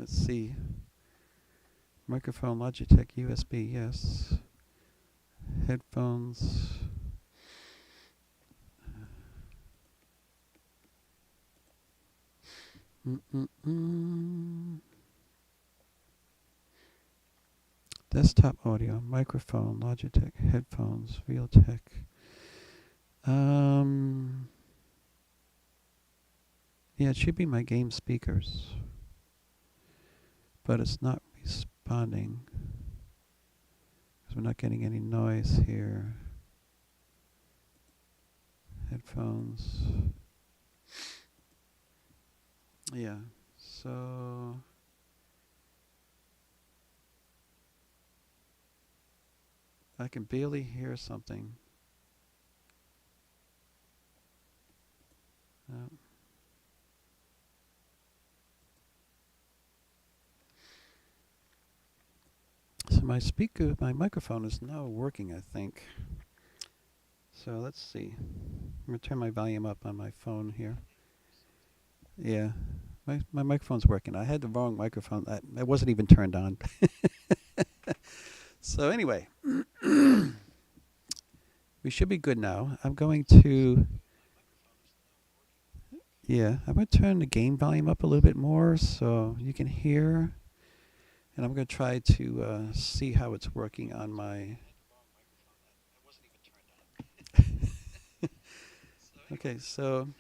Let's see. Microphone, Logitech, USB, yes. Headphones. Desktop audio, microphone, Logitech, headphones, Realtek. Yeah, it should be my game speakers, but it's not responding because we're not getting any noise here. Headphones. Yeah, so I can barely hear something. So my microphone is now working, I think. So let's see. I'm going to turn my volume up on my phone here. Yeah, my microphone's working. I had the wrong microphone. It wasn't even turned on. So anyway, we should be good now. I'm going to turn the game volume up a little bit more so you can hear. And I'm going to try to see how it's working on my... Okay, so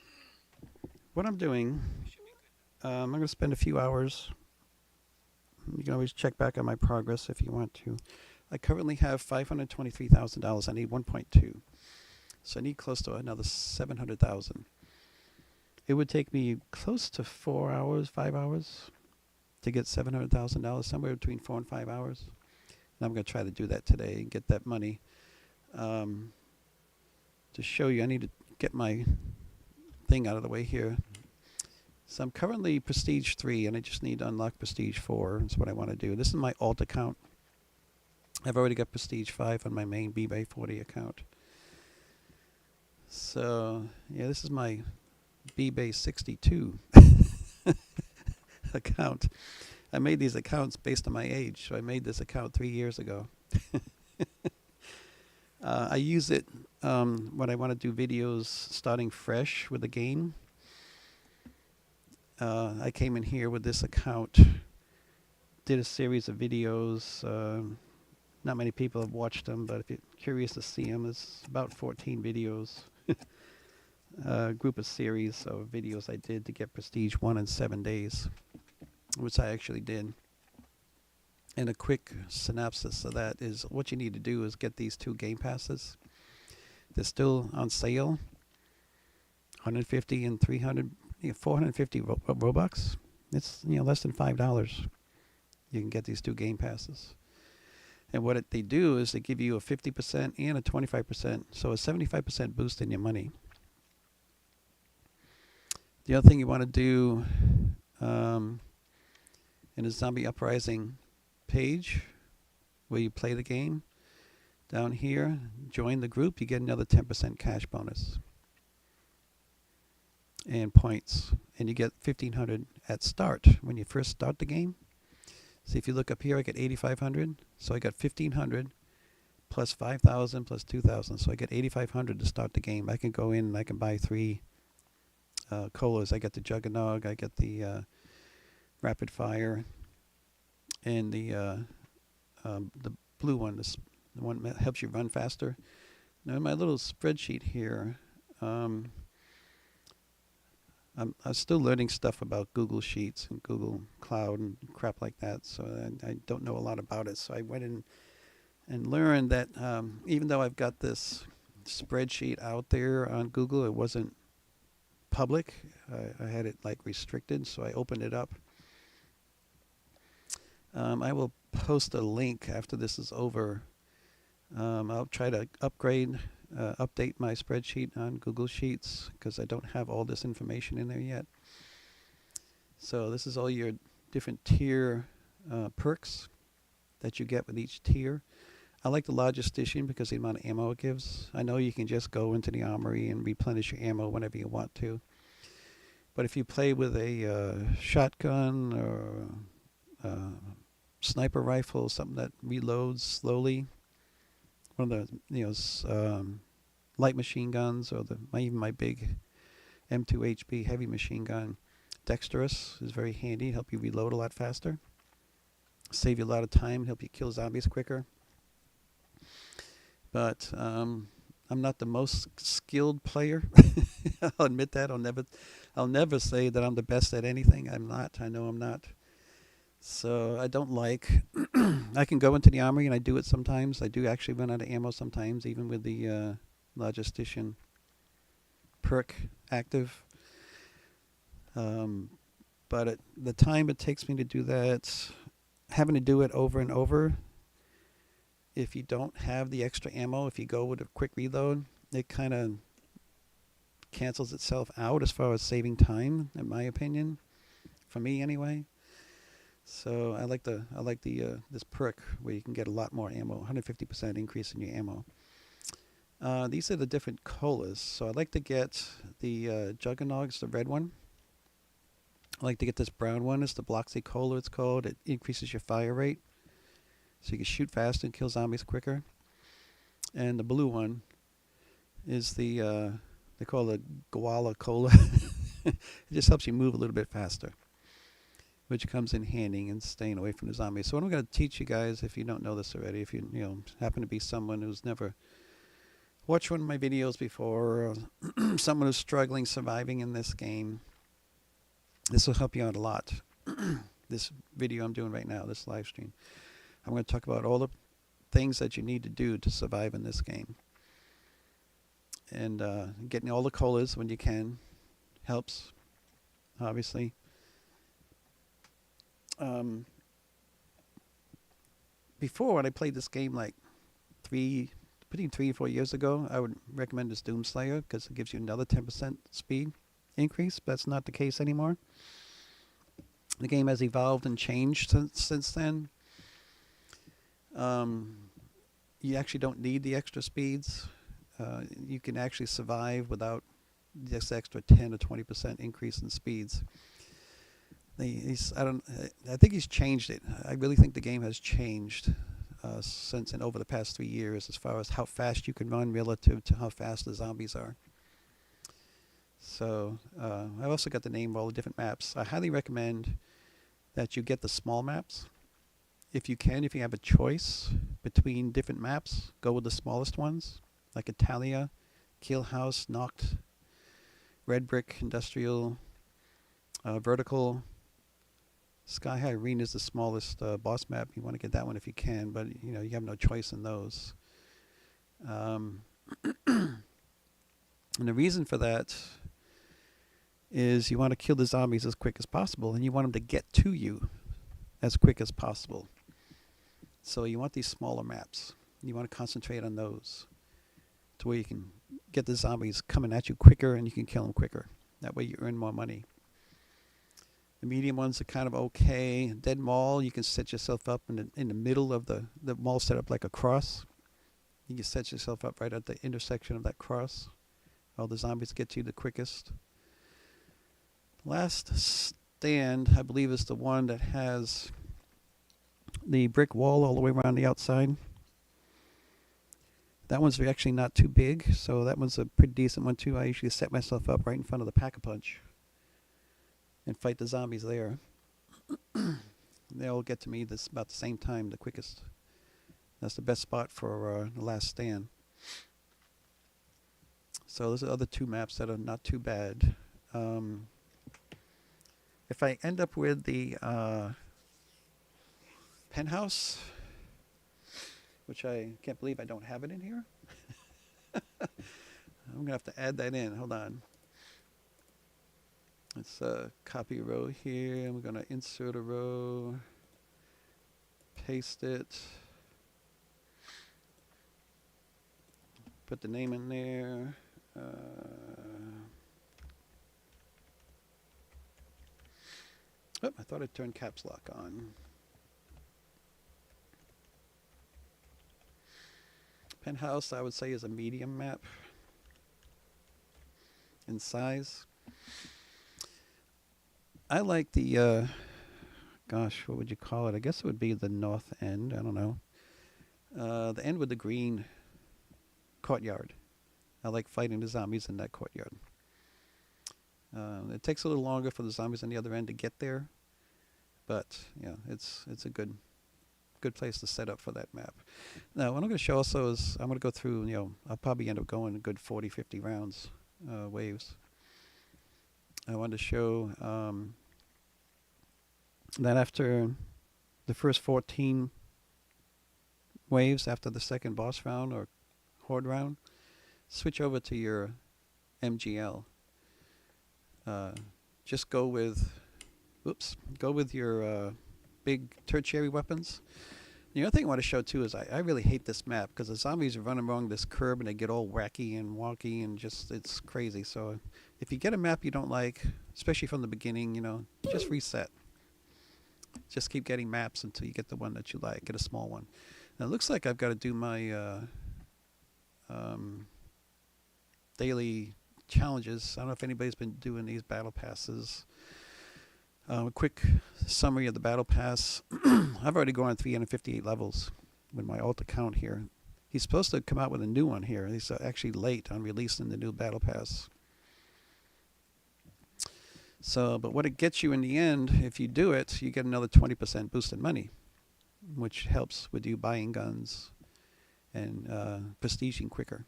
what I'm doing, I'm going to spend a few hours. You can always check back on my progress if you want to. I currently have $523,000. I need 1.2. So I need close to another 700,000. It would take me close to 4 hours, 5 hours to get $700,000, somewhere between 4 and 5 hours. And I'm going to try to do that today and get that money. To show you, I need to get my thing out of the way here. So I'm currently Prestige 3, and I just need to unlock Prestige 4. That's what I want to do. This is my alt account. I've already got Prestige 5 on my main eBay 40 account. So, yeah, this is my eBay 62 account. I made these accounts based on my age, so I made this account 3 years ago. I use it when I want to do videos starting fresh with the game. I came in here with this account, did a series of videos. Not many people have watched them, but if you're curious to see them, it's about 14 videos. A group of series of videos I did to get Prestige 1 in 7 days, which I actually did. And a quick synopsis of that is what you need to do is get these 2 game passes. They're still on sale, 150 and 300, 450 Robux. It's less than $5. You can get these 2 game passes. And what they do is they give you a 50% and a 25%, so a 75% boost in your money. The other thing you want to do in the Zombie Uprising page where you play the game, down here, join the group, you get another 10% cash bonus and points. And you get 1,500 at start when you first start the game. See, if you look up here, I get 8,500. So I got 1,500 plus 5,000 plus 2,000. So I get 8,500 to start the game. I can go in and I can buy 3 colas. I get the Juggernog, I get the Rapid Fire, and the blue one, the one that helps you run faster. Now in my little spreadsheet here, I'm still learning stuff about Google Sheets and Google Cloud and crap like that, so I don't know a lot about it. So I went in and learned that even though I've got this spreadsheet out there on Google, it wasn't public. I had it like restricted, so I opened it up. I will post a link after this is over. I'll try to update my spreadsheet on Google Sheets because I don't have all this information in there yet. So this is all your different tier perks that you get with each tier. I like the largest edition because of the amount of ammo it gives. I know you can just go into the armory and replenish your ammo whenever you want to. But if you play with a shotgun or sniper rifle, something that reloads slowly. One of the light machine guns, or even my big M2HB heavy machine gun. Dexterous is very handy, help you reload a lot faster, save you a lot of time, help you kill zombies quicker. But I'm not the most skilled player. I'll admit that. I'll never say that I'm the best at anything. I'm not. I know I'm not. So I don't like. I can go into the armory and I do it sometimes. I do actually run out of ammo sometimes, even with the logistician perk active. But the time it takes me to do that, having to do it over and over, if you don't have the extra ammo, if you go with a quick reload, it kind of cancels itself out as far as saving time, in my opinion, for me anyway. So I like this perk where you can get a lot more ammo, 150% increase in your ammo. These are the different colas. So I like to get the Juggernauts, the red one. I like to get this brown one. It's the Bloxy Cola, it's called. It increases your fire rate, so you can shoot faster and kill zombies quicker. And the blue one is the they call it Guala Cola. It just helps you move a little bit faster, which comes in handy in staying away from the zombies. So what I'm going to teach you guys, if you don't know this already, if you happen to be someone who's never watched one of my videos before, or someone who's struggling surviving in this game, this will help you out a lot. This video I'm doing right now, this live stream, I'm going to talk about all the things that you need to do to survive in this game. And getting all the colas when you can helps, obviously. Before, when I played this game like 3 or 4 years ago, I would recommend this Doomslayer because it gives you another 10% speed increase, but that's not the case anymore. The game has evolved and changed since then. You actually don't need the extra speeds. You can actually survive without this extra 10 or 20% increase in speeds. I think he's changed it. I really think the game has changed since and over the past 3 years as far as how fast you can run relative to how fast the zombies are. So I've also got the name of all the different maps. I highly recommend that you get the small maps. If you can, if you have a choice between different maps, go with the smallest ones, like Italia, Kill House, Noct, Red Brick, Industrial, Vertical. Sky High Arena is the smallest boss map. You want to get that one if you can, but you have no choice in those. And the reason for that is you want to kill the zombies as quick as possible, and you want them to get to you as quick as possible. So you want these smaller maps. You want to concentrate on those to where you can get the zombies coming at you quicker and you can kill them quicker. That way you earn more money. The medium ones are kind of okay. Dead mall, you can set yourself up in the middle of the mall, set up like a cross. You can set yourself up right at the intersection of that cross. All the zombies get to you the quickest. Last stand, I believe, is the one that has the brick wall all the way around the outside. That one's actually not too big, so that one's a pretty decent one too. I usually set myself up right in front of the Pack-a-Punch and fight the zombies there. They all get to me about the same time, the quickest. That's the best spot for the last stand. So those are the other two maps that are not too bad. If I end up with the penthouse, which I can't believe I don't have it in here. I'm going to have to add that in. Hold on. Let's copy a row here. I'm going to insert a row. Paste it. Put the name in there. Oh, I thought I turned caps lock on. Penthouse, I would say, is a medium map in size. I like the gosh, what would you call it? I guess it would be the north end. I don't know. The end with the green courtyard. I like fighting the zombies in that courtyard. It takes a little longer for the zombies on the other end to get there, but yeah, it's a good place to set up for that map. Now, what I'm going to show also is I'm going to go through. I'll probably end up going a good 40, 50 rounds, waves. I wanted to show that after the first 14 waves, after the second boss round or horde round, switch over to your MGL. Just go with your big tertiary weapons. The other thing I want to show too is I really hate this map because the zombies are running along this curb and they get all wacky and wonky and just it's crazy. So if you get a map you don't like, especially from the beginning, just reset. Just keep getting maps until you get the one that you like. Get a small one. Now it looks like I've got to do my daily challenges. I don't know if anybody's been doing these battle passes. A quick summary of the battle pass. I've already gone 358 levels with my alt account here. He's supposed to come out with a new one here. He's actually late on releasing the new battle pass. So, but what it gets you in the end, if you do it, you get another 20% boost in money, which helps with you buying guns and prestiging quicker.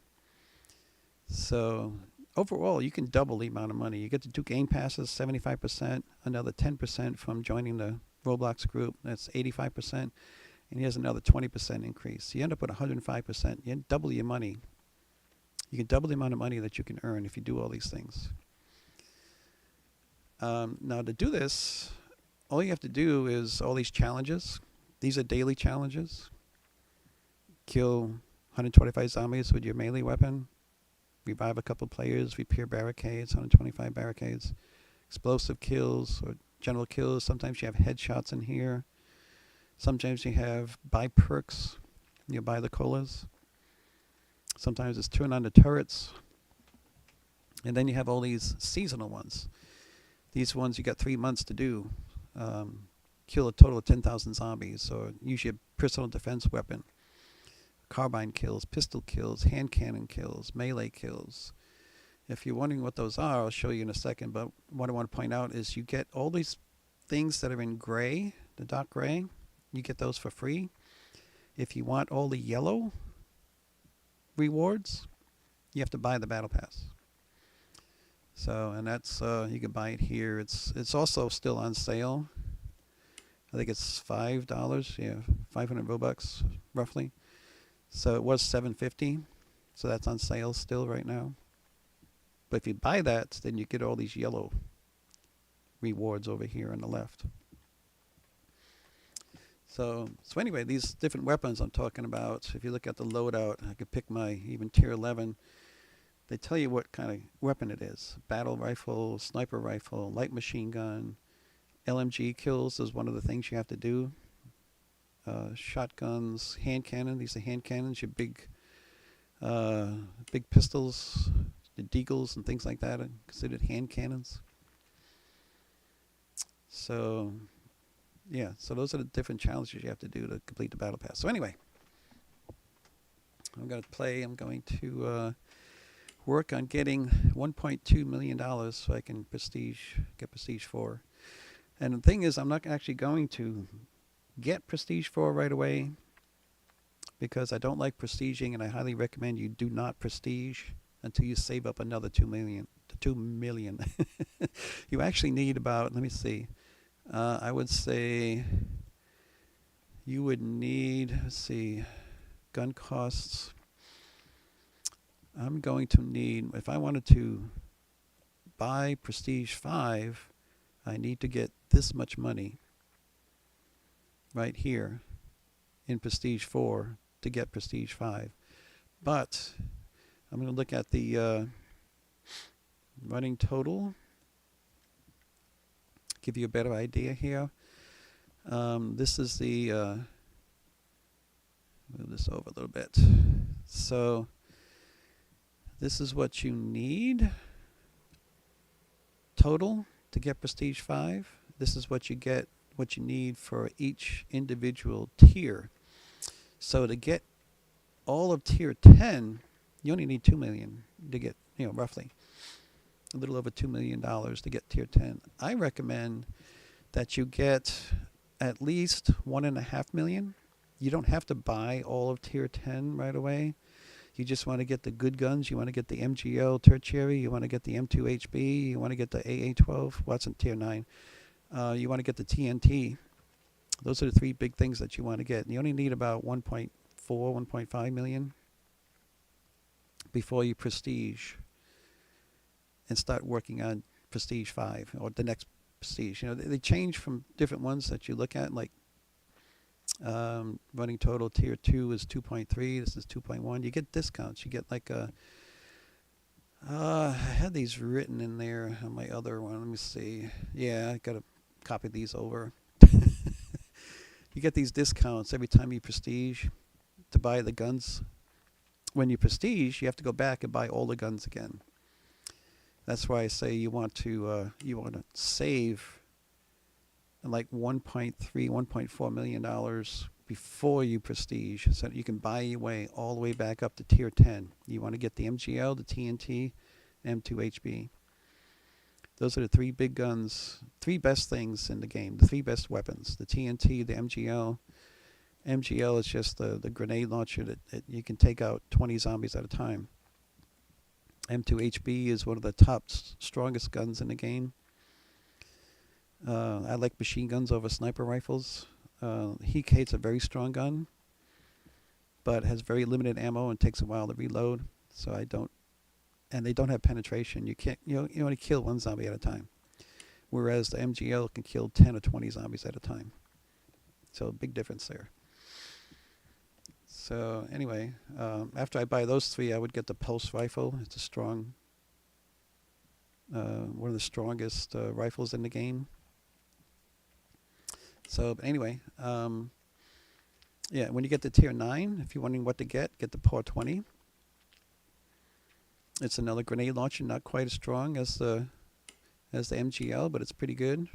So overall, you can double the amount of money. You get to do game passes, 75%, another 10% from joining the Roblox group. That's 85%. And here's another 20% increase. You end up with 105%. You double your money. You can double the amount of money that you can earn if you do all these things. Now, to do this, all you have to do is all these challenges. These are daily challenges. Kill 125 zombies with your melee weapon. Revive a couple players, repair barricades, 125 barricades, explosive kills or general kills. Sometimes you have headshots in here. Sometimes you have buy perks, buy the colas. Sometimes it's turn on the turrets. And then you have all these seasonal ones. These ones you got 3 months to do. Kill a total of 10,000 zombies, or use your personal defense weapon. Carbine kills, pistol kills, hand cannon kills, melee kills. If you're wondering what those are, I'll show you in a second, but what I want to point out is you get all these things that are in gray, the dark gray, you get those for free. If you want all the yellow rewards, you have to buy the battle pass. So, and that's, you can buy it here. It's also still on sale. I think it's $5, 500 Robux, roughly. So it was $750, so that's on sale still right now. But if you buy that, then you get all these yellow rewards over here on the left. So anyway, these different weapons I'm talking about, if you look at the loadout, I could pick my even tier 11. They tell you what kind of weapon it is. Battle rifle, sniper rifle, light machine gun, LMG kills is one of the things you have to do. Shotguns, hand cannon. These are hand cannons. Your big pistols, the deagles and things like that are considered hand cannons. So, yeah. So those are the different challenges you have to do to complete the battle pass. So anyway, I'm going to work on getting $1.2 million so I can get Prestige 4. And the thing is, I'm not actually going to get Prestige 4 right away because I don't like prestiging, and I highly recommend you do not prestige until you save up another 2 million. You actually need about, let me see, I would say you would need, let's see, gun costs. I'm going to need, if I wanted to buy Prestige 5, I need to get this much money right here in Prestige 4 to get Prestige 5. But I'm going to look at the running total, give you a better idea here. This is the, move this over a little bit. So this is what you need total to get Prestige 5. This is what you get what you need for each individual tier. So to get all of tier 10, you only need 2 million to get, roughly a little over $2 million to get tier 10. I recommend that you get at least 1.5 million. You don't have to buy all of tier 10 right away. You just want to get the good guns. You want to get the MGL tertiary. You want to get the M2HB. You want to get the AA12. Well, that's in tier 9. You want to get the TNT. Those are the 3 big things that you want to get. And you only need about 1.4, 1.5 million before you prestige and start working on prestige 5 or the next prestige. They change from different ones that you look at, like running total tier 2 is 2.3, this is 2.1. You get discounts. You get like I had these written in there on my other one. Let me see. Yeah, I gotta copy these over. You get these discounts every time you prestige to buy the guns. When you prestige, you have to go back and buy all the guns again. That's why I say you want to save like 1.3, 1.4 million dollars before you prestige, so that you can buy your way all the way back up to tier 10. You want to get the MGL, the TNT, M2HB. Those are the 3 big guns, 3 best things in the game, the 3 best weapons. The TNT, the MGL. MGL is just the grenade launcher that you can take out 20 zombies at a time. M2HB is one of the top strongest guns in the game. I like machine guns over sniper rifles. Hecate's a very strong gun, but has very limited ammo and takes a while to reload. So I don't, and they don't have penetration. You can't, you only kill 1 zombie at a time, whereas the MGL can kill 10 or 20 zombies at a time. So big difference there. So anyway, after I buy those 3, I would get the pulse rifle. It's a strong, one of the strongest rifles in the game. So anyway, yeah, when you get to tier 9, if you're wondering what to get the POR 20. It's another grenade launcher, not quite as strong as the MGL, but it's pretty good.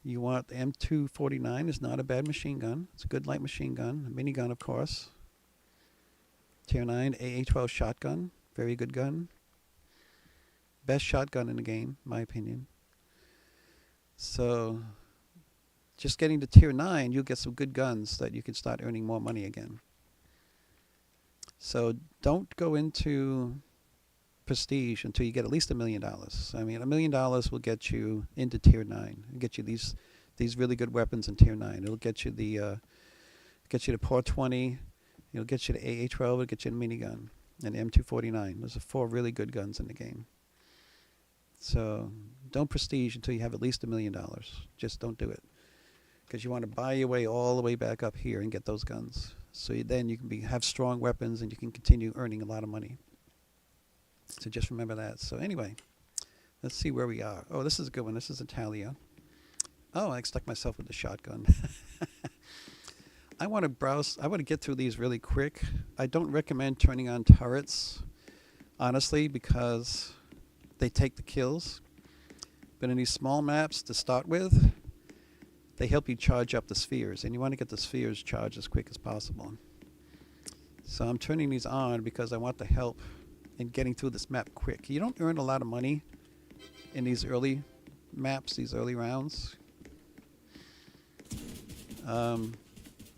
You want the M249 is not a bad machine gun. It's a good light machine gun, a minigun of course. Tier 9 AA12 shotgun, very good gun. Best shotgun in the game, my opinion. So just getting to tier 9, you'll get some good guns that you can start earning more money again. So don't go into prestige until you get at least $1 million. I mean, $1 million will get you into tier 9. It'll get you these really good weapons in tier 9. It'll get you the POR 20. It'll get you the AA12. It'll get you the minigun and the M249. Those are 4 really good guns in the game. So don't prestige until you have at least $1 million. Just don't do it, because you want to buy your way all the way back up here and get those guns. So then you can have strong weapons and you can continue earning a lot of money. So just remember that. So anyway, let's see where we are. Oh, this is a good one. This is Italia. Oh, I stuck myself with the shotgun. I want to browse. I want to get through these really quick. I don't recommend turning on turrets, honestly, because they take the kills. But in these small maps to start with, they help you charge up the spheres, and you want to get the spheres charged as quick as possible. So I'm turning these on because I want the help in getting through this map quick. You don't earn a lot of money in these early maps, these early rounds.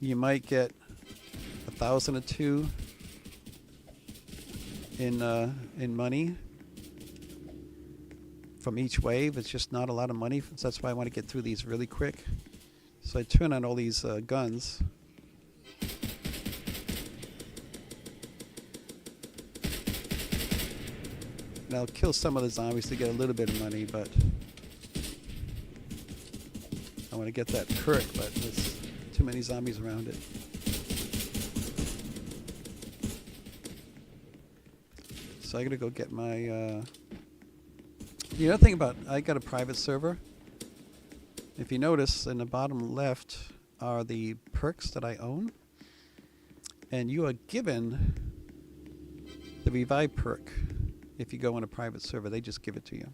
You might get 1,000 or 2 in money from each wave. It's just not a lot of money, so that's why I want to get through these really quick. So I turn on all these guns. And I'll kill some of the zombies to get a little bit of money, but I want to get that perk, but there's too many zombies around it. So I gotta go get my the other thing about, I got a private server. If you notice, in the bottom left are the perks that I own, and you are given the revive perk. If you go on a private server, they just give it to you.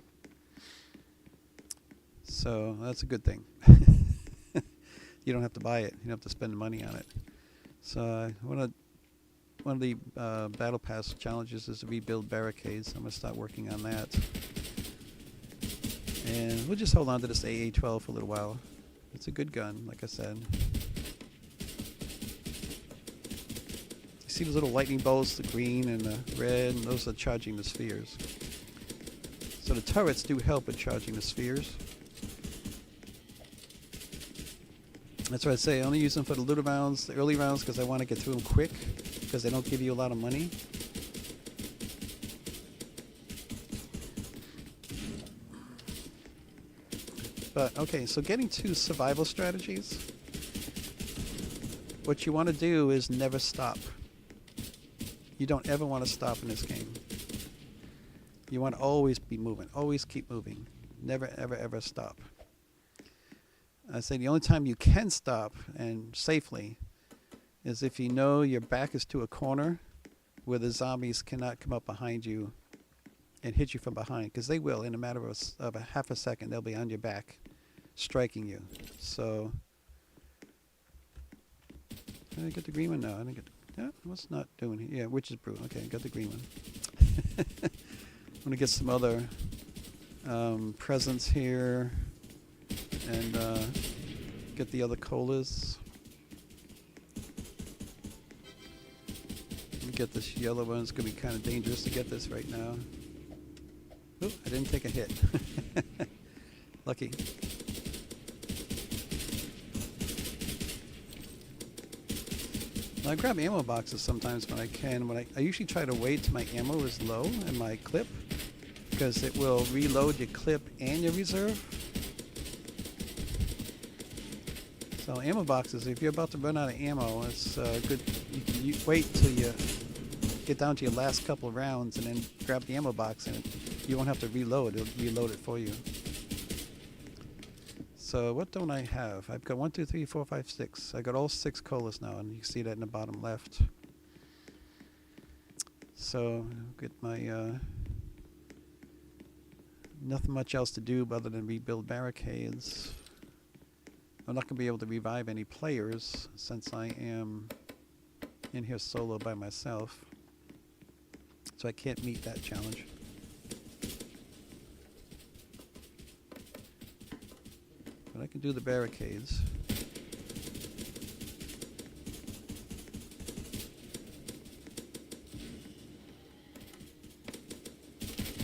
So that's a good thing. you don't have to buy it. You don't have to spend the money on it. So one of the Battle Pass challenges is to rebuild barricades. I'm going to start working on that. And we'll just hold on to this AA-12 for a little while. It's a good gun, like I said. You see those little lightning bolts, the green and the red, and those are charging the spheres. So the turrets do help with charging the spheres. That's why I say I only use them for the little rounds, the early rounds, because I want to get through them quick, because they don't give you a lot of money. But, okay, so getting to survival strategies, what you want to do is never stop. You don't ever want to stop in this game. You want to always be moving, always keep moving. Never, ever, ever stop. I say the only time you can stop, and safely, is if you know your back is to a corner where the zombies cannot come up behind you and hit you from behind, because they will in a matter of a half a second. They'll be on your back striking you. So did I get the green one? No, I didn't get. Yeah, what's not doing here? Yeah, Witch's Brew. Okay, got the green one. I'm gonna get some other presents here and get the other colas. Get this yellow one. It's gonna be kind of dangerous to get this right now. Oop, I didn't take a hit. Lucky. I grab ammo boxes sometimes when I can. I usually try to wait till my ammo is low in my clip, because it will reload your clip and your reserve. So ammo boxes, if you're about to run out of ammo, it's good. You wait till you get down to your last couple of rounds and then grab the ammo box, and you won't have to reload. It'll reload it for you. So what don't I have? I've got 1, 2, 3, 4, 5, 6. I got all 6 colas now, and you can see that in the bottom left. So get my nothing much else to do other than rebuild barricades. I'm not going to be able to revive any players since I am in here solo by myself. So I can't meet that challenge. But I can do the barricades.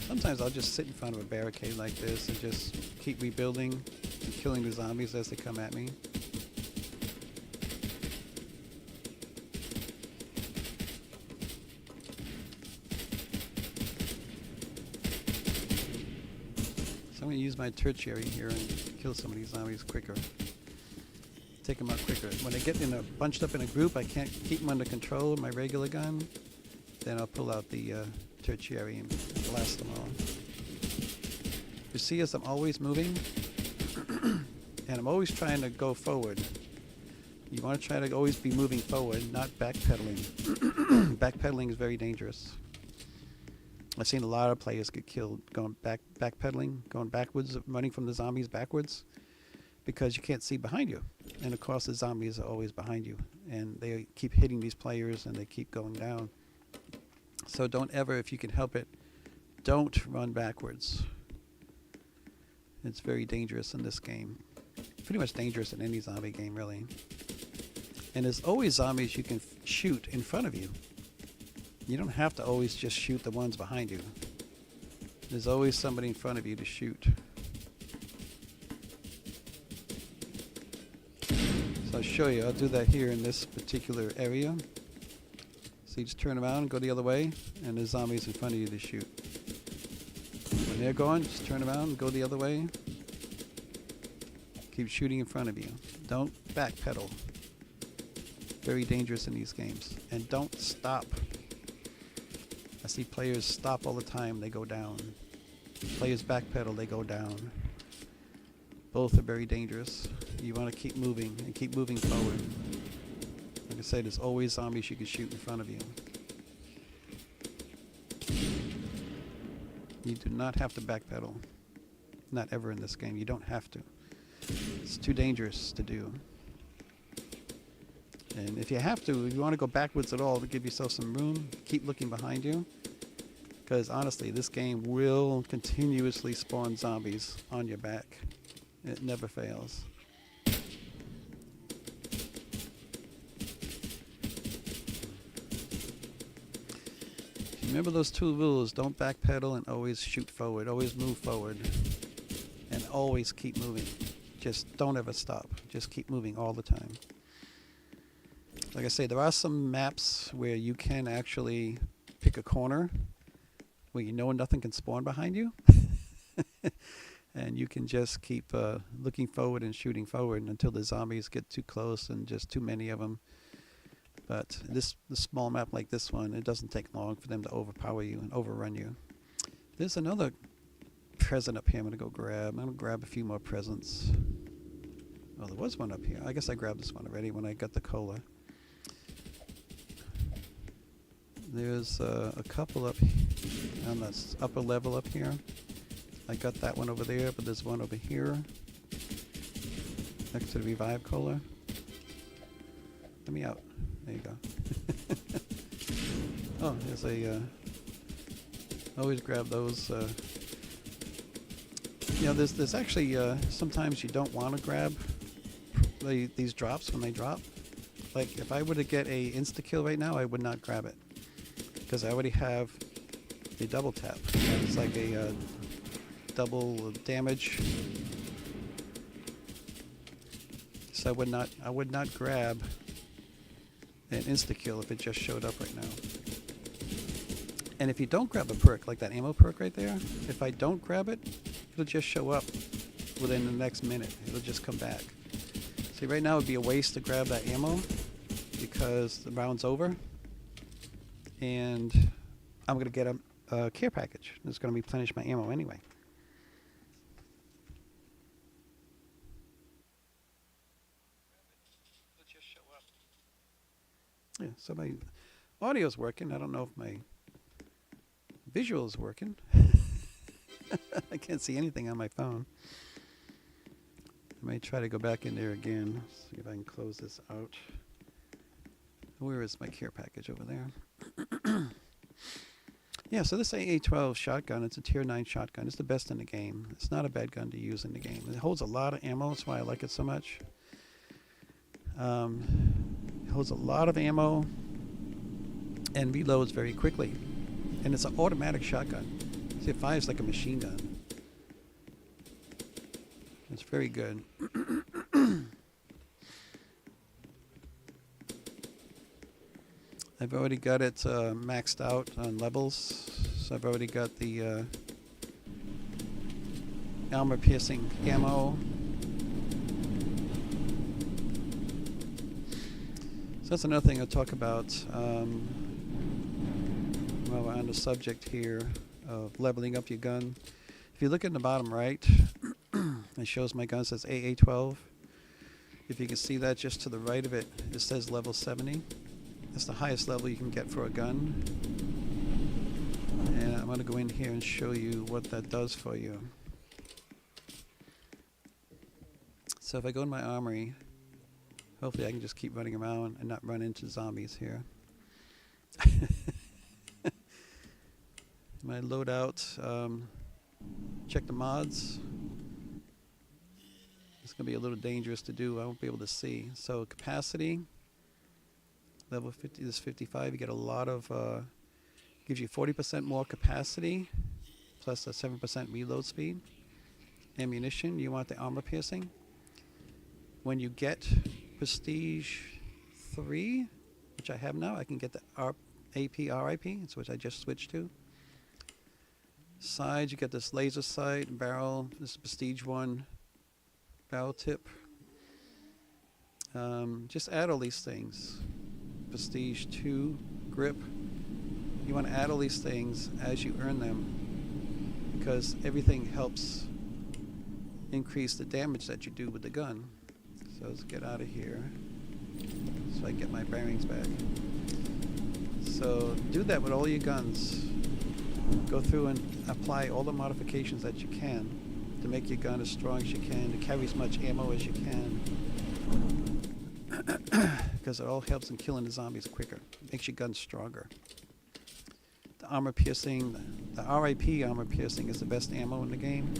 Sometimes I'll just sit in front of a barricade like this and just keep rebuilding and killing the zombies as they come at me. So I'm going to use my tertiary here and kill some of these zombies quicker. Take them out quicker. When they get bunched up in a group, I can't keep them under control with my regular gun. Then I'll pull out the tertiary and blast them all. You see, as I'm always moving, and I'm always trying to go forward. You want to try to always be moving forward, not backpedaling. Backpedaling is very dangerous. I've seen a lot of players get killed going backpedaling, going backwards, running from the zombies backwards, because you can't see behind you. And of course the zombies are always behind you, and they keep hitting these players and they keep going down. So don't ever, if you can help it, don't run backwards. It's very dangerous in this game. Pretty much dangerous in any zombie game, really. And there's always zombies you can shoot in front of you. You don't have to always just shoot the ones behind you. There's always somebody in front of you to shoot. So I'll show you. I'll do that here in this particular area. So you just turn around and go the other way, and there's zombies in front of you to shoot. When they're gone, just turn around and go the other way. Keep shooting in front of you. Don't backpedal. Very dangerous in these games. And don't stop. I see players stop all the time, they go down. Players backpedal, they go down. Both are very dangerous. You want to keep moving and keep moving forward. Like I said, there's always zombies you can shoot in front of you. You do not have to backpedal. Not ever in this game. You don't have to. It's too dangerous to do. And if you have to, if you want to go backwards at all to give yourself some room, keep looking behind you. Because honestly, this game will continuously spawn zombies on your back. It never fails. Remember those two rules. Don't backpedal and always shoot forward. Always move forward. And always keep moving. Just don't ever stop. Just keep moving all the time. Like I say, there are some maps where you can actually pick a corner where you know nothing can spawn behind you. And you can just keep looking forward and shooting forward until the zombies get too close and just too many of them. But this small map like this one, it doesn't take long for them to overpower you and overrun you. There's another present up here I'm going to go grab. I'm going to grab a few more presents. Oh, there was one up here. I guess I grabbed this one already when I got the cola. There's a couple up on the upper level up here. I got that one over there, but there's one over here next to the Revive Cola. Let me out. There you go. Oh, there's a... always grab those. You know, there's actually... sometimes you don't want to grab these drops when they drop. Like, if I were to get a insta-kill right now, I would not grab it. Because I already have a double tap. It's like a double damage. So I would not grab an insta-kill if it just showed up right now. And if you don't grab a perk, like that ammo perk right there, if I don't grab it, it'll just show up within the next minute. It'll just come back. See, right now it would be a waste to grab that ammo because the round's over. And I'm going to get a care package. It's going to replenish my ammo anyway. Yeah, so my audio's working. I don't know if my visual is working. I can't see anything on my phone. I may try to go back in there again. See if I can close this out. Where is my care package over there? Yeah, so this AA-12 shotgun, it's a tier 9 shotgun. It's the best in the game. It's not a bad gun to use in the game. It holds a lot of ammo. That's why I like it so much. It holds a lot of ammo and reloads very quickly. And it's an automatic shotgun. See, it fires like a machine gun. It's very good. I've already got it maxed out on levels, so I've already got the armor-piercing ammo. So that's another thing I'll talk about while we're on the subject here of leveling up your gun. If you look in the bottom right, it shows my gun. It says AA-12. If you can see that just to the right of it, it says level 70. That's the highest level you can get for a gun. And I'm going to go in here and show you what that does for you. So if I go in my armory, hopefully I can just keep running around and not run into zombies here. My loadout, check the mods. It's going to be a little dangerous to do. I won't be able to see. So capacity. Level 50 is 55. You get a lot of, gives you 40% more capacity, plus a 7% reload speed. Ammunition, you want the armor piercing. When you get Prestige 3, which I have now, I can get the AP RIP, it's which I just switched to. Sides, you get this laser sight, barrel, this is Prestige 1, barrel tip. Just add all these things. Prestige 2 grip. You want to add all these things as you earn them because everything helps increase the damage that you do with the gun. So let's get out of here so I can get my bearings back. So do that with all your guns. Go through and apply all the modifications that you can to make your gun as strong as you can, to carry as much ammo as you can. because it all helps in killing the zombies quicker. Makes your gun stronger. The armor piercing, the RIP armor piercing is the best ammo in the game.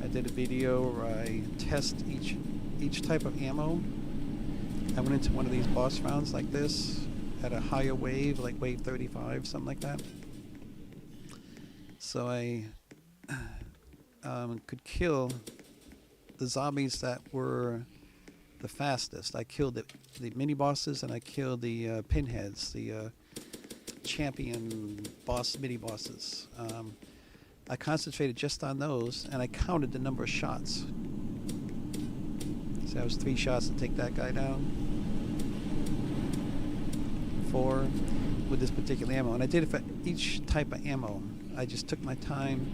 I did a video where I test each type of ammo. I went into one of these boss rounds like this at a higher wave, like wave 35, something like that. So I could kill the zombies that were the fastest. I killed the mini bosses, and I killed the pinheads, the champion boss mini bosses. I concentrated just on those, and I counted the number of shots. So that was 3 shots to take that guy down. 4 with this particular ammo, and I did it for each type of ammo. I just took my time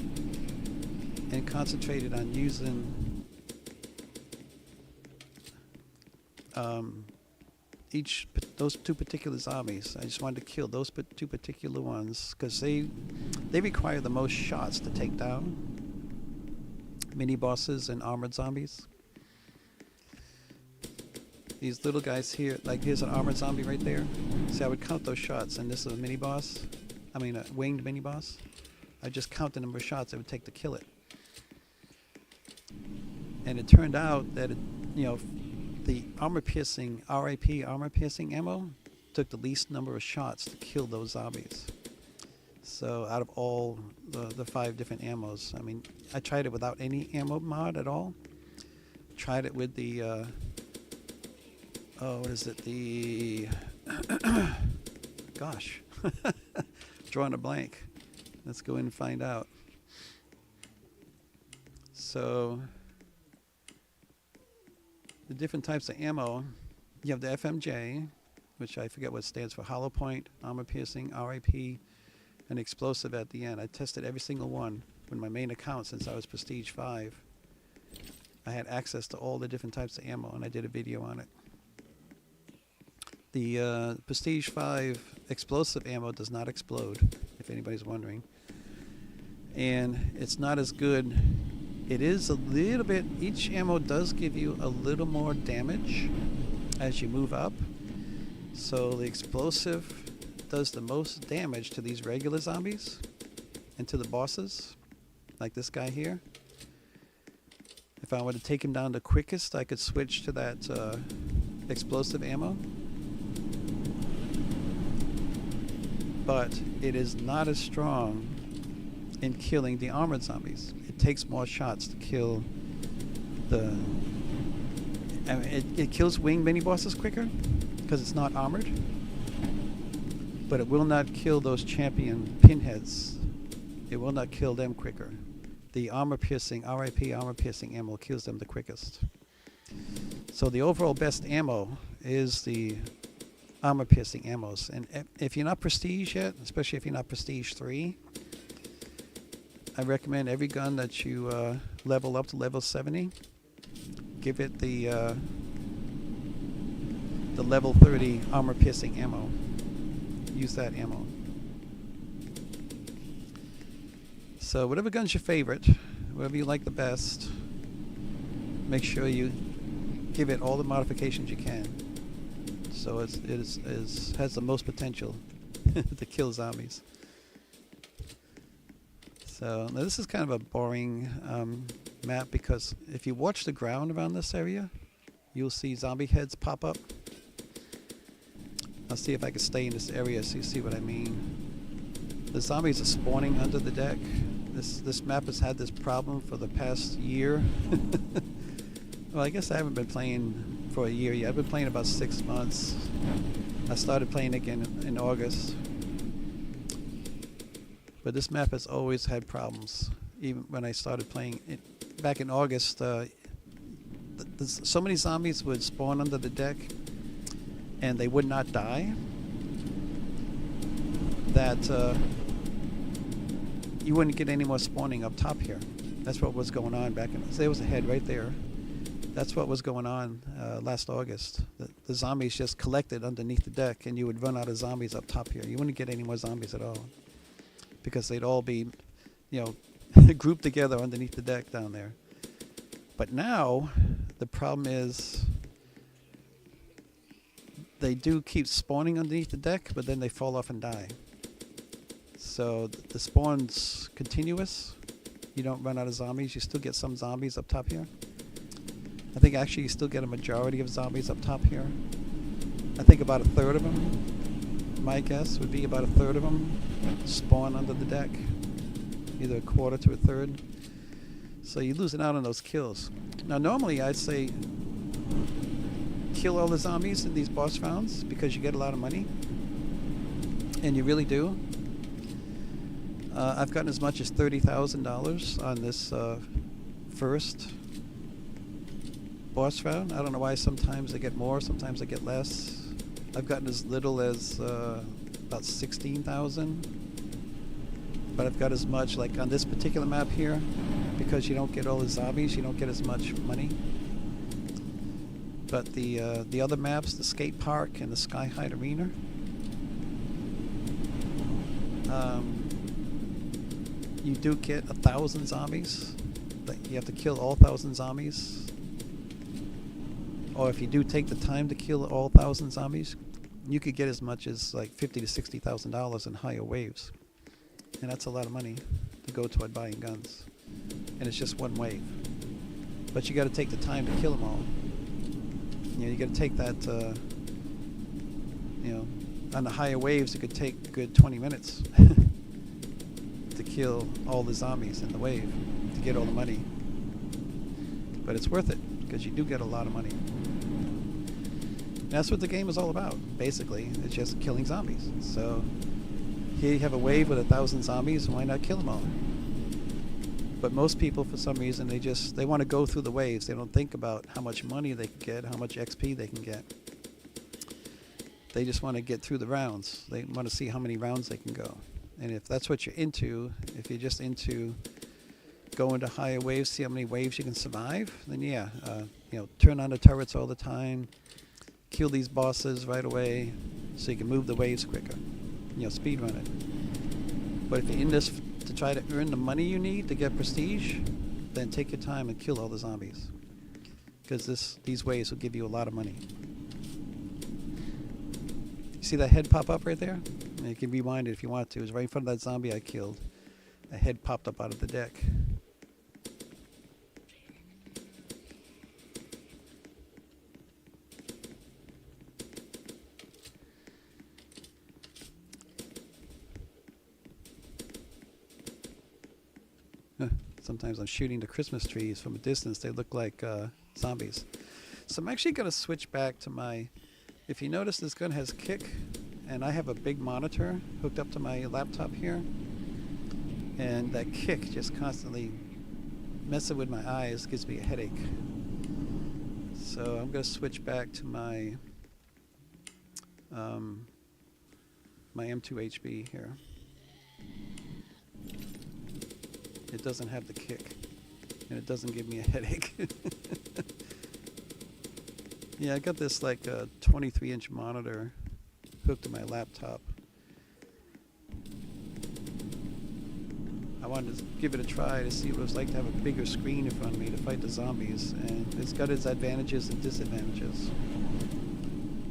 and concentrated on using those 2 particular zombies. I just wanted to kill those 2 particular ones because they require the most shots to take down. Mini bosses and armored zombies. These little guys here, like here's an armored zombie right there. See, I would count those shots, and this is a mini boss. I mean, a winged mini boss. I just count the number of shots it would take to kill it. And it turned out that the armor-piercing, RIP armor-piercing ammo took the least number of shots to kill those zombies. So out of all the 5 different ammos, I mean, I tried it without any ammo mod at all. Tried it with the, what is it? The, gosh, drawing a blank. Let's go in and find out. So the different types of ammo, you have the FMJ, which I forget what stands for, hollow point, armor piercing, RIP, and explosive at the end. I tested every single one with my main account since I was Prestige 5. I had access to all the different types of ammo, and I did a video on it. The Prestige 5 explosive ammo does not explode, if anybody's wondering. And it's not as good. It is a little bit, each ammo does give you a little more damage as you move up. So the explosive does the most damage to these regular zombies and to the bosses, like this guy here. If I were to take him down the quickest, I could switch to that explosive ammo. But it is not as strong in killing the armored zombies. It takes more shots to kill the... I mean, it kills winged mini-bosses quicker because it's not armored. But it will not kill those champion pinheads. It will not kill them quicker. The armor-piercing, RIP armor-piercing ammo kills them the quickest. So the overall best ammo is the armor-piercing ammos. And if you're not Prestige yet, especially if you're not Prestige 3, I recommend every gun that you level up to level 70, give it the level 30 armor-piercing ammo. Use that ammo. So whatever gun's your favorite, whatever you like the best, make sure you give it all the modifications you can. So it has the most potential to kill zombies. So now this is kind of a boring map because if you watch the ground around this area, you'll see zombie heads pop up. I'll see if I can stay in this area so you see what I mean. The zombies are spawning under the deck. This map has had this problem for the past year. Well, I guess I haven't been playing for a year yet. I've been playing about 6 months. I started playing again in August. But this map has always had problems. Even when I started playing it back in August, so many zombies would spawn under the deck and they would not die that you wouldn't get any more spawning up top here. That's what was going on back in... So there was a head right there. That's what was going on last August. The zombies just collected underneath the deck and you would run out of zombies up top here. You wouldn't get any more zombies at all because they'd all be, grouped together underneath the deck down there. But now the problem is they do keep spawning underneath the deck, but then they fall off and die. So the spawn's continuous. You don't run out of zombies. You still get some zombies up top here. I think actually you still get a majority of zombies up top here. I think about a third of them, my guess would be about a third of them spawn under the deck. Either a quarter to a third. So you're losing out on those kills. Now normally I'd say kill all the zombies in these boss rounds because you get a lot of money. And you really do. I've gotten as much as $30,000 on this first boss round. I don't know why sometimes I get more, sometimes I get less. I've gotten as little as about 16,000. But I've got as much, like on this particular map here, because you don't get all the zombies, you don't get as much money. But the other maps, the skate park and the Sky High Arena, you do get 1,000 zombies. But you have to kill all 1,000 zombies. Or if you do take the time to kill all 1,000 zombies, you could get as much as like $50,000 to $60,000 in higher waves. And that's a lot of money to go toward buying guns. And it's just one wave. But you got to take the time to kill them all. You know, you got to take that, you know, on the higher waves it could take a good 20 minutes to kill all the zombies in the wave to get all the money. But it's worth it because you do get a lot of money. And that's what the game is all about, basically. It's just killing zombies. So here you have a wave with 1,000 zombies, why not kill them all? But most people, for some reason, they want to go through the waves. They don't think about how much money they can get, how much XP they can get. They just want to get through the rounds. They want to see how many rounds they can go. And if that's what you're into, if you're just into going to higher waves, see how many waves you can survive, then yeah, you know, turn on the turrets all the time, kill these bosses right away, so you can move the waves quicker. You know, speed run it. But if you're in this to try to earn the money you need to get prestige, then take your time and kill all the zombies, because these waves will give you a lot of money. You see that head pop up right there? And you can rewind it if you want to. It was right in front of that zombie I killed. A head popped up out of the deck. Sometimes I'm shooting the Christmas trees from a distance. They look like zombies. So I'm actually going to switch back to my... If you notice, this gun has kick, and I have a big monitor hooked up to my laptop here. And that kick just constantly messing with my eyes gives me a headache. So I'm going to switch back to my my M2HB here. It doesn't have the kick, and it doesn't give me a headache. Yeah, I got this like a 23-inch monitor hooked to my laptop. I wanted to give it a try to see what it was like to have a bigger screen in front of me to fight the zombies, and it's got its advantages and disadvantages.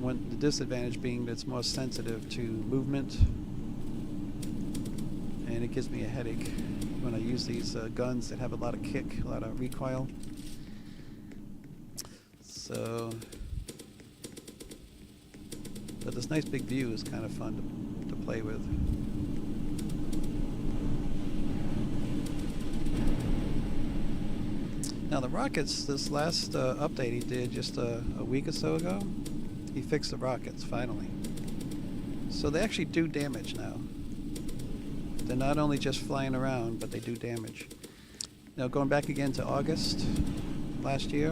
The disadvantage being that it's more sensitive to movement, and it gives me a headache when I use these guns that have a lot of kick, a lot of recoil. So, but this nice big view is kind of fun to play with. Now the rockets, this last update he did just a week or so ago, he fixed the rockets finally. So they actually do damage now. They're not only just flying around, but they do damage. Now going back again to August last year,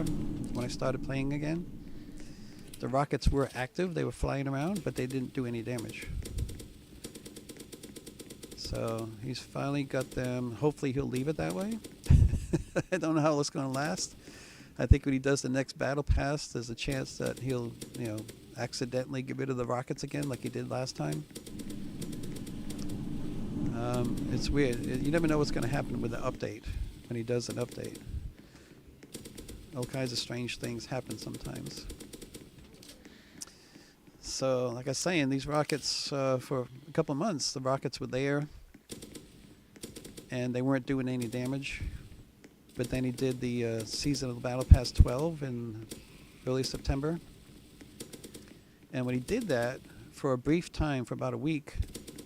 when I started playing again, the rockets were active, they were flying around, but they didn't do any damage. So he's finally got them, hopefully he'll leave it that way. I don't know how it's going to last. I think when he does the next battle pass, there's a chance that he'll, you know, accidentally get rid of the rockets again like he did last time. It's weird. You never know what's going to happen with the update when he does an update. All kinds of strange things happen sometimes. So, like I was saying, these rockets, for a couple of months, the rockets were there, and they weren't doing any damage. But then he did the Season of the Battle Pass 12 in early September. And when he did that, for a brief time, for about a week,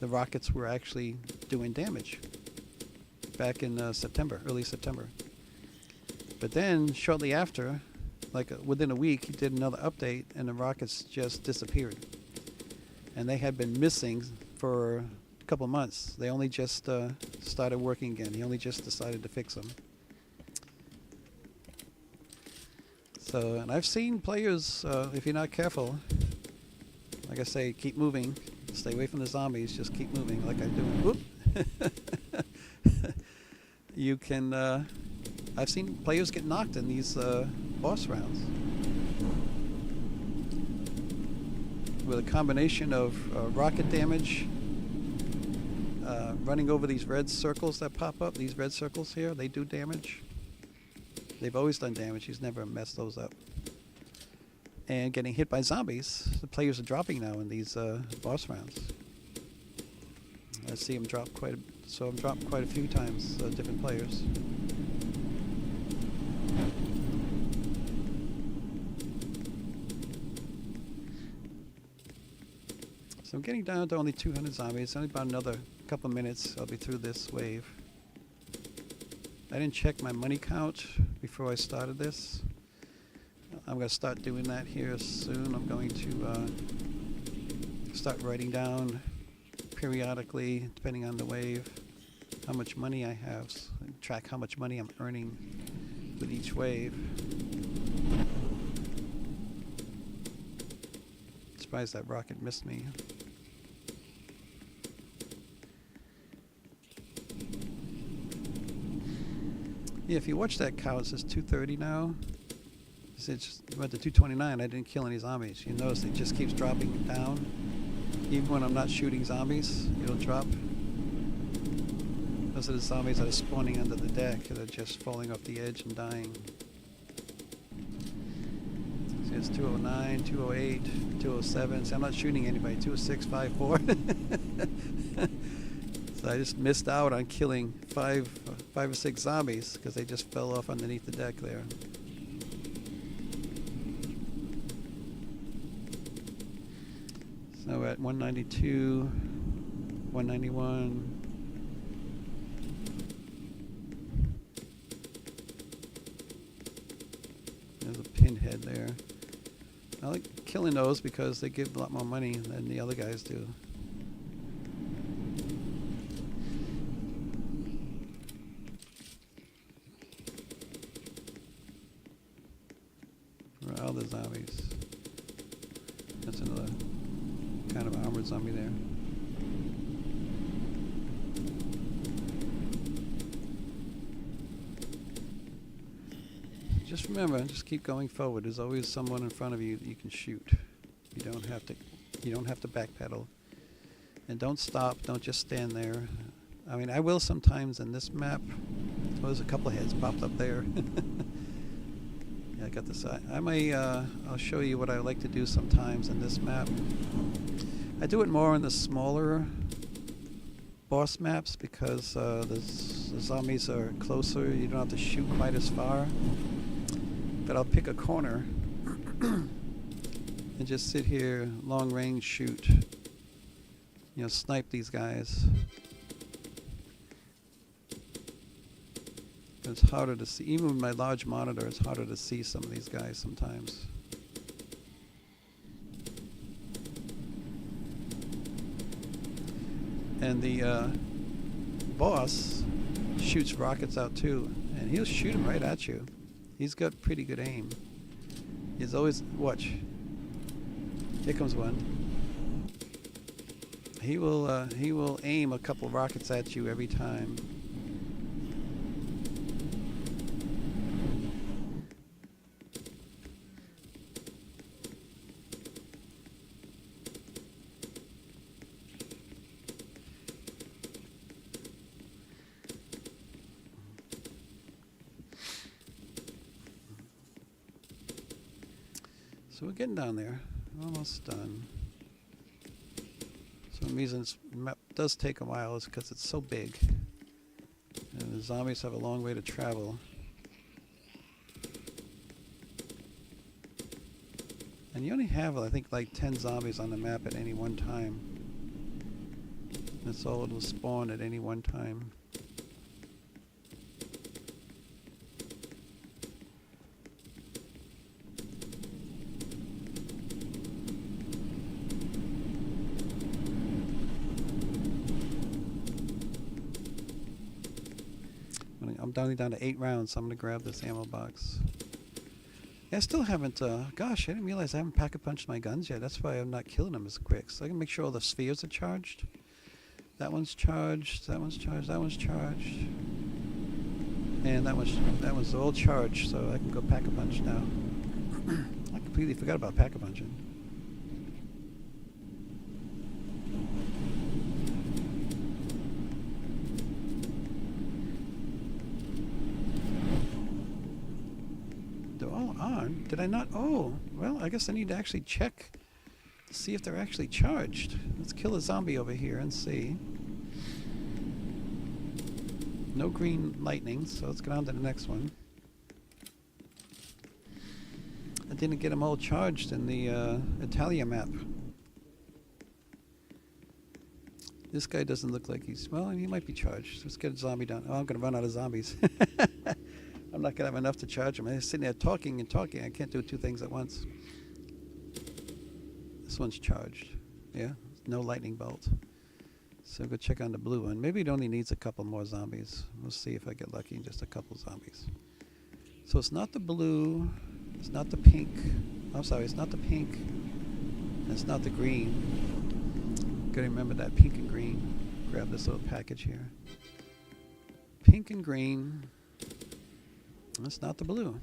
the rockets were actually doing damage. Back in September, early September. But then, shortly after, like within a week, he did another update, and the rockets just disappeared. And they had been missing for a couple months. They only just started working again. He only just decided to fix them. So, and I've seen players, if you're not careful, like I say, keep moving. Stay away from the zombies. Just keep moving like I do. Whoop. You can, I've seen players get knocked in these boss rounds. With a combination of rocket damage, running over these red circles that pop up, these red circles here, they do damage. They've always done damage. He's never messed those up. And getting hit by zombies. The players are dropping now in these boss rounds. I see him drop quite a, so I've dropped quite a few times, different players. So I'm getting down to only 200 zombies. Only about another couple minutes. I'll be through this wave. I didn't check my money count before I started this. I'm going to start doing that here soon. I'm going to start writing down periodically, depending on the wave, how much money I have. Track how much money I'm earning with each wave. Surprised that rocket missed me. Yeah, if you watch that count, it says 230 now. It just went to 229. I didn't kill any zombies. You notice it just keeps dropping down. Even when I'm not shooting zombies, it'll drop. Those are the zombies that are spawning under the deck that are just falling off the edge and dying. See, it's 209, 208, 207. See, I'm not shooting anybody. 206, 54. So I just missed out on killing five or six zombies because they just fell off underneath the deck there. So we're at 192, 191. There's a pinhead there. I like killing those because they give a lot more money than the other guys do. Where are all the zombies? That's another kind of armored zombie there. Just remember, just keep going forward. There's always someone in front of you that you can shoot. You don't have to backpedal. And don't stop, don't just stand there. I mean, I will sometimes in this map. Oh, there's a couple of heads popped up there. Yeah, I got this. I may, I'll show you what I like to do sometimes in this map. I do it more in the smaller boss maps because the zombies are closer. You don't have to shoot quite as far. But I'll pick a corner and just sit here, long range shoot. You know, snipe these guys. It's harder to see. Even with my large monitor, it's harder to see some of these guys sometimes. And the boss shoots rockets out too, and he'll shoot them right at you. He's got pretty good aim. He's always, watch. Here comes one. He will aim a couple rockets at you every time. So we're getting down there. Almost done. The reason this map does take a while is because it's so big. And the zombies have a long way to travel. And you only have, I think, like 10 zombies on the map at any one time. That's all it'll spawn at any one time. I'm down to 8 rounds, so I'm going to grab this ammo box. Yeah, I still haven't, gosh, I didn't realize I haven't pack-a-punched my guns yet. That's why I'm not killing them as quick. So I can make sure all the spheres are charged. That one's charged, that one's charged, that one's charged. And that one's all charged, so I can go pack-a-punch now. I completely forgot about pack-a-punching. Did I not? Oh, well, I guess I need to actually check to see if they're actually charged. Let's kill a zombie over here and see. No green lightning, so let's get on to the next one. I didn't get them all charged in the Italia map. This guy doesn't look like he's... Well, he might be charged. Let's get a zombie down. Oh, I'm going to run out of zombies. I'm not going to have enough to charge him. I'm sitting there talking and talking. I can't do 2 things at once. This one's charged. Yeah, no lightning bolt. So go check on the blue one. Maybe it only needs a couple more zombies. We'll see if I get lucky in just a couple zombies. So it's not the blue. It's not the pink. I'm sorry, it's not the pink. And it's not the green. Gotta remember that pink and green. Grab this little package here. Pink and green. That's not the blue.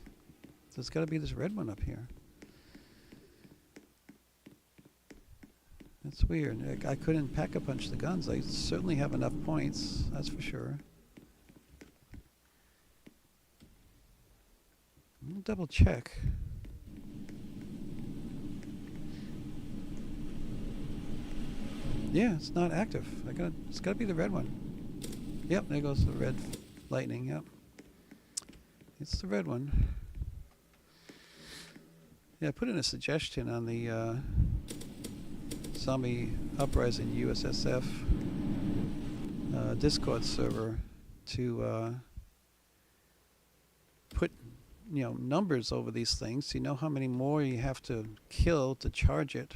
So it's got to be this red one up here. That's weird. I couldn't pack-a-punch the guns. I certainly have enough points, that's for sure. I'll double check. Yeah, it's not active. It's got to be the red one. Yep, there goes the red lightning. Yep. It's the red one. Yeah, I put in a suggestion on the Zombie Uprising USSF Discord server to put, numbers over these things. So you know how many more you have to kill to charge it.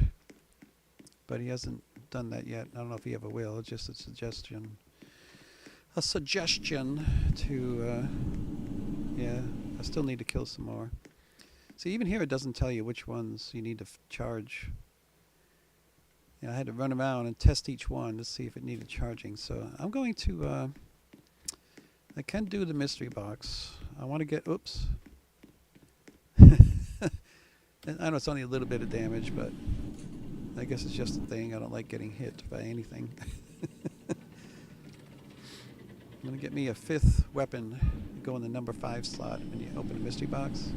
But he hasn't done that yet. I don't know if he ever will. It's just a suggestion. A suggestion to... yeah, I still need to kill some more. See, even here it doesn't tell you which ones you need to charge. I had to run around and test each one to see if it needed charging. So I'm going to... I can do the mystery box. I want to get... Oops. I know it's only a little bit of damage, but I guess it's just a thing. I don't like getting hit by anything. I'm going to get me a 5th weapon. Go in the number 5 slot when you open a mystery box.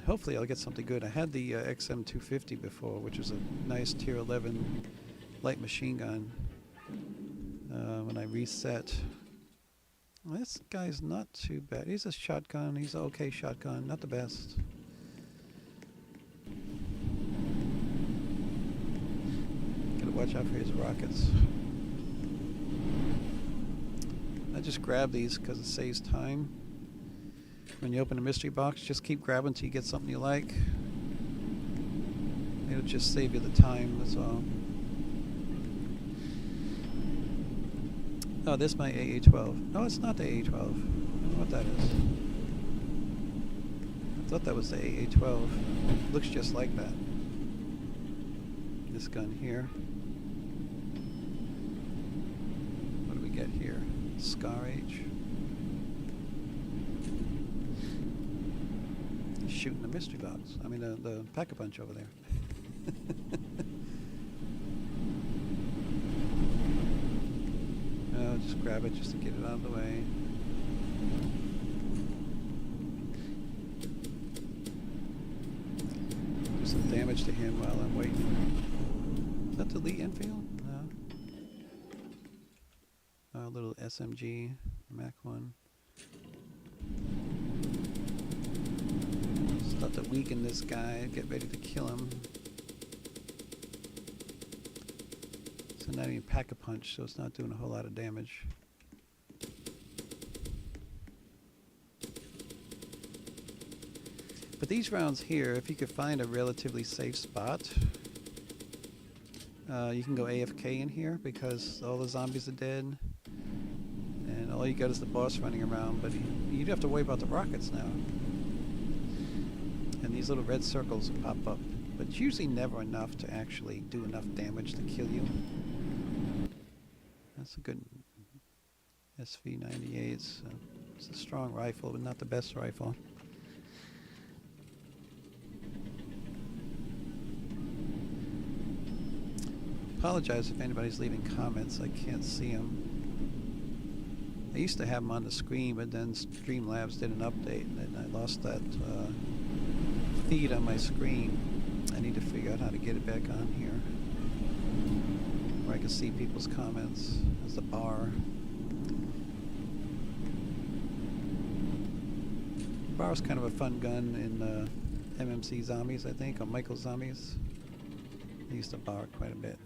Hopefully I'll get something good. I had the XM250 before, which was a nice tier 11 light machine gun. When I reset... Well, this guy's not too bad. He's a shotgun. He's an okay shotgun. Not the best. Watch out for his rockets. I just grab these because it saves time. When you open a mystery box, just keep grabbing until you get something you like. It'll just save you the time, that's all. Oh, this is my AA-12. No, it's not the AA-12. I don't know what that is. I thought that was the AA-12. Looks just like that. This gun here. Get here, Scar Age. He's shooting the mystery box. I mean the pack-a-punch over there. Oh, just grab it just to get it out of the way. Do some damage to him while I'm waiting. Is that the Lee Enfield? No. A little SMG, Mac 1. Start to weaken this guy, get ready to kill him. So not even pack-a-punch, so it's not doing a whole lot of damage. But these rounds here, if you could find a relatively safe spot, you can go AFK in here because all the zombies are dead. And all you got is the boss running around, but you don't have to worry about the rockets now. And these little red circles pop up. But it's usually never enough to actually do enough damage to kill you. That's a good SV-98. It's a strong rifle, but not the best rifle. Apologize if anybody's leaving comments. I can't see them. I used to have them on the screen, but then Streamlabs did an update, and I lost that feed on my screen. I need to figure out how to get it back on here, where I can see people's comments. There's the bar. The bar's kind of a fun gun in MMC Zombies, I think, or Michael Zombies. I used to bar quite a bit.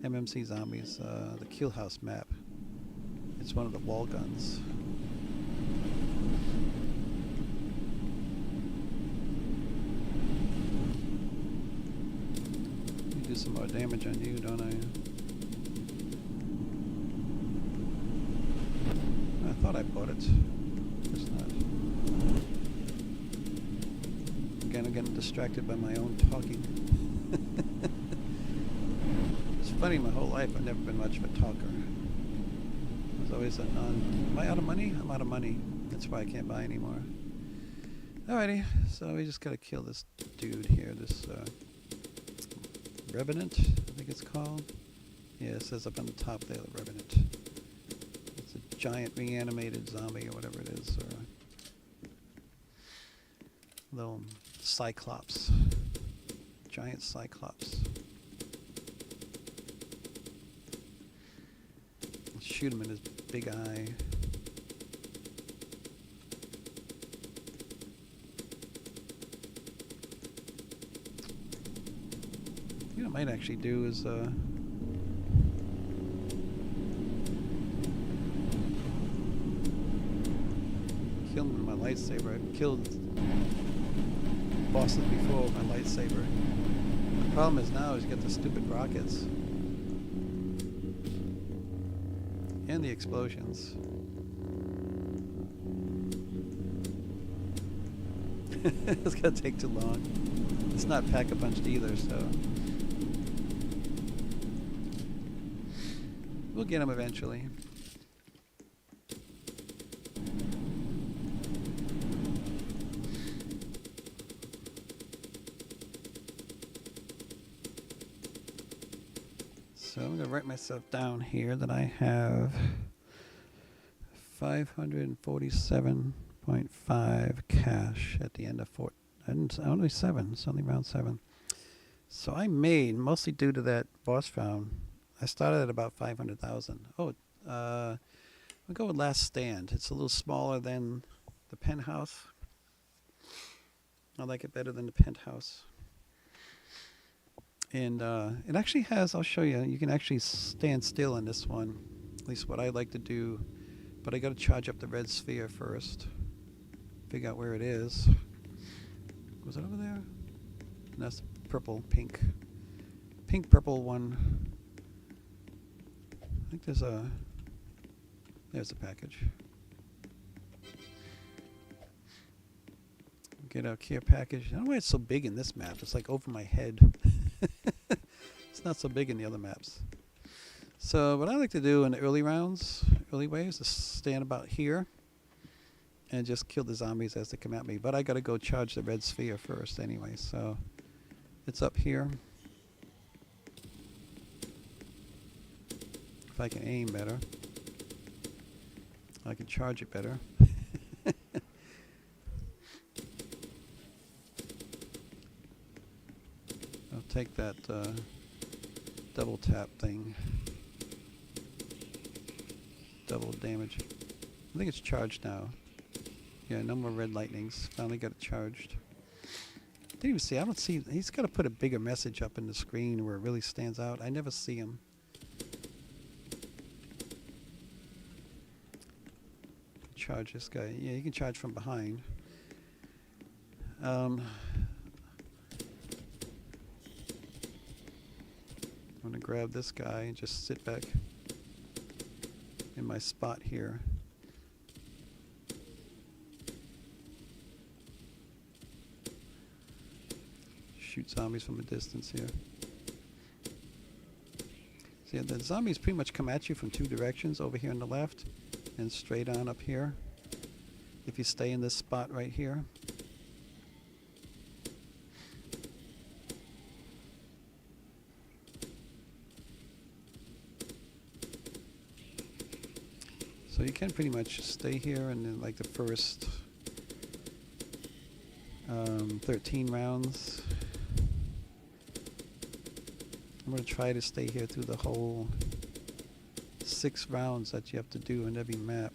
MMC Zombies, the Kill House map. It's one of the wall guns. Let me do some more damage on you, don't I? I thought I bought it. It's not. Again, I'm getting distracted by my own talking. It's funny, my whole life I've never been much of a talker. I was always a non... Am I out of money? I'm out of money. That's why I can't buy anymore. Alrighty, so we just gotta kill this dude here, this Revenant, I think it's called. Yeah, it says up on the top there, the Revenant. It's a giant reanimated zombie or whatever it is, or a little Cyclops. Giant Cyclops. Shoot him in his big eye. You know what I might actually do is kill him with my lightsaber. I've killed bosses before with my lightsaber. The problem is now is you get the stupid rockets. And the explosions. It's gonna take too long. It's not pack-a-punched either, so we'll get him eventually. So I'm going to write myself down here that I have 547.5 cash at the end of only 7. It's only round 7. So I made, mostly due to that boss round, I started at about 500,000. Oh, we'll go with Last Stand. It's a little smaller than the Penthouse. I like it better than the Penthouse. And it actually has, I'll show you, you can actually stand still in this one. At least what I like to do. But I got to charge up the red sphere first. Figure out where it is. Was it over there? And that's purple, pink. Pink, purple one. I think there's a package. Get a care package. I don't know why it's so big in this map. It's like over my head. It's not so big in the other maps. So what I like to do in the early rounds, early waves, is stand about here and just kill the zombies as they come at me. But I got to go charge the red sphere first anyway. So it's up here. If I can aim better, I can charge it better. take that double tap thing. Double damage. I think it's charged now. Yeah, no more red lightnings. Finally got it charged. Didn't even see. I don't see. He's got to put a bigger message up in the screen where it really stands out. I never see him. Charge this guy. Yeah, you can charge from behind. I'm gonna grab this guy and just sit back in my spot here. Shoot zombies from a distance here. See, the zombies pretty much come at you from two directions, over here on the left and straight on up here. If you stay in this spot right here. So you can pretty much stay here, and then like the first 13 rounds. I'm going to try to stay here through the whole 6 rounds that you have to do in every map.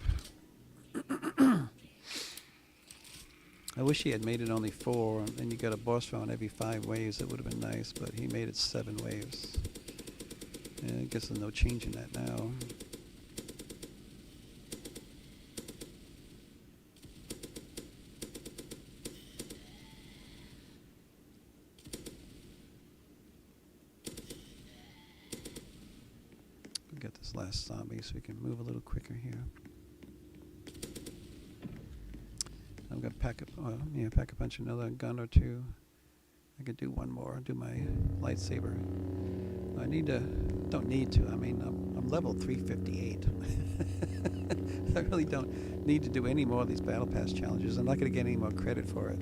I wish he had made it only 4, and you got a boss round every 5 waves. It would have been nice, but he made it 7 waves. Yeah, I guess there's no change in that now. Get this last zombie so we can move a little quicker here. I'm gonna pack a punch another gun or 2. I could do one more. Do my lightsaber. I need to. Don't need to. I mean, I'm level 358. I really don't need to do any more of these battle pass challenges. I'm not gonna get any more credit for it.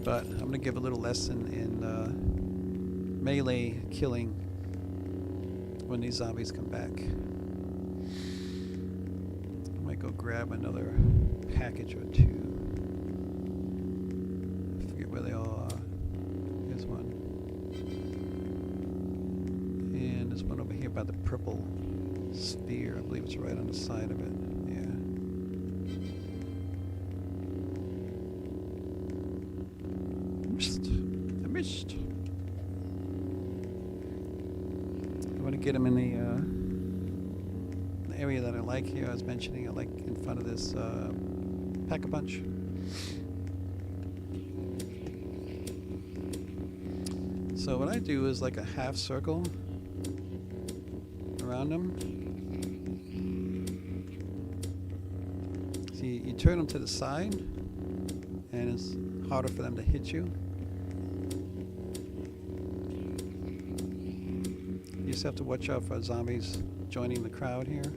But I'm gonna give a little lesson in melee killing when these zombies come back. I might go grab another package or 2. I forget where they all are. Here's one. And there's one over here by the purple sphere. I believe it's right on the side of it. Yeah. I missed. I want to get him in the area that I like here. I was mentioning I like in front of this Pack-a-Punch. So what I do is like a half circle around them. See, you turn them to the side, and it's harder for them to hit you. You just have to watch out for zombies joining the crowd here,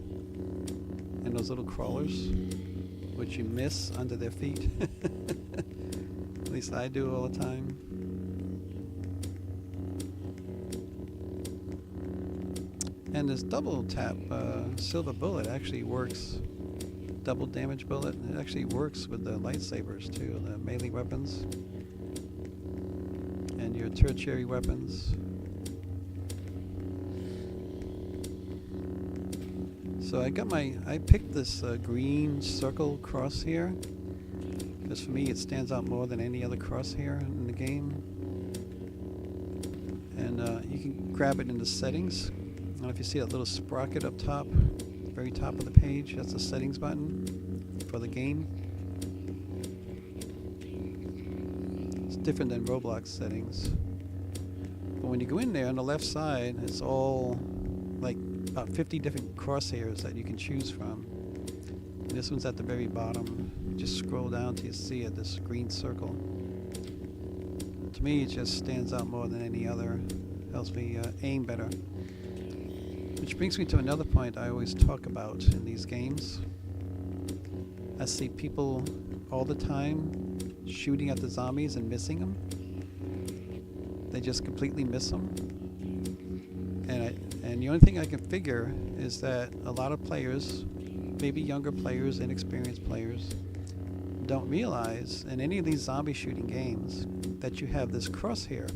and those little crawlers, which you miss under their feet. At least I do all the time. And this double tap silver bullet actually works. Double damage bullet. It actually works with the lightsabers too, the melee weapons, and your tertiary weapons. So I picked this green circle cross here, because for me it stands out more than any other crosshair in the game. And you can grab it in the settings. I don't know if you see that little sprocket up top, the very top of the page. That's the settings button for the game. It's different than Roblox settings. But when you go in there on the left side, it's all like about 50 different crosshairs that you can choose from. And this one's at the very bottom. Just scroll down till you see it, this green circle. To me, it just stands out more than any other. Helps me aim better. Which brings me to another point I always talk about in these games. I see people all the time shooting at the zombies and missing them. They just completely miss them. And the only thing I can figure is that a lot of players, maybe younger players, inexperienced players, don't realize in any of these zombie shooting games that you have this crosshair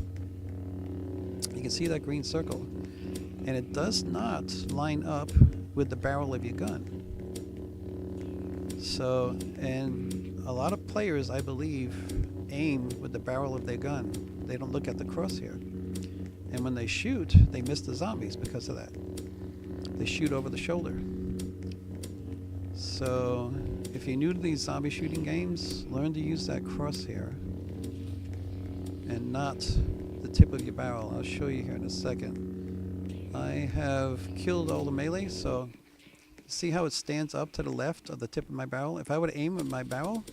can see that green circle, and it does not line up with the barrel of your gun. So, and a lot of players, I believe, aim with the barrel of their gun. They don't look at the crosshair. And when they shoot, they miss the zombies because of that. They shoot over the shoulder. So, if you're new to these zombie shooting games, learn to use that crosshair and not the tip of your barrel. I'll show you here in a second. I have killed all the melee, so see how it stands up to the left of the tip of my barrel? If I would aim with my barrel,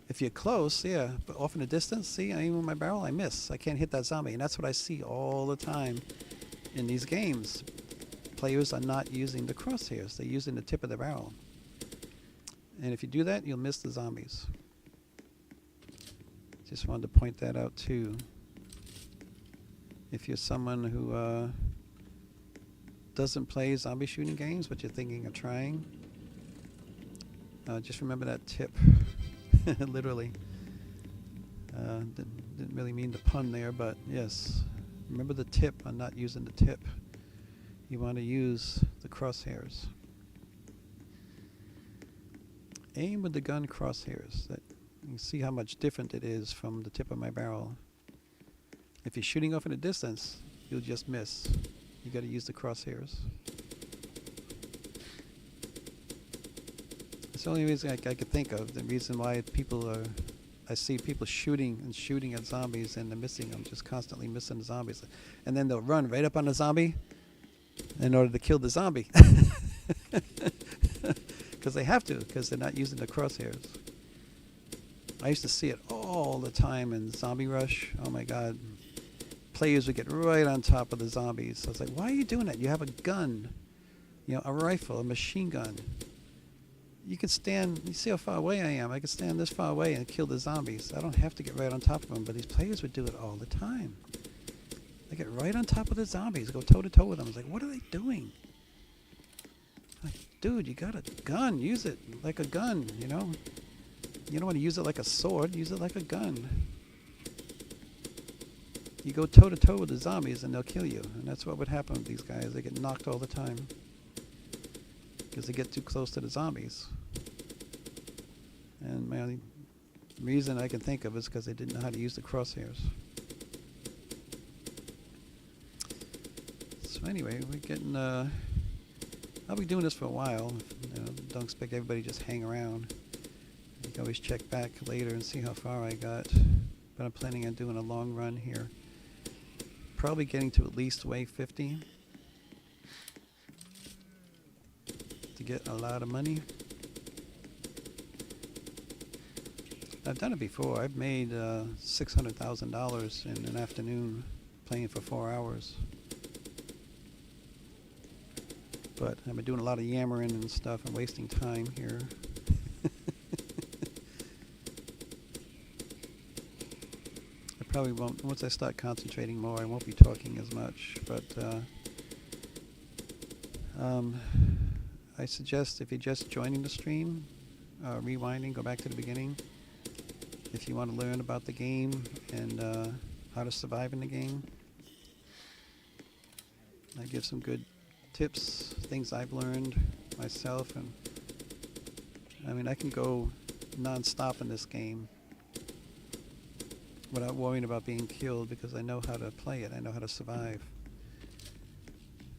if you're close, yeah, but off in the distance, see, I aim with my barrel, I miss. I can't hit that zombie, and that's what I see all the time in these games. Players are not using the crosshairs, they're using the tip of the barrel. And if you do that, you'll miss the zombies. Just wanted to point that out too. If you're someone who doesn't play zombie shooting games, but you're thinking of trying, just remember that tip. Literally. Didn't really mean the pun there, but yes. Remember the tip on not using the tip. You want to use the crosshairs. Aim with the gun crosshairs. That you can see how much different it is from the tip of my barrel. If you're shooting off in a distance, you'll just miss. You got to use the crosshairs. It's the only reason I could think of. The reason why I see people shooting and shooting at zombies and they're missing them, just constantly missing the zombies. And then they'll run right up on the zombie in order to kill the zombie. Because they have to, because they're not using the crosshairs. I used to see it all the time in Zombie Rush. Oh my God. Players would get right on top of the zombies. So I was like, why are you doing that? You have a gun, a rifle, a machine gun. You can stand, you see how far away I am. I can stand this far away and kill the zombies. I don't have to get right on top of them, but these players would do it all the time. They get right on top of the zombies, go toe to toe with them. I was like, what are they doing? Like, dude, you got a gun. Use it like a gun, You don't want to use it like a sword. Use it like a gun. You go toe to toe with the zombies and they'll kill you. And that's what would happen with these guys. They get knocked all the time because they get too close to the zombies. And my only reason I can think of is because they didn't know how to use the crosshairs. So anyway, we're getting, I'll be doing this for a while. Don't expect everybody to just hang around. You can always check back later and see how far I got. But I'm planning on doing a long run here. Probably getting to at least wave 50 to get a lot of money. I've done it before. I've made $600,000 in an afternoon playing for 4 hours. But I've been doing a lot of yammering and stuff and wasting time here. I probably won't, once I start concentrating more, I won't be talking as much. But I suggest if you're just joining the stream, rewinding, go back to the beginning. If you want to learn about the game and how to survive in the game, I give some good tips, things I've learned myself, and I mean I can go non-stop in this game without worrying about being killed because I know how to play it, I know how to survive.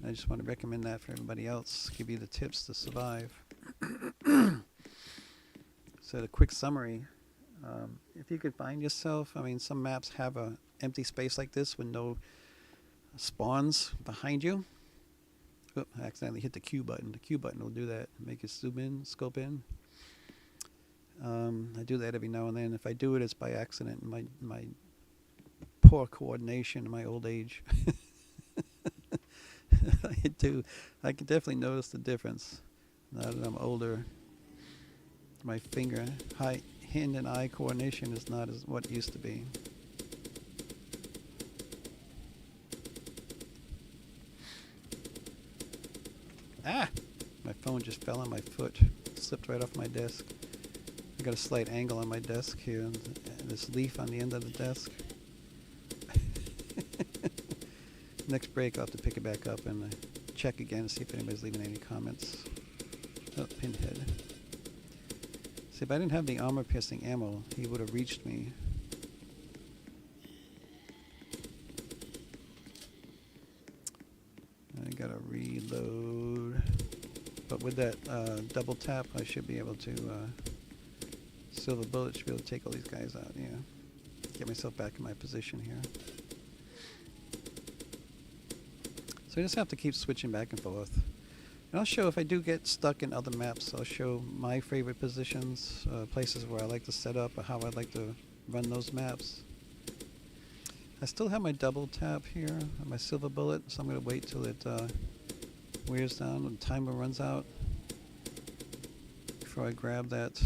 I just want to recommend that for everybody else, give you the tips to survive. So the quick summary, if you could find yourself, I mean some maps have a empty space like this with no spawns behind you. Oop, I accidentally hit the Q button. The Q button will do that, make you zoom in, scope in. I do that every now and then. If I do it, it's by accident. My poor coordination in my old age. I can definitely notice the difference now that I'm older. My hand and eye coordination is not as what it used to be. Ah! My phone just fell on my foot. Slipped right off my desk. I got a slight angle on my desk here, and this leaf on the end of the desk. Next break, I'll have to pick it back up and check again to see if anybody's leaving any comments. Oh, Pinhead. See, if I didn't have the armor-piercing ammo, he would have reached me. I gotta reload. But with that double tap, I should be able to... Silver bullet should be able to take all these guys out, yeah. Get myself back in my position here. So I just have to keep switching back and forth. And I'll show, if I do get stuck in other maps, I'll show my favorite positions, places where I like to set up, or how I'd like to run those maps. I still have my double tap here, my silver bullet, so I'm going to wait till it wears down and the timer runs out before I grab that.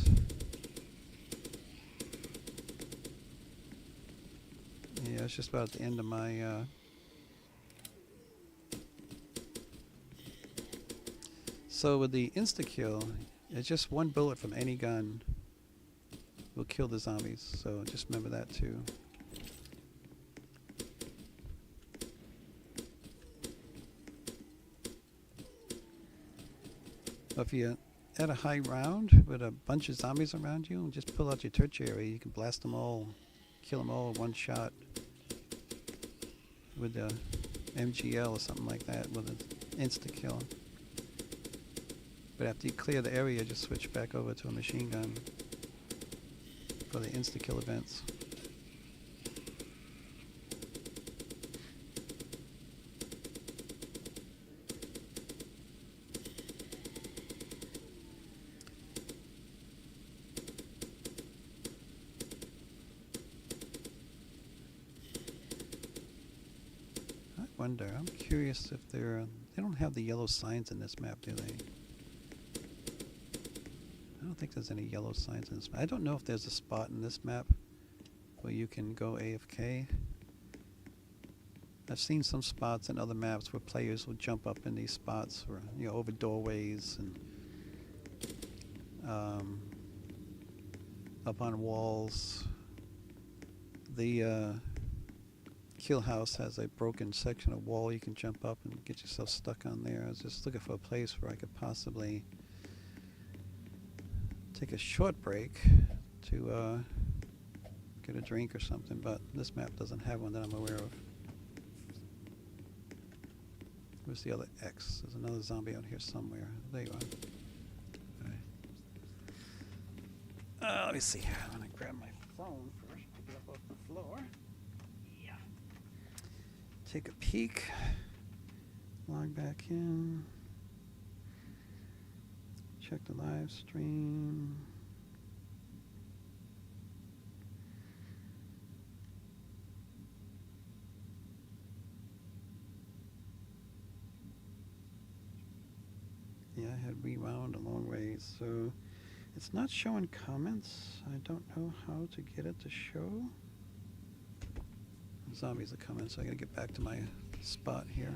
Yeah, it's just about at the end of my... So with the insta-kill, it's just one bullet from any gun will kill the zombies, so just remember that too. If you're at a high round with a bunch of zombies around you, just pull out your tertiary, you can blast them all, kill them all in one shot with a MGL or something like that, with an insta-kill. But after you clear the area, just switch back over to a machine gun for the insta-kill events. I wonder, I'm curious if they don't have the yellow signs in this map, do they? I don't think there's any yellow signs in this map. I don't know if there's a spot in this map where you can go AFK. I've seen some spots in other maps where players will jump up in these spots, or over doorways and up on walls. The kill house has a broken section of wall you can jump up and get yourself stuck on there. I was just looking for a place where I could possibly take a short break to get a drink or something, but this map doesn't have one that I'm aware of. Where's the other X? There's another zombie out here somewhere. There you are. Right. Let me see. I'm gonna grab my phone first, pick it up off the floor. Yeah. Take a peek. Log back in. Check the live stream. Yeah, I had rewound a long way, so it's not showing comments. I don't know how to get it to show. Zombies are coming, so I gotta get back to my spot here.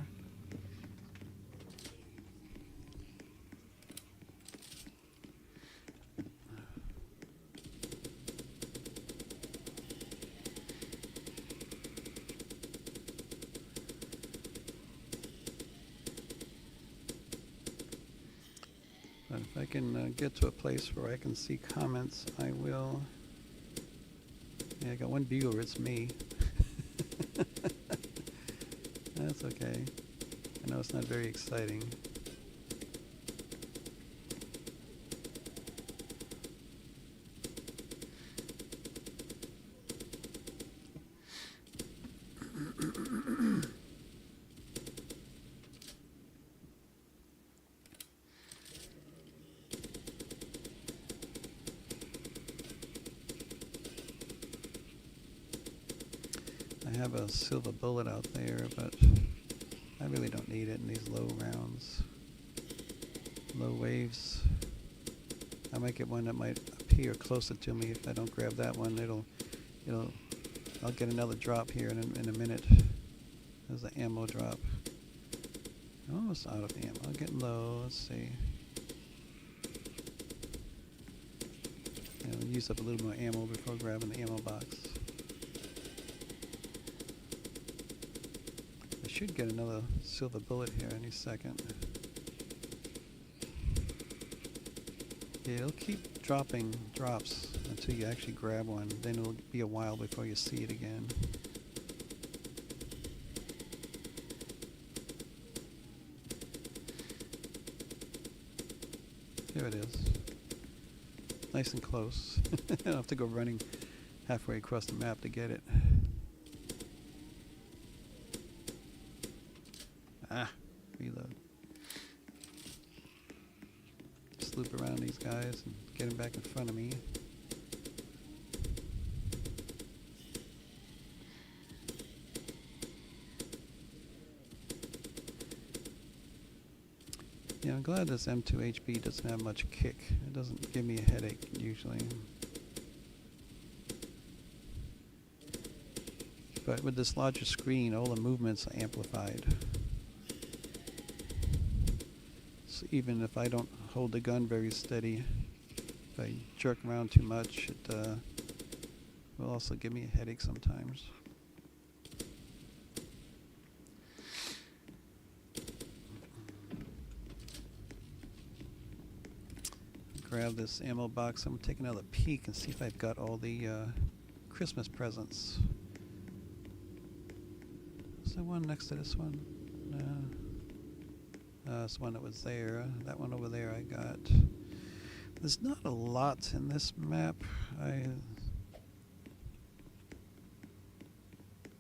But if I can get to a place where I can see comments, I will. Yeah, I got one viewer, it's me. That's okay. I know it's not very exciting. I have a silver bullet out there, but I really don't need it in these low rounds. Low waves. I might get one that might appear closer to me. If I don't grab that one, I'll get another drop here in a minute. There's the ammo drop. Almost out of ammo. I'm getting low. Let's see. I'll use up a little more ammo before grabbing the ammo box. I should get another silver bullet here any second. Yeah, it'll keep dropping drops until you actually grab one. Then it'll be a while before you see it again. Here it is. Nice and close. I don't have to go running halfway across the map to get it. Ah, reload. Just loop around these guys and get them back in front of me. Yeah, I'm glad this M2 HB doesn't have much kick. It doesn't give me a headache usually. But with this larger screen, all the movements are amplified. So even if I don't hold the gun very steady, if I jerk around too much, it will also give me a headache sometimes. Grab this ammo box. I'm going to take another peek and see if I've got all the Christmas presents. Is there one next to this one? No. This one that was there. That one over there I got. There's not a lot in this map.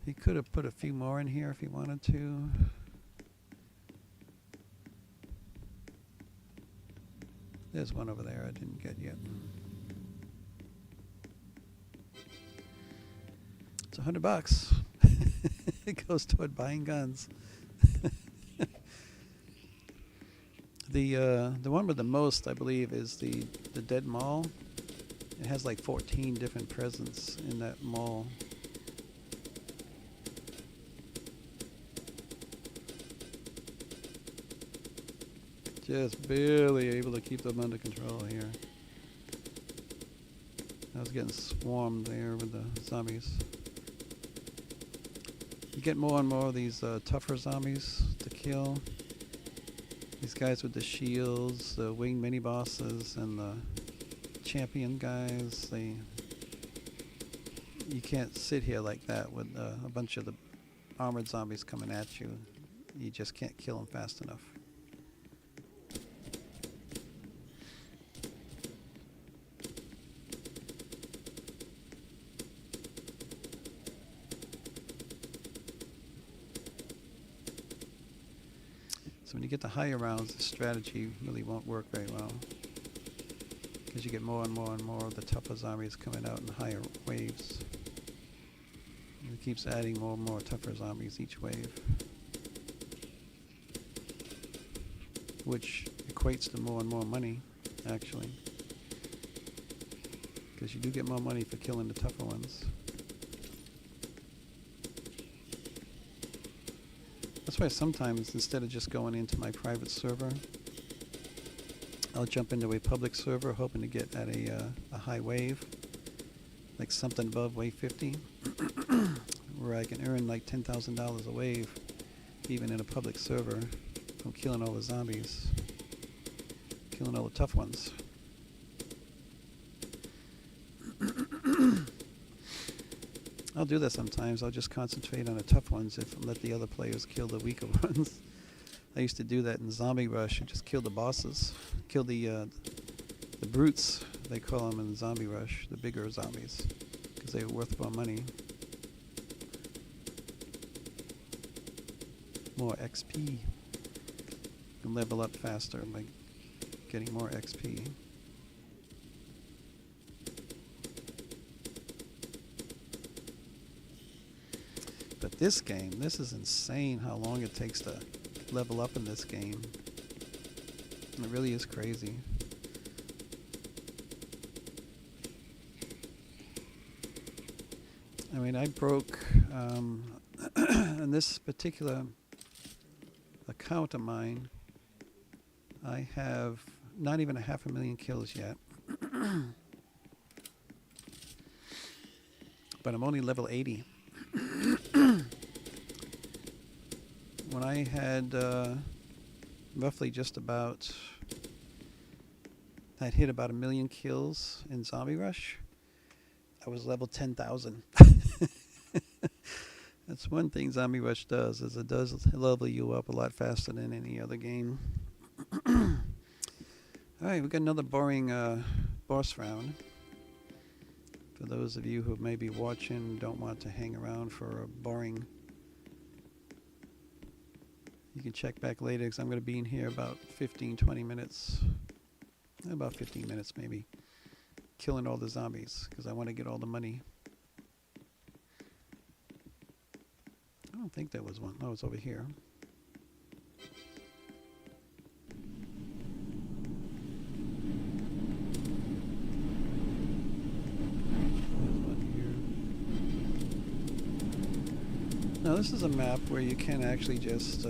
He could have put a few more in here if he wanted to. There's one over there I didn't get yet. It's $100. It goes toward buying guns. The one with the most, I believe, is the Dead Mall. It has like 14 different presents in that mall. Just barely able to keep them under control here. I was getting swarmed there with the zombies. You get more and more of these tougher zombies to kill. These guys with the shields, the winged mini bosses, and the champion guys. You can't sit here like that with a bunch of the armored zombies coming at you. You just can't kill them fast enough. So when you get to higher rounds, the strategy really won't work very well, because you get more and more and more of the tougher zombies coming out in higher waves. And it keeps adding more and more tougher zombies each wave, which equates to more and more money, actually, because you do get more money for killing the tougher ones. That's why sometimes, instead of just going into my private server, I'll jump into a public server hoping to get at a high wave, like something above wave 50, where I can earn like $10,000 a wave, even in a public server, from killing all the zombies, killing all the tough ones. I'll do that sometimes. I'll just concentrate on the tough ones and let the other players kill the weaker ones. I used to do that in Zombie Rush and just kill the bosses. Kill the brutes, they call them in Zombie Rush, the bigger zombies, because they were worth more money. More XP. You can level up faster by getting more XP. But this game, this is insane how long it takes to level up in this game. It really is crazy. I mean, I broke, in this particular account of mine, I have not even 500,000 kills yet. But I'm only level 80. when I had roughly just about, I'd hit about 1 million kills in Zombie Rush, I was level 10,000. That's one thing Zombie Rush does, is it does level you up a lot faster than any other game. Alright, we got another boring boss round. For those of you who may be watching, don't want to hang around for a boring... You can check back later, because I'm going to be in here about 15-20 minutes. About 15 minutes maybe. Killing all the zombies, because I want to get all the money. I don't think there was one. Oh, it's over here. Now this is a map where you can actually just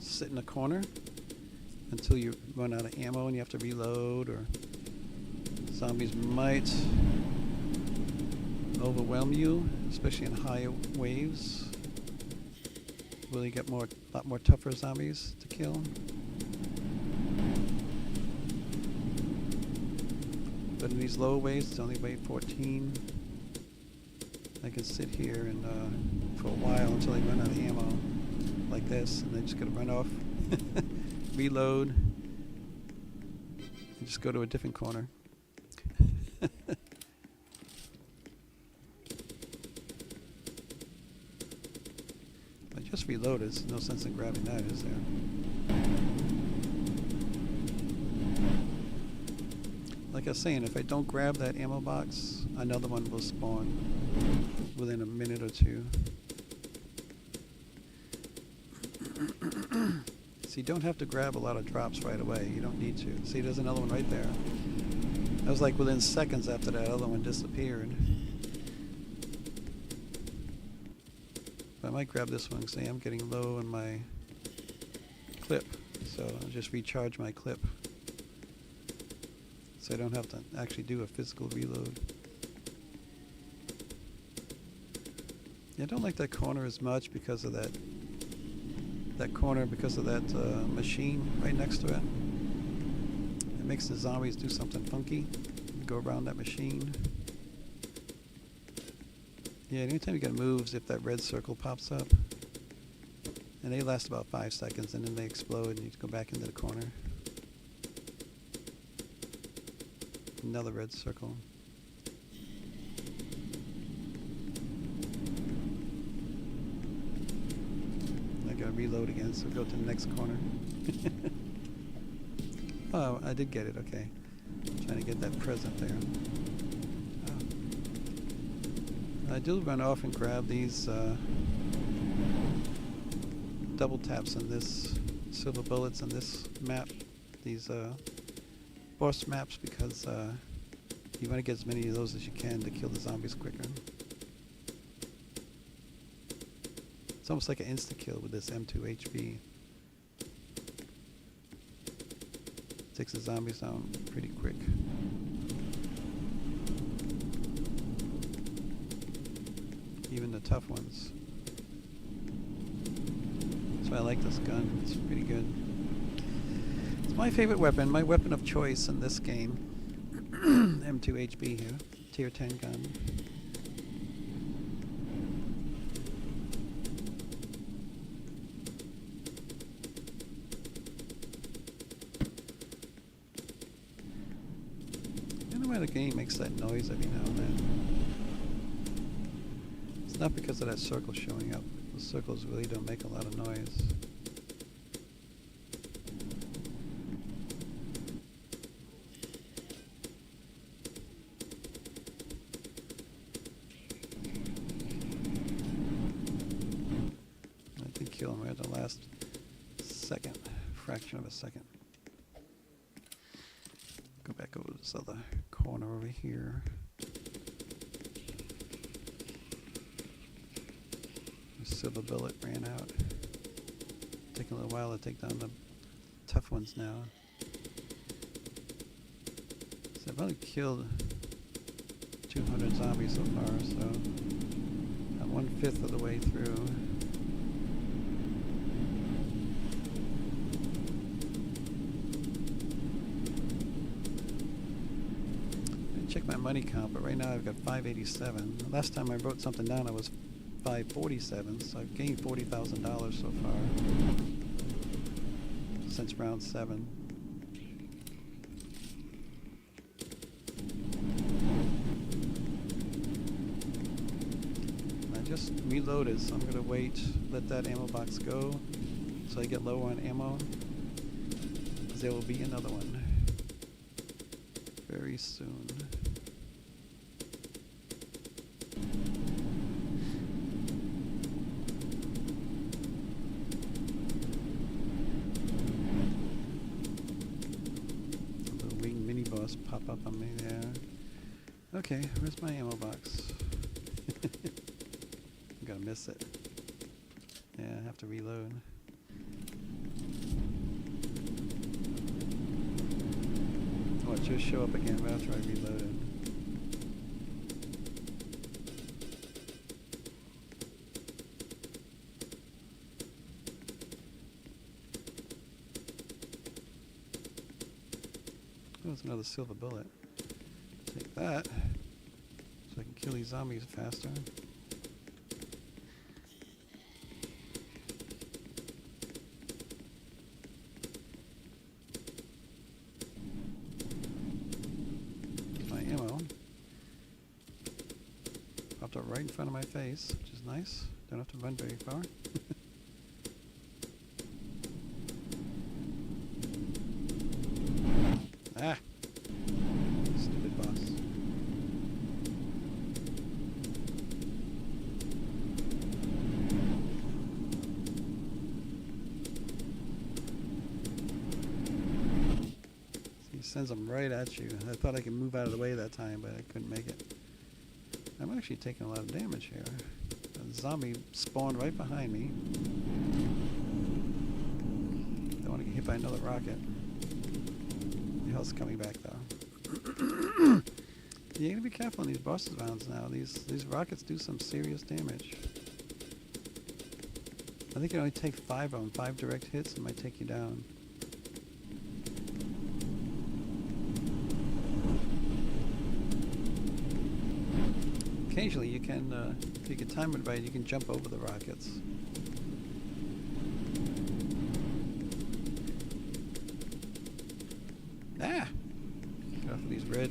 sit in a corner until you run out of ammo and you have to reload, or zombies might overwhelm you, especially in high waves. Will you get a lot more tougher zombies to kill? But in these low waves, it's only wave 14. I can sit here and for a while until I run out of ammo, like this, and then just gotta run off, reload, and just go to a different corner. I just reloaded. There's no sense in grabbing that, is there? Like I was saying, if I don't grab that ammo box, another one will spawn within a minute or two. So you don't have to grab a lot of drops right away. You don't need to. See, there's another one right there. That was like within seconds after that other one disappeared. But I might grab this one, because I'm getting low on my clip. So I'll just recharge my clip, so I don't have to actually do a physical reload. Yeah, I don't like that corner as much because of that machine right next to it. It makes the zombies do something funky. Go around that machine. Yeah, anytime you get moves, if that red circle pops up, and they last about 5 seconds, and then they explode, and you go back into the corner. Another red circle. I gotta reload again, so go to the next corner. Oh, I did get it, okay. Trying to get that present there. Oh. I do run off and grab these double taps on this, silver bullets on this map, these boss maps, because you want to get as many of those as you can to kill the zombies quicker. It's almost like an insta-kill with this M2 HB. Takes the zombies down pretty quick. Even the tough ones. That's why I like this gun. It's pretty good. It's my favorite weapon, my weapon of choice in this game. M2 HB here, tier 10 gun. I don't know why the game makes that noise every now and then. It's not because of that circle showing up. The circles really don't make a lot of noise. Kill him right at the last second, fraction of a second. Go back over to this other corner over here. The silver bullet ran out. Taking a little while to take down the tough ones now. So I've only killed 200 zombies so far, so I'm 1/5 of the way through. check my money count, but right now I've got 587. Last time I wrote something down, I was 547, so I've gained $40,000 so far since round 7. I just reloaded, so I'm going to wait, let that ammo box go, so I get low on ammo, because there will be another one very soon. The wing mini boss pop up on me there. Okay, where's my ammo box? I'm gonna miss it. Yeah, I have to reload. Oh, it just show up again right after I reloaded. Oh, there's another silver bullet. Take that, so I can kill these zombies faster. Ammo popped up right in front of my face, which is nice. Don't have to run very far. Ah! Stupid boss. Sends them right at you. I thought I could move out of the way that time, but I couldn't make it. I'm actually taking a lot of damage here. A zombie spawned right behind me. Don't want to get hit by another rocket. The hell's coming back though. You gotta be careful in these boss rounds now. These rockets do some serious damage. I think it only take 5 of them. 5 direct hits and might take you down. Occasionally you can, if you can time it right, you can jump over the rockets. Ah! Get off of these red.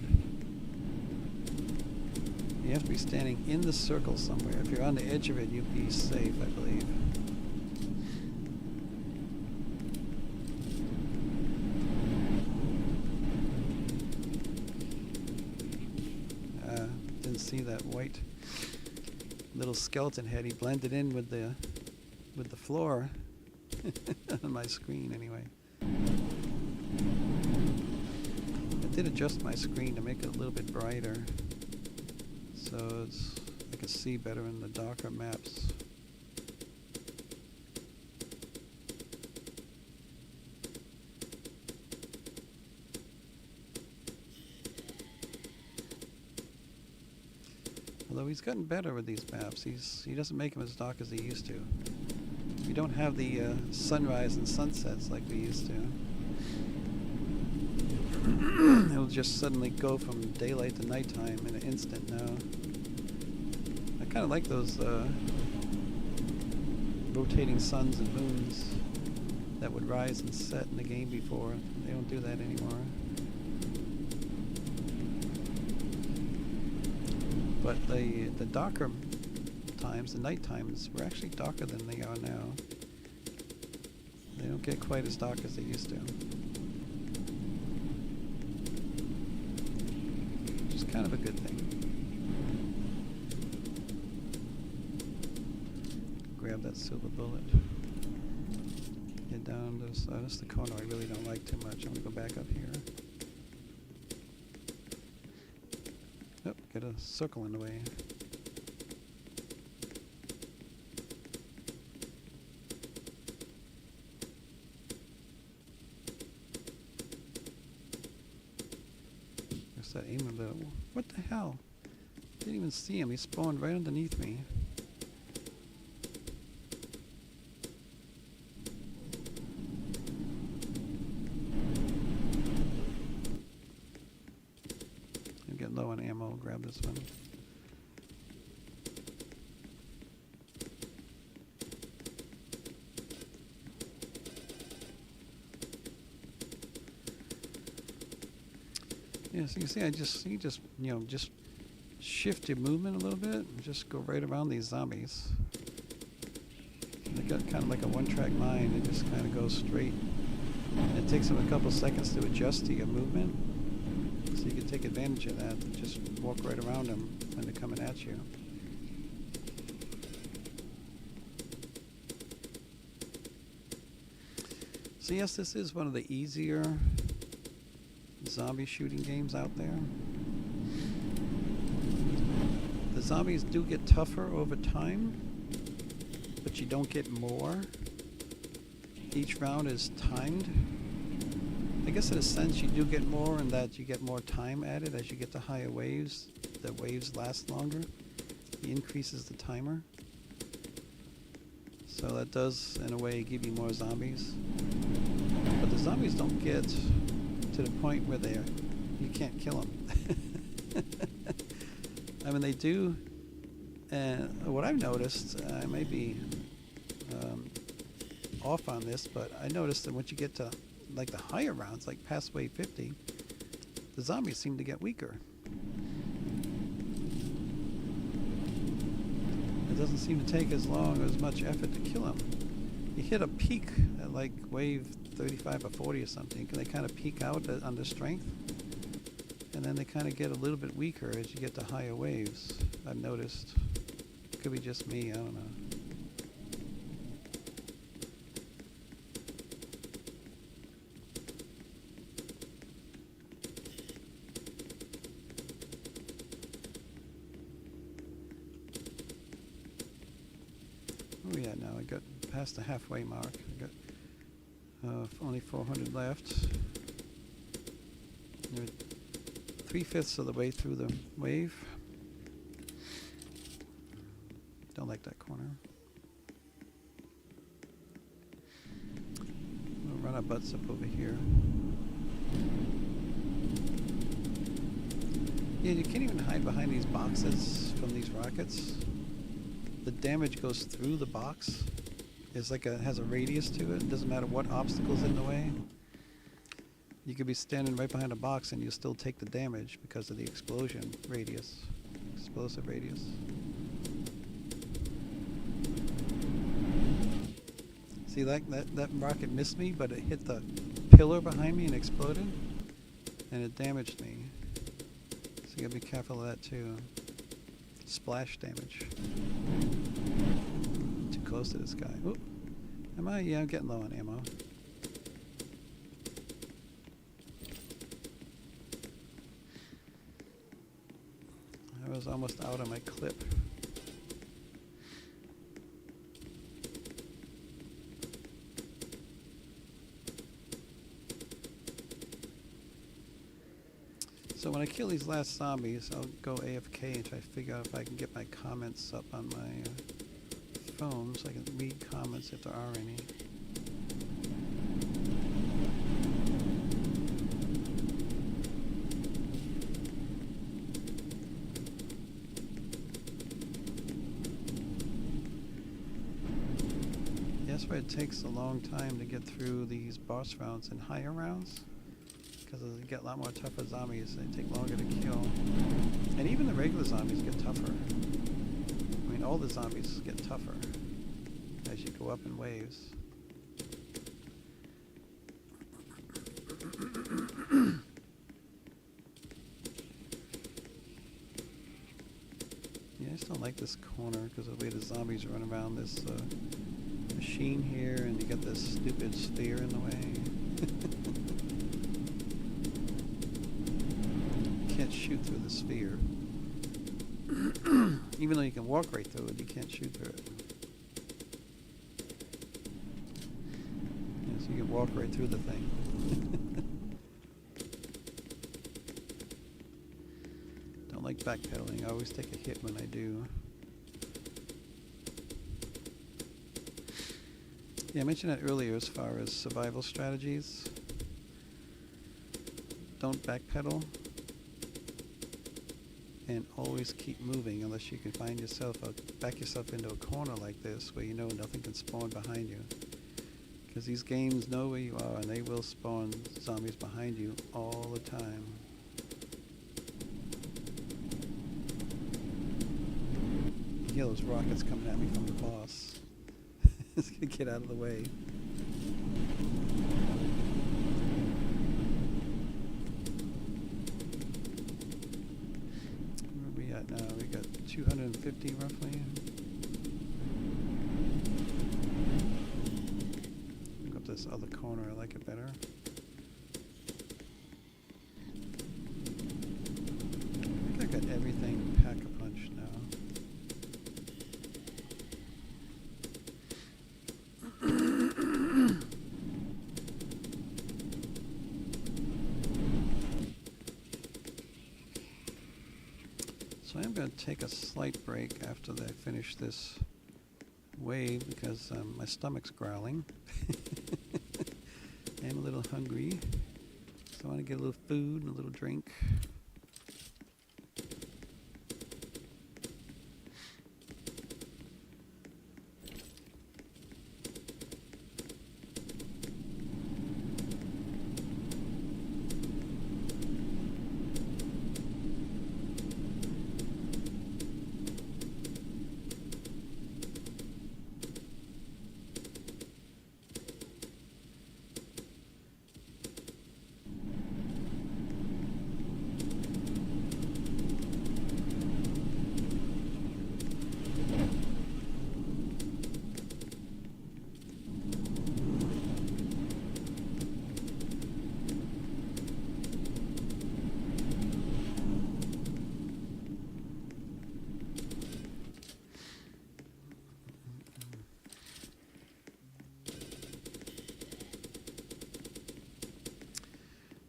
You have to be standing in the circle somewhere. If you're on the edge of it, you'll be safe, I believe. Didn't see that white little skeleton head. He blended in with the floor on my screen anyway. I did adjust my screen to make it a little bit brighter, so I can see better in the darker maps. Although he's gotten better with these maps, he doesn't make them as dark as he used to. We don't have the sunrise and sunsets like we used to. It'll just suddenly go from daylight to nighttime in an instant now. I kind of like those rotating suns and moons that would rise and set in the game before. They don't do that anymore. But the darker times, the night times, were actually darker than they are now. They don't get quite as dark as they used to. Which is kind of a good thing. Grab that silver bullet. Get down this, this is the corner I really don't like too much. I'm going to go back up here. Oh, get a circle in the way. There's that aim of the... What the hell? Didn't even see him. He spawned right underneath me. low on ammo. I'll grab this one. Yeah, so you see, you just shift your movement a little bit and just go right around these zombies. They got kind of like a one-track mind. It just kind of goes straight. And it takes them a couple seconds to adjust to your movement. So you can take advantage of that and just walk right around them when they're coming at you. So yes, this is one of the easier zombie shooting games out there. The zombies do get tougher over time, but you don't get more. Each round is timed. I guess in a sense you do get more in that you get more time added as you get to higher waves. The waves last longer. He increases the timer. So that does, in a way, give you more zombies. But the zombies don't get to the point where you can't kill them. I mean, they do. And what I've noticed, I may be off on this, but I noticed that once you get to like the higher rounds, like past wave 50, the zombies seem to get weaker. It doesn't seem to take as long or as much effort to kill them. You hit a peak at like wave 35 or 40 or something, and they kind of peak out under strength, and then they kind of get a little bit weaker as you get to higher waves. I've noticed. Could be just me, I don't know. Oh yeah, now I got past the halfway mark. I got only 400 left. We're 3/5 of the way through the wave. Don't like that corner. We'll run our butts up over here. Yeah, you can't even hide behind these boxes from these rockets. The damage goes through the box. It's like it has a radius to it. It doesn't matter what obstacle's in the way. You could be standing right behind a box and you'll still take the damage because of the explosion radius. Explosive radius. See, that rocket missed me, but it hit the pillar behind me and exploded, and it damaged me. So you gotta be careful of that too. Splash damage. Too close to this guy. Oop. Am I? Yeah, I'm getting low on ammo. I was almost out of my clip. So when I kill these last zombies, I'll go AFK and try to figure out if I can get my comments up on my phone so I can read comments if there are any. That's why it takes a long time to get through these boss rounds and higher rounds. Because you get a lot more tougher zombies, they take longer to kill. And even the regular zombies get tougher. I mean, all the zombies get tougher as you go up in waves. Yeah, I just don't like this corner because of the way the zombies run around this machine here, and you got this stupid sphere in the way. Can't shoot through the sphere. Even though you can walk right through it, you can't shoot through it. Yeah, so you can walk right through the thing. Don't like backpedaling. I always take a hit when I do. Yeah, I mentioned that earlier as far as survival strategies. Don't backpedal. And always keep moving unless you can find yourself, back yourself into a corner like this where you know nothing can spawn behind you. Because these games know where you are and they will spawn zombies behind you all the time. You hear those rockets coming at me from the boss. It's gonna get out of the way. Where are we at now? We got 250 roughly. Look up this other corner, I like it better. I think I got everything pack-a-punch now. So I'm going to take a slight break after I finish this wave because my stomach's growling. I'm a little hungry, so I want to get a little food and a little drink.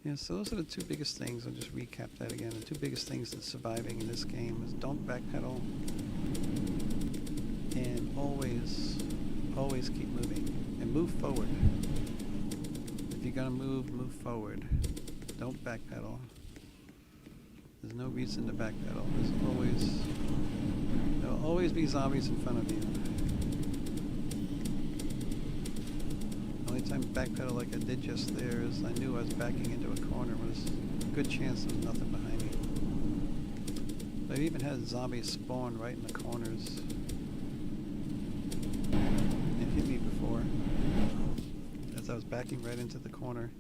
Yeah, so those are the two biggest things. I'll just recap that again. The two biggest things that's surviving in this game is don't backpedal and always keep moving and move forward. If you're gonna move forward. Don't backpedal. There's no reason to backpedal. There'll always be zombies in front of you. The only time backpedal like I did just there is I knew I was backing into a corner. There was a good chance there was nothing behind me. But I've even had zombies spawn right in the corners and hit me before as I was backing right into the corner.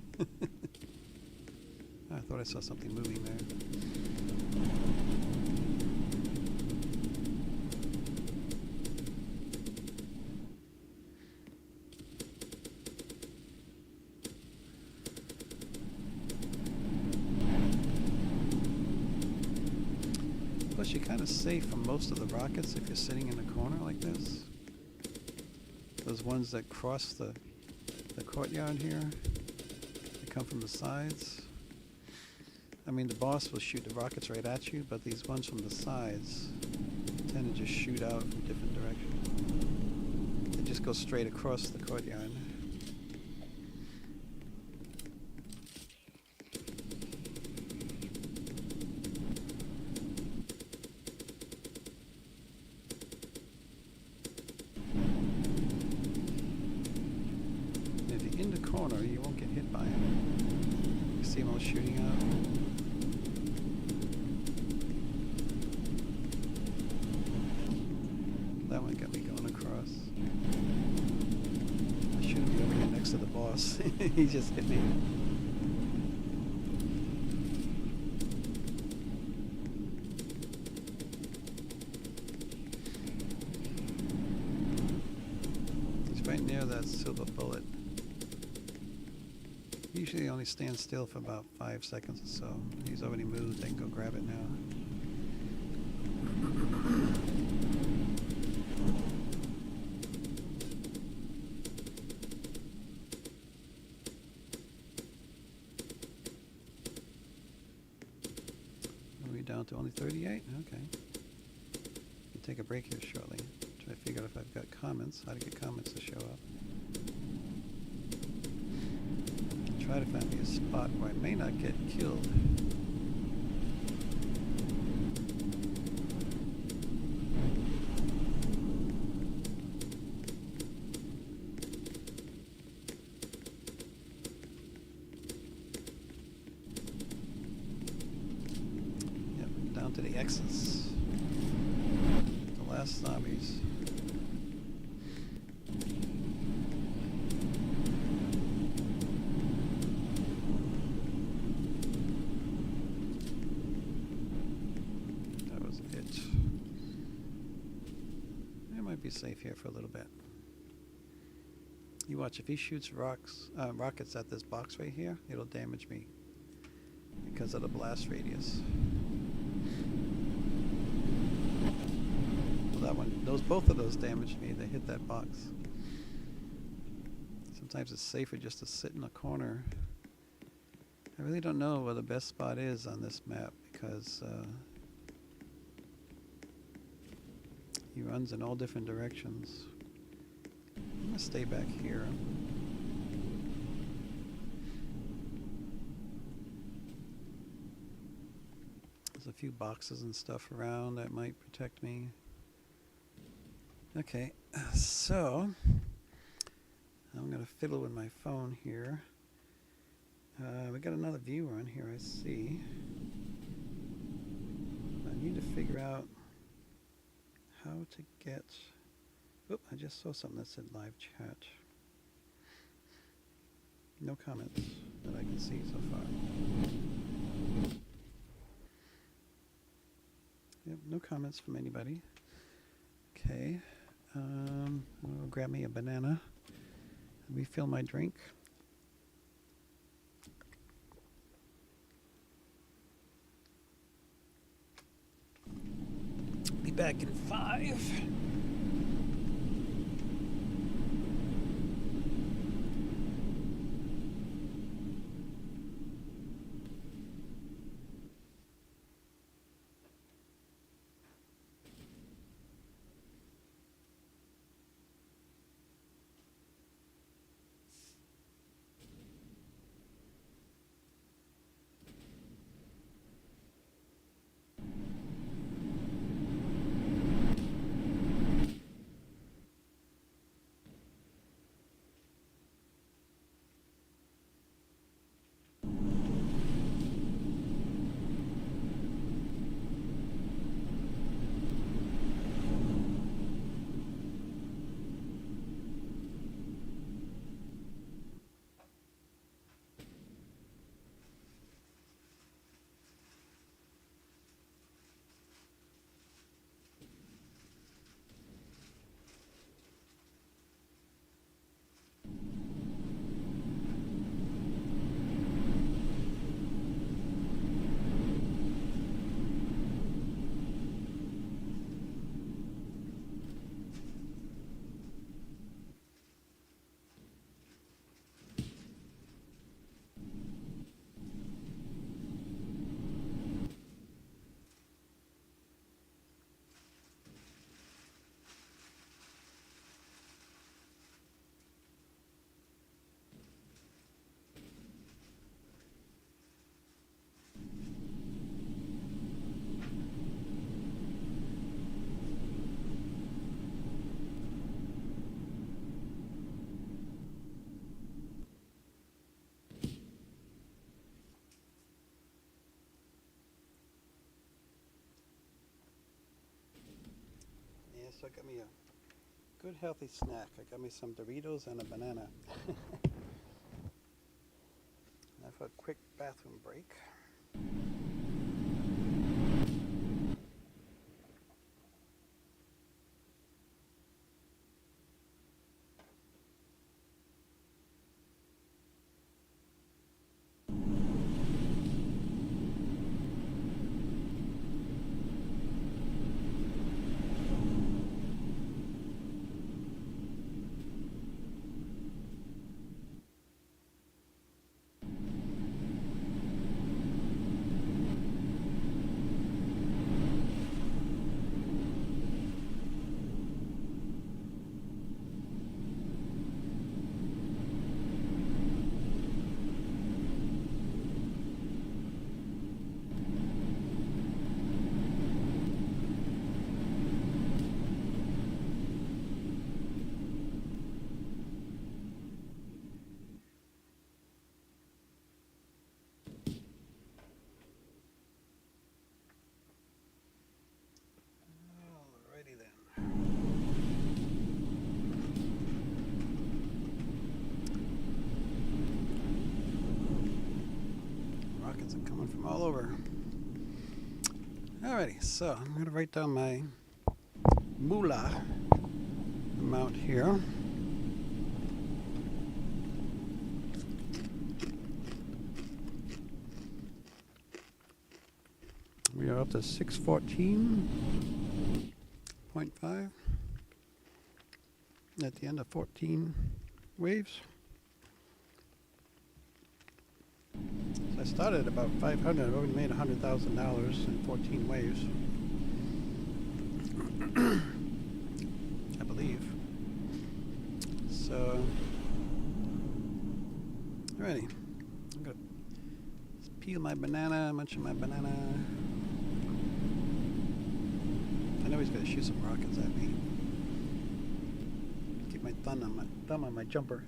I thought I saw something moving there. Plus, you're kind of safe from most of the rockets if you're sitting in a corner like this. Those ones that cross the courtyard here, they come from the sides. I mean, the boss will shoot the rockets right at you, but these ones from the sides tend to just shoot out from different directions. They just go straight across the courtyard. In the corner, you won't get hit by him. You see him all shooting out. That one got me going across. I shouldn't be over here next to the boss. He just hit me. He's right near that silver bullet. Usually only stands still for about 5 seconds or so. He's already moved. I can go grab it now. Are we down to only 38? Okay. We'll take a break here shortly. Try to figure out if I've got comments, how to get comments to show up. Try to find me a spot where I may not get killed. down to the X's. The last zombies. That was it. I might be safe here for a little bit. You watch, if he shoots rockets at this box right here, it'll damage me because of the blast radius. Well, both of those damaged me. They hit that box. Sometimes it's safer just to sit in a corner. I really don't know where the best spot is on this map because he runs in all different directions. I'm gonna stay back here. There's a few boxes and stuff around that might protect me. Okay, so I'm gonna fiddle with my phone here. We got another viewer on here, I see. I need to figure out how to get... Oop, I just saw something that said live chat. No comments that I can see so far. Yep, no comments from anybody. Okay, I'll grab me a banana. Refill my drink. Be back in 5. So I got me a good healthy snack. I got me some Doritos and a banana. Now for a quick bathroom break. Packets are coming from all over. Alrighty, so I'm going to write down my moolah amount here. We are up to 614.5 at the end of 14 waves. So I started at about 500. I've already made $100,000 in 14 waves. I believe. So, alrighty. I'm gonna peel my banana, munch my banana. I know he's gonna shoot some rockets at me. Keep my thumb on my jumper.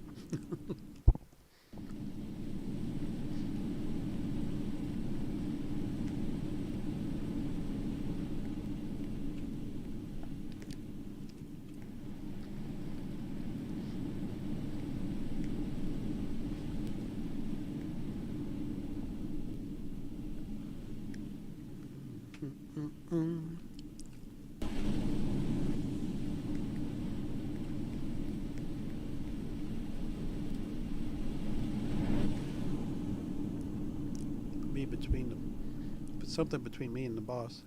Me between them. Put something between me and the boss.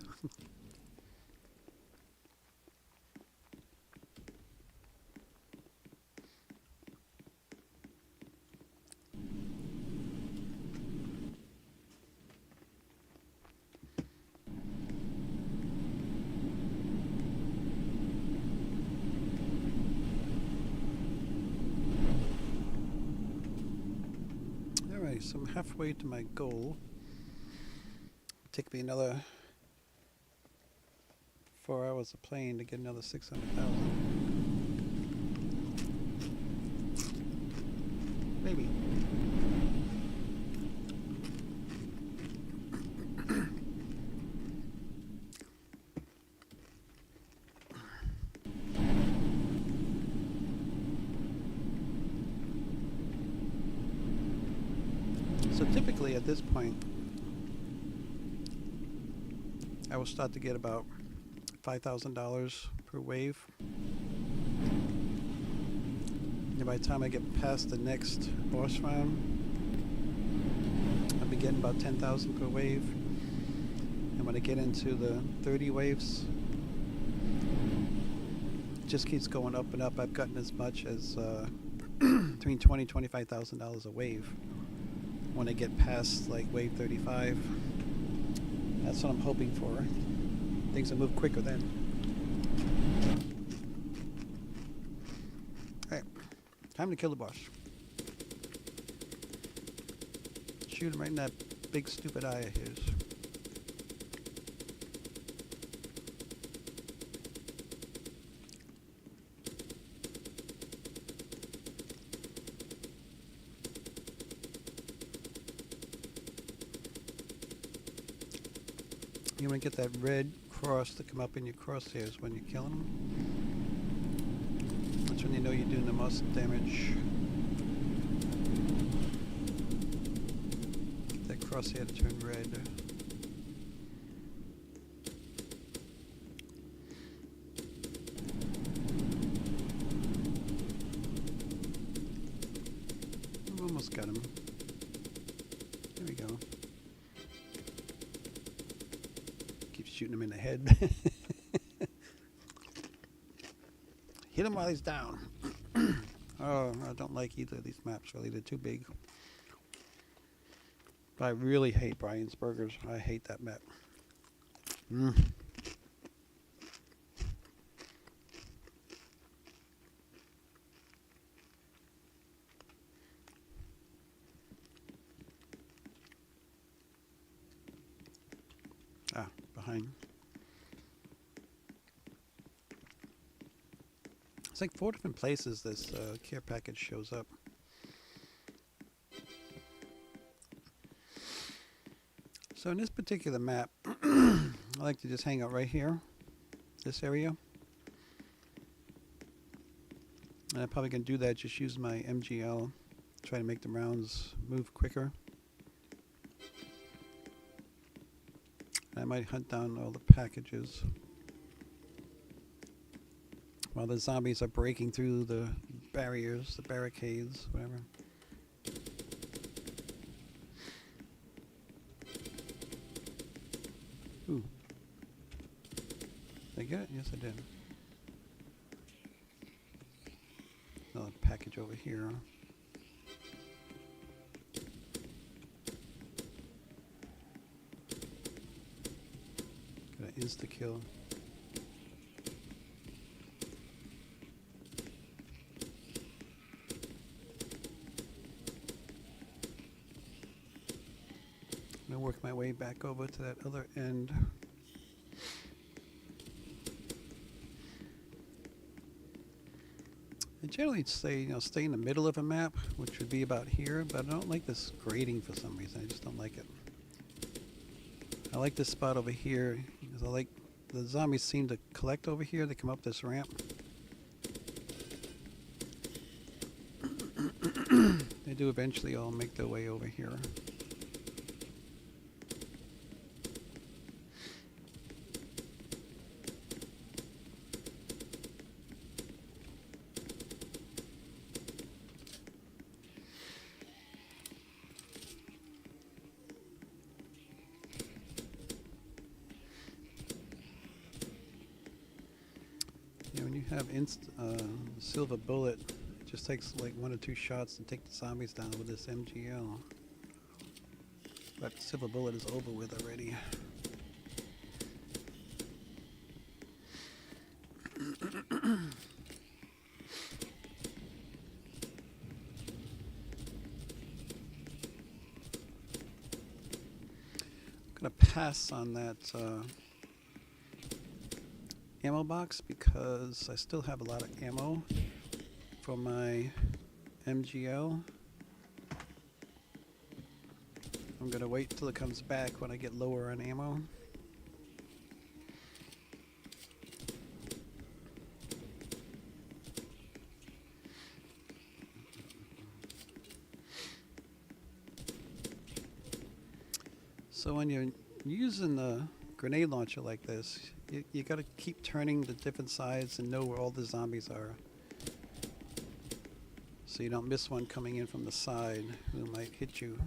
Alright, so I'm halfway to my goal. Take me another 4 hours of playing to get another 600,000. Maybe. So typically at this point, I will start to get about $5,000 per wave. And by the time I get past the next boss round, I'll be getting about 10,000 per wave. And when I get into the 30 waves, it just keeps going up and up. I've gotten as much as between $20,000 and $25,000 a wave. When I get past like wave 35, that's what I'm hoping for. Things will move quicker then. Alright, time to kill the boss. Shoot him right in that big stupid eye of his. You want to get that red cross to come up in your crosshairs when you're killing them. That's when you know you're doing the most damage. Get that crosshair to turn red. I've almost got him. There we go. Shooting him in the head. Hit him while he's down. Oh, I don't like either of these maps really. They're too big. But I really hate Brian's Burgers. I hate that map. Behind. It's like 4 different places this care package shows up. So in this particular map, I like to just hang out right here, this area. And I'm probably going to do that, just use my MGL, try to make the rounds move quicker. I might hunt down all the packages while the zombies are breaking through the barriers, the barricades, whatever. Ooh. Did I get it? Yes, I did. Another package over here. Got an insta-kill. I'm gonna work my way back over to that other end. I generally say, stay in the middle of a map, which would be about here, but I don't like this grading for some reason. I just don't like it. I like this spot over here because I like the zombies seem to collect over here. They come up this ramp. They do eventually all make their way over here. When you have silver bullet, it just takes like 1 or 2 shots to take the zombies down with this MGL. But silver bullet is over with already. I'm gonna pass on that ammo box because I still have a lot of ammo for my MGL. I'm gonna wait till it comes back when I get lower on ammo. So when you're using the grenade launcher like this, you gotta keep turning the different sides and know where all the zombies are. So you don't miss one coming in from the side who might hit you.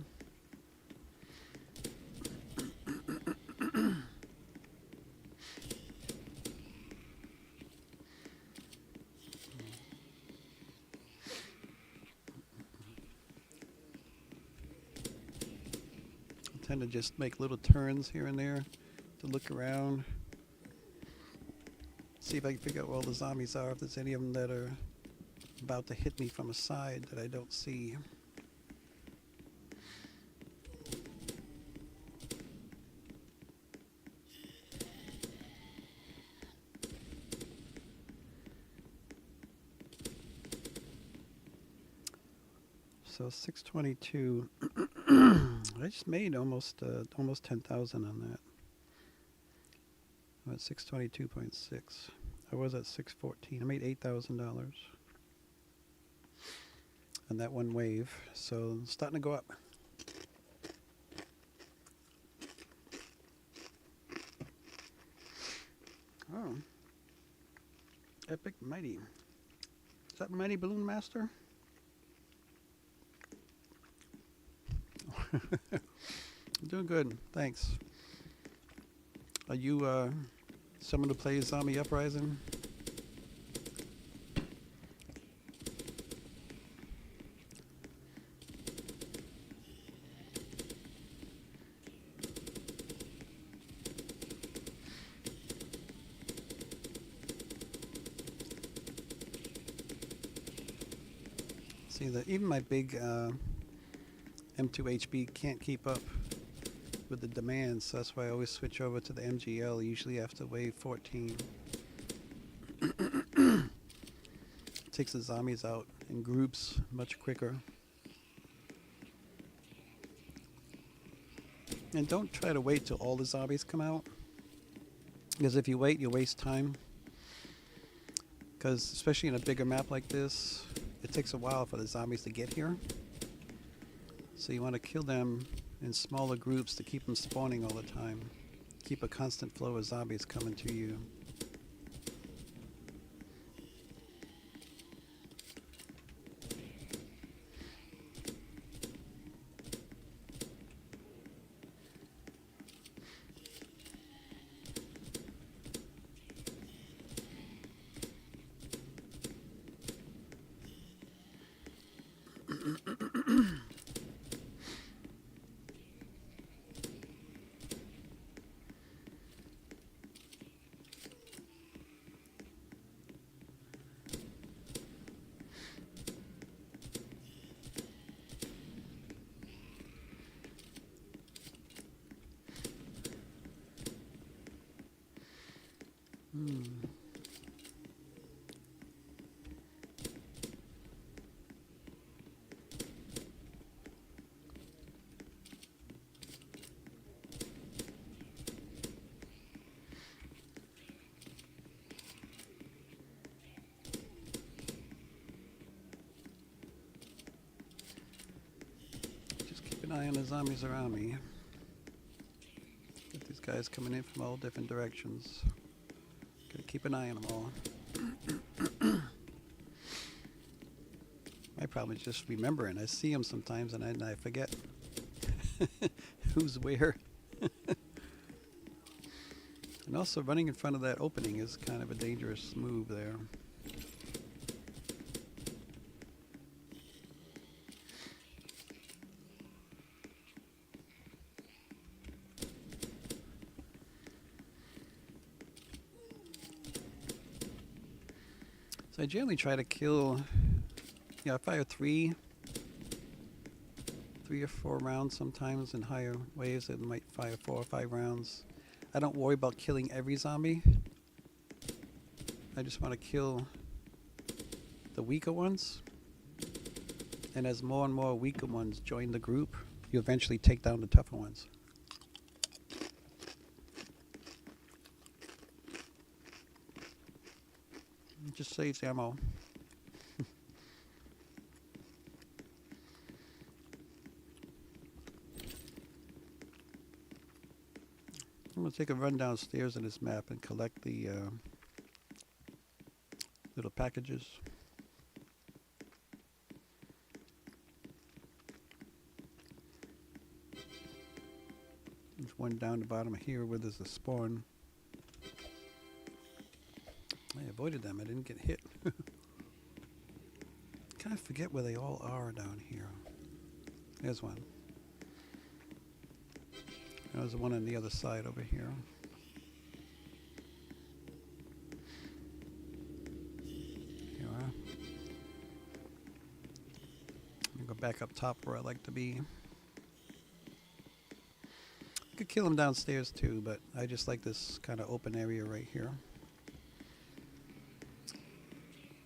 I tend to just make little turns here and there to look around. See if I can figure out where all the zombies are, if there's any of them that are about to hit me from a side that I don't see. So 622. I just made almost 10,000 on that. I'm at 622.6. I was at 614. I made $8,000 on that one wave. So it's starting to go up. Oh, Epic Mighty. Is that Mighty Balloon Master? I'm doing good, thanks. Are you someone who plays Zombie Uprising? See that even my big M2HB can't keep up with the demands, so that's why I always switch over to the MGL, usually after wave 14. Takes the zombies out in groups much quicker. And don't try to wait till all the zombies come out, because if you wait, you waste time. Because especially in a bigger map like this, it takes a while for the zombies to get here. So you want to kill them in smaller groups to keep them spawning all the time. keep a constant flow of zombies coming to you. Just keep an eye on the zombies around me. Got these guys coming in from all different directions. Gotta keep an eye on them all. My problem is just remembering. I see them sometimes and I forget who's where. And also running in front of that opening is kind of a dangerous move there. So I generally try to kill, I fire three or four rounds sometimes. In higher waves, it might fire 4 or 5 rounds. I don't worry about killing every zombie. I just want to kill the weaker ones. And as more and more weaker ones join the group, you eventually take down the tougher ones. It just saves ammo. I'm going to take a run downstairs in this map and collect the little packages. There's one down the bottom here where there's a spawn. I avoided them. I didn't get hit. Kind of forget where they all are down here. There's one. There's one on the other side over here. Here we are. I'll go back up top where I like to be. I could kill him downstairs too, but I just like this kind of open area right here.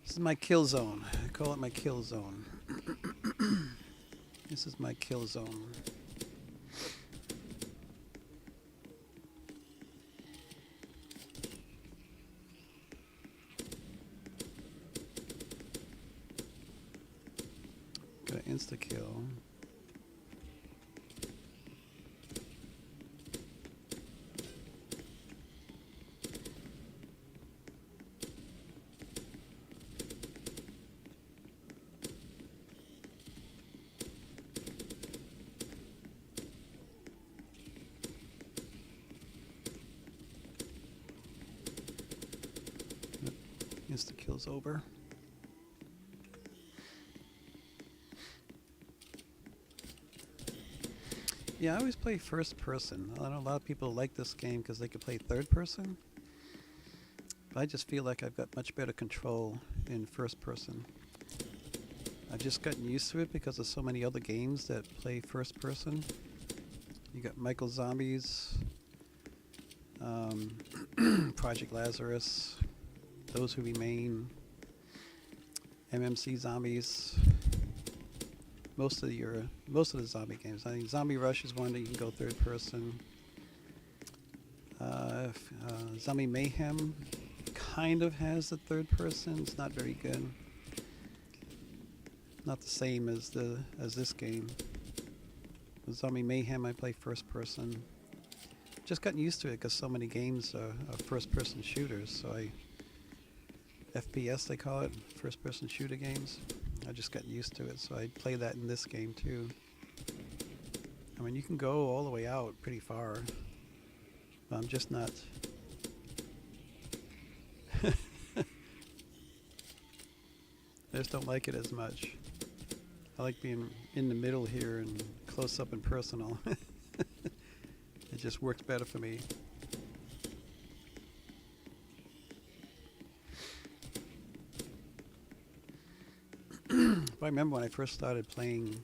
This is my kill zone. I call it my kill zone. This is my kill zone. Got an insta-kill. Insta-kill's over. Yeah, I always play first person. I know a lot of people like this game because they can play third person. But I just feel like I've got much better control in first person. I've just gotten used to it because of so many other games that play first person. You got Michael Zombies, Project Lazarus, Those Who Remain, MMC Zombies. Most of the zombie games. I think Zombie Rush is one that you can go third person. Zombie Mayhem kind of has the third person. It's not very good. Not the same as this game. With Zombie Mayhem, I play first person. just gotten used to it because so many games are first-person shooters. So FPS they call it, first-person shooter games. I just got used to it, so I play that in this game too. I mean, you can go all the way out pretty far. But I'm just not. I just don't like it as much. I like being in the middle here and close up and personal. It just works better for me. I remember when I first started playing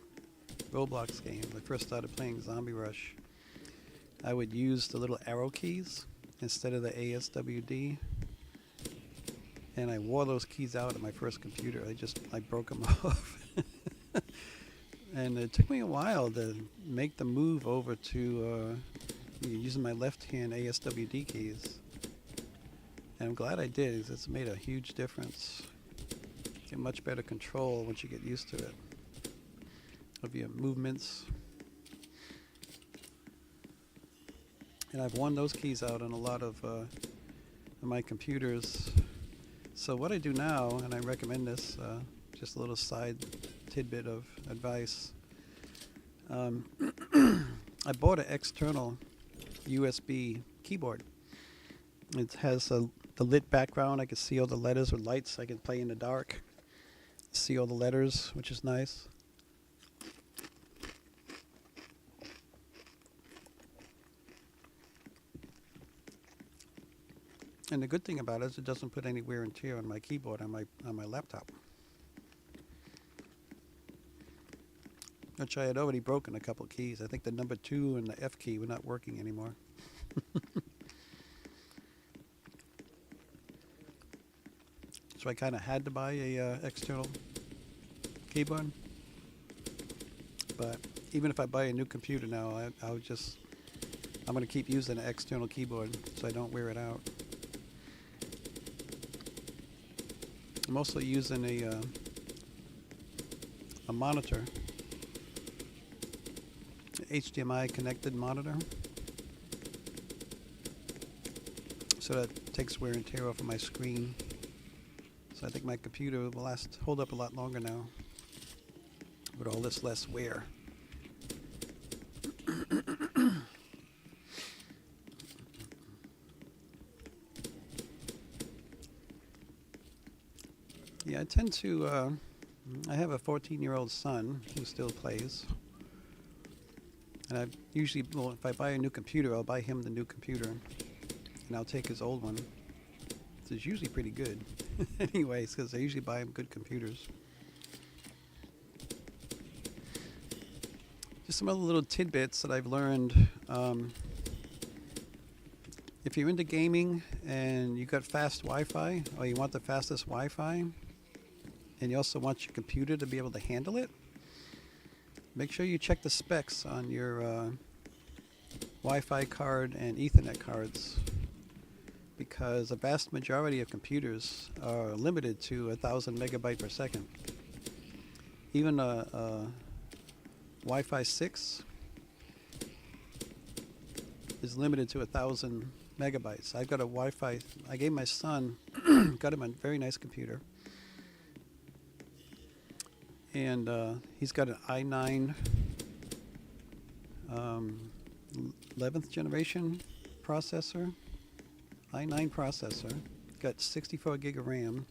Roblox games, I first started playing Zombie Rush, I would use the little arrow keys instead of the ASWD. And I wore those keys out at my first computer. I broke them off. And it took me a while to make the move over to using my left hand ASWD keys. And I'm glad I did, because it's made a huge difference. Get much better control once you get used to it of your movements. And I've worn those keys out on a lot of my computers. So what I do now, and I recommend this, just a little side tidbit of advice. I bought an external USB keyboard. It has the lit background. I can see all the letters with lights. I can play in the dark, see all the letters, which is nice. And the good thing about it is it doesn't put any wear and tear on my keyboard on my laptop, which I had already broken a couple keys. I think the number 2 and the F key were not working anymore. So I kind of had to buy a external keyboard. But even if I buy a new computer now, I'm going to keep using an external keyboard so I don't wear it out. I'm also using a monitor, HDMI connected monitor, so that takes wear and tear off of my screen. So I think my computer will hold up a lot longer now with all this less wear. Yeah, I tend to, I have a 14-year-old son who still plays. And I usually, well, if I buy a new computer, I'll buy him the new computer. And I'll take his old one. It's usually pretty good. Anyways, because I usually buy him good computers. Just some other little tidbits that I've learned. If you're into gaming and you got fast Wi-Fi, or you want the fastest Wi-Fi, and you also want your computer to be able to handle it, make sure you check the specs on your Wi-Fi card and Ethernet cards, because a vast majority of computers are limited to 1,000 megabyte per second. Even a Wi-Fi 6 is limited to 1,000 megabytes. I've got a Wi-Fi. I gave my son, got him a very nice computer. And he's got an i9 11th generation processor, i9 processor. Got 64 gig of RAM.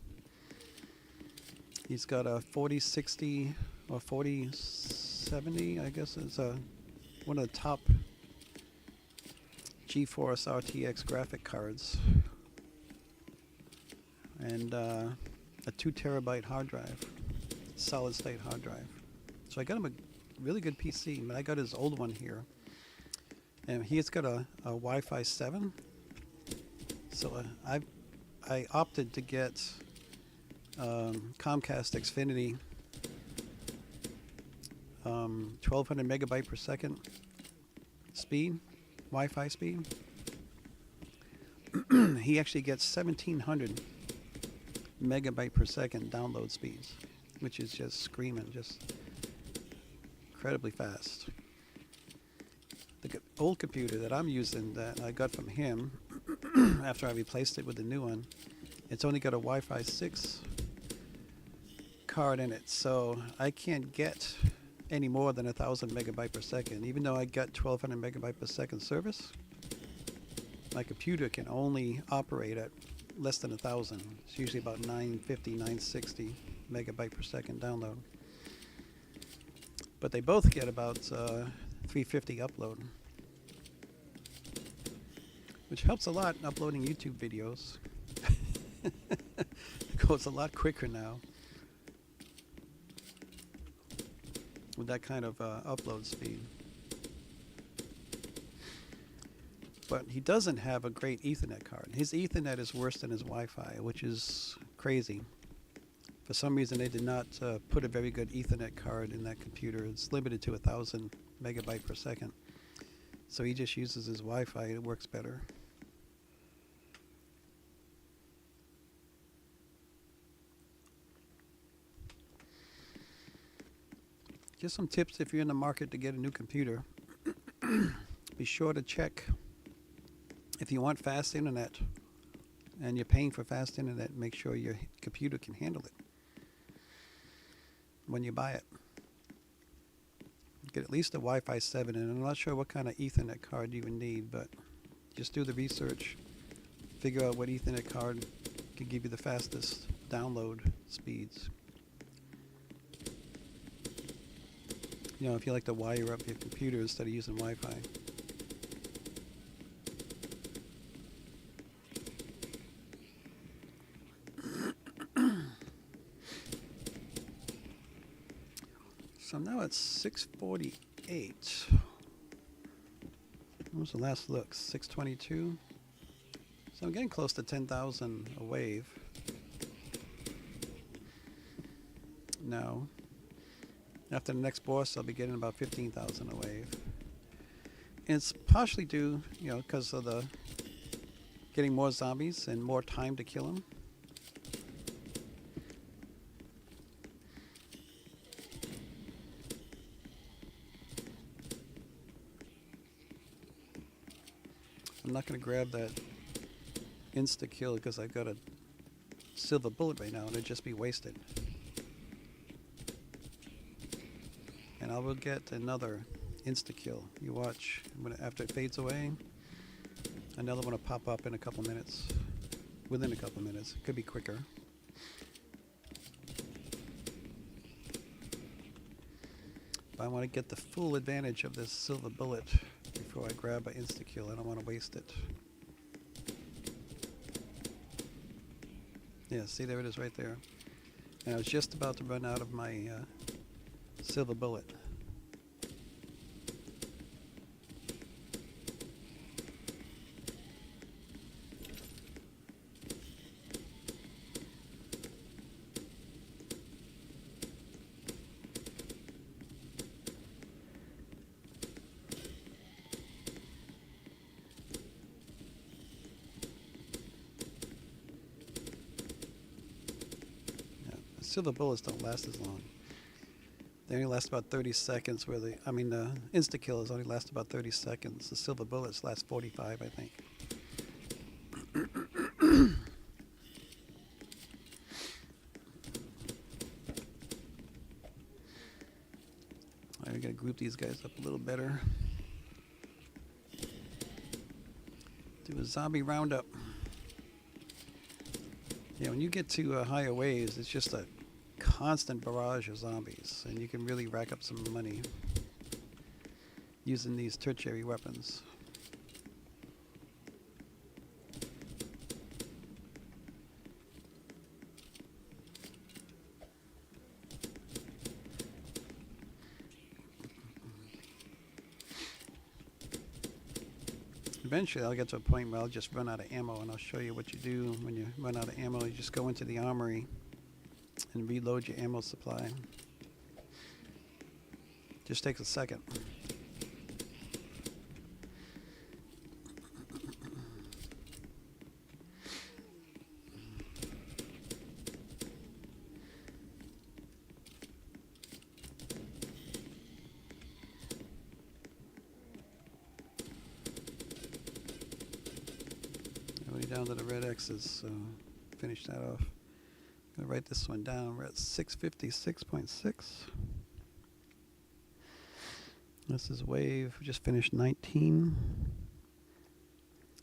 He's got a 4060 or 4070, I guess it's one of the top GeForce RTX graphic cards, and a 2 terabyte hard drive, solid state hard drive. So I got him a really good PC, but I got his old one here, and he's got a Wi-Fi 7. So I opted to get Comcast Xfinity 1200 megabyte per second speed, Wi-Fi speed. He actually gets 1700 megabyte per second download speeds, which is just screaming, just incredibly fast. old computer that I'm using that I got from him after I replaced it with the new one, it's only got a Wi-Fi 6 card in it, so I can't get any more than 1,000 megabyte per second. Even though I got 1,200 megabyte per second service, my computer can only operate at less than 1,000. It's usually about 950, 960 megabyte per second download. But they both get about 350 upload, which helps a lot in uploading YouTube videos. It goes a lot quicker now with that kind of upload speed. But he doesn't have a great Ethernet card. His Ethernet is worse than his Wi-Fi, which is crazy. For some reason, they did not put a very good Ethernet card in that computer. It's limited to 1,000 megabyte per second. So he just uses his Wi-Fi. It works better. Just some tips if you're in the market to get a new computer. Be sure to check if you want fast internet and you're paying for fast internet, make sure your computer can handle it when you buy it. Get at least a Wi-Fi 7, and I'm not sure what kind of Ethernet card you would need, but just do the research, figure out what Ethernet card can give you the fastest download speeds. You know, if you like to wire up your computer instead of using Wi-Fi. So now it's 648. What was the last look? 622. So I'm getting close to 10,000 a wave. Now, after the next boss, I'll be getting about 15,000 a wave. And it's partially due, you know, because of the getting more zombies and more time to kill them. I'm not going to grab that insta kill because I've got a silver bullet right now and it'd just be wasted. And I will get another insta kill. You watch, after it fades away, another one will pop up in a couple minutes. Within a couple minutes. It could be quicker. But I want to get the full advantage of this silver bullet before I grab an insta kill. I don't want to waste it. Yeah, see, there it is right there. And I was just about to run out of my silver bullet. Silver bullets don't last as long. They only last about 30 seconds. Where the insta kills only last about 30 seconds. The silver bullets last 45, I think. Alright, we gotta group these guys up a little better. Do a zombie roundup. Yeah, when you get to higher waves, it's just a constant barrage of zombies, and you can really rack up some money using these tertiary weapons. Eventually I'll get to a point where I'll just run out of ammo, and I'll show you what you do when you run out of ammo. You just go into the armory and reload your ammo supply. Just takes a second. down to the red X's, so finish that off. I'm going to write this one down. We're at 656.6. This is wave. We just finished 19.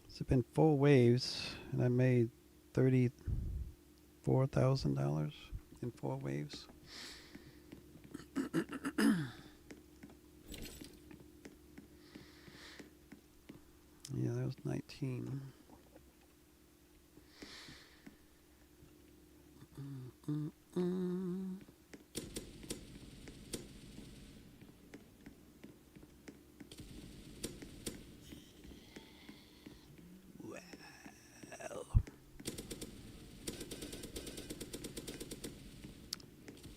It's been 4 waves, and I made $34,000 in 4 waves. Yeah, that was 19. Well,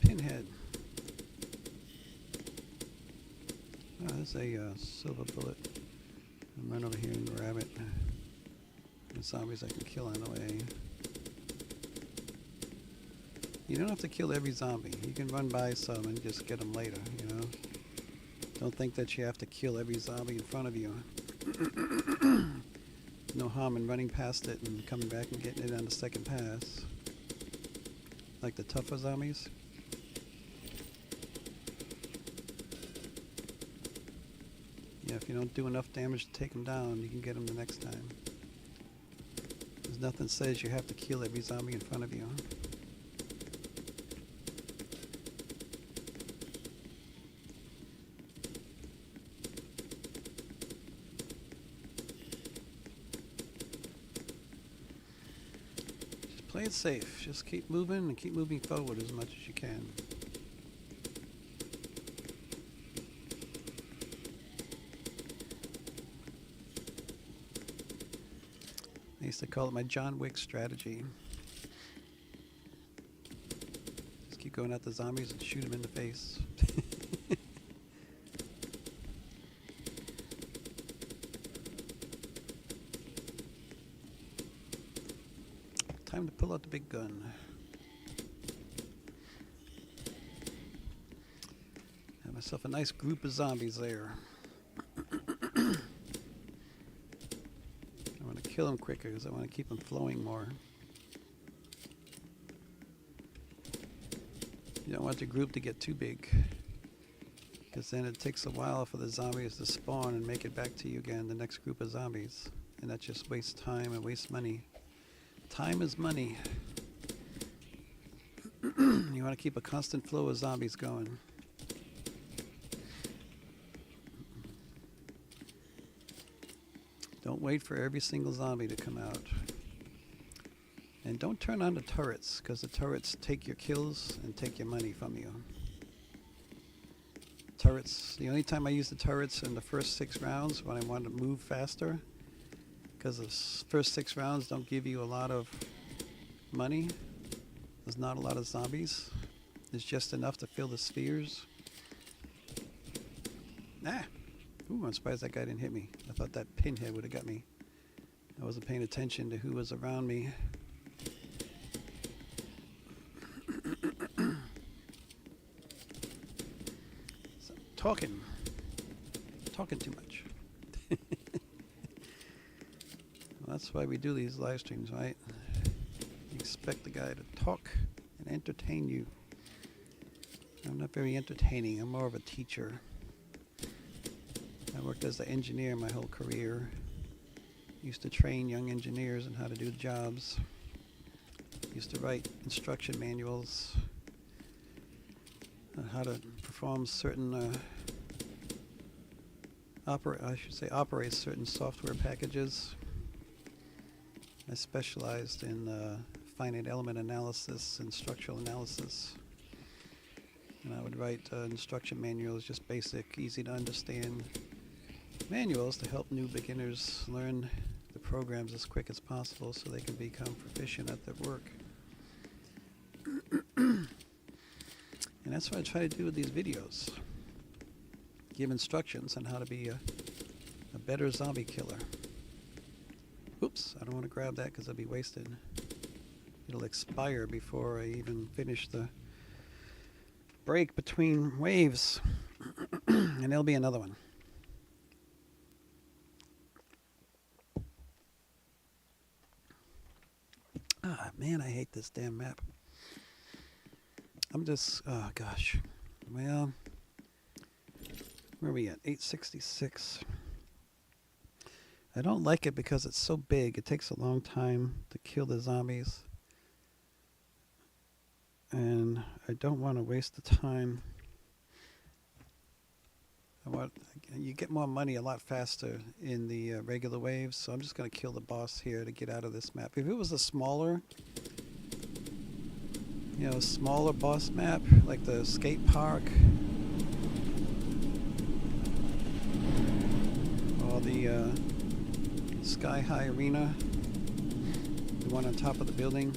pinhead. Oh, there's a silver bullet. I'll run over here and grab it. The zombies I can kill on the way. You don't have to kill every zombie. You can run by some and just get them later, you know. Don't think that you have to kill every zombie in front of you. No harm in running past it and coming back and getting it on the second pass. Like the tougher zombies. Yeah, if you don't do enough damage to take them down, you can get them the next time. There's nothing says you have to kill every zombie in front of you. Just play it safe. Just keep moving and keep moving forward as much as you can. I used to call it my John Wick strategy. Just keep going at the zombies and shoot them in the face. Time to pull out the big gun. Have myself a nice group of zombies there. Kill them quicker because I want to keep them flowing more. You don't want the group to get too big because then it takes a while for the zombies to spawn and make it back to you again, the next group of zombies. And that just wastes time and wastes money. Time is money. You want to keep a constant flow of zombies going. Don't wait for every single zombie to come out. And don't turn on the turrets, because the turrets take your kills and take your money from you. Turrets, the only time I use the turrets in the first 6 rounds when I want to move faster, because the first 6 rounds don't give you a lot of money. There's not a lot of zombies. There's just enough to fill the spheres. Ah! Ooh, I'm surprised that guy didn't hit me. I thought that pinhead would have got me. I wasn't paying attention to who was around me. So, talking too much. Well, that's why we do these live streams, right? You expect the guy to talk and entertain you. I'm not very entertaining. I'm more of a teacher. I worked as an engineer my whole career. Used to train young engineers on how to do the jobs. Used to write instruction manuals on how to perform certain, operate certain software packages. I specialized in finite element analysis and structural analysis. And I would write instruction manuals, just basic, easy to understand manuals to help new beginners learn the programs as quick as possible so they can become proficient at their work. And that's what I try to do with these videos. Give instructions on how to be a better zombie killer. Oops, I don't want to grab that because it'll be wasted. It'll expire before I even finish the break between waves. And there'll be another one. Man, I hate this damn map. I'm just, oh gosh. Well, where are we at? 866. I don't like it because it's so big. It takes a long time to kill the zombies. And I don't want to waste the time. You get more money a lot faster in the regular waves, so I'm just going to kill the boss here to get out of this map. If it was a smaller, smaller boss map, like the skate park, or the Sky High Arena, the one on top of the building,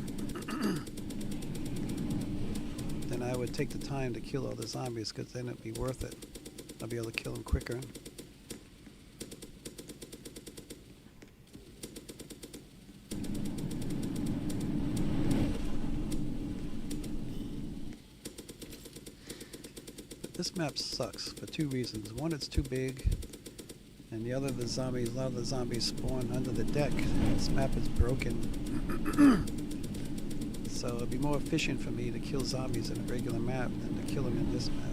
then I would take the time to kill all the zombies, because then it'd be worth it. I'll be able to kill them quicker. But this map sucks for two reasons. One, it's too big, and the other, a lot of the zombies spawn under the deck. This map is broken. So it'd be more efficient for me to kill zombies in a regular map than to kill them in this map.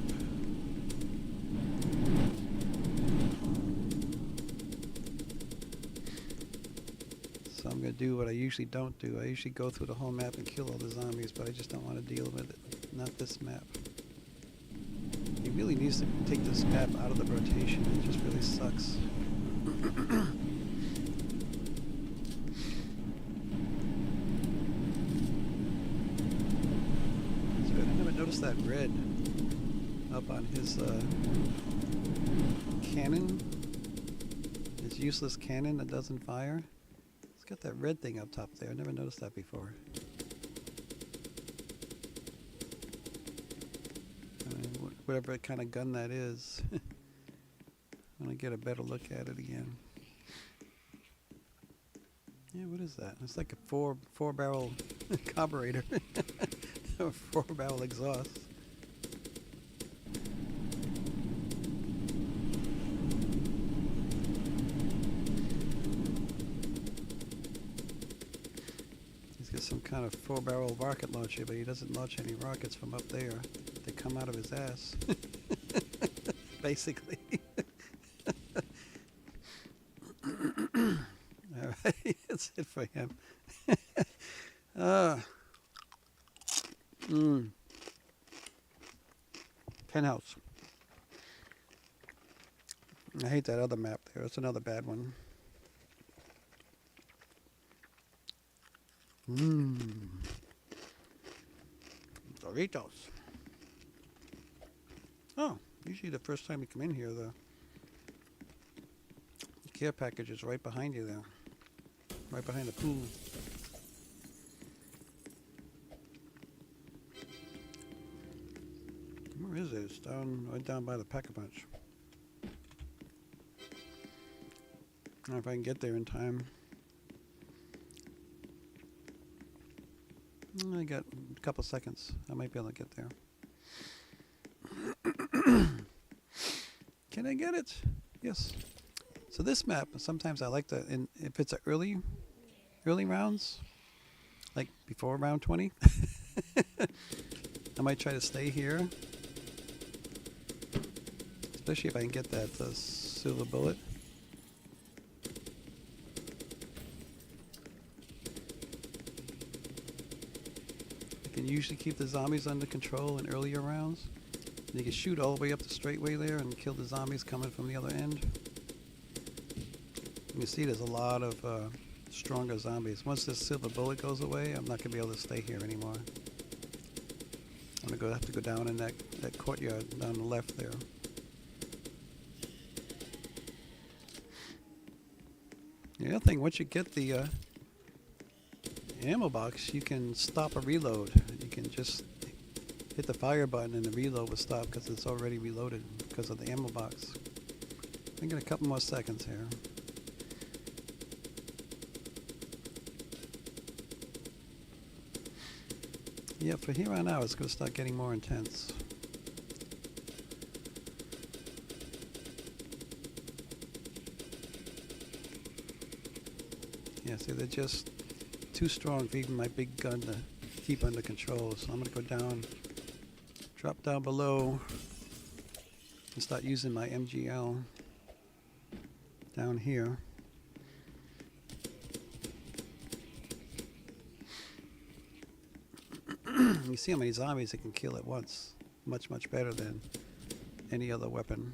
So I'm going to do what I usually don't do. I usually go through the whole map and kill all the zombies, but I just don't want to deal with it. Not this map. He really needs to take this map out of the rotation. It just really sucks. So I never noticed that red up on his cannon. His useless cannon that doesn't fire. It's got that red thing up top there. I never noticed that before. Whatever kind of gun that is. I want to get a better look at it again. Yeah, what is that? It's like a four barrel carburetor. Or 4-barrel exhaust. He's got some kind of 4-barrel rocket launcher, but he doesn't launch any rockets from up there. They come out of his ass. Basically. Alright, that's it for him. Penthouse. I hate that other map there. It's another bad one. Doritos. Oh, usually the first time you come in here, the care package is right behind you there. Right behind the pool. Where is it? It's right down by the Pack-a-Punch. I don't know if I can get there in time. I got a couple seconds. I might be able to get there. Can I get it? Yes. So this map, sometimes I like to, if it's a early rounds, like before round 20, I might try to stay here. Especially if I can get that silver bullet. I can usually keep the zombies under control in earlier rounds. And you can shoot all the way up the straightway there and kill the zombies coming from the other end. You see there's a lot of stronger zombies. Once this silver bullet goes away, I'm not going to be able to stay here anymore. I'm going to have to go down in that courtyard down the left there. The other thing, once you get the ammo box, you can stop a reload. You can just hit the fire button and the reload will stop because it's already reloaded because of the ammo box. I got a couple more seconds here. Yeah, for here on out, it's going to start getting more intense. Yeah, see, they're just too strong for even my big gun to keep under control. So I'm going to go down, drop down below, and start using my MGL down here. You see how many zombies it can kill at once. Much, much better than any other weapon.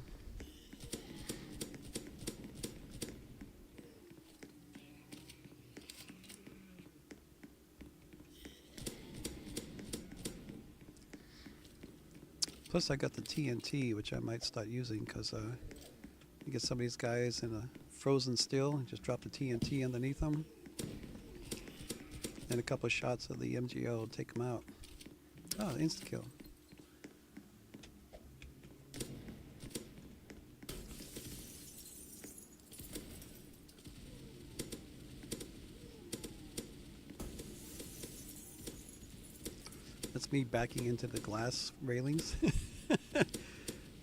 Plus I got the TNT, which I might start using, because you get some of these guys in a frozen still, just drop the TNT underneath them, and a couple of shots of the MGO will take them out. Oh, insta-kill. That's me backing into the glass railings.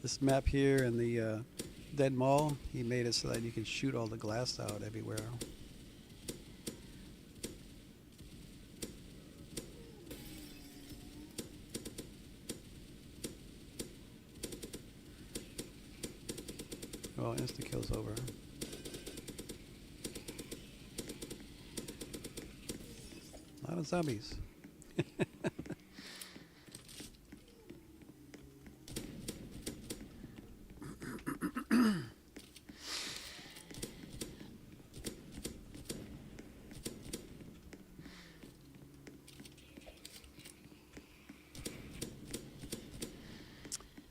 This map here in the Dead Mall, he made it so that you can shoot all the glass out everywhere. Well, insta-kill's over. A lot of zombies.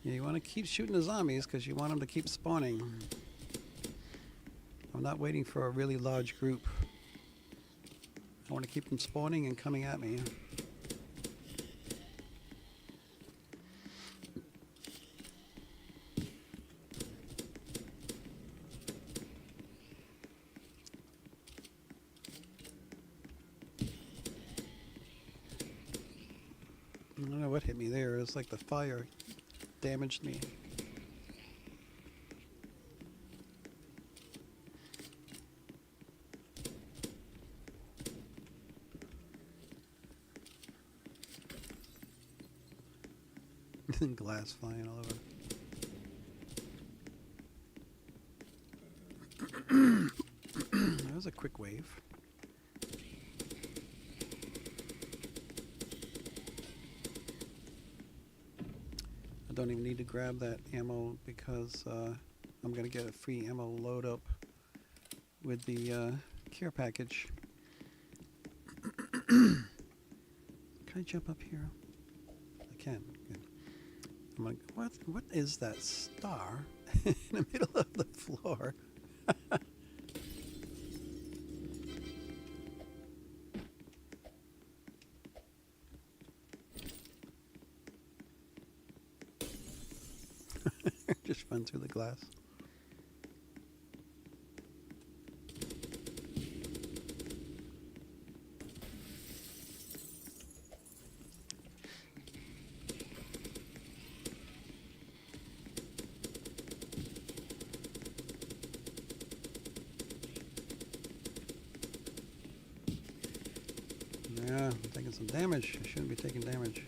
Yeah, you want to keep shooting the zombies because you want them to keep spawning. I'm not waiting for a really large group. I want to keep them spawning and coming at me. I don't know what hit me there. It's like the fire damaged me. Glass flying all over. That was a quick wave. I don't even need to grab that ammo because I'm going to get a free ammo load up with the care package. Can I jump up here? I can. Good. I'm like, what is that star in the middle of the floor? Just run through the glass. Yeah, I'm taking some damage. I shouldn't be taking damage.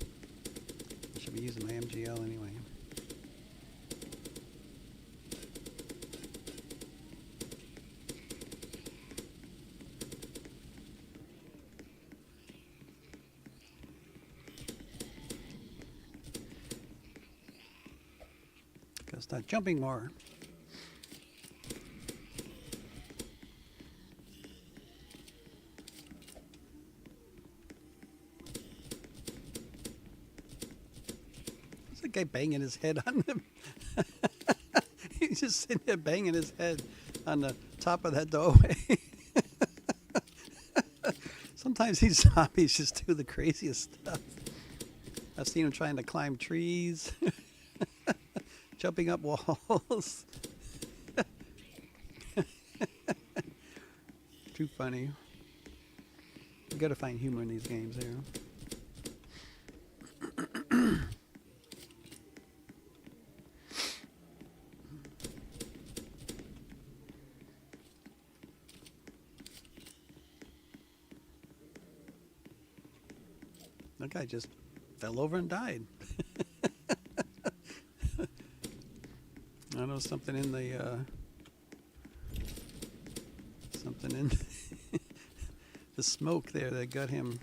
I should be using my MGL anyway. Gotta start jumping more. Guy banging his head on them. He's just sitting there banging his head on the top of that doorway. Sometimes these zombies just do the craziest stuff. I've seen them trying to climb trees, jumping up walls. Too funny. You gotta find humor in these games here. That guy just fell over and died. I don't know, something in the the smoke there that got him.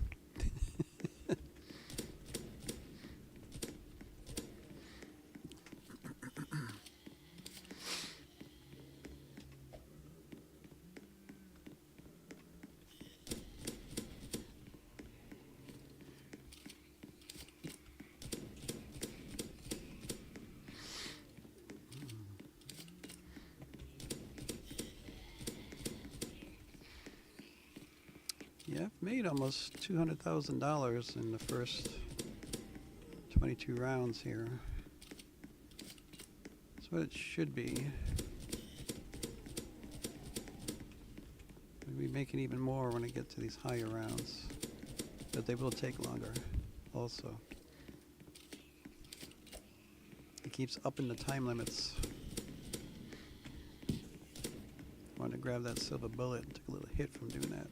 Yeah, I've made almost $200,000 in the first 22 rounds here. That's what it should be. We'll be making even more when I get to these higher rounds, but they will take longer also. It keeps upping the time limits. Wanted to grab that silver bullet and took a little hit from doing that.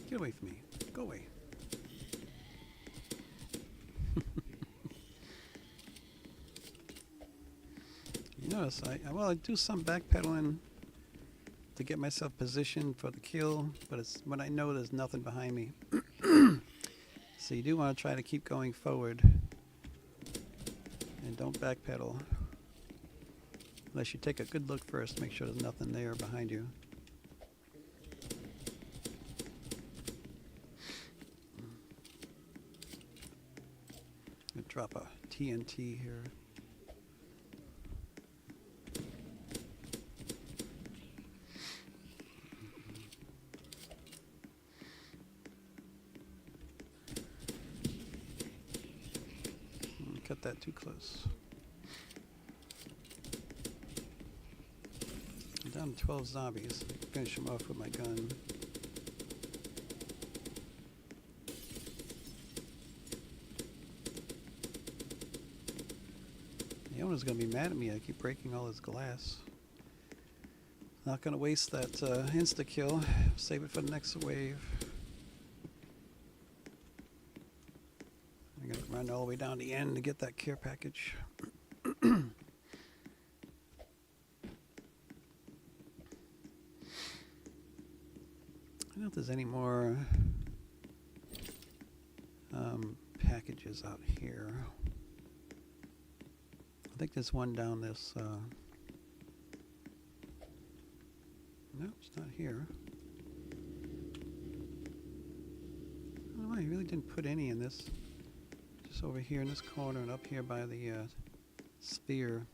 Get away from me. Go away. You notice I do some backpedaling to get myself positioned for the kill, but it's when I know there's nothing behind me. So you do want to try to keep going forward and don't backpedal unless you take a good look first, make sure there's nothing there behind you. Drop a TNT here. Cut that too close. I'm down to 12 zombies. Finish them off with my gun. The owner's gonna be mad at me. I keep breaking all his glass. Not gonna waste that insta kill. Save it for the next wave. I'm gonna run all the way down the end to get that care package. I don't know if there's any more packages out here. I think there's one down this. No, it's not here. I don't know why he really didn't put any in this. Just over here in this corner and up here by the sphere.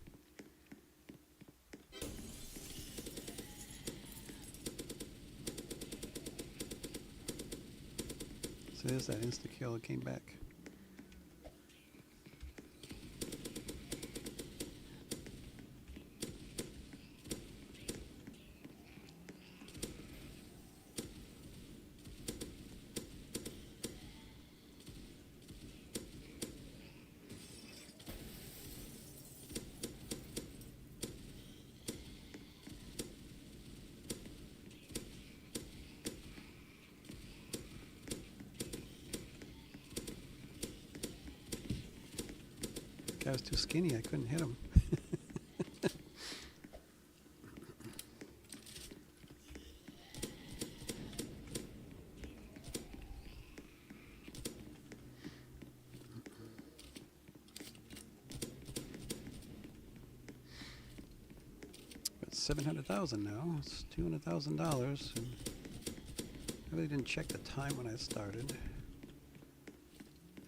So there's that insta kill. It came back. Guy was too skinny, I couldn't hit him. But 700,000 now. It's $200,000, and I really didn't check the time when I started.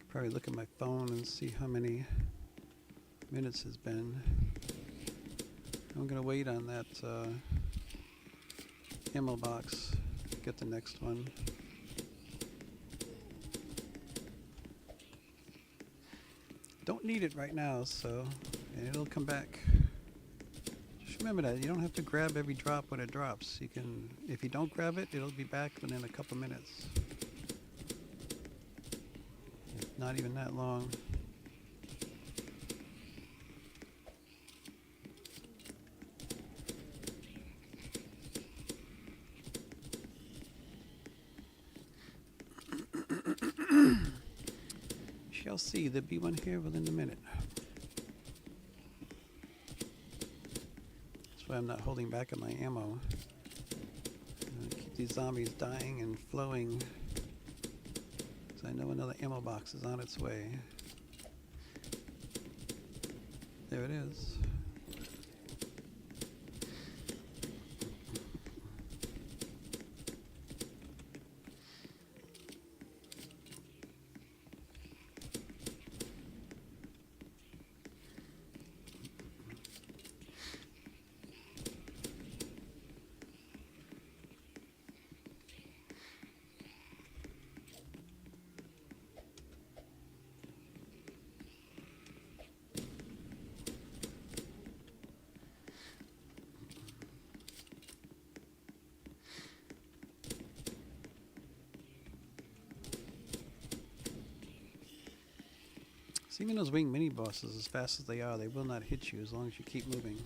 Probably look at my phone and see how many minutes has been. I'm gonna wait on that ammo box. get the next one. Don't need it right now, so and it'll come back. Just remember that you don't have to grab every drop when it drops. You can, if you don't grab it, it'll be back within a couple minutes. Not even that long. Shall see, there'll be one here within a minute. That's why I'm not holding back on my ammo. Keep these zombies dying and flowing. So I know another ammo box is on its way. There it is. So even those winged mini bosses, as fast as they are, they will not hit you as long as you keep moving.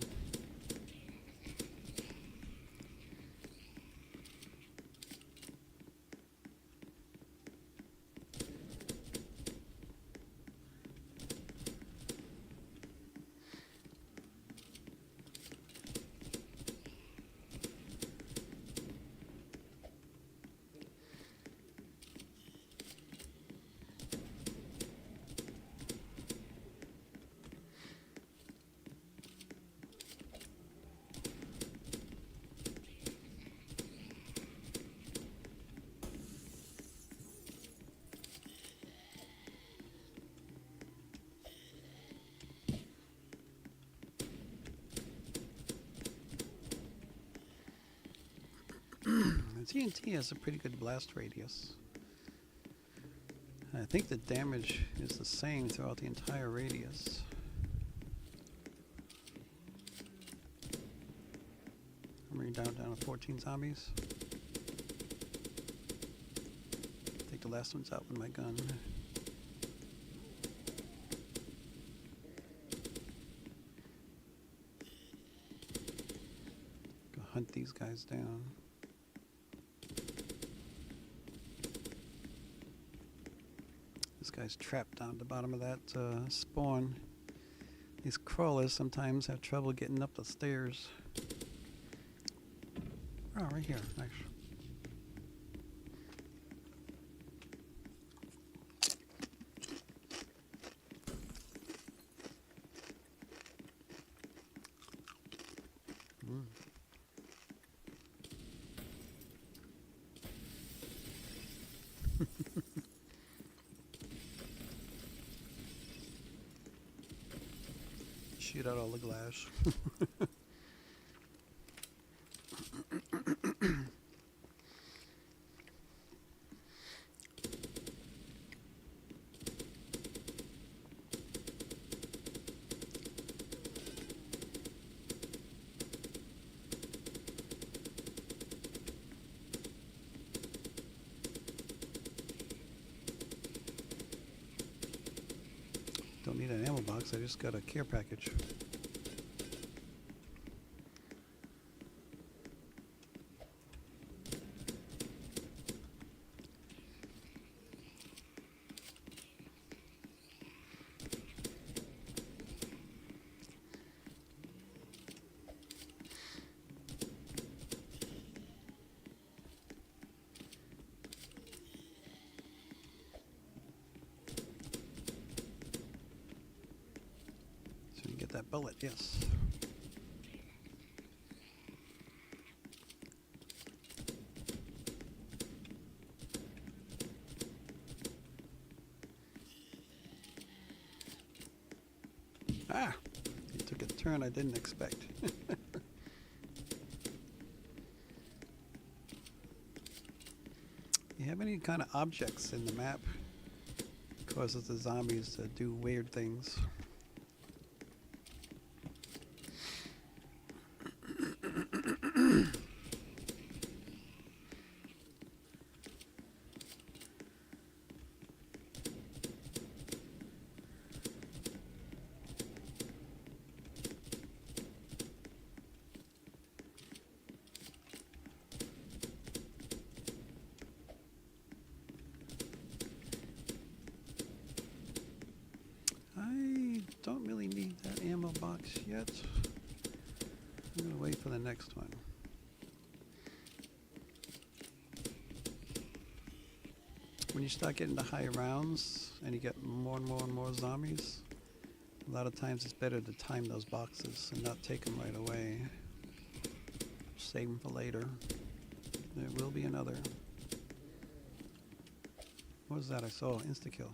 TNT has a pretty good blast radius. I think the damage is the same throughout the entire radius. I'm bringing down to 14 zombies. Take the last ones out with my gun. Go hunt these guys down. This guy's trapped down at the bottom of that spawn. These crawlers sometimes have trouble getting up the stairs. Oh, right here, actually. Shoot out all the glass. Don't need an ammo box, I just got a care package. That bullet, yes. Ah, it took a turn I didn't expect. You have any kind of objects in the map, causes the zombies to do weird things. I don't really need that ammo box yet. I'm going to wait for the next one. When you start getting to higher rounds and you get more and more and more zombies, a lot of times it's better to time those boxes and not take them right away. Save them for later. There will be another. What was that I saw? Insta-kill.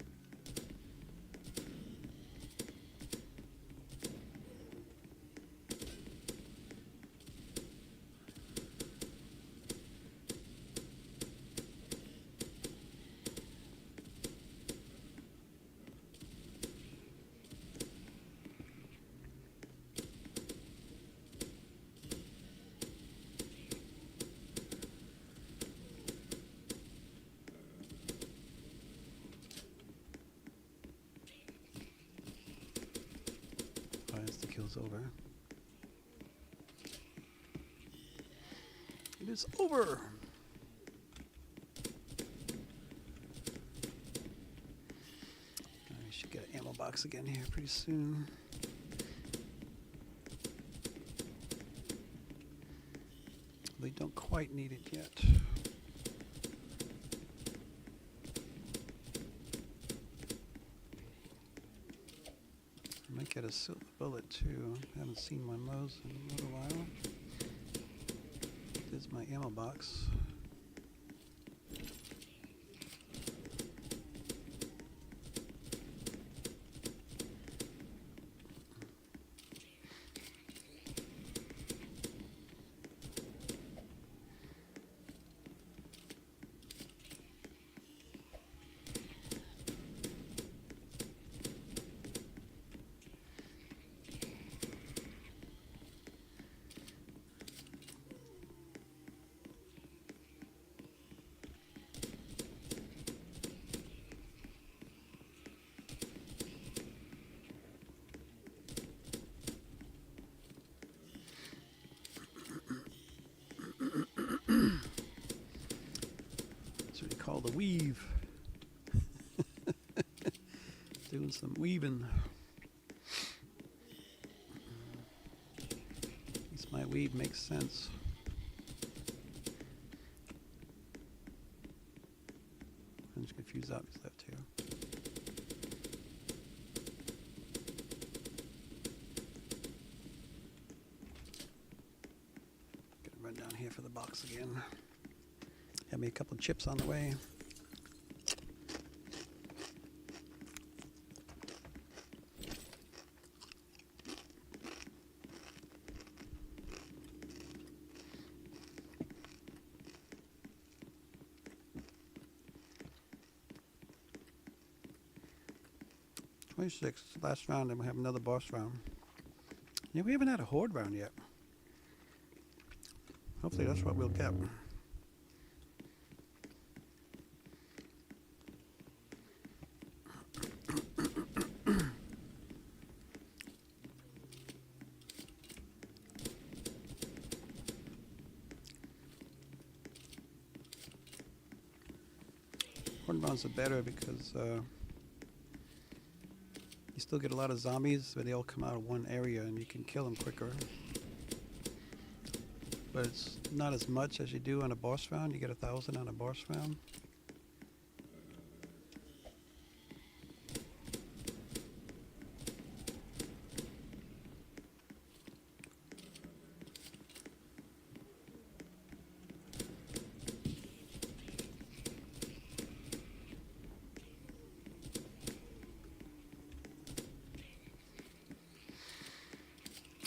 Insta-kill's over. It is over! I should get an ammo box again here pretty soon. They don't quite need it yet. I might get a silver bullet too. I haven't seen one of those in a little while. There's my ammo box. That's what you call the weave. Doing some weaving. At least my weave makes sense. I'm just confused out who's left here. Gonna run down here for the box again. Have me a couple of chips on the way. Last round, and we'll have another boss round. Yeah, we haven't had a horde round yet. Hopefully that's what we'll get. Horde rounds are better because you still get a lot of zombies, but they all come out of one area and you can kill them quicker. But it's not as much as you do on a boss round. You get 1,000 on a boss round.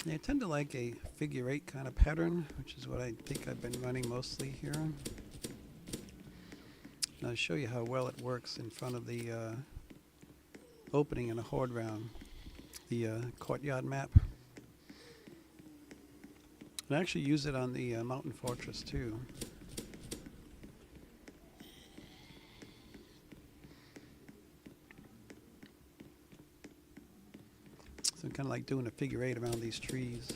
I tend to like a figure 8 kind of pattern, which is what I think I've been running mostly here. Now I'll show you how well it works in front of the opening in a horde round, the courtyard map. And I actually use it on the mountain fortress too. So I'm kind of like doing a figure eight around these trees.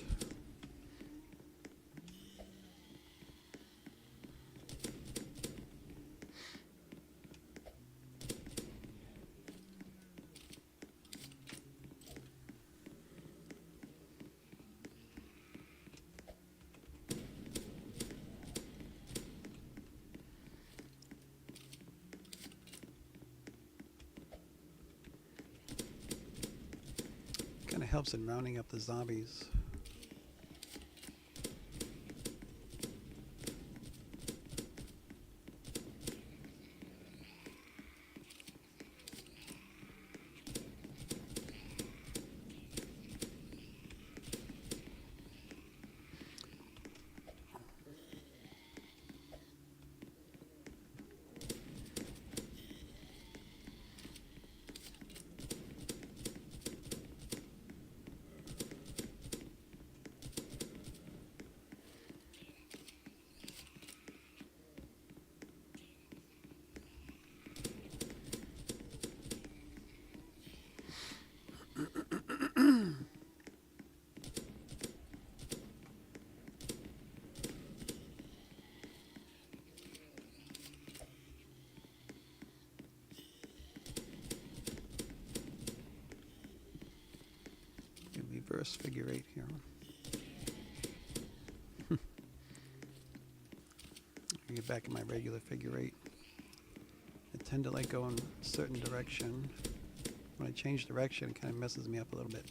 Kind of helps in rounding up the zombies. Reverse figure eight here. Get back in my regular figure eight. I tend to like go in a certain direction. When I change direction, it kind of messes me up a little bit.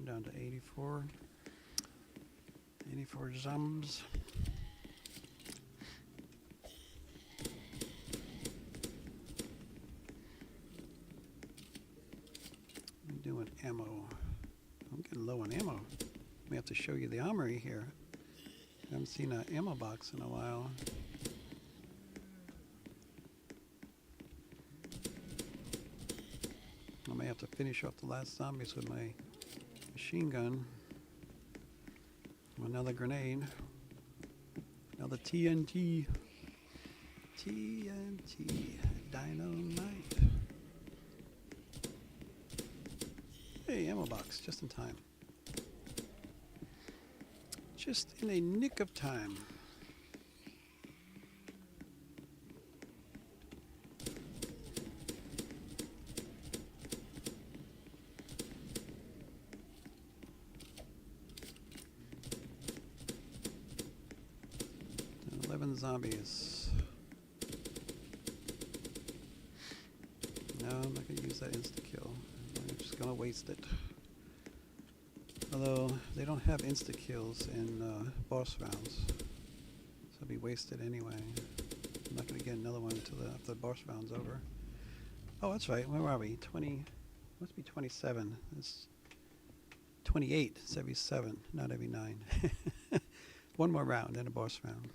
Down to 84. 84 zombies. I'm doing ammo. I'm getting low on ammo. May have to show you the armory here. I haven't seen an ammo box in a while. I may have to finish off the last zombies with my machine gun. Another grenade. Another TNT. TNT. Dynamite. Hey, ammo box. Just in time. Just in a nick of time. Zombies. No, I'm not going to use that insta-kill. I'm just going to waste it. Although, they don't have insta-kills in boss rounds. So it'll be wasted anyway. I'm not going to get another one until after the boss round's over. Oh, that's right. Where are we? 20... Must be 27. It's 28. It's every 7, not every 9. One more round and a boss round.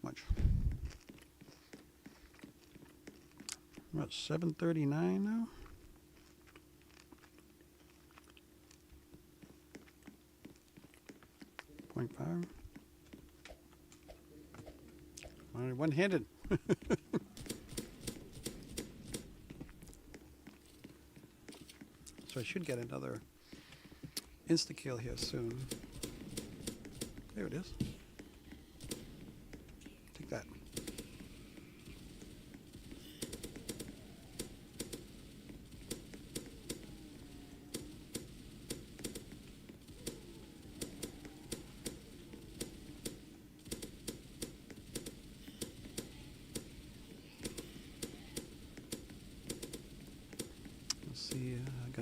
Munch. We're at 7:39 now. .5. One-handed. So I should get another insta-kill here soon. There it is.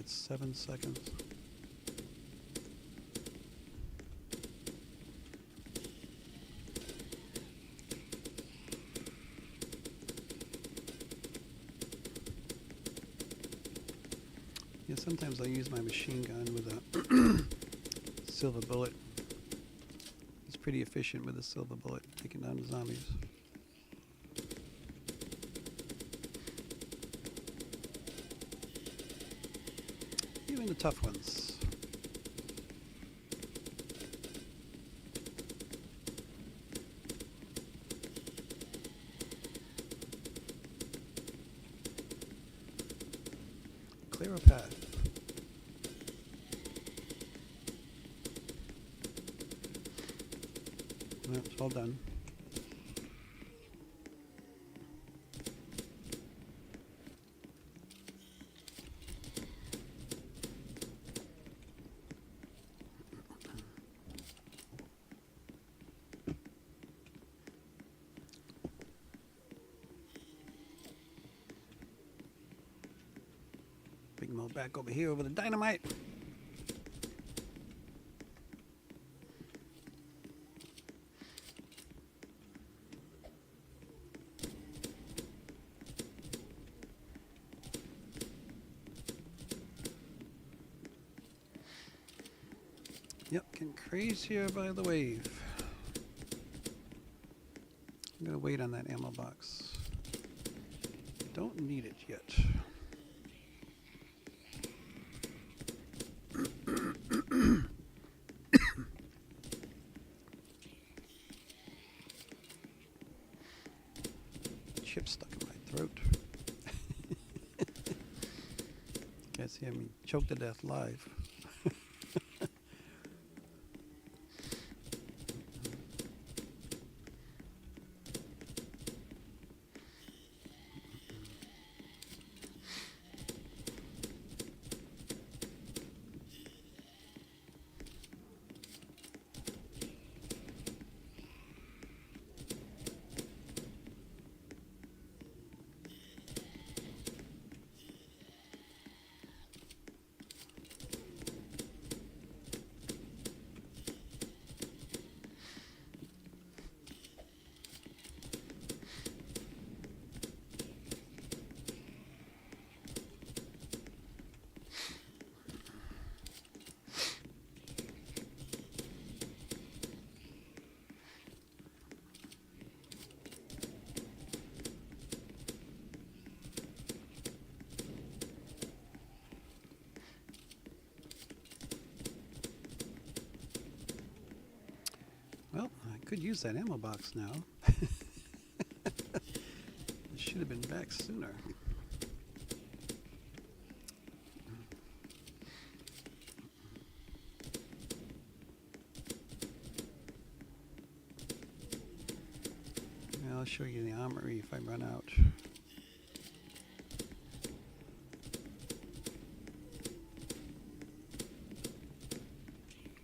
It's 7 seconds. Yeah, sometimes I use my machine gun with a silver bullet. It's pretty efficient with a silver bullet, taking down the zombies. Even the tough ones. Clear a path. No, it's all done. Bring them all back over here over the dynamite. Yep, getting crazier by the wave. I'm gonna wait on that ammo box. Don't need it yet. Chip stuck in my throat. Can't see me choked to death live. Well, I could use that ammo box now. It should have been back sooner. I'll show you the armory if I run out.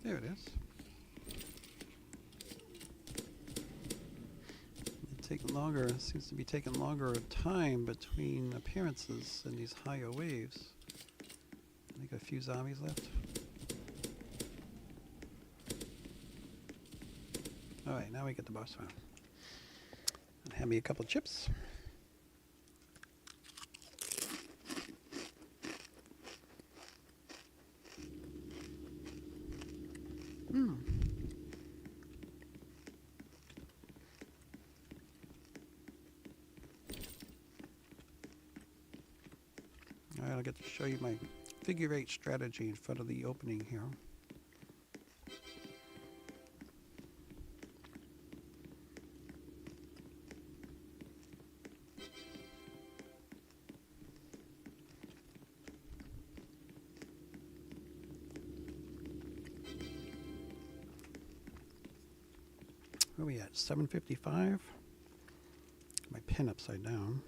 There it is. Taking longer, seems to be taking longer time between appearances in these higher waves. I think a few zombies left. Alright, now we get the boss round. And hand me a couple chips. Alright, I'll get to show you my figure 8 strategy in front of the opening here. Where are we at? 755? My pen upside down.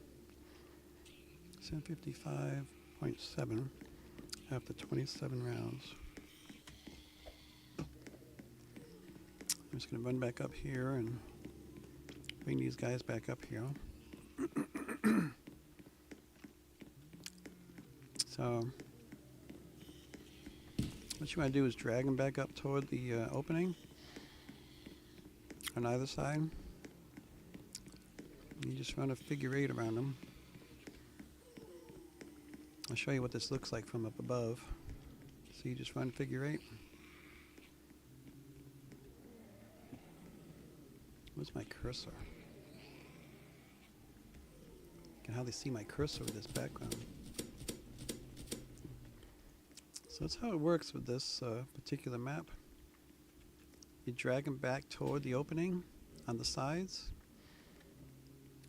755.7 after 27 rounds. I'm just going to run back up here and bring these guys back up here. So What you want to do is drag them back up toward the opening on either side. You just run a figure 8 around them. I'll show you what this looks like from up above. So you just run figure 8. Where's my cursor? You can hardly see my cursor with this background. So that's how it works with this particular map. You drag them back toward the opening on the sides.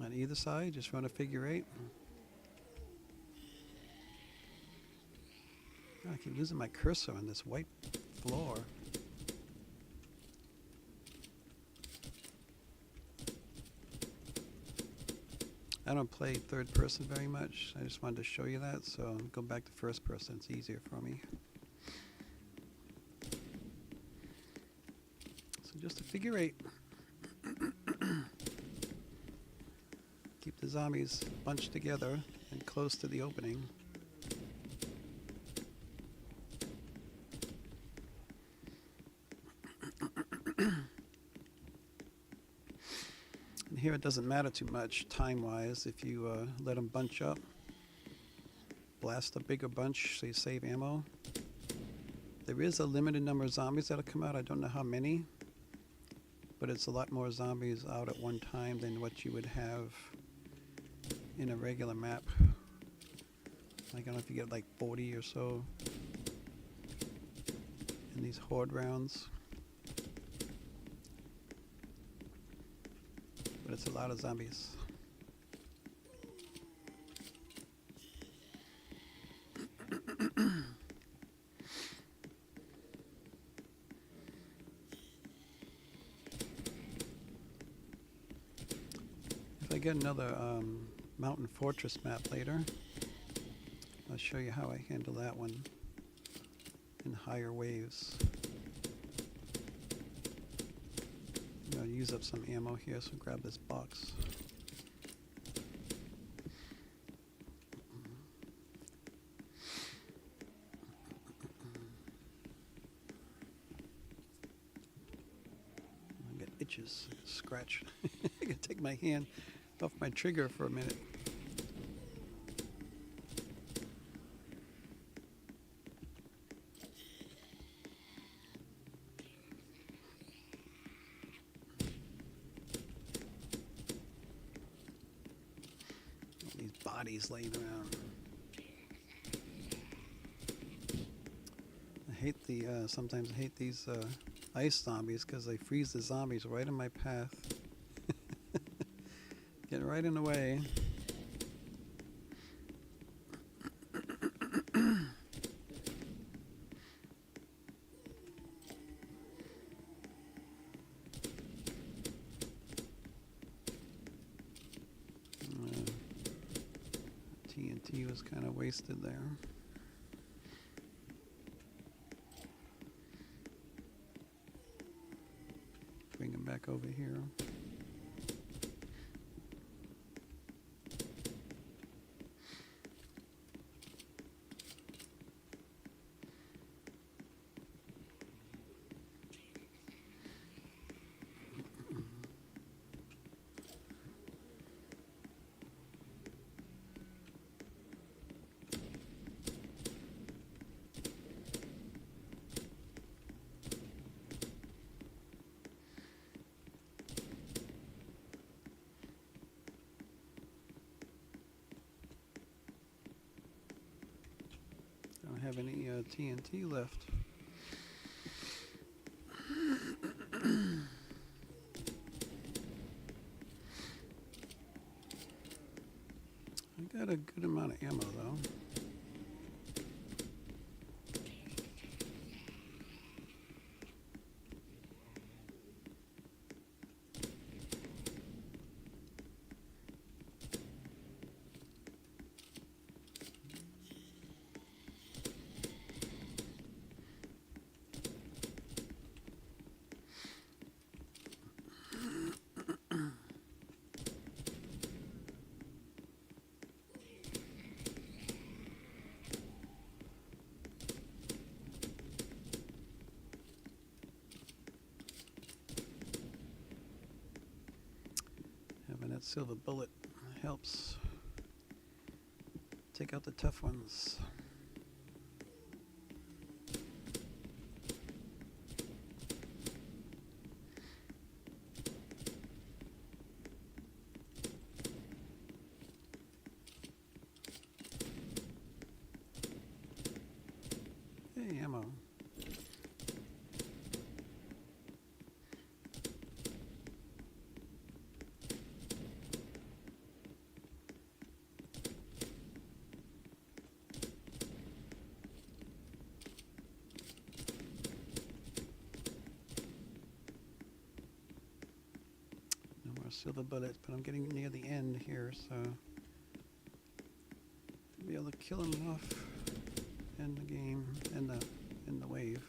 On either side, just run a figure 8. I keep losing my cursor on this white floor. I don't play third person very much. I just wanted to show you that, so I'll go back to first person. It's easier for me. So just a figure 8. Keep the zombies bunched together and close to the opening. And here it doesn't matter too much time-wise if you let them bunch up. Blast a bigger bunch so you save ammo. There is a limited number of zombies that'll come out. I don't know how many, but it's a lot more zombies out at one time than what you would have in a regular map. Like, I don't know if you get like 40 or so in these horde rounds. But it's a lot of zombies. If I get another Mountain Fortress map later, I'll show you how I handle that one in higher waves. I'll use up some ammo here, so grab this box. I get itches, I get scratch. I can take my hand off my trigger for a minute. Bodies laying around. I hate the sometimes I hate these ice zombies because they freeze the zombies right in my path. Get right in the way. TNT was kind of wasted there. Bring him back over here. Don't have any TNT left. I got a good amount of ammo though. Silver bullet helps take out the tough ones. Hey, ammo. No more silver bullets, but I'm getting near the end here, so to be able to kill him off in the game, in the wave.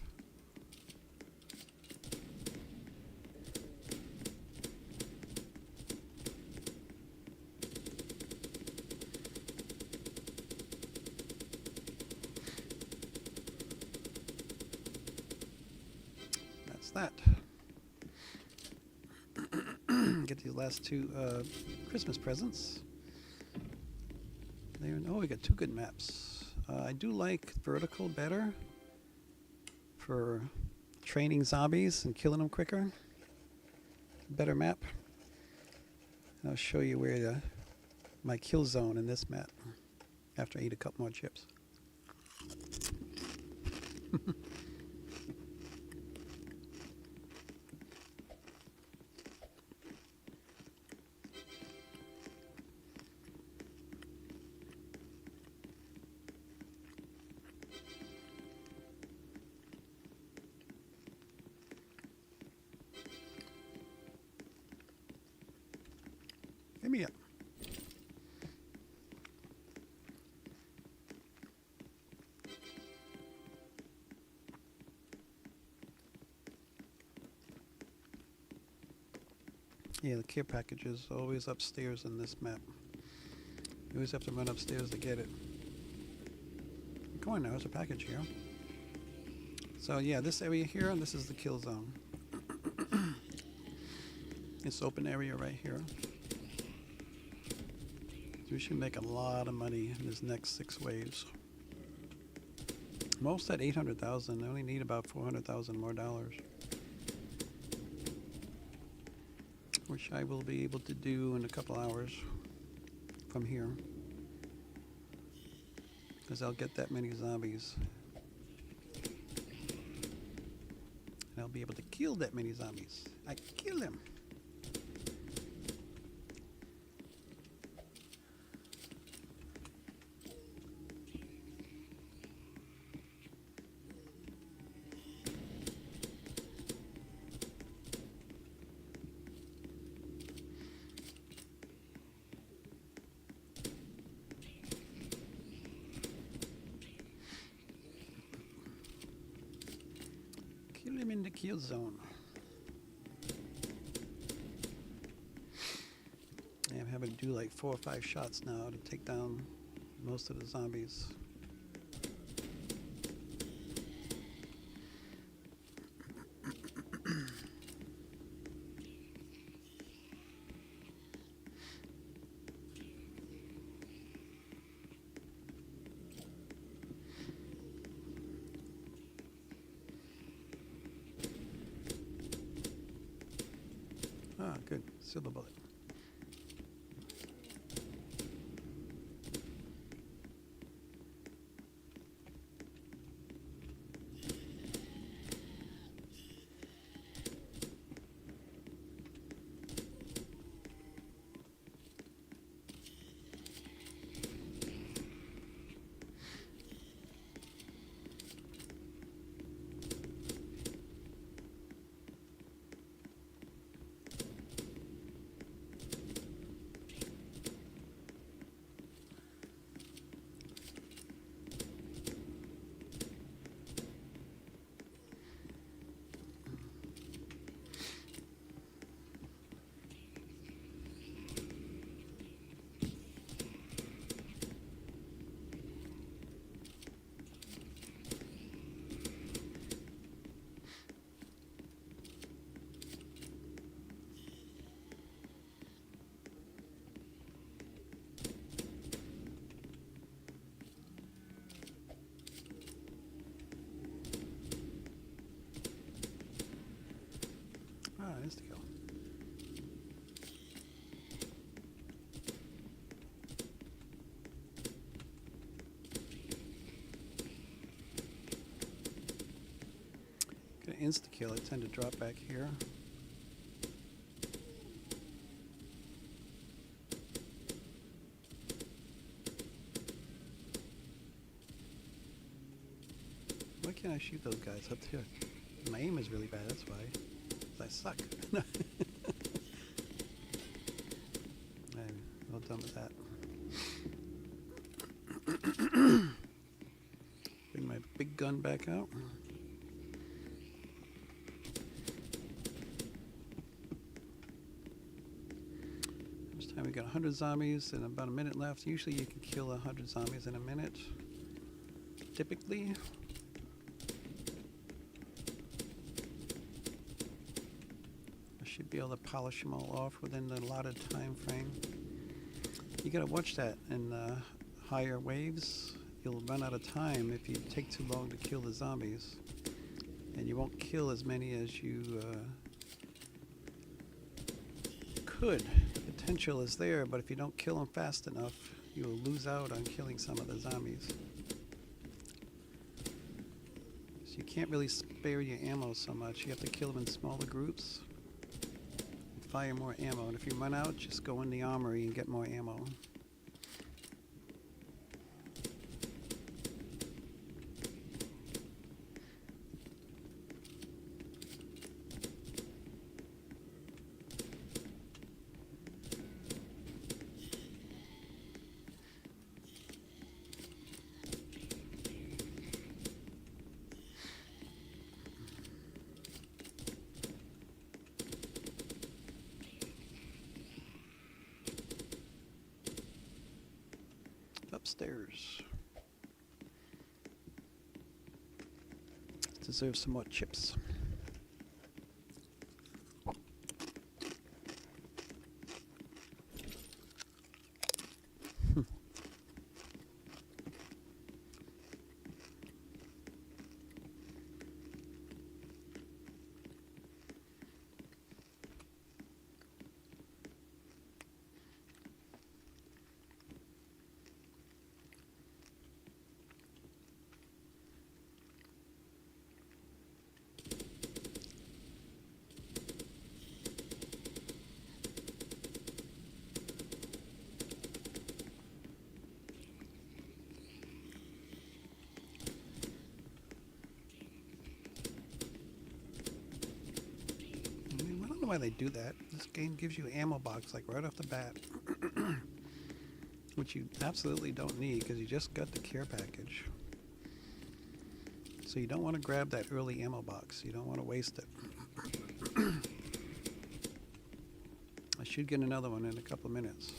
That's that. Get these last two Christmas presents. There, oh, we got two good maps. I do like vertical better for training zombies and killing them quicker. Better map. And I'll show you where my kill zone in this map after I eat a couple more chips. Give me up. Yeah, the care package is always upstairs in this map. You always have to run upstairs to get it. Come on now, there's a package here. So yeah, this area here, and this is the kill zone. This open area right here. So we should make a lot of money in this next 6 waves. Most at 800,000. They only need about 400,000 more dollars. Which I will be able to do in a couple hours from here. Because I'll get that many zombies. And I'll be able to kill that many zombies. I kill them. Kill him in the kill zone. I'm having to do like 4 or 5 shots now to take down most of the zombies. Ah, good. Silver bullet. insta-kill. Gonna insta-kill, I tend to drop back here. Why can't I shoot those guys up there? My aim is really bad, that's why. 'Cause I suck. I'm well done with that. Bring my big gun back out. This time we got 100 zombies and about a minute left. Usually you can kill 100 zombies in a minute. Typically. Should be able to polish them all off within the allotted time frame. You gotta watch that in higher waves. You'll run out of time if you take too long to kill the zombies, and you won't kill as many as you could. The potential is there, but if you don't kill them fast enough, you will lose out on killing some of the zombies. So you can't really spare your ammo so much. You have to kill them in smaller groups. Fire more ammo, and if you run out, just go in the armory and get more ammo. Upstairs. Deserves some more chips. I don't know why they do that. This game gives you ammo box like right off the bat, which you absolutely don't need because you just got the care package. So you don't want to grab that early ammo box. You don't want to waste it. I should get another one in a couple of minutes.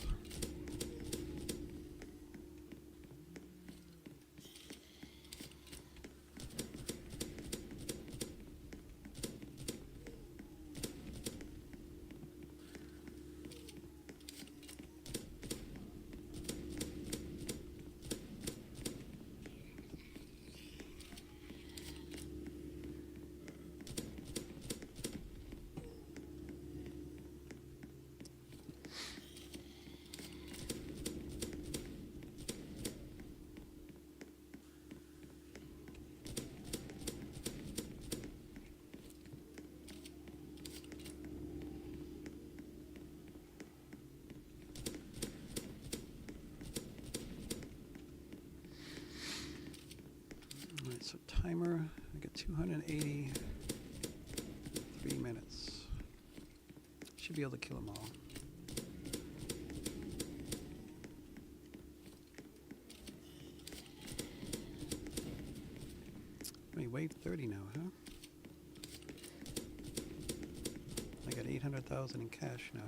So timer, I got 283 minutes. Should be able to kill them all. Wait, wave 30 now, huh? I got 800,000 in cash now.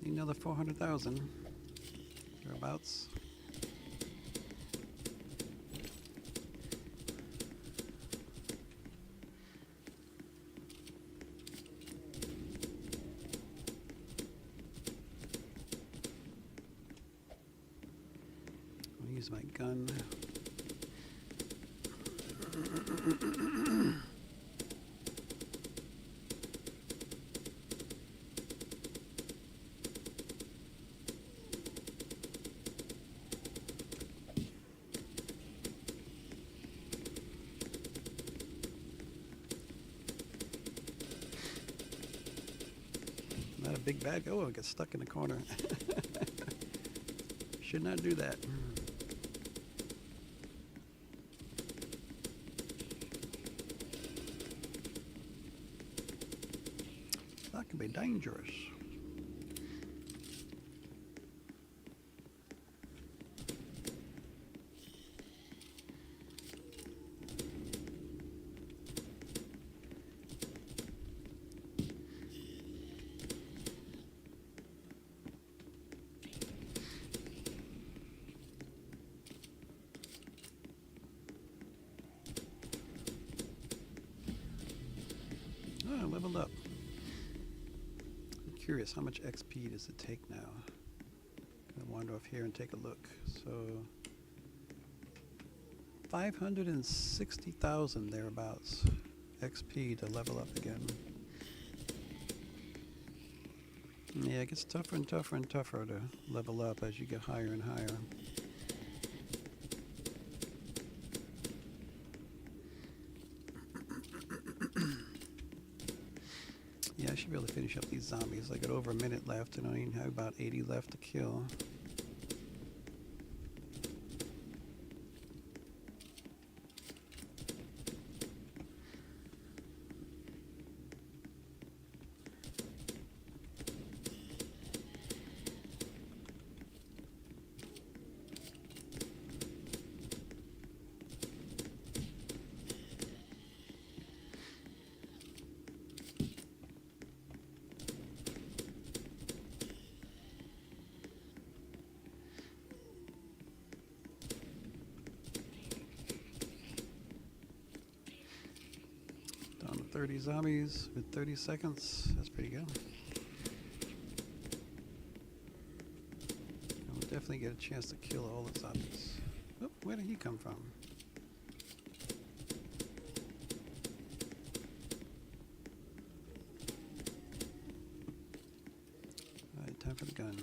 Need another 400,000 thereabouts. I'll use my gun. Not a big bag. Oh, I got stuck in the corner. Should not do that. That can be dangerous. Oh, I leveled up. I'm curious, how much XP does it take now? Gonna wander off here and take a look. So 560,000 thereabouts XP to level up again. Yeah, it gets tougher and tougher and tougher to level up as you get higher and higher. Yeah, I should be able to finish up these zombies. I got over a minute left and I only have about 80 left to kill. Down to 30 zombies with 30 seconds. That's pretty good. We'll definitely get a chance to kill all the zombies. Oh, where did he come from? Alright, time for the gun.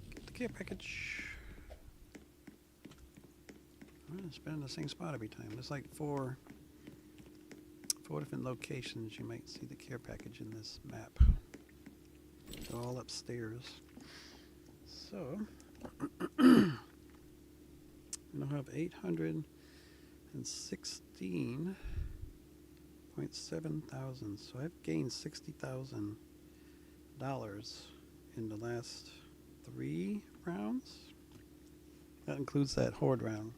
Get the care package. It's been in the same spot every time. There's like four different locations you might see the care package in this map. They're all upstairs. So I now have 816.7 thousand. So I've gained $60,000 in the last 3 rounds. That includes that horde round.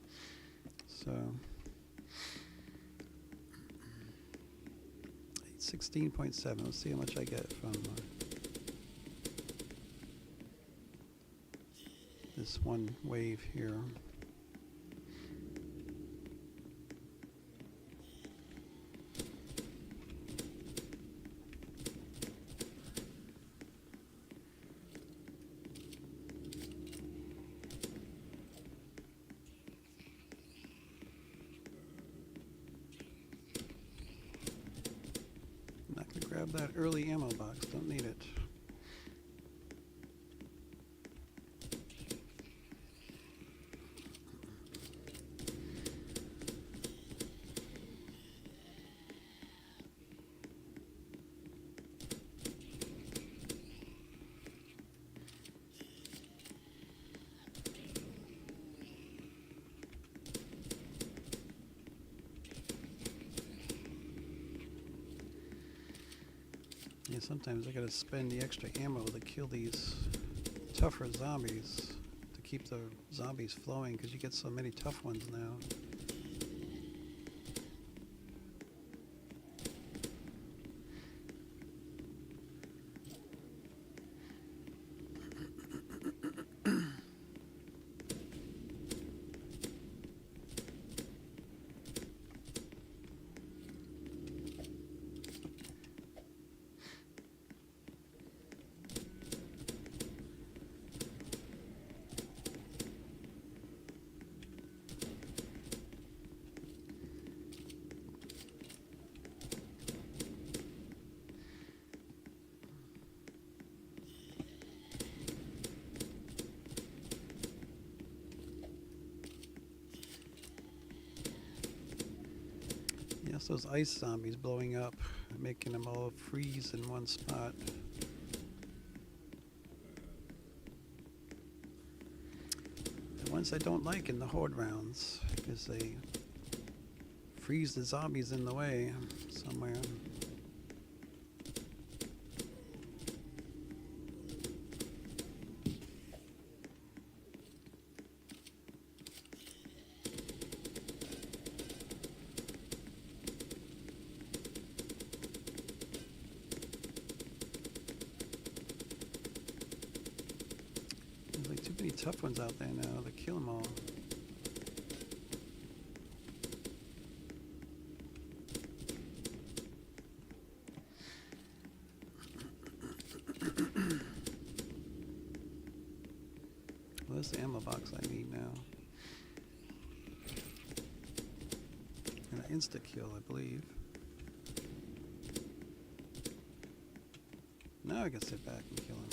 So 16.7. Let's see how much I get from this one wave here. Grab that early ammo box, don't need it. Yeah, sometimes I gotta spend the extra ammo to kill these tougher zombies to keep the zombies flowing, because you get so many tough ones now. It's those ice zombies blowing up, making them all freeze in one spot. The ones I don't like in the horde rounds, because they freeze the zombies in the way somewhere. There's like too many tough ones out there now to kill them all. Well, that's the ammo box I need now. And an insta kill, I believe. Now I can sit back and kill him.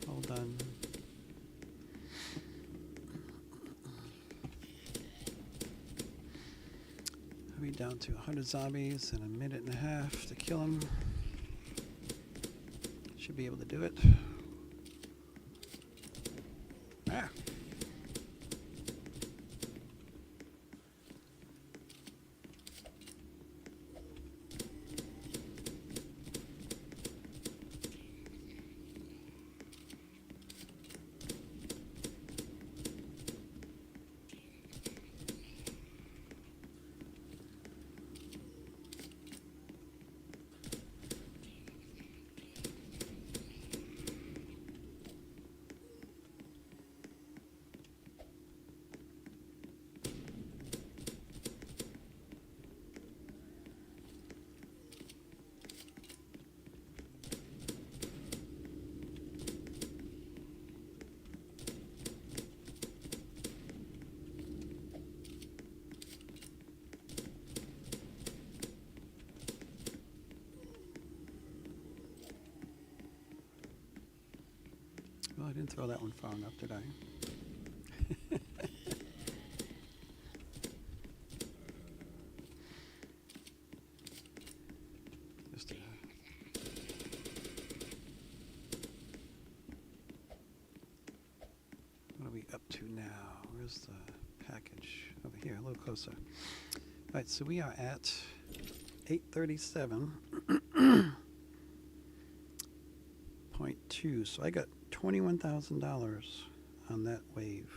All done. I'll be down to 100 zombies in a minute and a half to kill them. Should be able to do it. Ah! Well, I didn't throw that one far enough, did I? Just what are we up to now? Where's the package? Over here, a little closer. All right, so we are at 837.2. So I got $21,000 on that wave.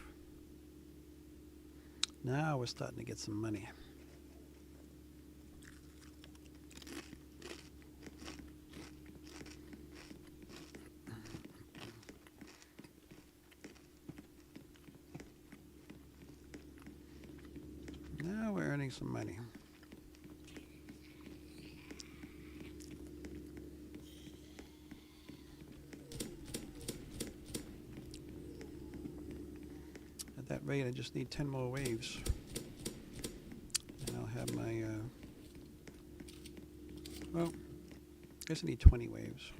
Now we're starting to get some money. Now we're earning some money. At that rate, I just need 10 more waves. And I'll have my, well, I guess I need 20 waves.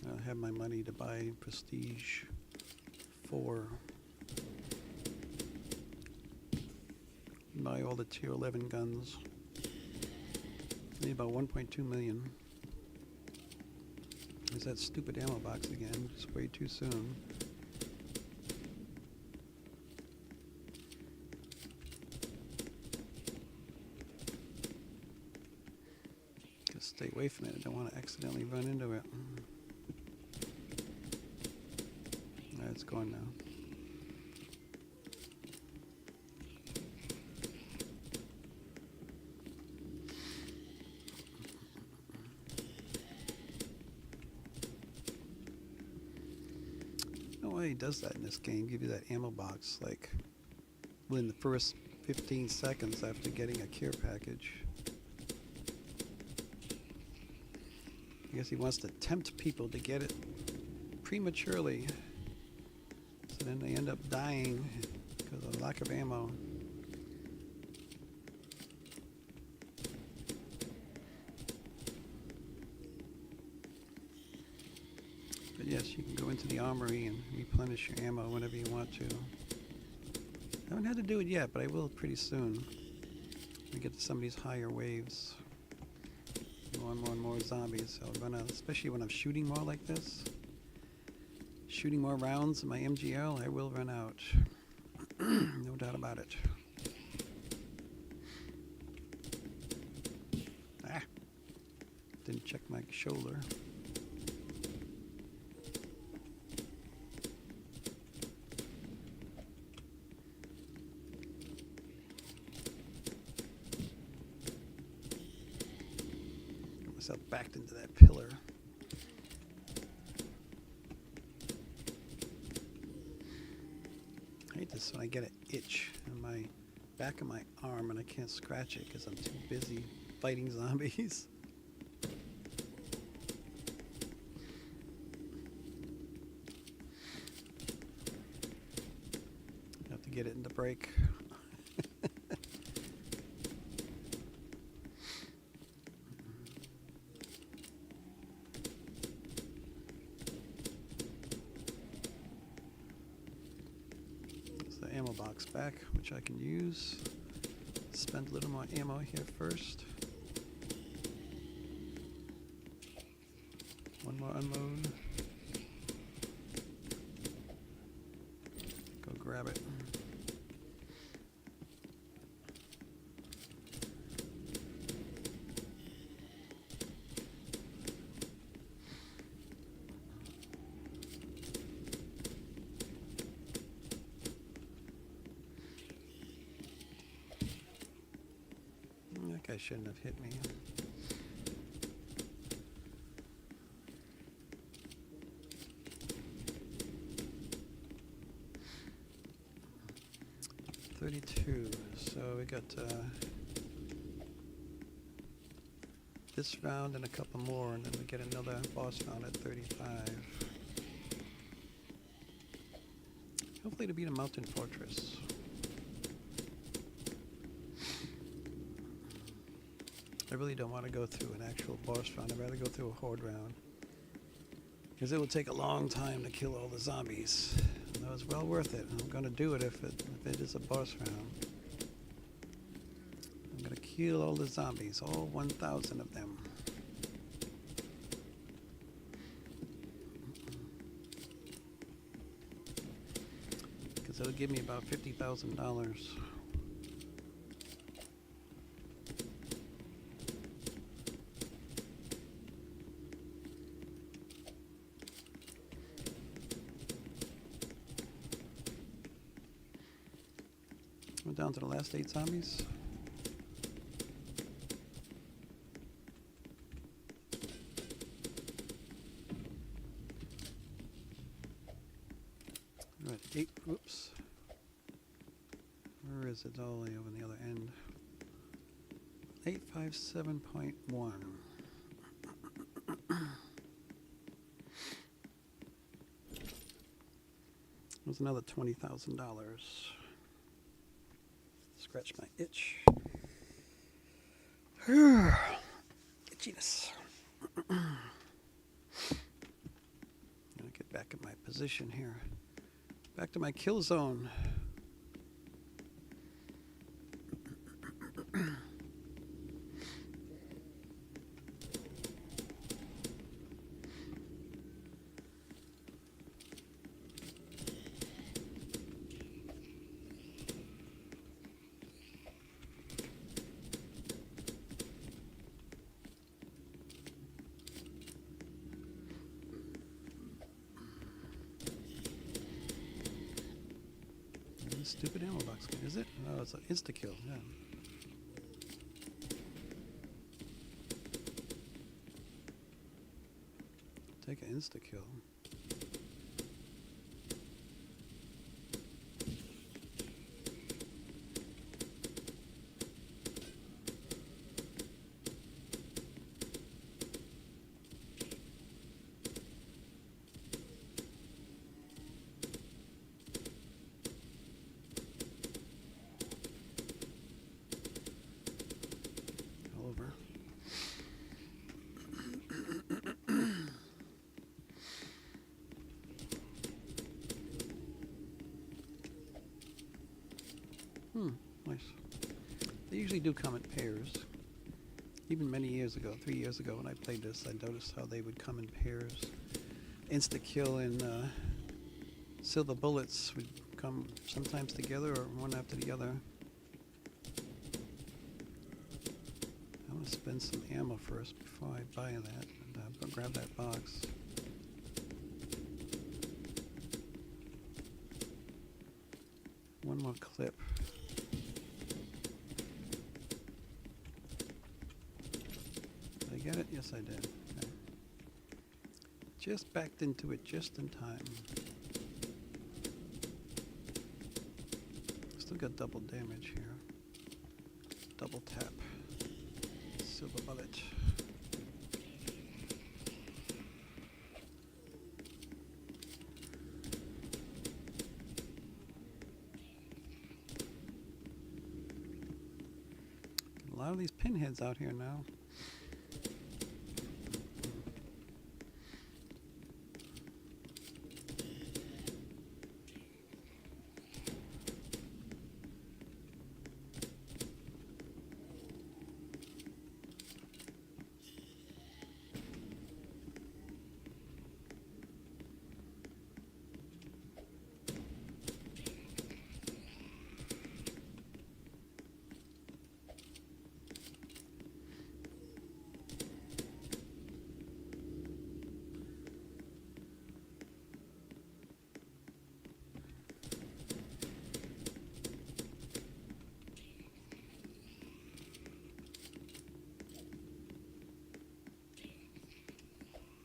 I'll have my money to buy Prestige 4. Buy all the tier 11 guns. I need about 1.2 million. There's that stupid ammo box again. It's way too soon. Just stay away from it. I don't want to accidentally run into it. It's gone now. No way he does that in this game. Give you that ammo box like within the first 15 seconds after getting a care package. I guess he wants to tempt people to get it prematurely. So then they end up dying because of lack of ammo. But yes, you can go into the armory and replenish your ammo whenever you want to. I haven't had to do it yet, but I will pretty soon. When we get to some of these higher waves. More and more zombies. I'll run out, especially when I'm shooting more like this. Shooting more rounds in my MGL, I will run out. No doubt about it. Ah! Didn't check my shoulder. Got myself backed into that pillar. I hate this when I get an itch in my back of my arm and I can't scratch it because I'm too busy fighting zombies. I have to get it in the break. Ammo box back, which I can use. Spend a little more ammo here first. One more unload. Go grab it. That guy shouldn't have hit me. $32. So we got this round and a couple more, and then we get another boss round at 35. Hopefully to beat a mountain fortress. I really don't want to go through an actual boss round. I'd rather go through a horde round. Because it will take a long time to kill all the zombies. And that was well worth it. I'm going to do it if it is a boss round. I'm going to kill all the zombies, all 1,000 of them. Because it'll give me about $50,000. We're down to the last 8 zombies. We're at 8. Whoops. Where is it? All the way over on the other end. 857.1. There's another $20,000. Scratch my itch. Itchiness. Gonna get back in my position here. Back to my kill zone. Stupid ammo box, is it? No, it's an insta-kill, yeah. Take an insta-kill. Nice. They usually do come in pairs. Even many years ago, 3 years ago when I played this, I noticed how they would come in pairs. Insta-kill and silver bullets would come sometimes together or one after the other. I'm going to spend some ammo first before I buy that. And, grab that box. One more clip. Did I get it? Yes, I did. Okay. Just backed into it just in time. Still got double damage here. Double tap. Silver bullet. A lot of these pinheads out here now.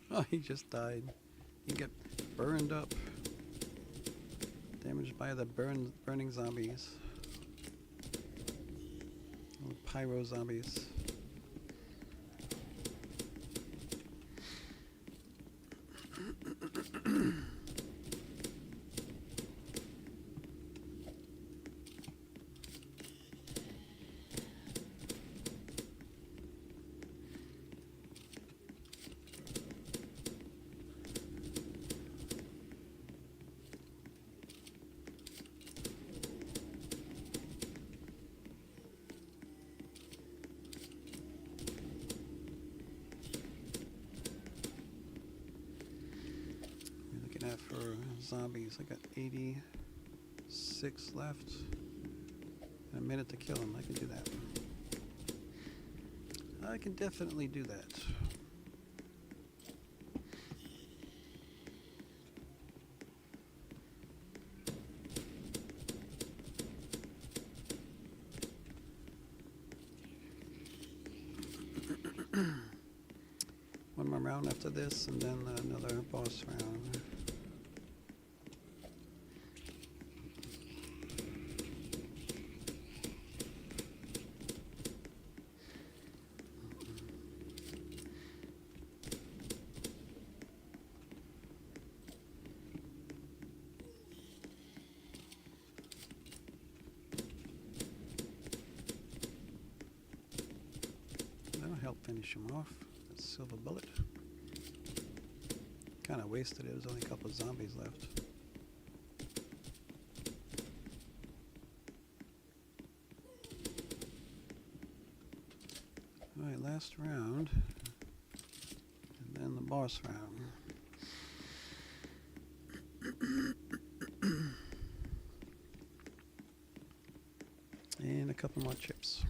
Oh, he just died. He got burned up. Damaged by the burning zombies. Little pyro zombies. For zombies, I got 86 left. And a minute to kill them. I can do that. I can definitely do that. One more round after this, and then another boss round. That'll help finish him off. That's silver bullet. Kind of wasted it. There's only a couple of zombies left. Alright, last round. And then the boss round. And a couple more chips.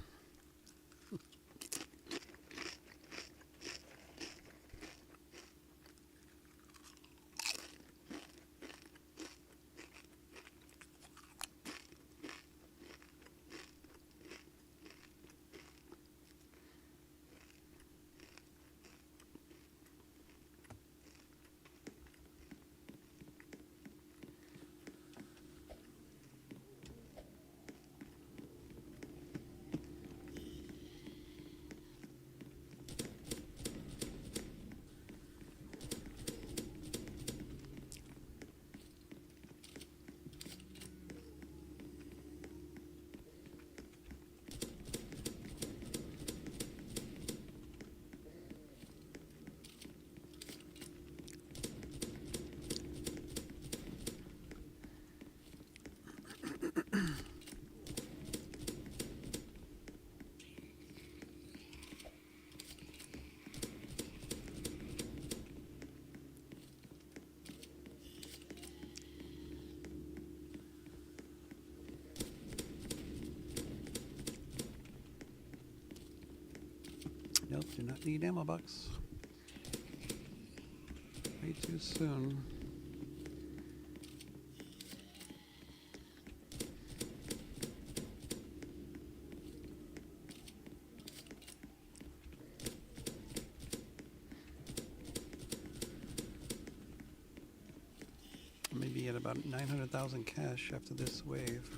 Do not need ammo box. Way too soon. Maybe at about 900,000 cash after this wave.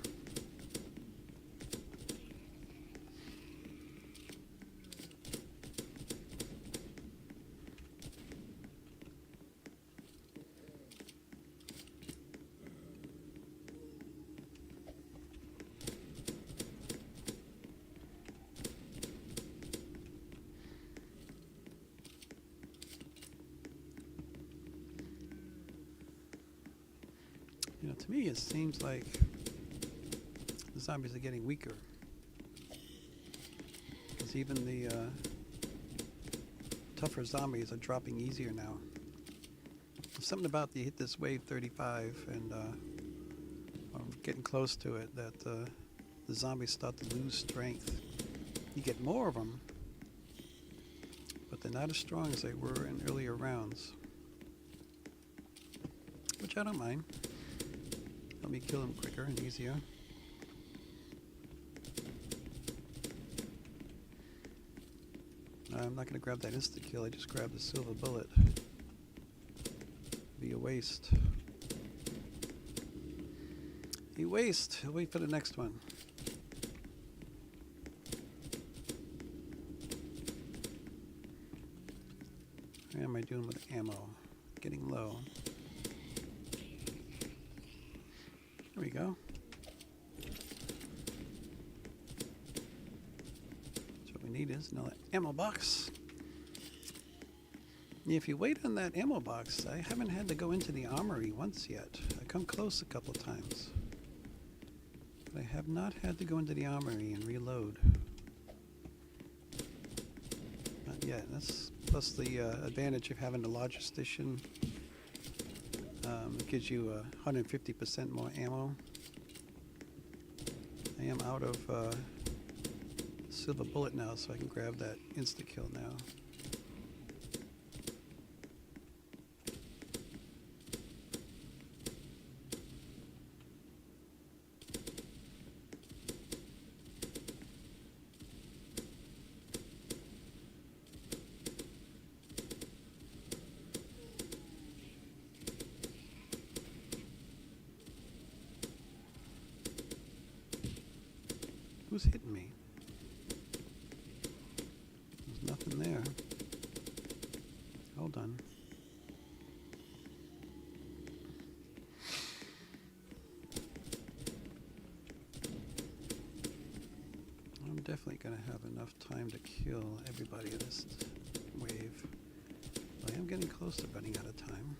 You know, to me it seems like the zombies are getting weaker. Because even the tougher zombies are dropping easier now. There's something about you hit this wave 35 and I'm getting close to it that the zombies start to lose strength. You get more of them, but they're not as strong as they were in earlier rounds. Which I don't mind. Let me kill him quicker and easier. I'm not going to grab that insta-kill, I just grabbed the silver bullet. Be a waste. A waste! I'll wait for the next one. How am I doing with ammo? Getting low. There we go. So what we need is another ammo box. If you wait on that ammo box, I haven't had to go into the armory once yet. I come close a couple of times. But I have not had to go into the armory and reload. Not yet. That's plus the advantage of having the larger station. It gives you 150% more ammo. I am out of silver bullet now, so I can grab that insta-kill now. Who's hitting me? There's nothing there. Hold on. I'm definitely going to have enough time to kill everybody in this wave. But I am getting close to running out of time.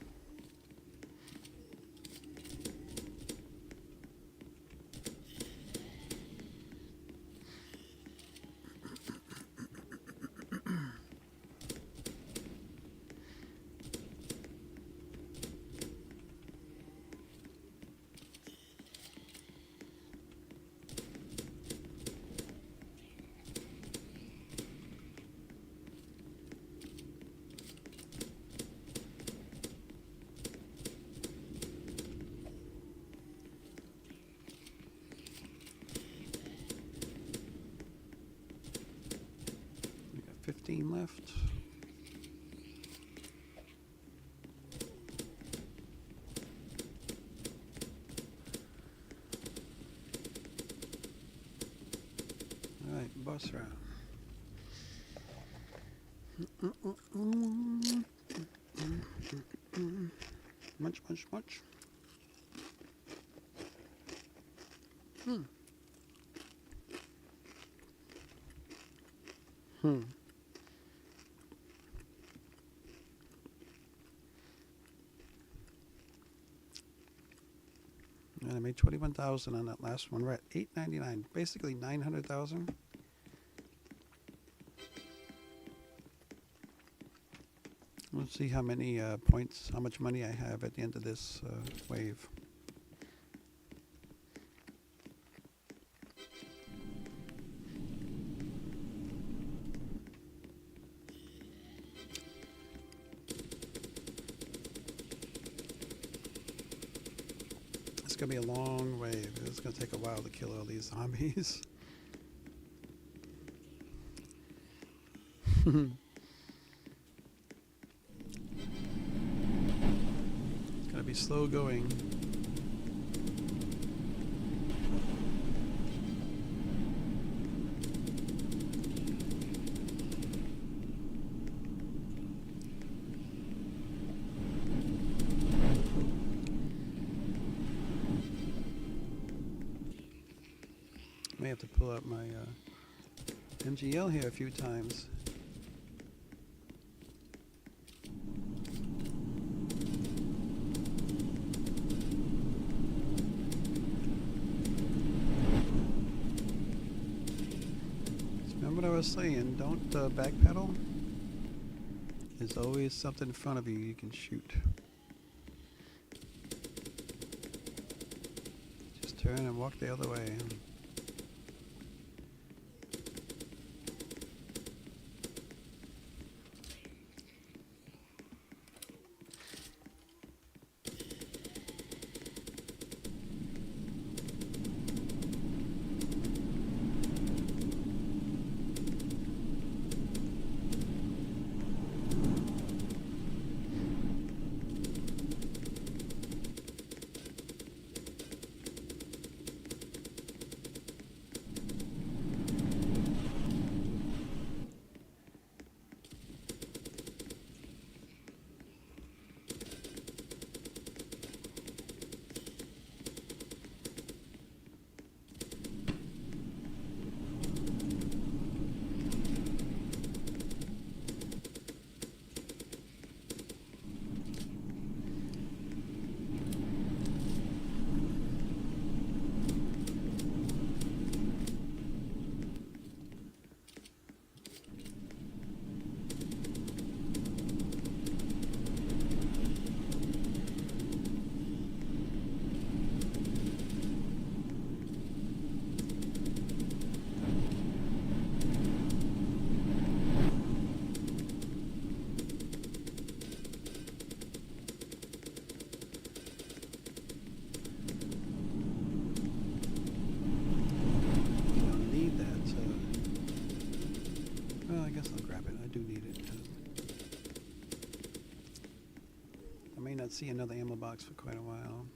We got 15 left. All right, boss round. Munch, munch, munch. And I made 21,000 on that last one. We're at 899, basically 900,000. Let's see how many points, how much money I have at the end of this wave. going to be a long way. It's going to take a while to kill all these zombies. It's going to be slow going. May have to pull out my MGL here a few times. Remember what I was saying, don't backpedal. There's always something in front of you you can shoot. Just turn and walk the other way. See another ammo box for quite a while.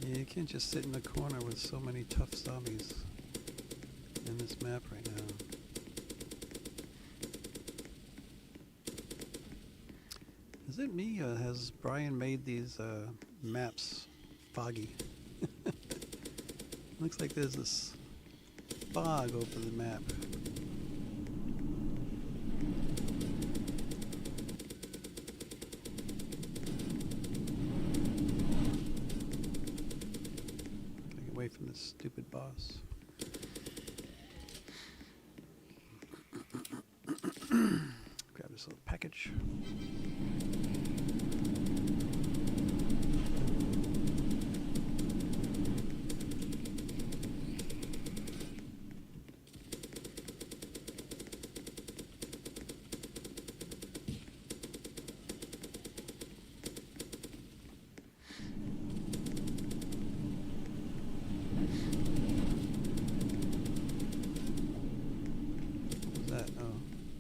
Yeah, you can't just sit in the corner with so many tough zombies in this map right now. Is it me or has Brian made these maps foggy? Looks like there's this fog over the map. Gotta get away from this stupid boss. Grab this little package.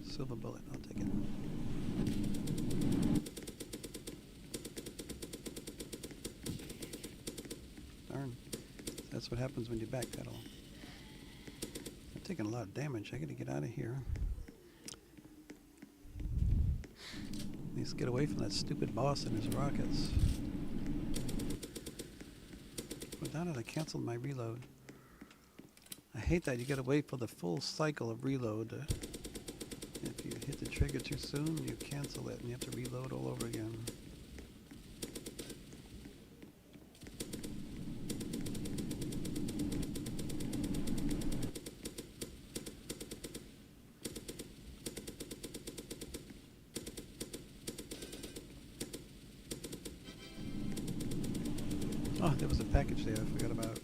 Silver bullet, I'll take it. Darn. That's what happens when you backpedal. I'm taking a lot of damage. I gotta get out of here. At least get away from that stupid boss and his rockets. But now that I canceled my reload. I hate that you gotta wait for the full cycle of reload. If you hit the trigger too soon, you cancel it and you have to reload all over again. there was a package there I forgot about.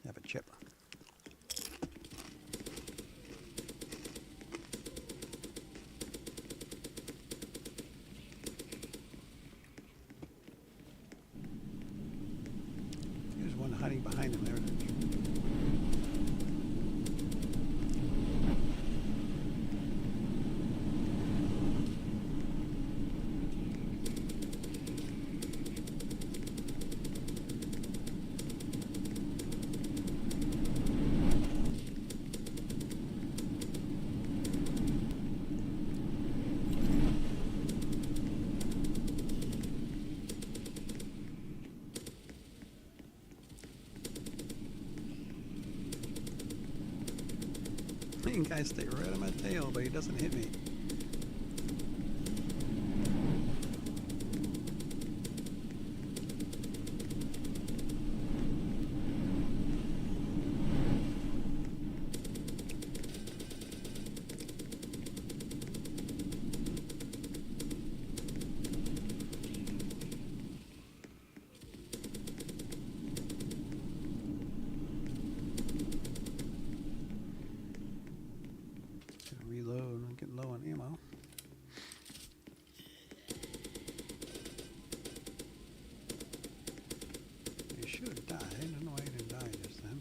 Have a chip. There's one hiding behind him there. Guy stay right on my tail, but he doesn't hit me. Reload, I'm getting low on ammo. He should have died. I don't know why he didn't die just then.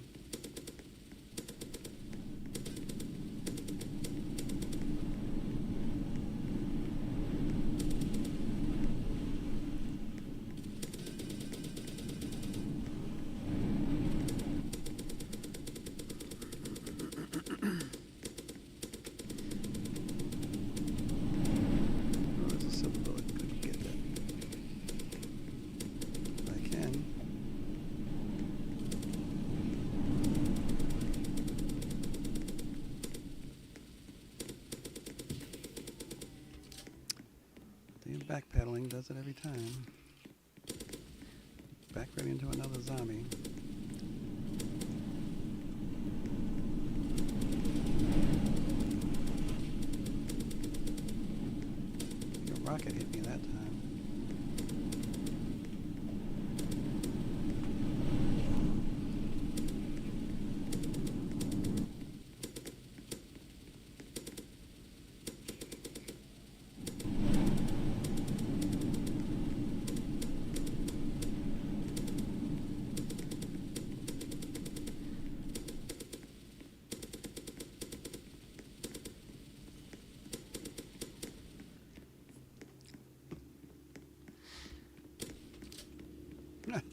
Backpedaling does it every time. Back right into another zombie. A rocket hit me that time.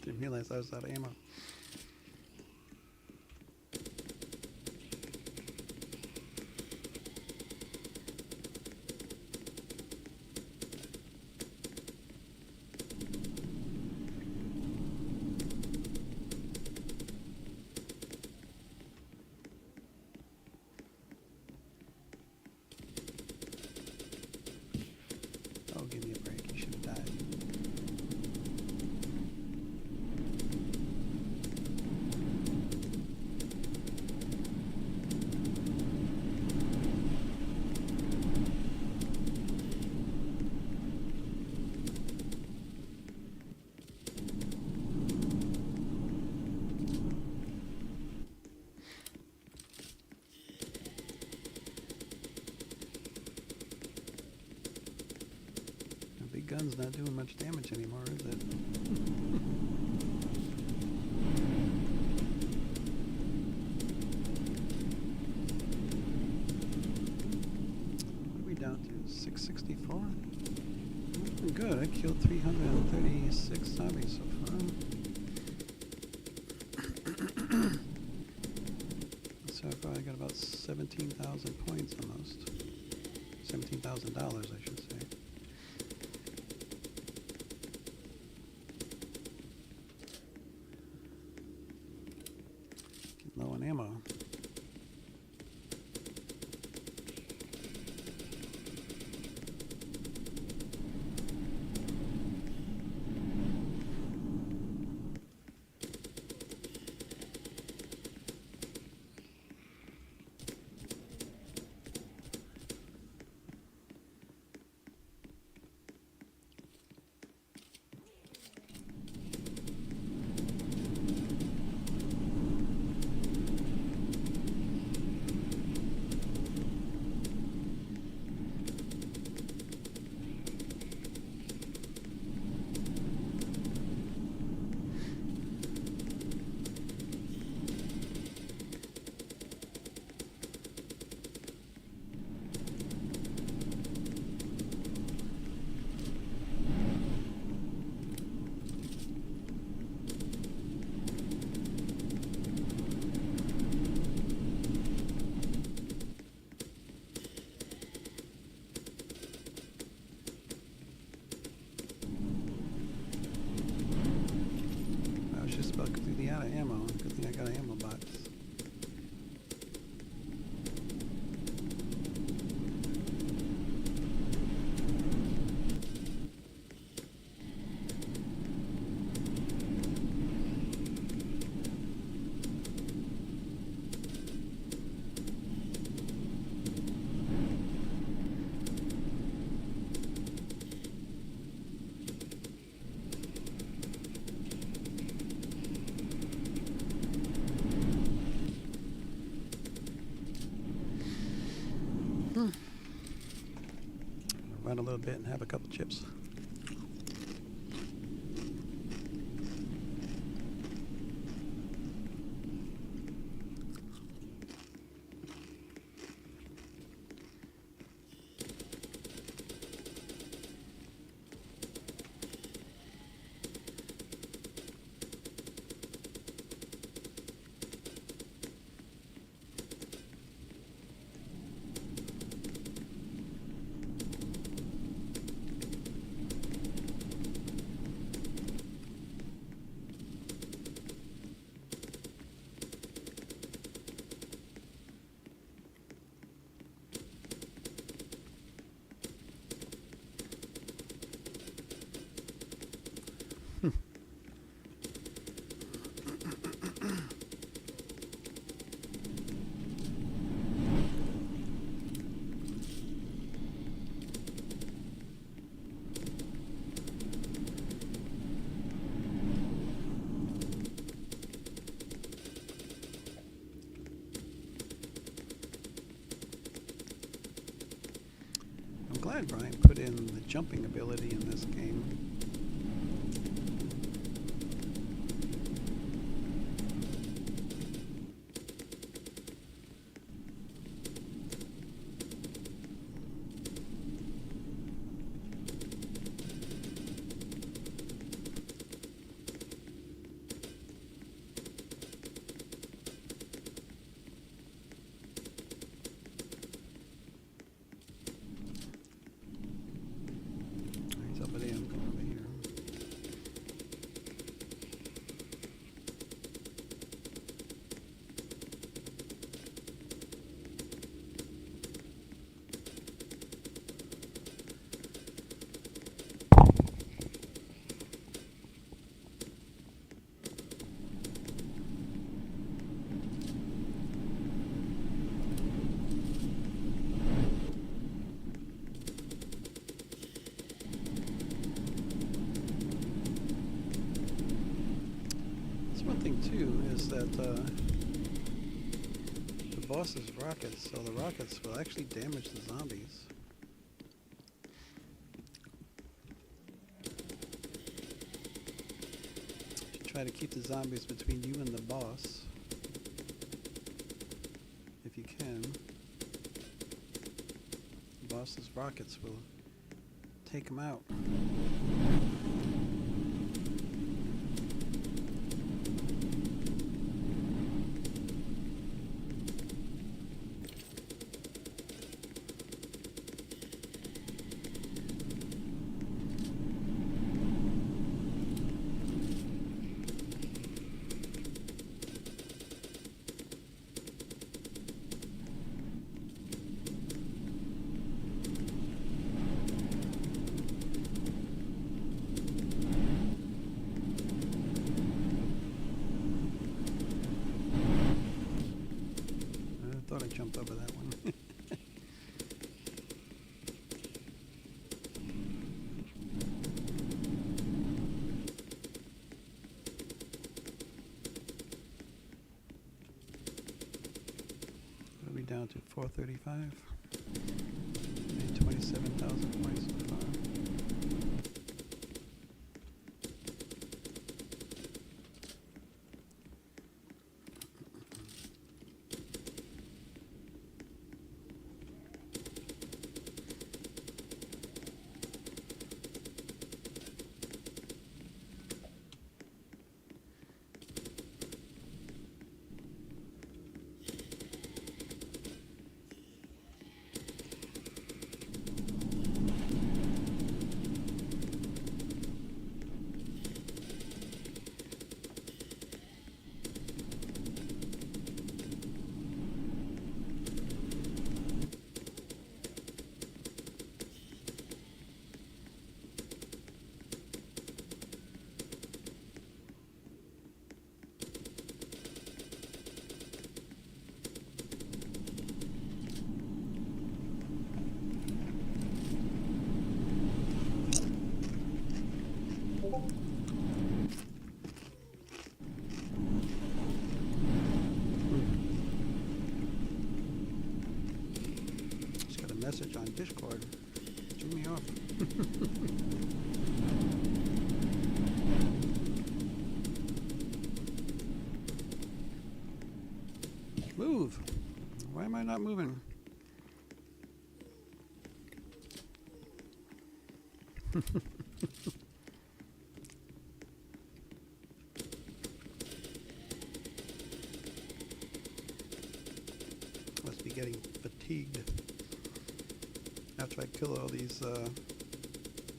Didn't realize I was out of ammo. Oh, give me a break. You should have died. Big gun's not doing much damage anymore, is it? What are we down to? 664? Looking good. I killed 336 zombies so far. So far I got about 17,000 points almost. $17,000 I should say. Low on ammo. think I got an ammo box. Run a little bit and have a couple chips. I'm glad Brian put in the jumping ability in this game. One thing too is that the boss is rockets, so the rockets will actually damage the zombies. You should try to keep the zombies between you and the boss, if you can. The boss's rockets will take them out. I thought I jumped over that one. What are we down to? 435? Made 27,000 points so far. message on Discord. Threw me off. Move! Why am I not moving? Must be getting fatigued. After I kill all these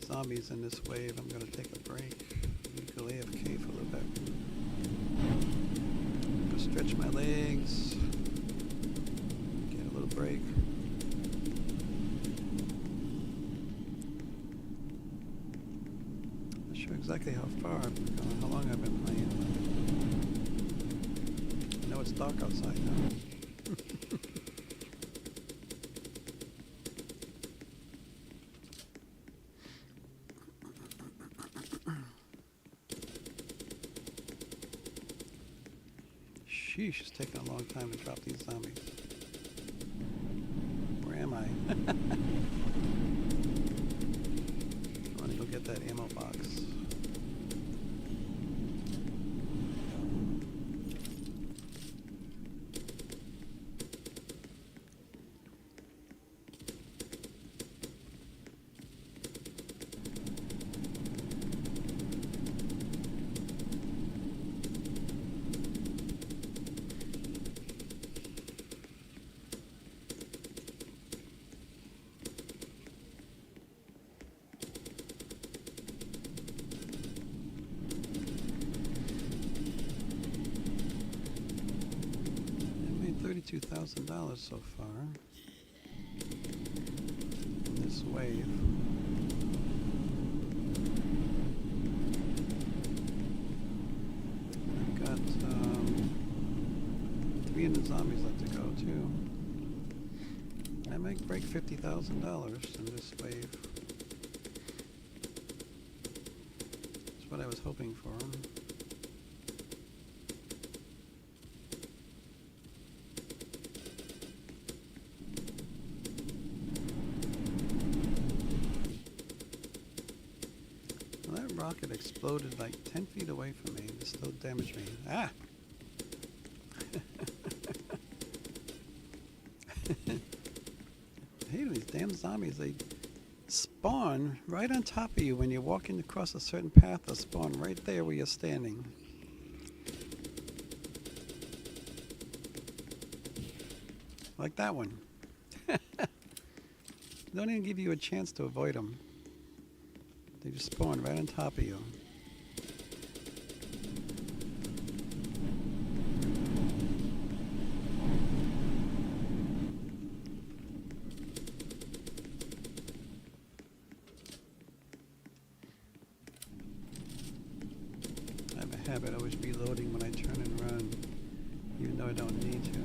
zombies in this wave, I'm going to take a break. Go AFK for a little bit. Go stretch my legs. Get a little break. Not sure exactly how far I've been going, how long I've been playing. I know it's dark outside now. Sheesh, it's taking a long time to drop these zombies. Where am I? I want to go get that ammo box. $32,000 so far in this wave. I've got 300 zombies left to go too. I might break $50,000 in this wave. That's what I was hoping for. Rocket exploded like 10 feet away from me. It still damaged me. Ah! I hate these damn zombies. They spawn right on top of you when you're walking across a certain path. They'll spawn right there where you're standing. Like that one. Don't even give you a chance to avoid them. They just spawn right on top of you. I have a habit of always reloading when I turn and run, even though I don't need to.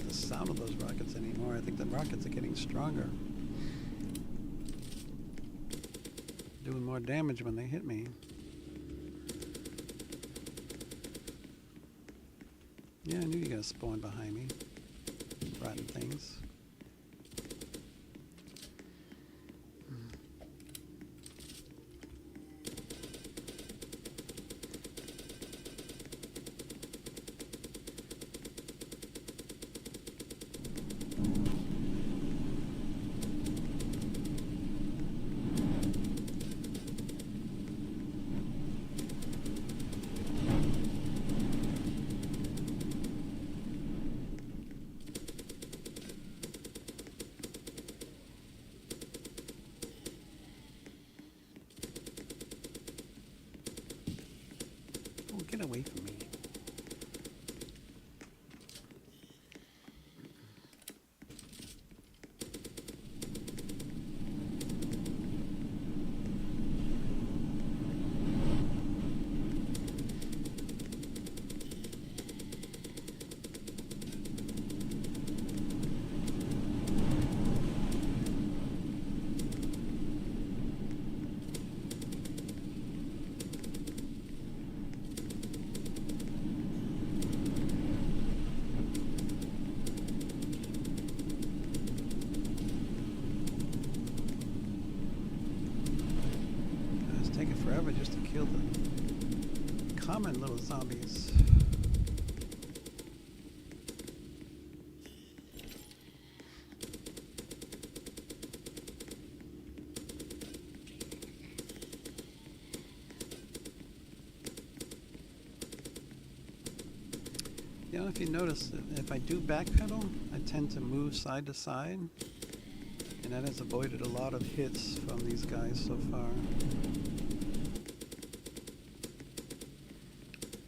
Sound of those rockets anymore. I think the rockets are getting stronger. Doing more damage when they hit me. Yeah, I knew you were gonna spawn behind me. Rotten things. kill the common little zombies. You know, if you notice, if I do backpedal, I tend to move side to side, and that has avoided a lot of hits from these guys so far.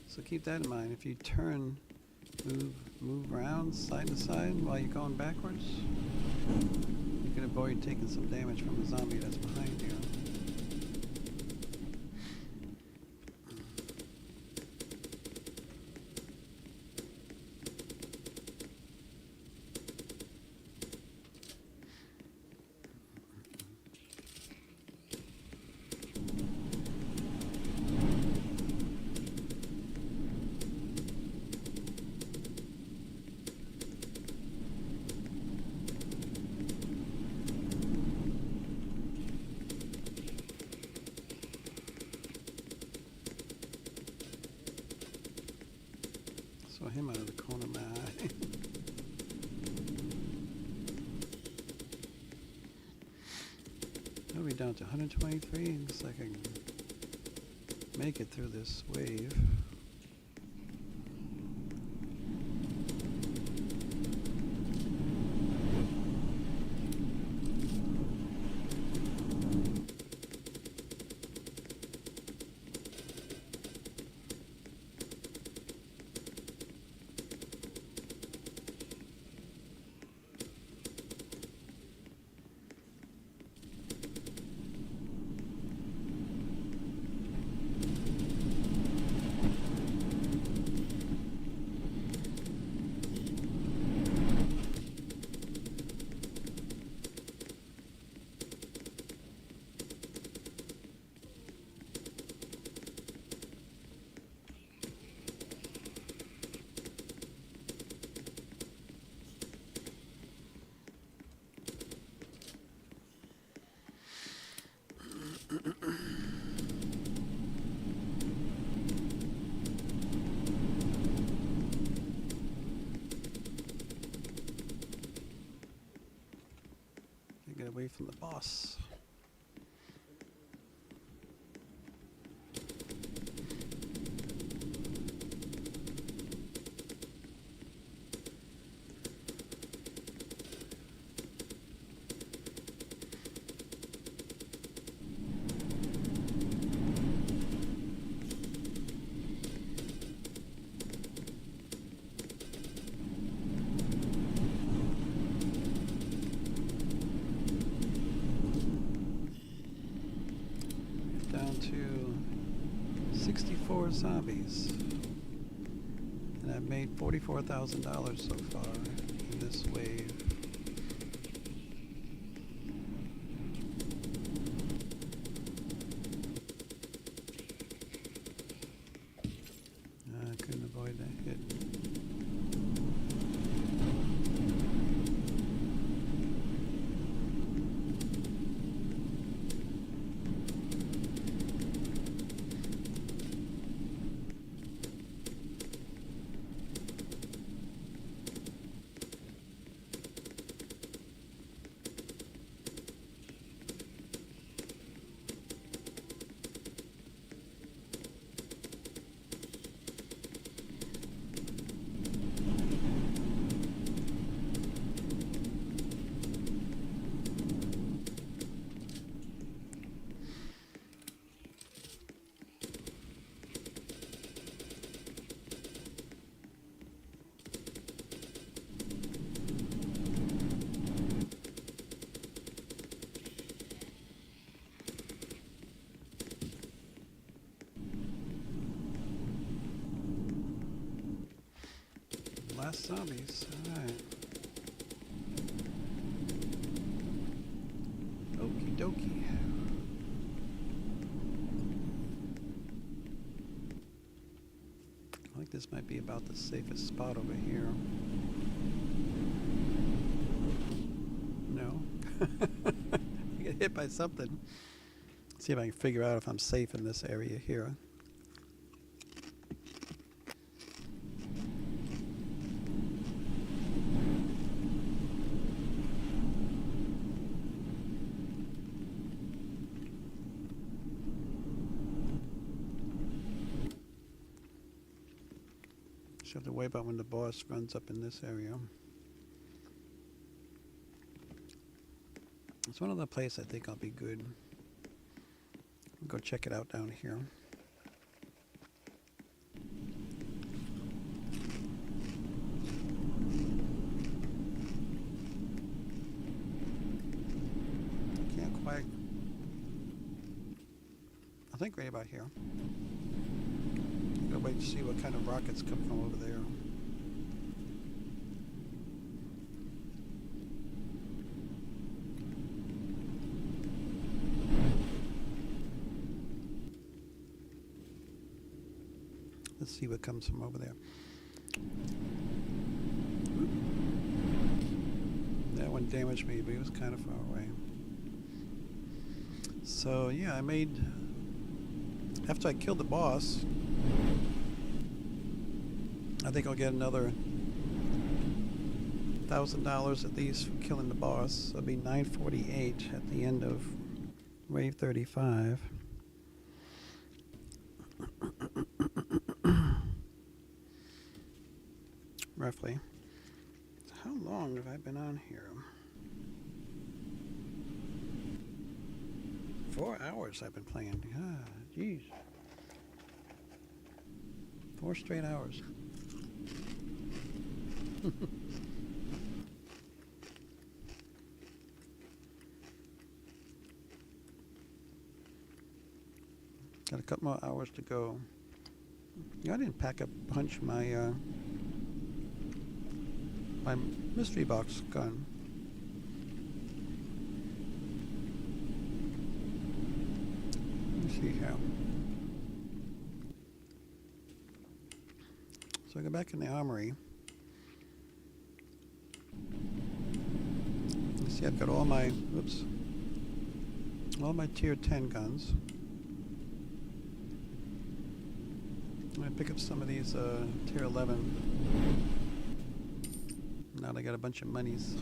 So keep that in mind. If you turn, move around side to side while you're going backwards, you can avoid taking some damage from the zombie that's behind you. Saw him out of the corner of my eye. I'll be down to 123. Looks like I can make it through this wave. Get away from the boss. To 64 zombies, and I've made $44,000 so far in this wave. I couldn't avoid that hit. Last zombies. Alright. Okie dokie. I think this might be about the safest spot over here. No. You get hit by something. See if I can figure out if I'm safe in this area here. Just have to worry about when the boss runs up in this area. It's one of the places I think I'll be good. I'll go check it out down here. Can't quite. I think right about here. Gotta wait to see what kind of rockets come from over there. Let's see what comes from over there. That one damaged me, but he was kind of far away. So yeah, I made, after I killed the boss, I think I'll get another $1,000 at least for killing the boss. So it'll be $948 at the end of wave 35. Roughly. How long have I been on here? 4 hours I've been playing. Ah, jeez. 4 straight hours. Got a couple more hours to go. Yeah, I didn't pack a punch my my mystery box gun. Let me see here. So I go back in the armory. You see, I've got all my, oops, all my tier 10 guns. I'm gonna pick up some of these tier 11. Now I got a bunch of monies.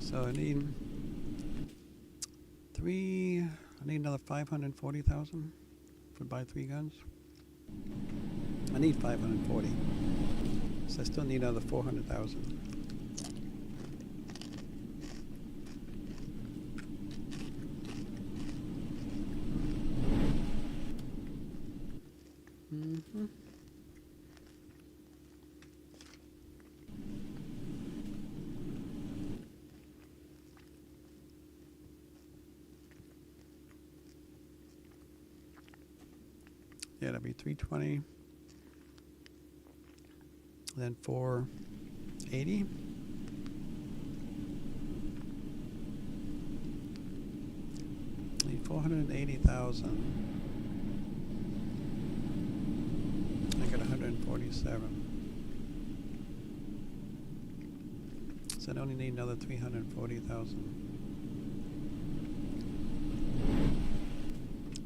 So I need another 540,000 to buy 3 guns. I need 540, so I still need another 400,000. Yeah, that'll be 320. Then 480. Need 480,000. I got 147. So I only need another 340,000.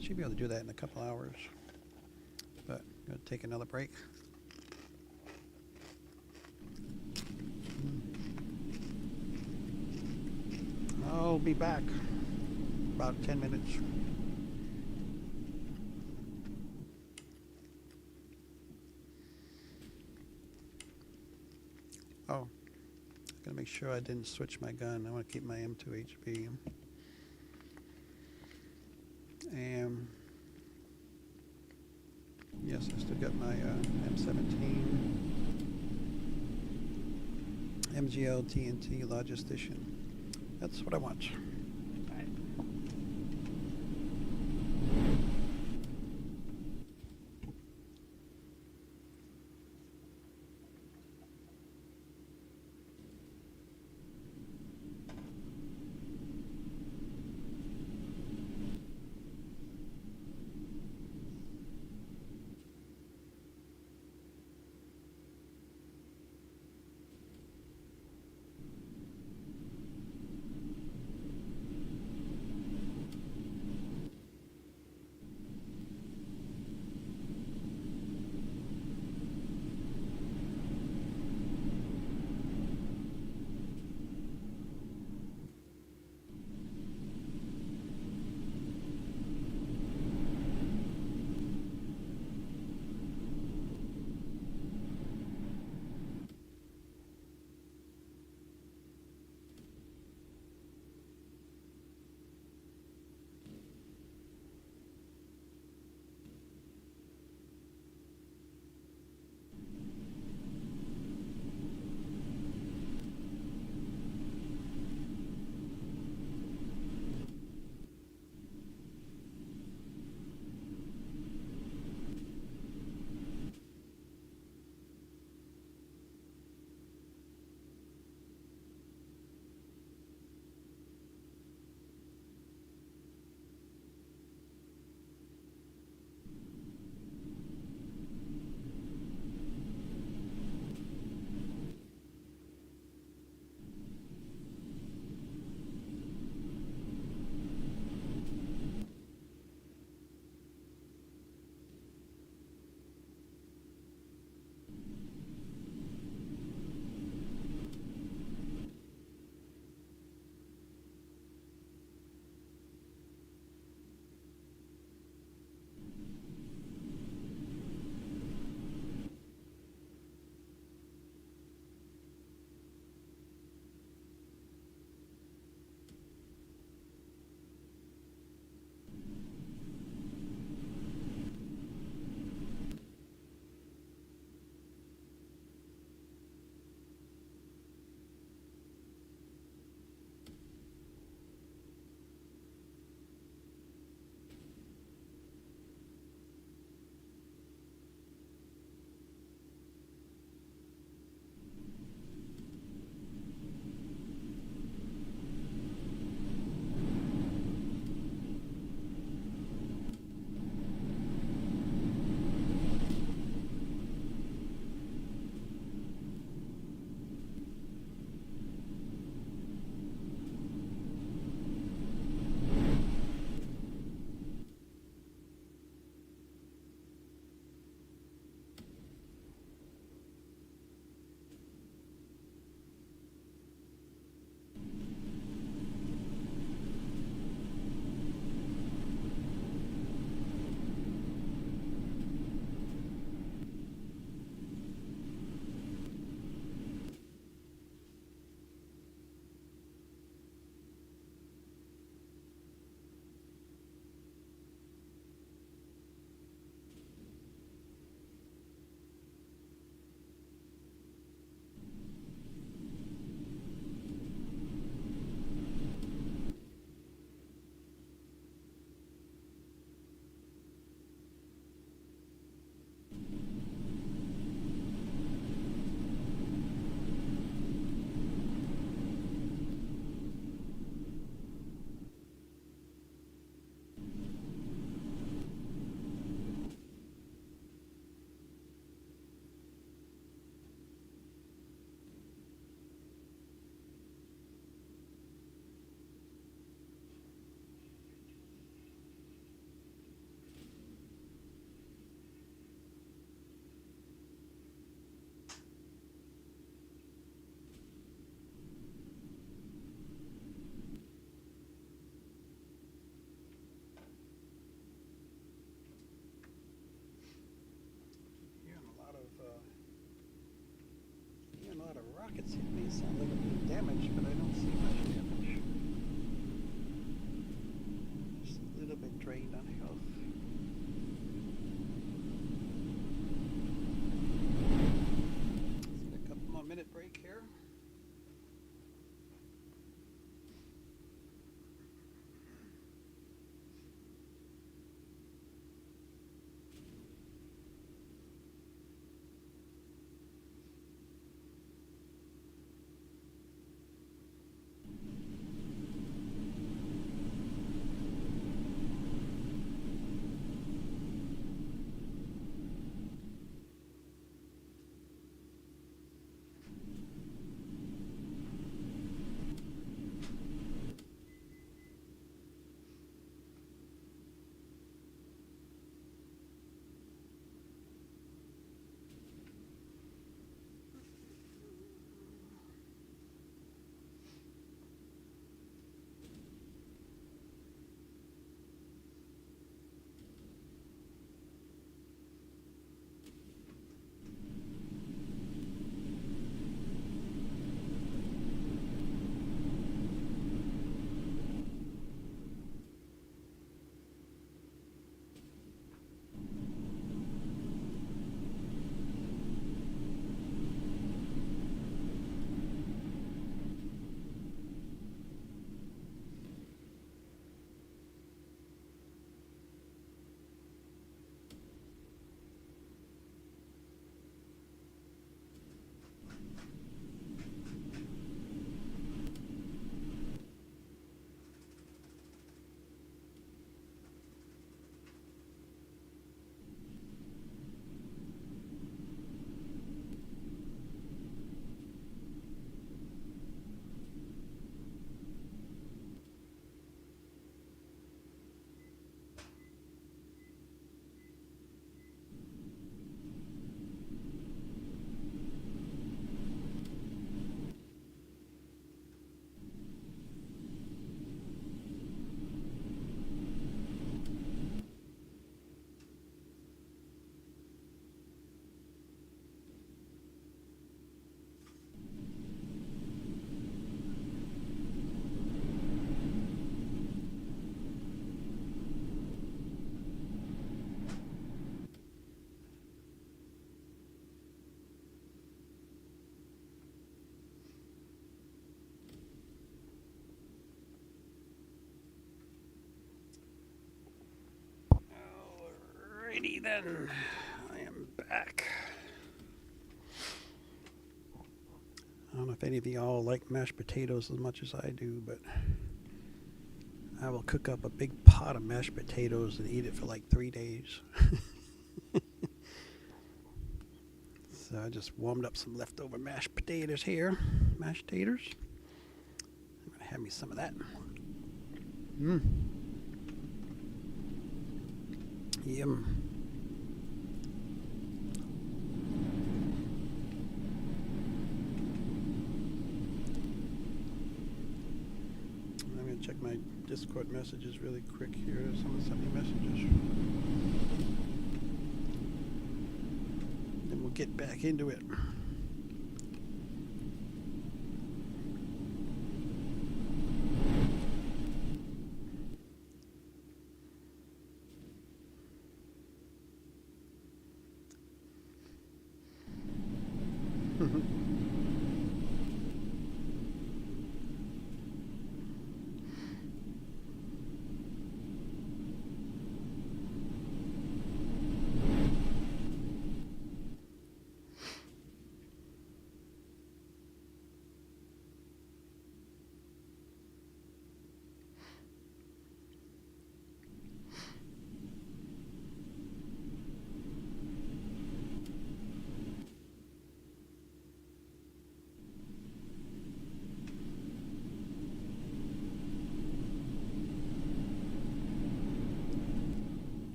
Should be able to do that in a couple hours. But I'm going to take another break. I'll be back about 10 minutes. Oh, gotta make sure I didn't switch my gun. I want to keep my M2 HB. And yes, I still got my M17 MGL TNT Logistician. That's what I want. rockets hit me. It sounds like I'm being damaged, but I don't see much damage. Just a little bit drained on health. Let's get a couple more minute break here. Alrighty then, I am back. I don't know if any of y'all like mashed potatoes as much as I do, but I will cook up a big pot of mashed potatoes and eat it for like 3 days. So I just warmed up some leftover mashed potatoes here. Mashed taters. I'm going to have me some of that. Yum. I'm going to check my Discord messages really quick here. Someone sent me messages. Then we'll get back into it.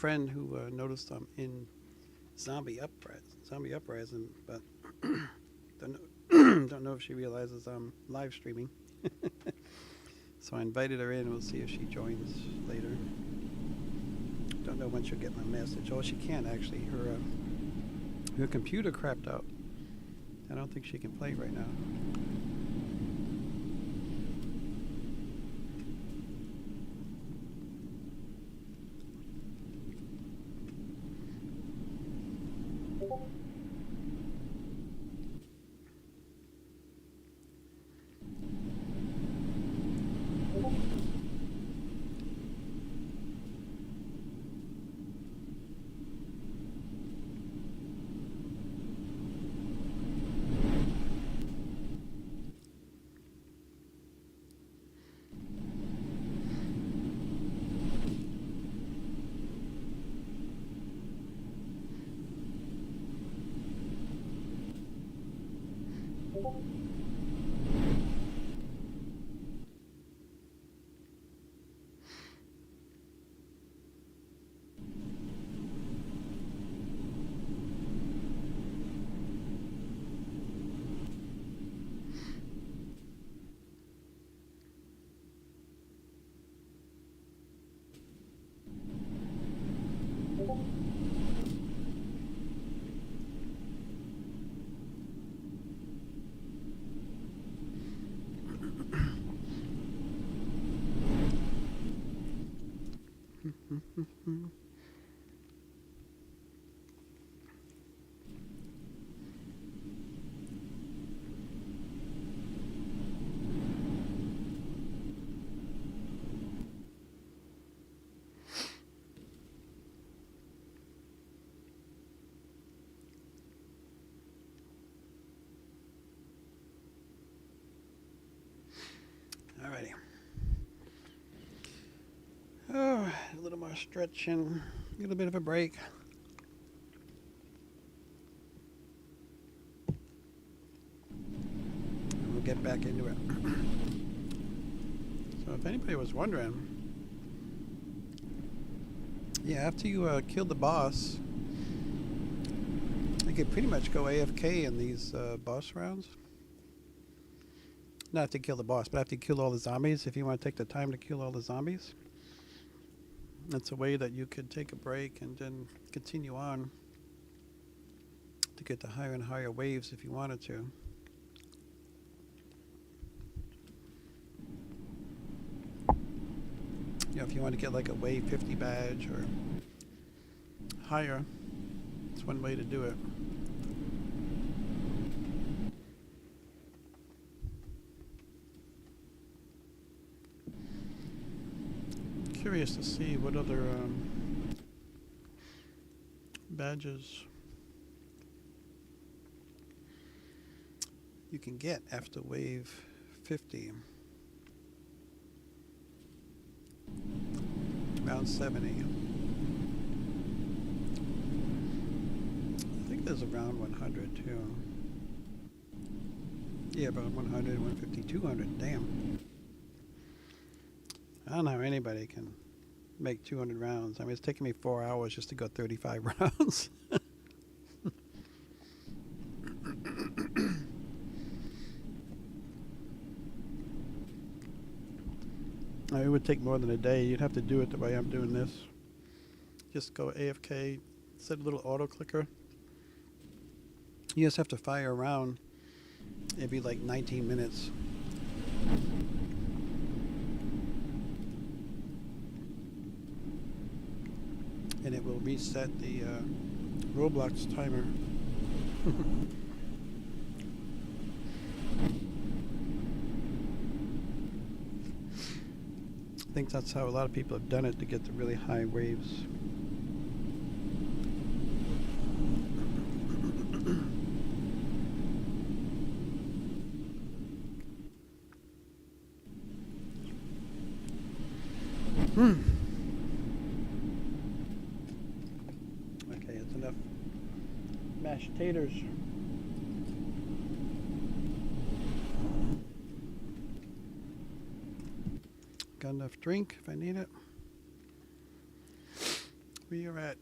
friend who noticed I'm in Zombie Uprising, but don't know, don't know if she realizes I'm live streaming. So I invited her in. We'll see if she joins later. Don't know when she'll get my message. Oh, she can actually. Her computer crapped out. I don't think she can play right now. Alrighty. Oh, a little more stretching, a little bit of a break. And we'll get back into it. So if anybody was wondering, yeah, after you kill the boss, you can pretty much go AFK in these boss rounds. Not to kill the boss, but after you kill all the zombies, if you want to take the time to kill all the zombies. That's a way that you could take a break and then continue on to get to higher and higher waves if you wanted to. You know, if you want to get like a wave 50 badge or higher, it's one way to do it. Curious to see what other badges you can get after wave 50. Round 70. I think there's a round 100 too. Yeah, about 100, 150, 200. Damn. I don't know how anybody can make 200 rounds. I mean, it's taking me 4 hours just to go 35 rounds. It would take more than a day. You'd have to do it the way I'm doing this. Just go AFK, set a little auto clicker. You just have to fire around every like 19 minutes. And it will reset the Roblox timer. I think that's how a lot of people have done it to get the really high waves. Okay, it's enough mashed taters. Got enough drink if I need it. We are at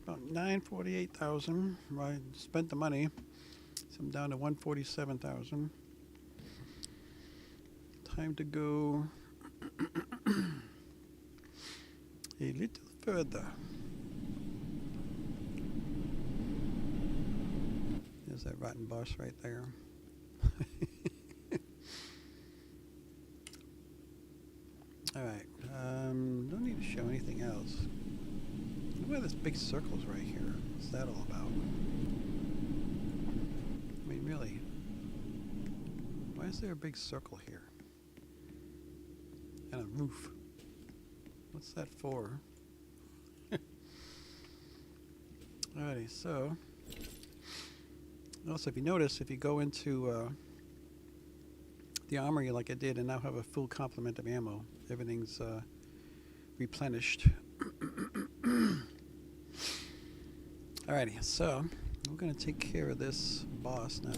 about 948,000. I spent the money, so I'm down to 147,000. Time to go a little further. There's that rotten boss right there. All right. Don't need to show anything else. Look why this big circle's right here. What's that all about? I mean, really. Why is there a big circle here? And a roof. What's that for? Alrighty, so. Also, if you notice, if you go into the armory like I did and now have a full complement of ammo, everything's replenished. Alrighty, so we're going to take care of this boss now.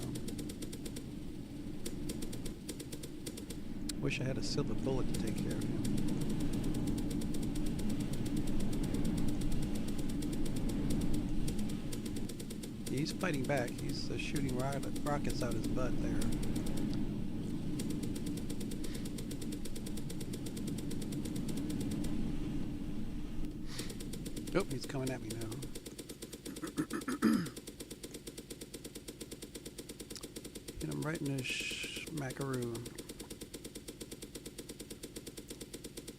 Wish I had a silver bullet to take care of him. He's fighting back. He's shooting rockets out his butt there. Oh, he's coming at me now. Hit him right in his smackaroo.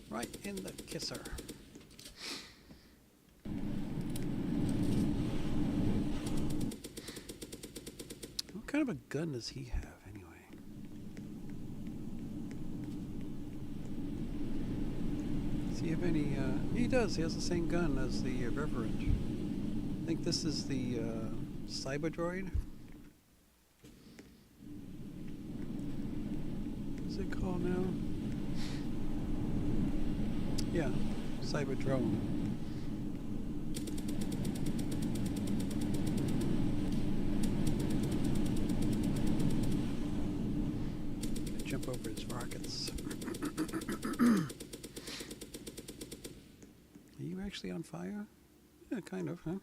Right in the kisser. What kind of a gun does he have anyway? Does he have any, he does, he has the same gun as the Reverend. I think this is the Cyber Droid. What's it called now? Yeah, Cyber Drone. Jump over his rockets. Are you actually on fire? Yeah, kind of, huh?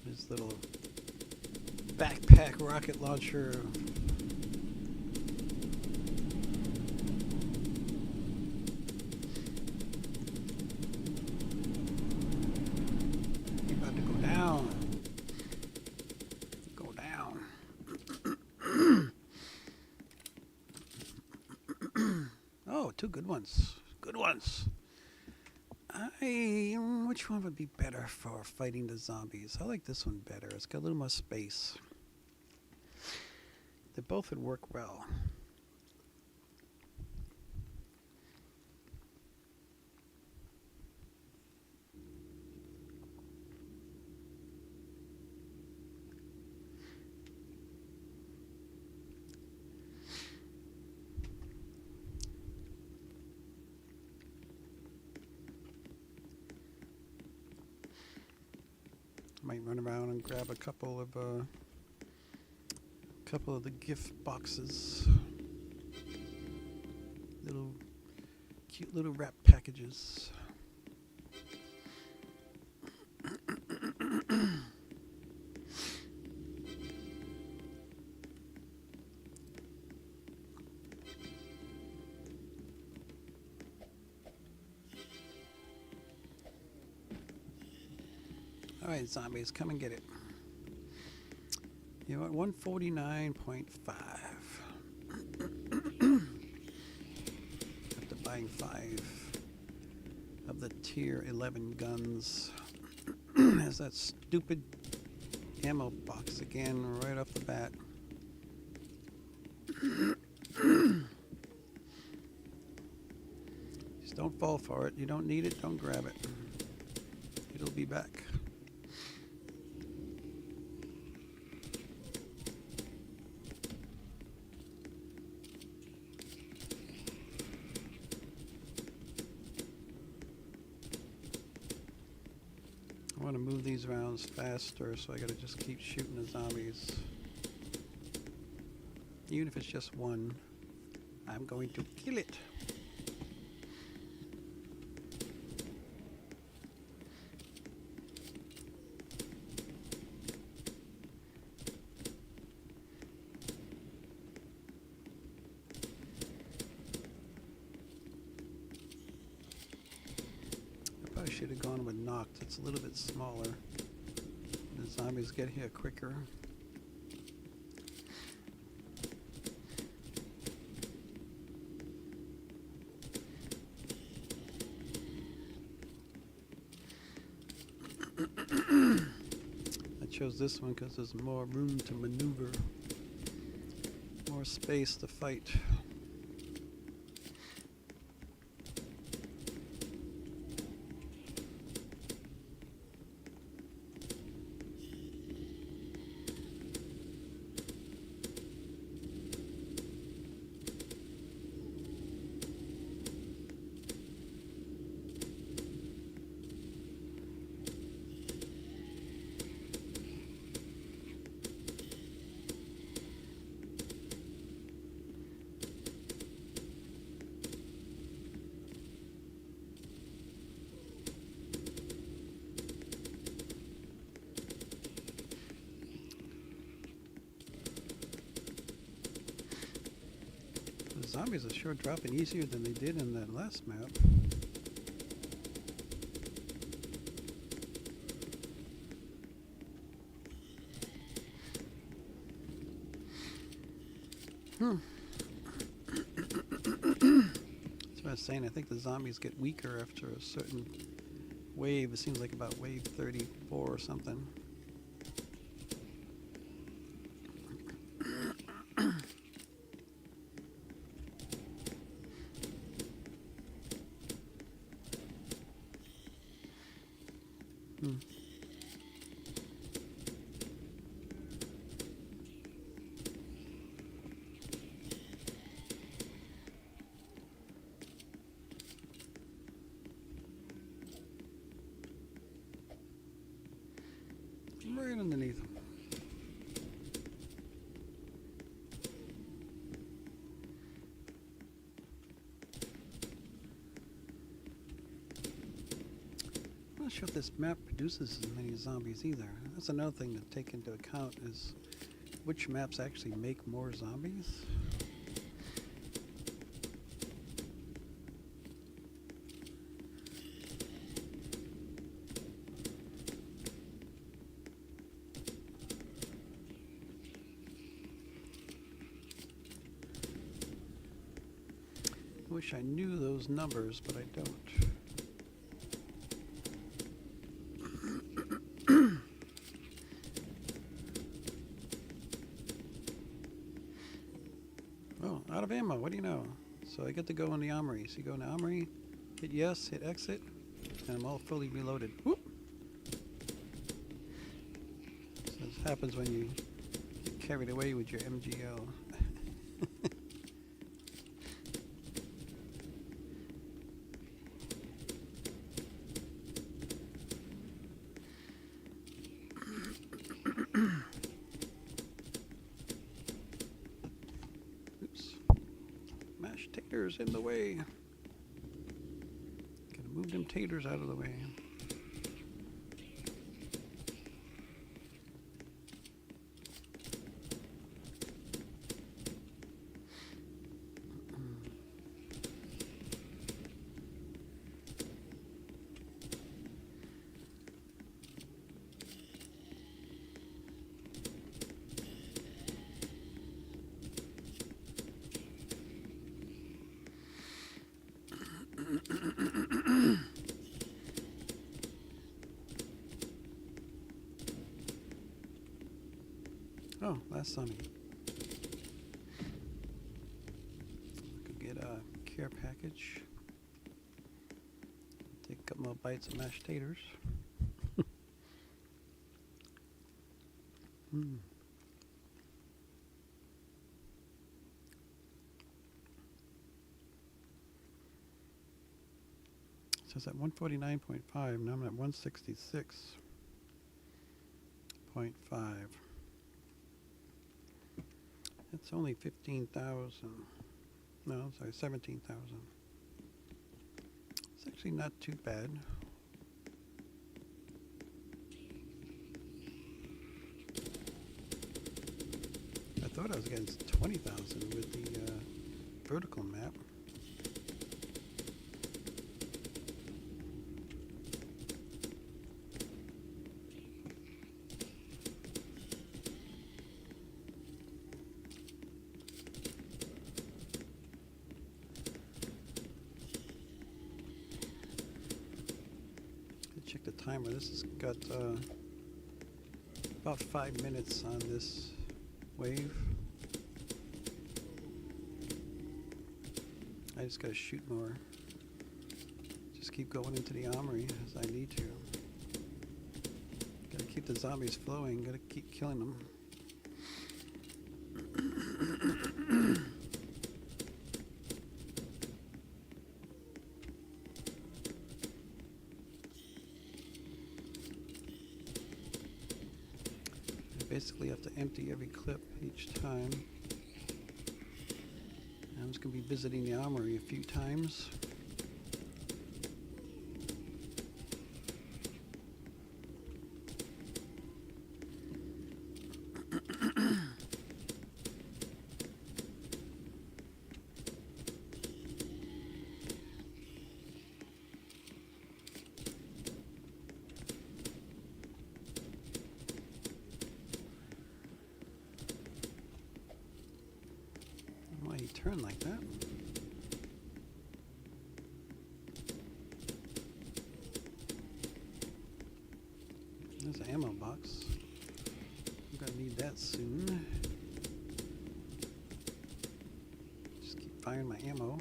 His little backpack rocket launcher. He's about to go down. Go down. Oh, two good ones. Good ones. Which one would be better for fighting the zombies? I like this one better. It's got a little more space. They both would work well. Might run around and grab a couple of the gift boxes. Little cute little wrap packages. Alright, zombies, come and get it. You know what? 149.5. After buying 5 of the tier 11 guns. Has that stupid ammo box again right off the bat. Just don't fall for it. You don't need it, don't grab it. It'll be back. I want to move these rounds faster, so I gotta just keep shooting the zombies. Even if it's just one, I'm going to kill it. on with knocked. It's a little bit smaller. The zombies get here quicker. I chose this one because there's more room to maneuver, more space to fight. The zombies are sure dropping easier than they did in that last map. That's what I was saying. I think the zombies get weaker after a certain wave. It seems like about wave 34 or something. Right underneath them. I'm not sure if this map produces as many zombies either. That's another thing to take into account, is which maps actually make more zombies. I wish I knew those numbers, but I don't. Oh, out of ammo, what do you know? So I get to go in the armory. So you go in the armory, hit yes, hit exit, and I'm all fully reloaded. Whoop! So this happens when you get carried away with your MGL. Mashed taters in the way. Gotta move them taters out of the way. Oh, last zombie. Could get a care package. Take a couple more bites of mashed taters. So it's at 149.5. Now I'm at 166.5. It's only 15,000. No, sorry, 17,000. It's actually not too bad. I thought I was getting 20,000 with the vertical map. check the timer. This has got about 5 minutes on this wave. I just gotta shoot more. Just keep going into the armory as I need to. Gotta keep the zombies flowing, gotta keep killing them. Basically have to empty every clip each time. I'm just going to be visiting the armory a few times. Why he turned like that? There's an ammo box. I'm gonna need that soon. Just keep firing my ammo.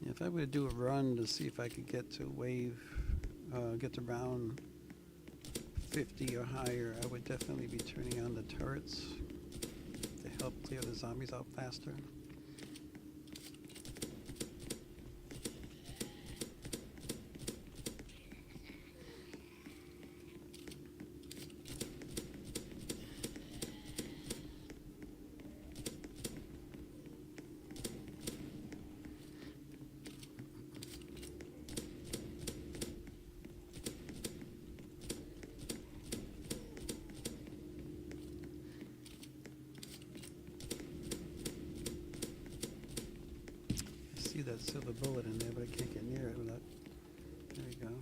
If I were to do a run to see if I could get to wave, get to round 50 or higher, I would definitely be turning on the turrets to help clear the zombies out faster. See that silver bullet in there, but I can't get near it without. There we go.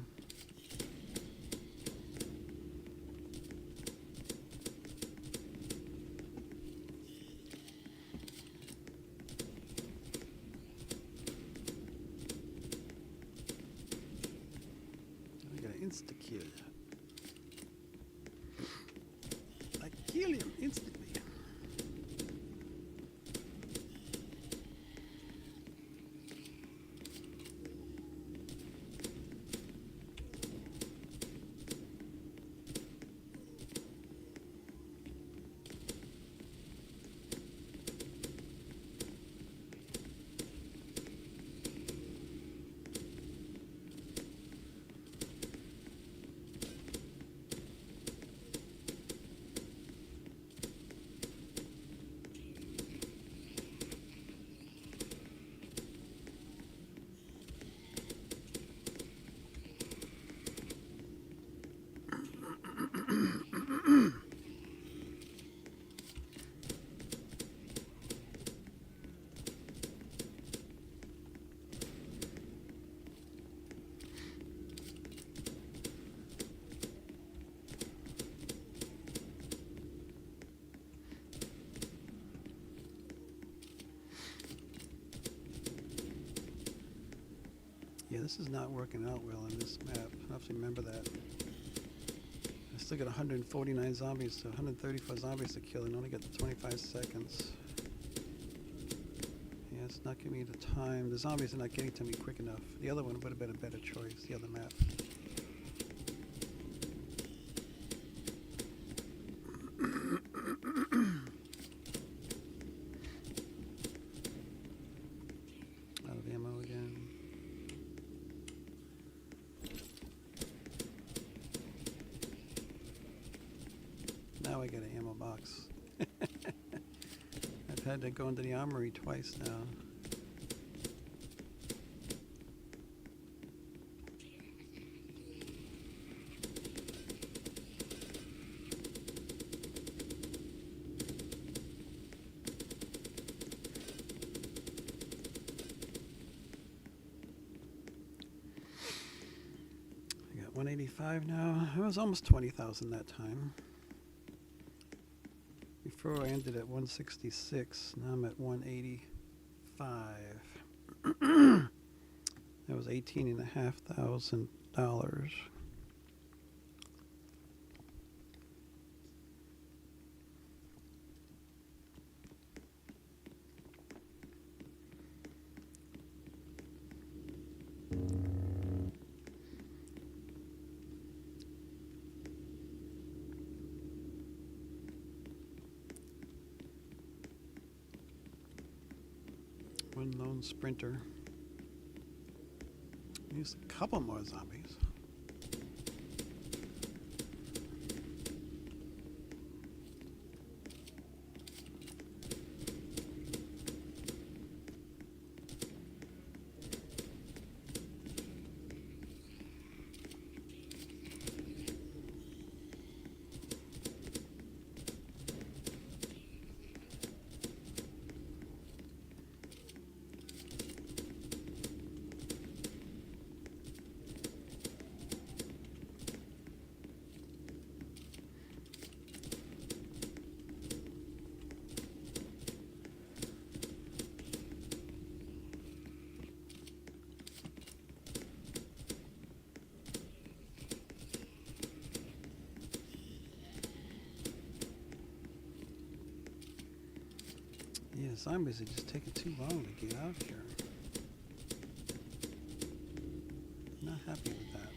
I got an insta kill. I kill him instantly. Yeah, this is not working out well on this map. I have to remember that. I still got 149 zombies to 134 zombies to kill and only got 25 seconds. Yeah, it's not giving me the time. The zombies are not getting to me quick enough. The other one would have been a better choice, the other map. Out of ammo again. Now I get an ammo box. I've had to go into the armory twice now. 185 now. It was almost 20,000 that time. Before I ended at 166. Now I'm at 185. That was $18,500. One lone sprinter. Use a couple more zombies. Yeah, zombies are just taking too long to get out here. Not happy with that.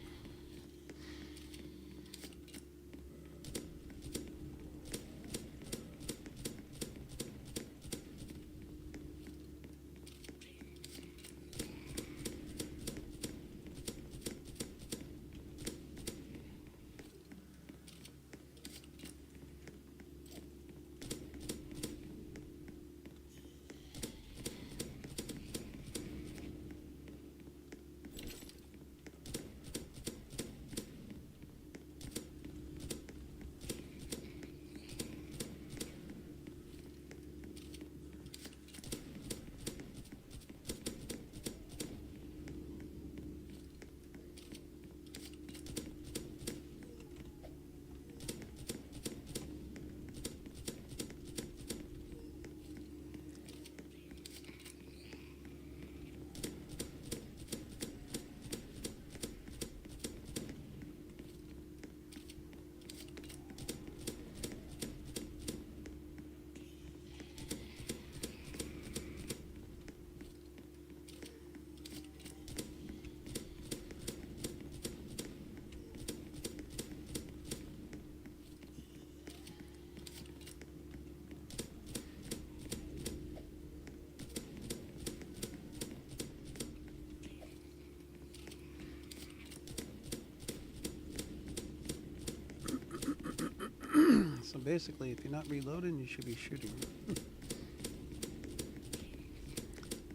So basically, if you're not reloading, you should be shooting.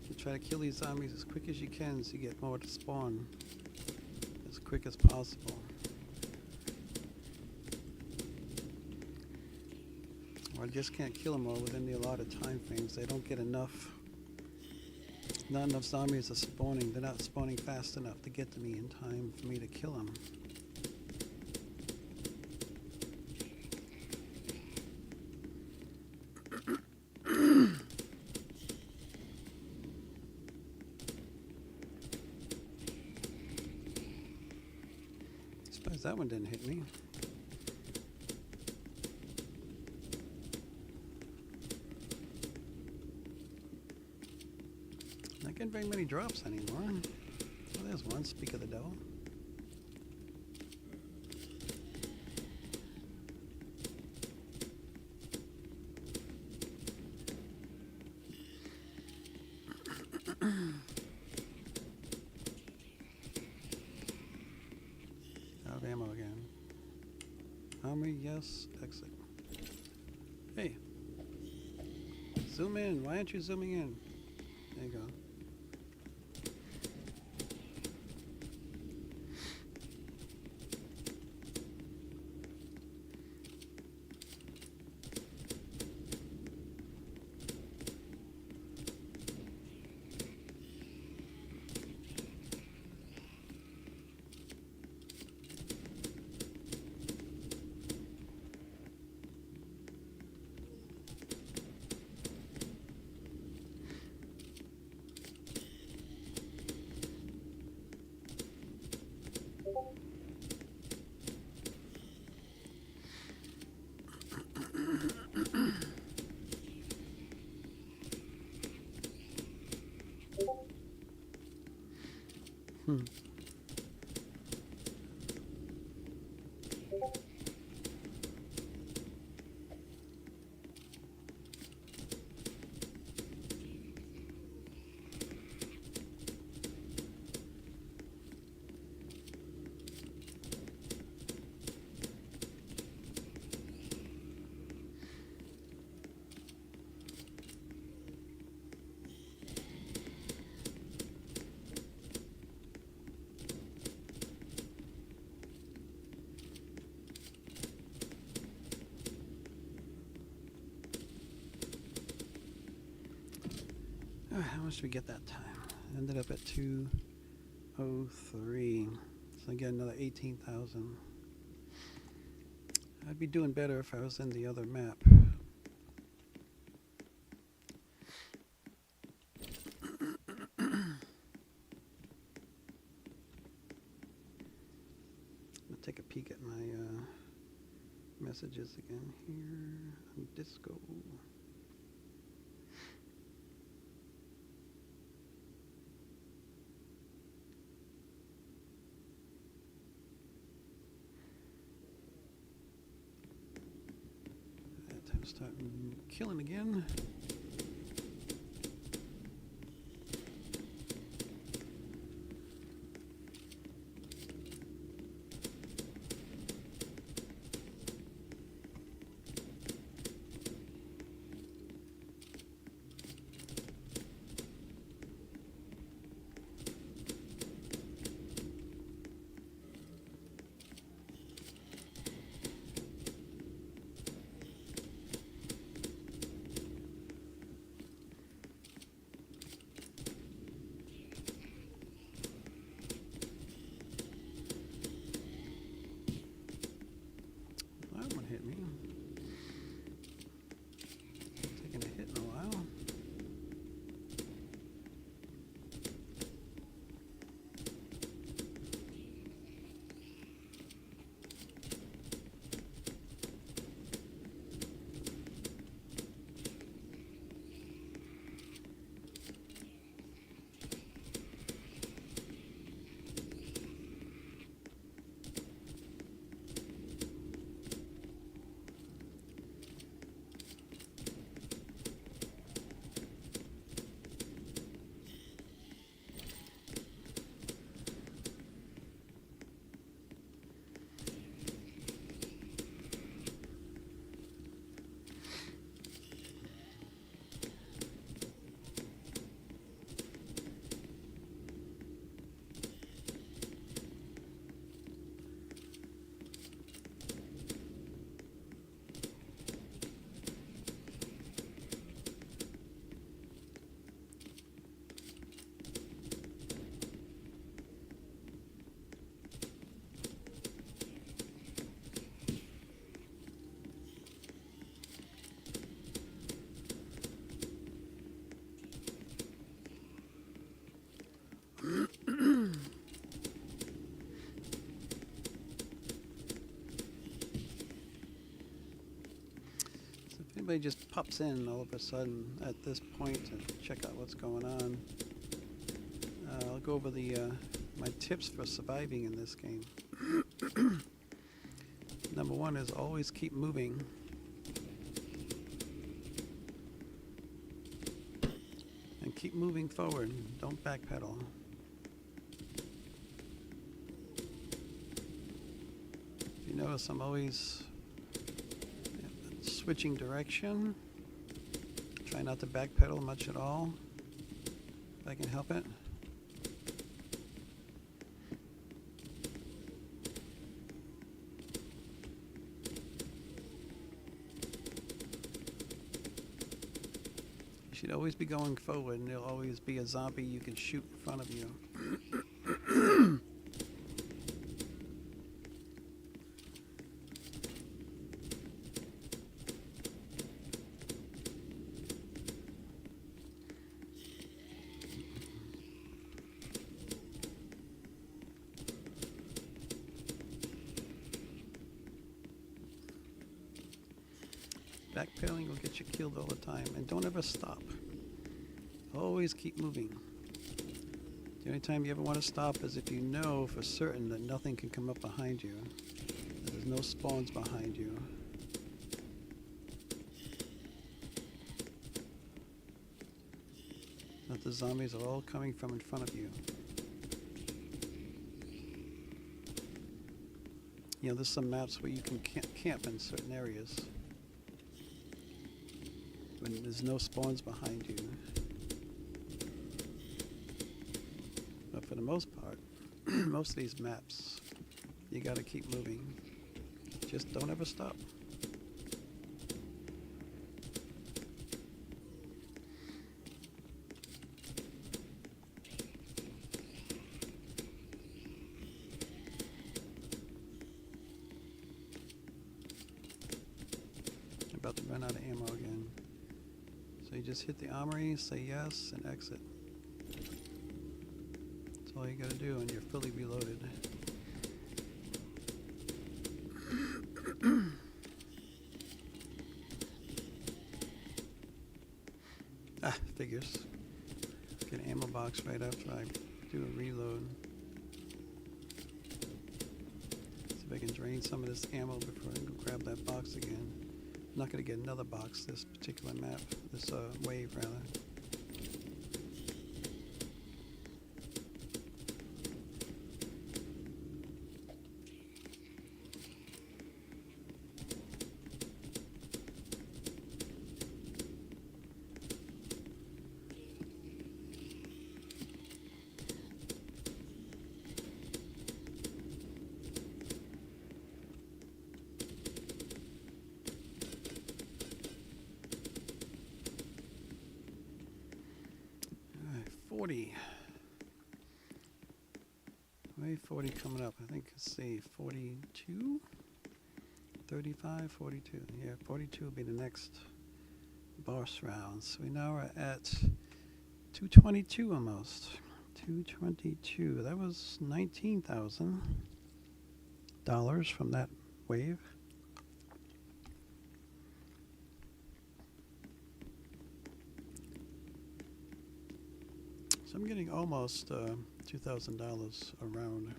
You try to kill these zombies as quick as you can so you get more to spawn as quick as possible. Or I just can't kill them all within the allotted time frames. They don't get enough. Not enough zombies are spawning. They're not spawning fast enough to get to me in time for me to kill them. Surprised that one didn't hit me. Not getting very many drops anymore. Oh, there's one. Speak of the devil. Out of ammo again. Armory, yes. Exit. Hey. Zoom in. Why aren't you zooming in? There you go. Hmm. How much did we get that time? Ended up at 203. So I get another 18,000. I'd be doing better if I was in the other map. I'll take a peek at my messages again here on Disco. Time to start killing again. That one hit me. Taking a hit in a while. Anybody just pops in all of a sudden at this point to check out what's going on, I'll go over the my tips for surviving in this game. Number one is always keep moving. And keep moving forward. Don't backpedal. If you notice, I'm always switching direction. Try not to backpedal much at all, if I can help it. You should always be going forward, and there'll always be a zombie you can shoot in front of you. Backpedaling will get you killed all the time, and don't ever stop. Always keep moving. The only time you ever want to stop is if you know for certain that nothing can come up behind you. That there's no spawns behind you. That the zombies are all coming from in front of you. You know, there's some maps where you can camp in certain areas when there's no spawns behind you. But for the most part, most of these maps, you gotta keep moving. Just don't ever stop. About to run out of ammo again. So you just hit the armory, say yes, and exit. That's all you gotta do, and you're fully reloaded. Figures. Get an ammo box right after I do a reload. See if I can drain some of this ammo before I go grab that box again. I'm not going to get another box this particular map, this wave rather. Wave 40 coming up. I think, let's see, 42? 35, 42. Yeah, 42 will be the next boss round. So we now are at 222 almost. 222. That was $19,000 from that wave. So I'm getting almost $2,000 a round.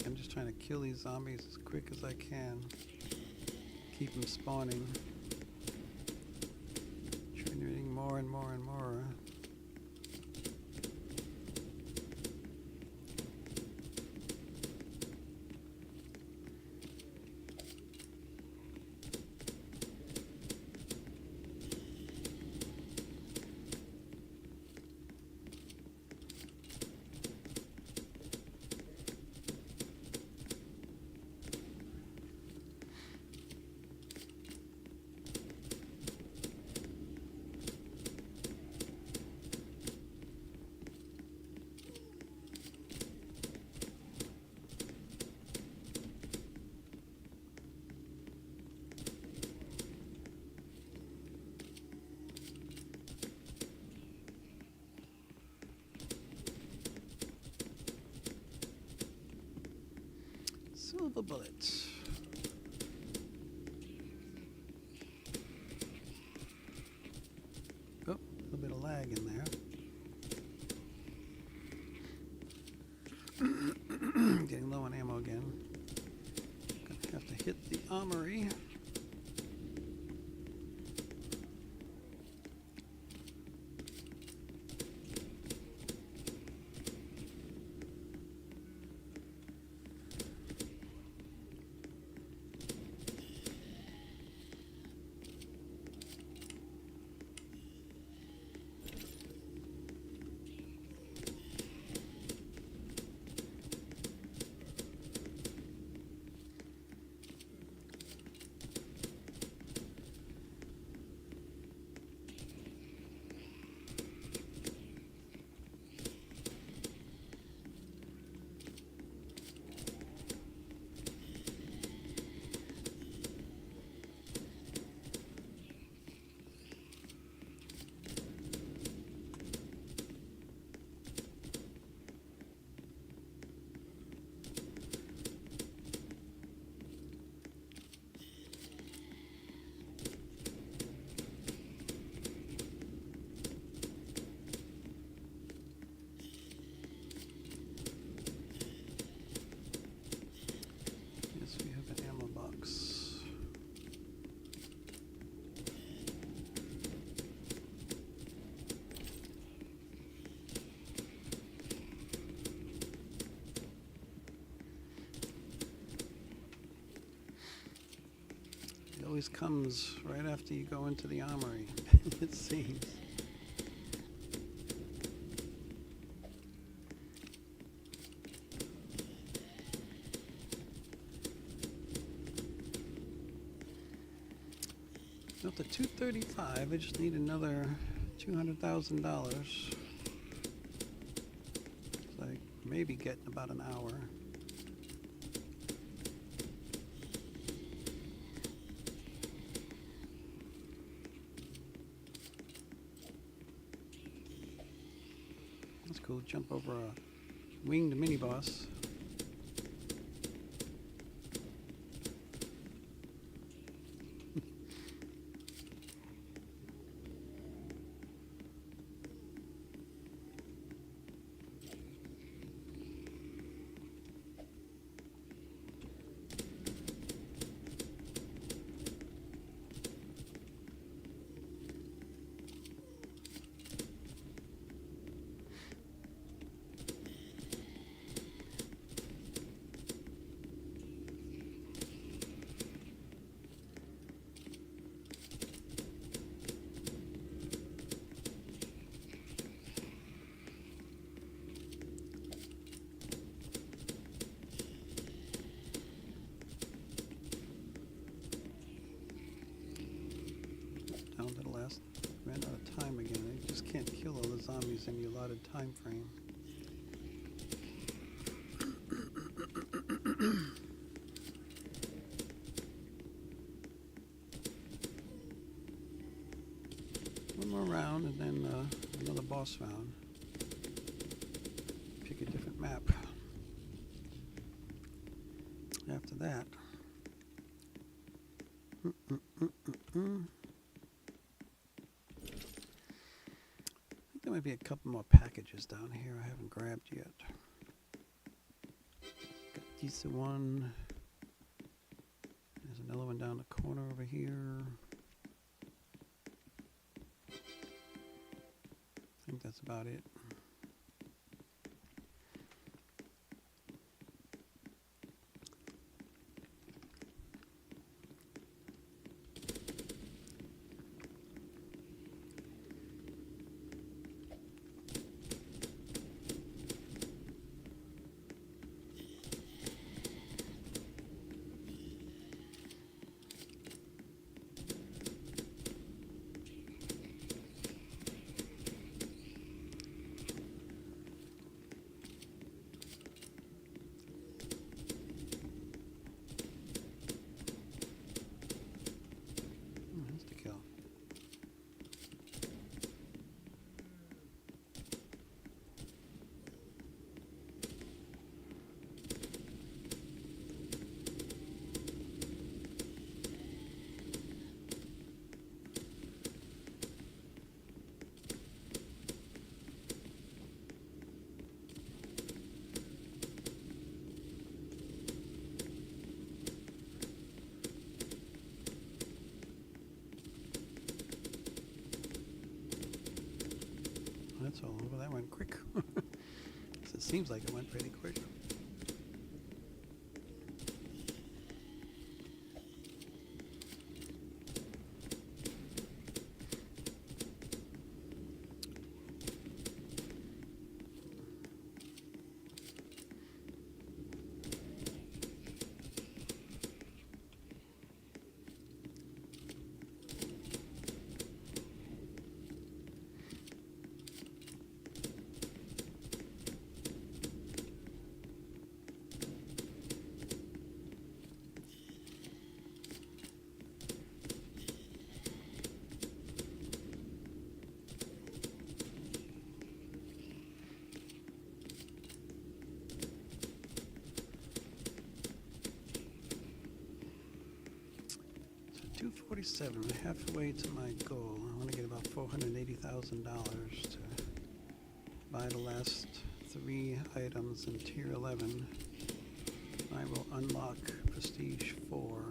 I'm just trying to kill these zombies as quick as I can. Keep them spawning. Generating more and more and more. Silver bullet. Oh, a little bit of lag in there. Getting low on ammo again. Gonna have to hit the armory. always comes right after you go into the armory, it seems. Up to 235. I just need another $200,000. So I maybe get in about an hour. That's cool. Jump over a winged mini boss. Down to the last, ran out of time again. I just can't kill all the zombies in the allotted time frame. One more round and then another boss round. Pick a different map. After that. I think there might be a couple more packages down here I haven't grabbed yet. Got this one. There's another one down the corner over here. I think that's about it. That's the kill. That's all over. That went quick. It seems like it went pretty quick. So 247, halfway to my goal. I want to get about $480,000 to buy the last 3 items in Tier 11. I will unlock Prestige 4.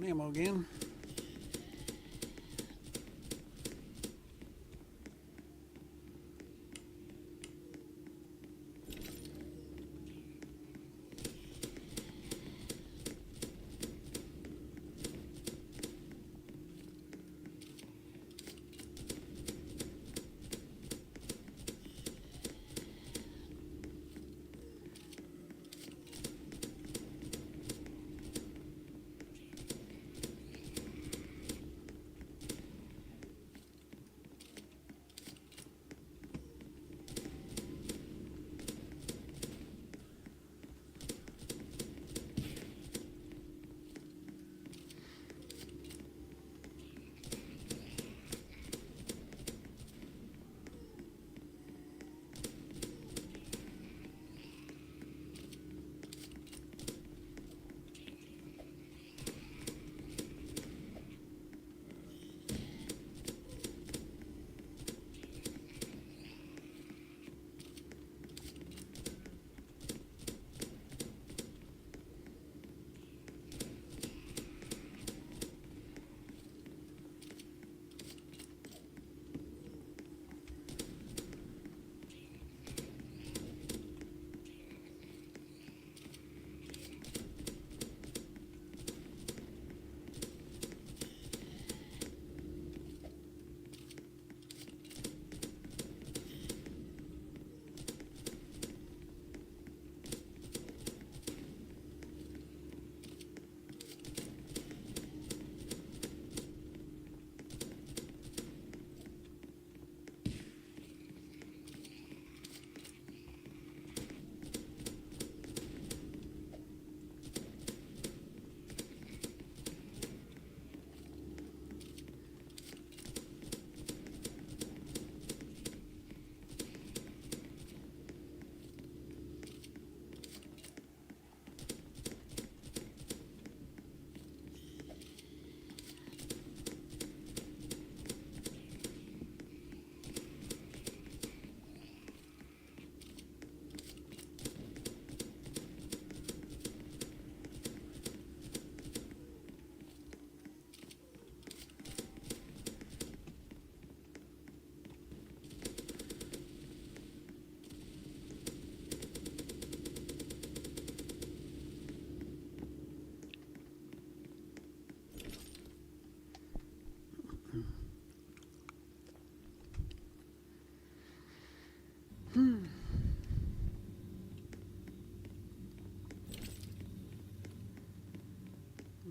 ammo again.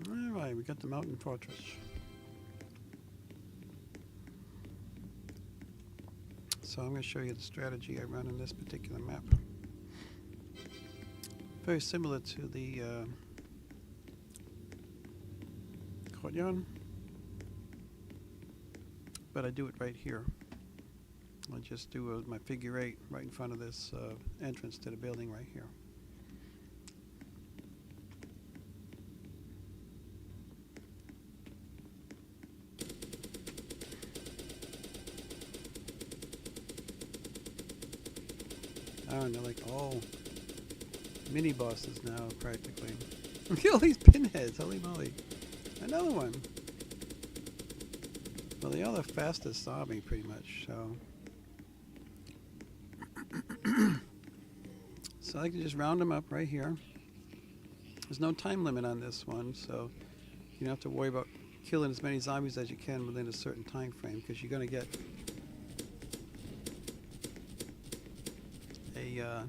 Alright, we got the mountain fortress. So I'm going to show you the strategy I run in this particular map. Very similar to the courtyard, but I do it right here. I just do my figure 8 right in front of this entrance to the building right here. Oh, and they're like all mini bosses now, practically. Look at all these pinheads, holy moly. Another one. Well, they are the fastest zombie, pretty much, so. So I can just round them up right here. There's no time limit on this one, so you don't have to worry about killing as many zombies as you can within a certain time frame, because you're going to get a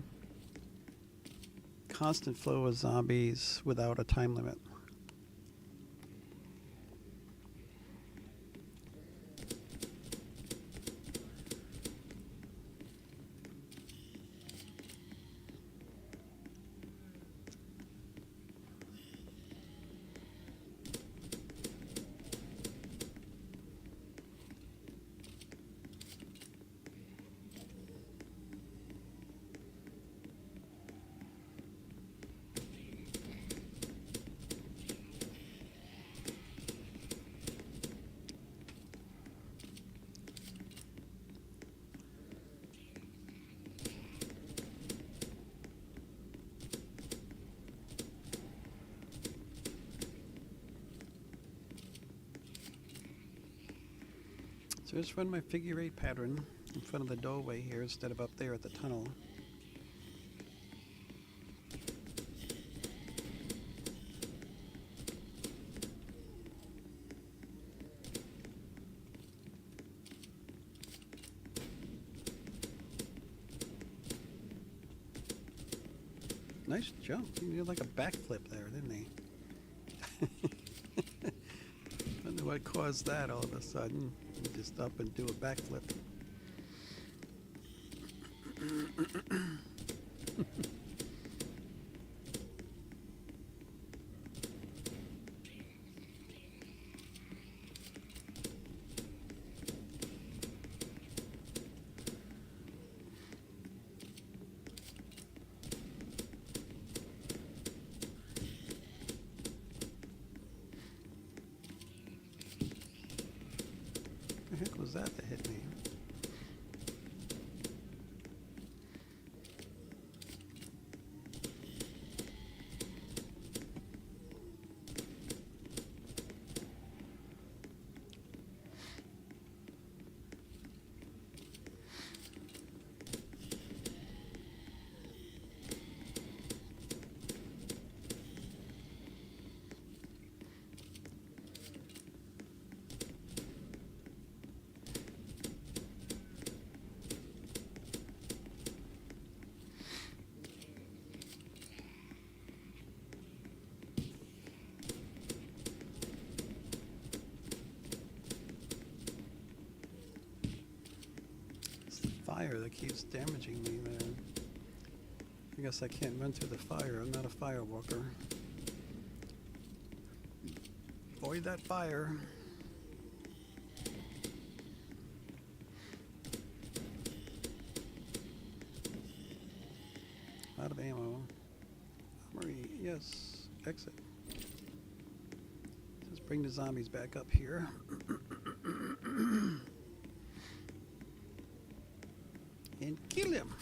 constant flow of zombies without a time limit. So just run my figure 8 pattern in front of the doorway here instead of up there at the tunnel. Nice jump. He did like a backflip there, didn't he? I don't know what caused that all of a sudden. He just up and do a backflip. What the heck was that hit me? Fire that keeps damaging me there. I guess I can't run through the fire. I'm not a fire walker. Avoid that fire. Out of ammo. Armory, yes. Exit. Just bring the zombies back up here. And kill him.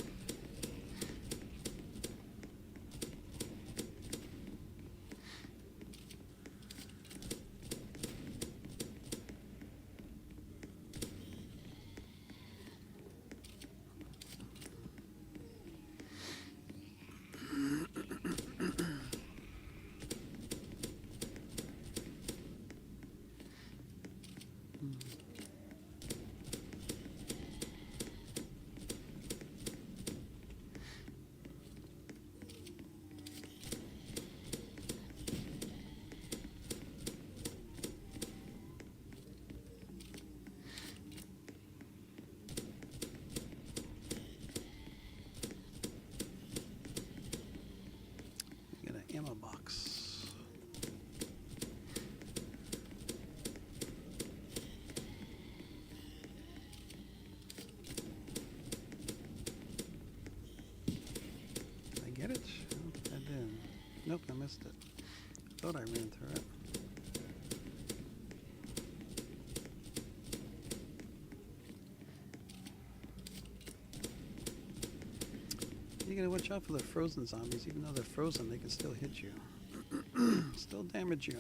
Get an ammo box. Did I get it? I did. Nope, I missed it. Thought I ran through it. You gotta watch out for the frozen zombies. Even though they're frozen, they can still hit you. Still damage you.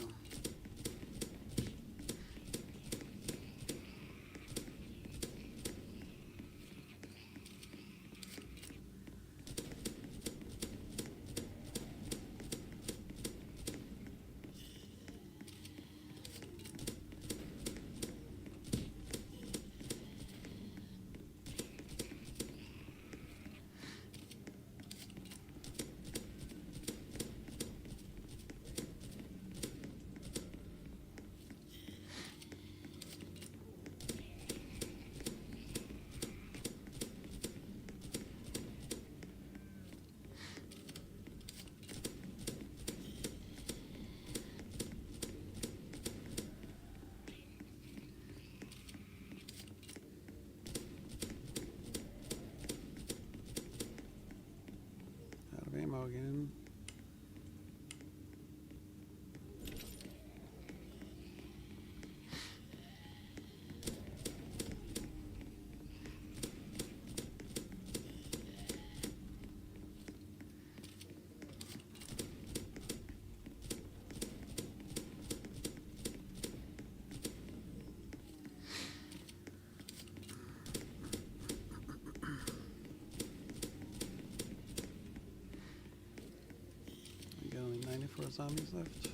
4 zombies left.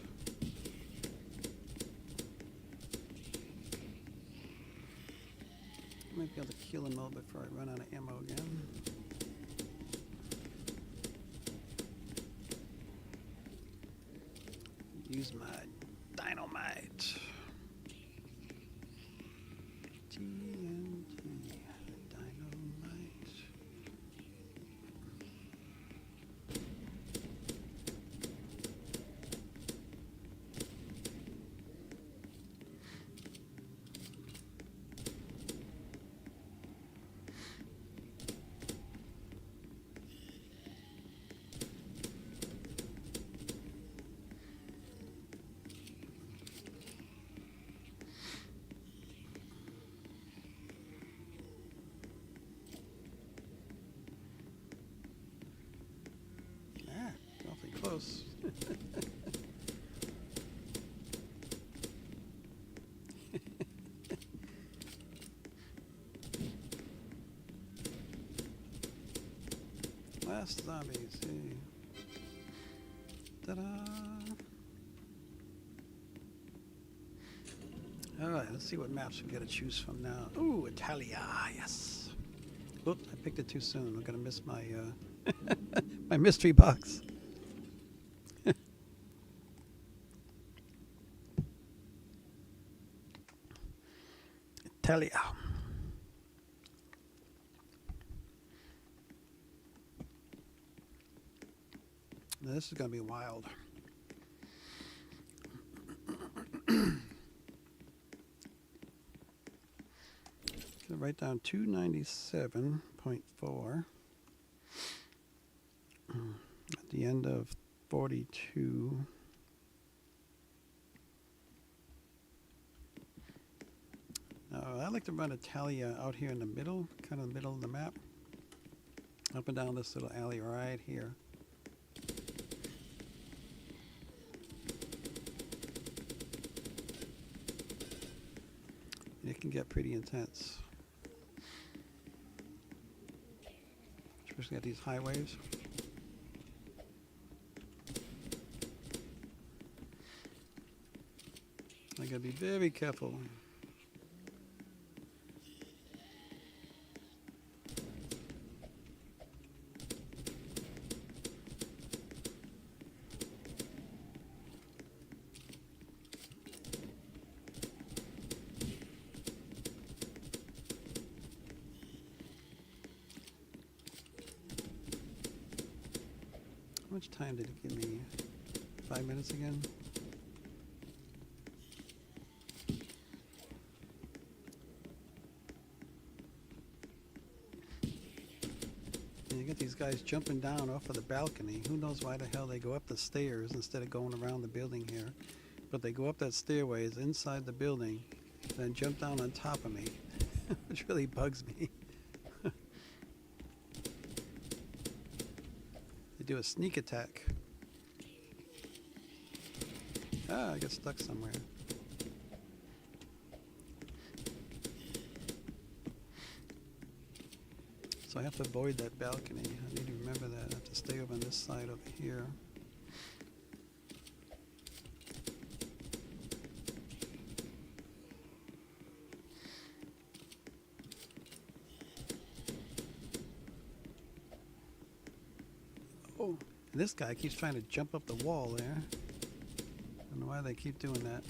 Might be able to kill them all before I run out of ammo again. Use my dynamite. TNT. Dynamite. Awfully close. Last zombies. Hey. Ta-da! Alright, let's see what maps we gotta choose from now. Ooh, Italia, yes! Oop, I picked it too soon. I'm gonna miss my my mystery box. Italia. Now this is gonna be wild. Write down 297.4 at the end of 42. I like to run Italia out here in the middle, kind of the middle of the map, up and down this little alley right here. It can get pretty intense. Especially at these highways. I gotta be very careful. How much time did it give me? 5 minutes again? And you get these guys jumping down off of the balcony. Who knows why the hell they go up the stairs instead of going around the building here. But they go up that stairways inside the building, then jump down on top of me, which really bugs me. Do a sneak attack. Ah, I got stuck somewhere. So I have to avoid that balcony. I need to remember that. I have to stay over on this side over here. Oh, this guy keeps trying to jump up the wall there. I don't know why they keep doing that.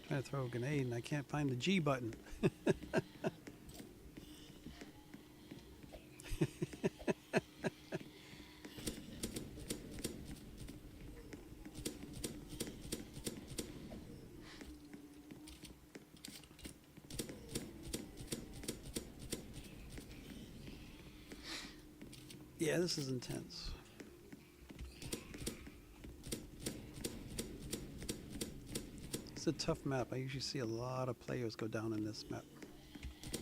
Trying to throw a grenade and I can't find the G button. Yeah, this is intense. It's a tough map. I usually see a lot of players go down in this map. They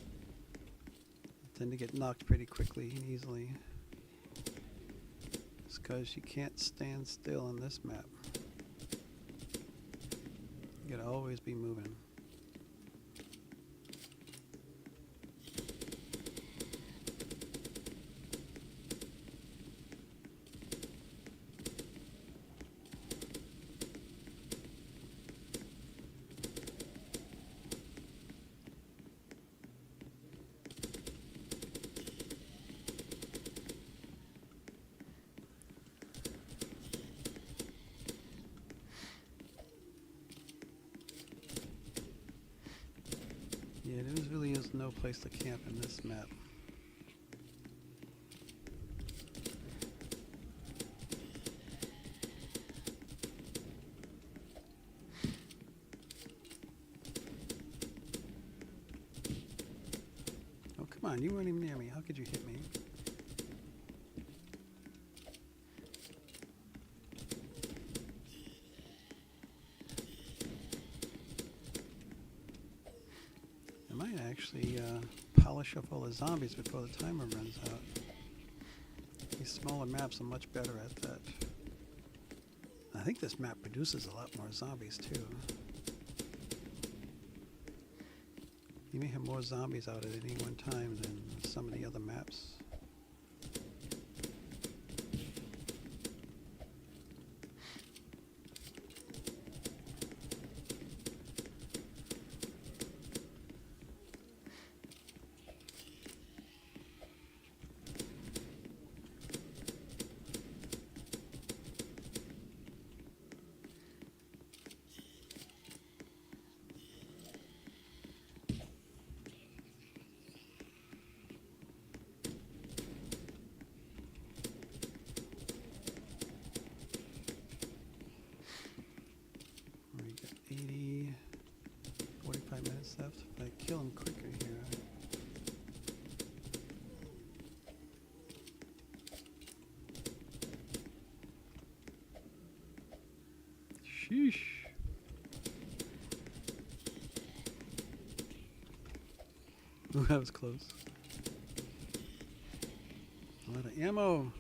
tend to get knocked pretty quickly and easily. It's because you can't stand still on this map. You gotta always be moving. place to camp in this map. Oh, come on, you weren't even near me. How could you hit me? I might actually polish up all the zombies before the timer runs out. These smaller maps are much better at that. I think this map produces a lot more zombies too. You may have more zombies out at any one time than some of the other maps. We got 80, 45 minutes left. If I kill him quicker here. Sheesh. Ooh, that was close. A lot of ammo.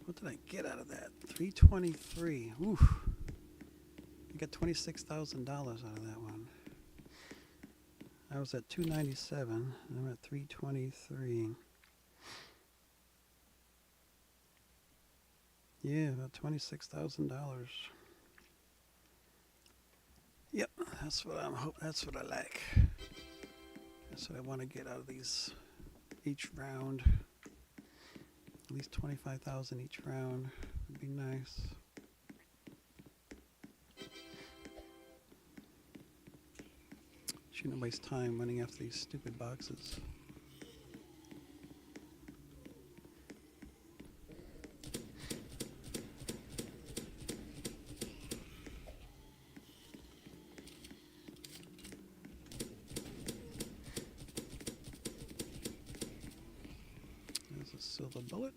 What did I get out of that? 323. Oof. I got $26,000 out of that one. I was at 297. I'm at 323. Yeah, about $26,000. Yep, that's what I'm hoping. That's what I like. That's what I want to get out of these each round. At least 25,000 each round would be nice. Shouldn't waste time running after these stupid boxes. There's a silver bullet.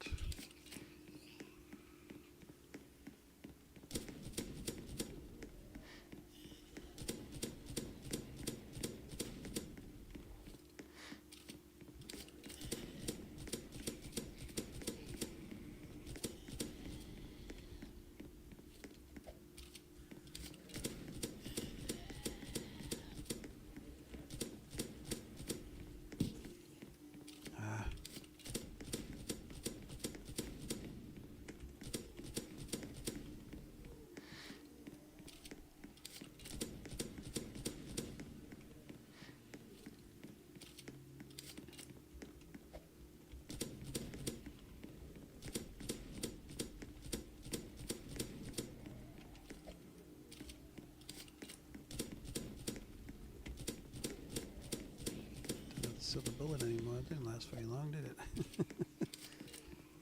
Silver bullet anymore. It didn't last very long, did it?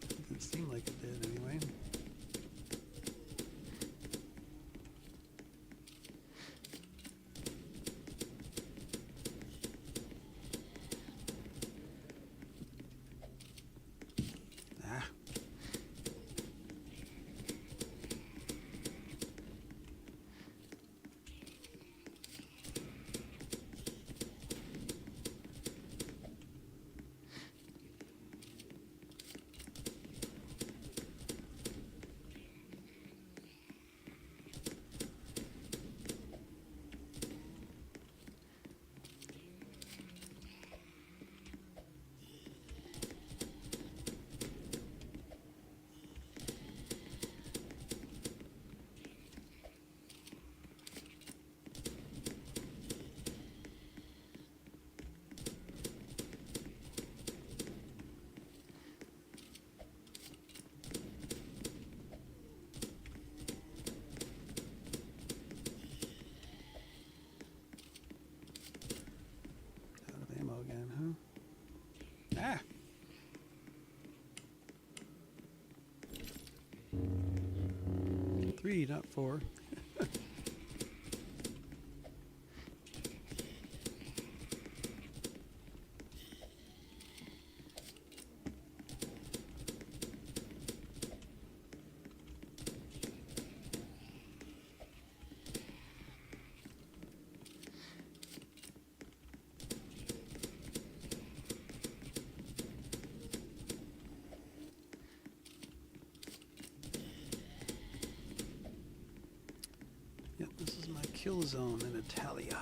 It didn't seem like it did anyway. Ah. 3, not 4. Yep, this is my kill zone in Italia.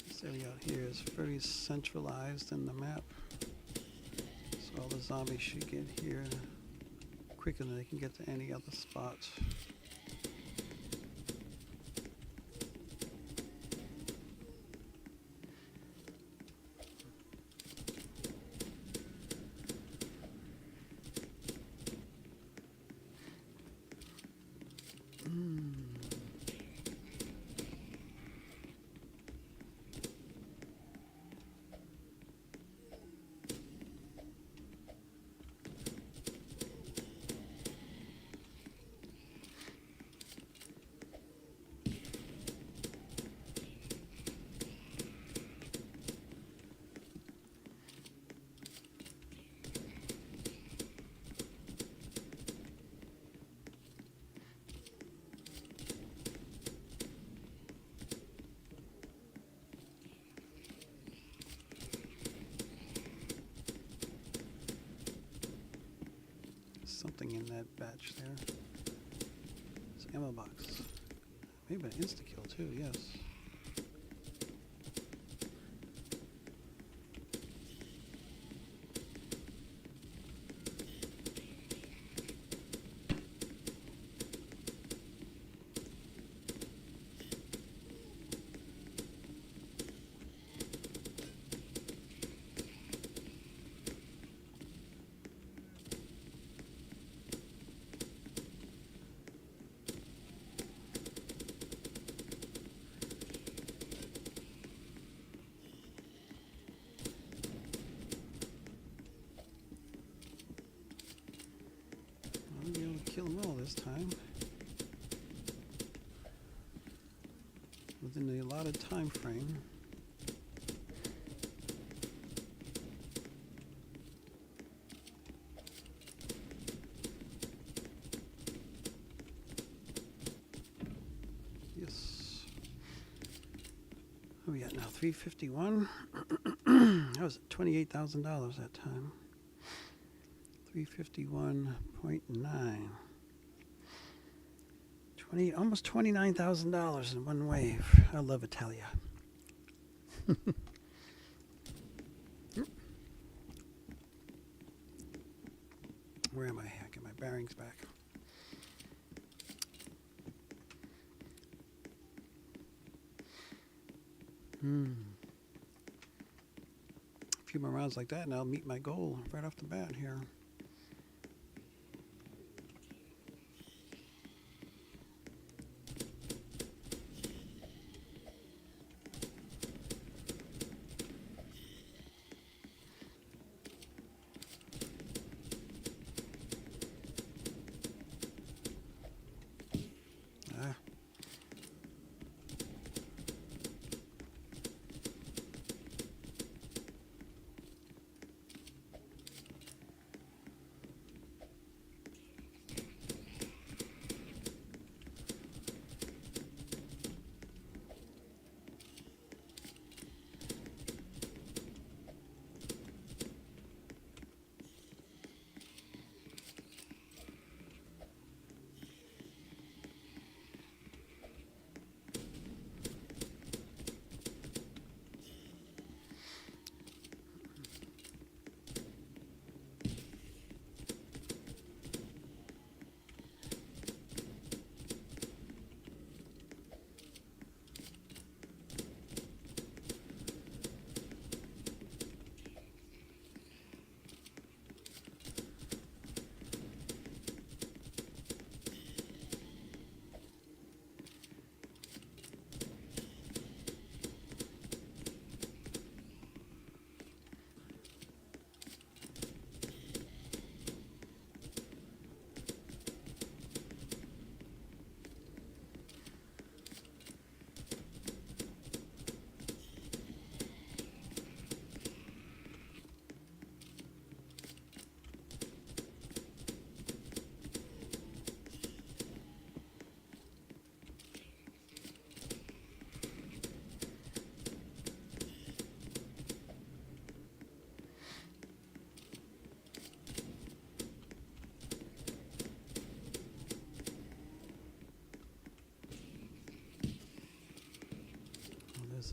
This area out here is very centralized in the map. So all the zombies should get here quicker than they can get to any other spot. Something in that batch there. It's an ammo box. Maybe an insta-kill too, yes. I'll be able to kill them all this time. Within the allotted time frame. Yes. What are we at now? 351. That was $28,000 that time. 351.9. Almost $29,000 in one wave. I love Italia. Where am I? I get my bearings back. A few more rounds like that and I'll meet my goal right off the bat here.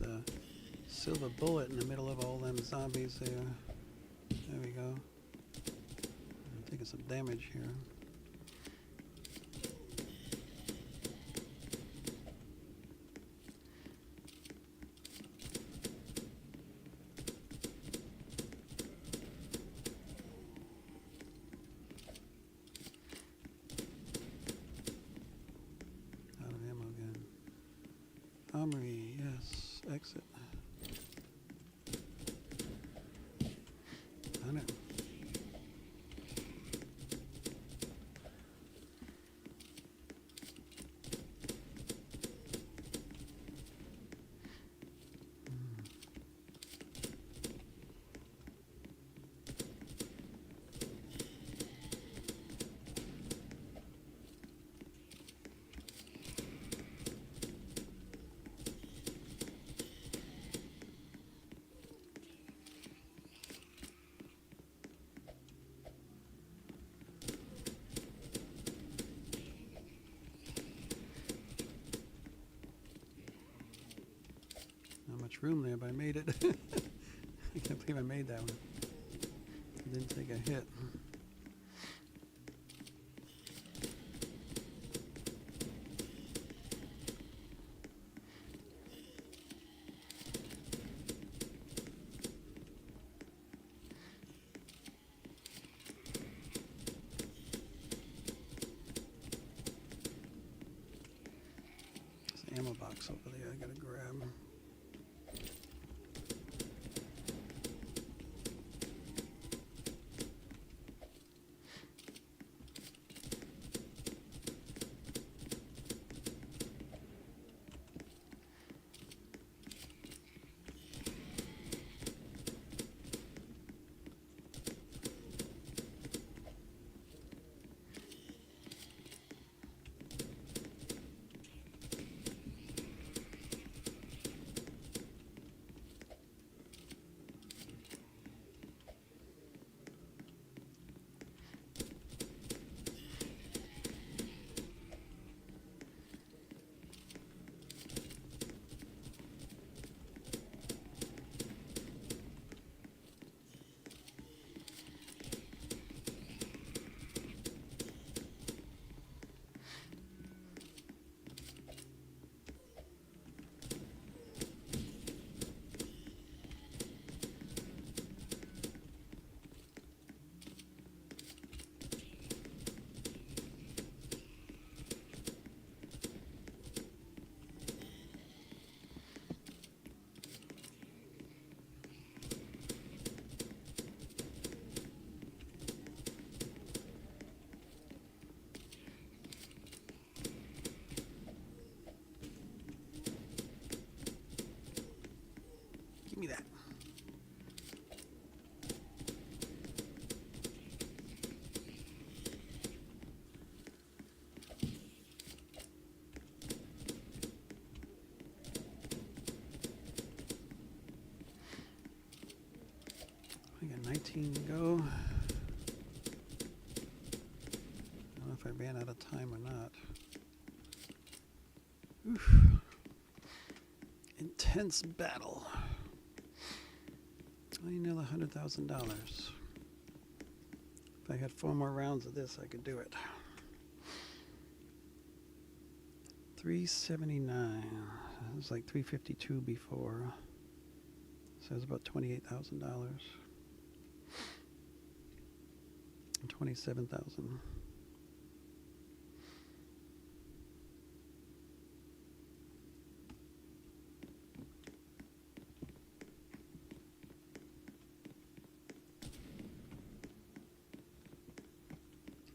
nice silver bullet in the middle of all them zombies there. There we go. I'm taking some damage here. Out of ammo again. Armory, yes. Exit. I know. Not much room there, but I made it. I can't believe I made that one. I didn't take a hit. There's an ammo box over there I gotta grab. Give me that. I got 19 to go. I don't know if I ran out of time or not. Oof. Intense battle. I need another $100,000. If I had 4 more rounds of this, I could do it. 379. It was like 352 before. So it was about $28,000. 27,000.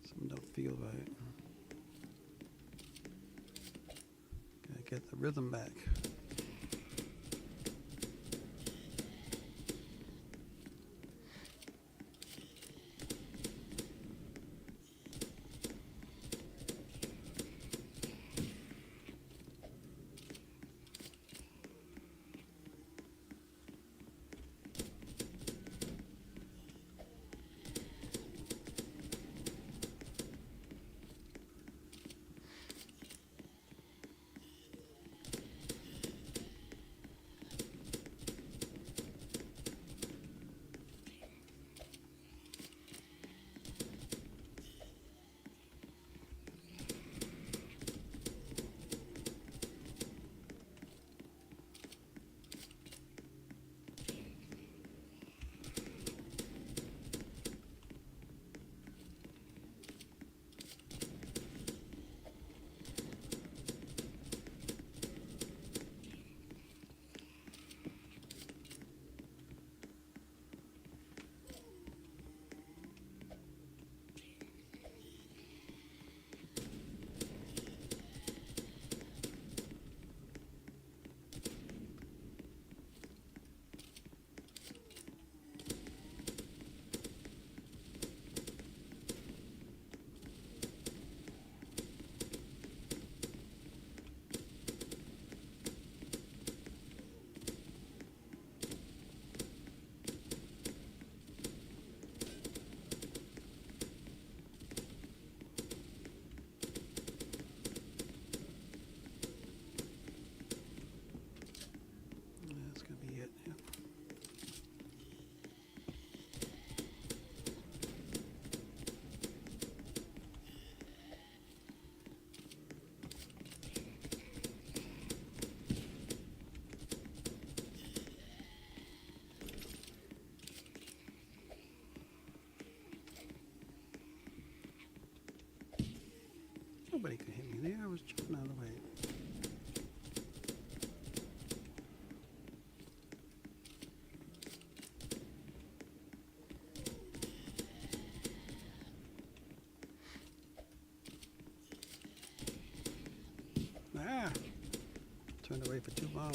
Something don't feel right. Gotta get the rhythm back. Nobody could hit me there. I was jumping out of the way. Ah! Turned away for too long.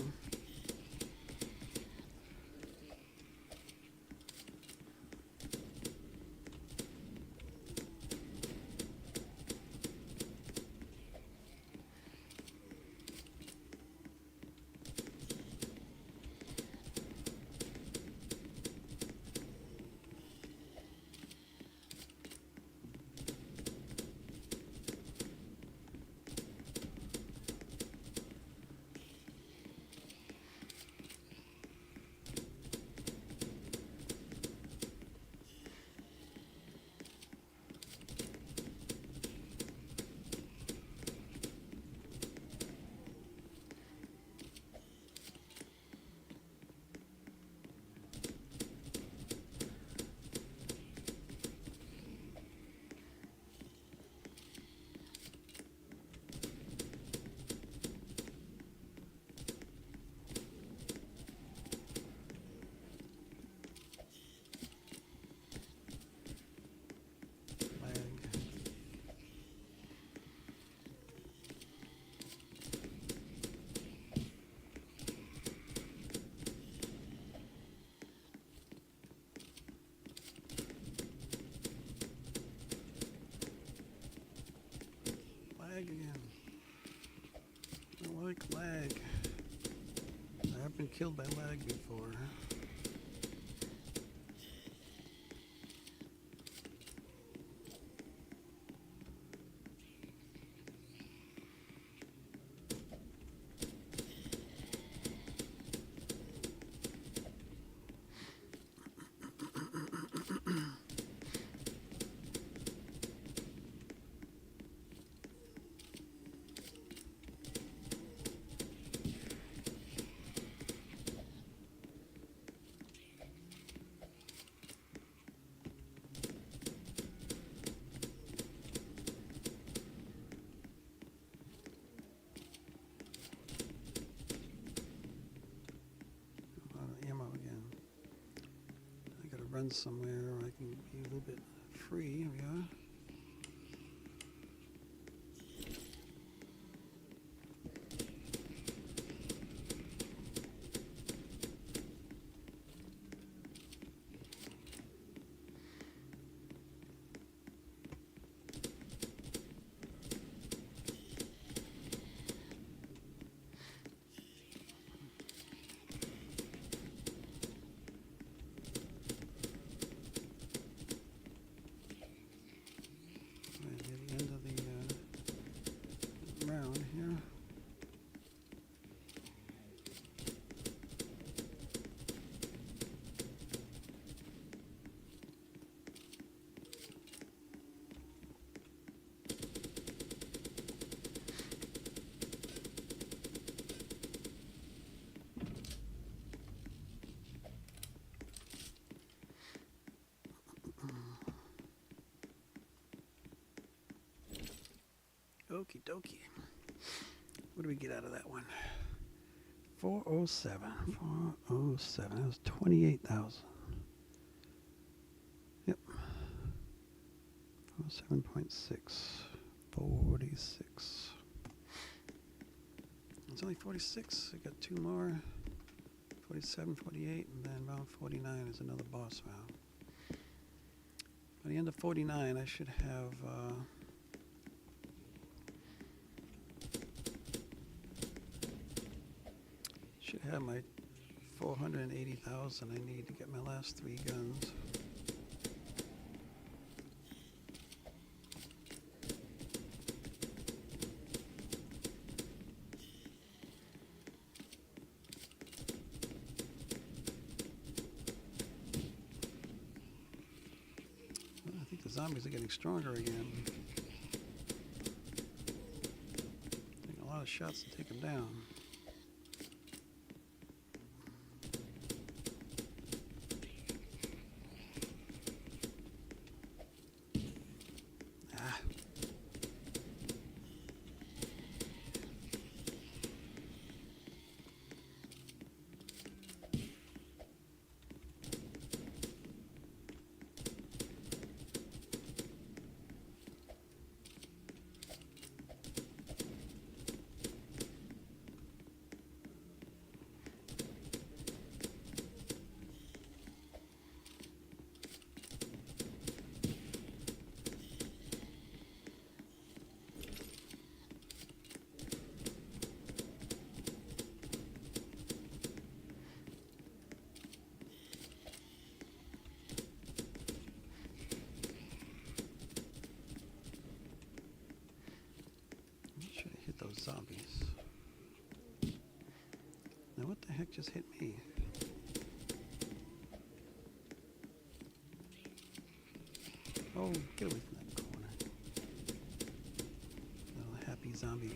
Lag again. I don't like lag. I've been killed by lag before. Run somewhere where I can be a little bit free. Here we are. Here. Okie dokie. What do we get out of that one? 407. 407. That was 28,000. Yep. 407.6. 46. It's only 46. I got two more. 47, 48, and then round 49 is another boss round. By the end of 49, I should have my 480,000 I need to get my last three guns. I think the zombies are getting stronger again. Taking a lot of shots to take them down. Now what the heck just hit me? Oh, get away from that corner. Little happy zombie.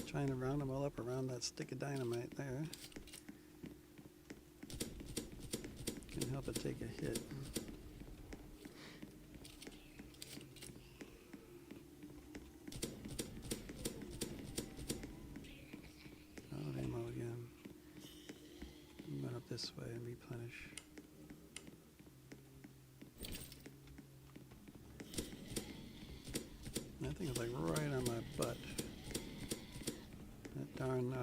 Trying to round them all up around that stick of dynamite there. Can help it take a hit. Oh, ammo again. Run up this way and replenish. That thing is like right on my butt. That darn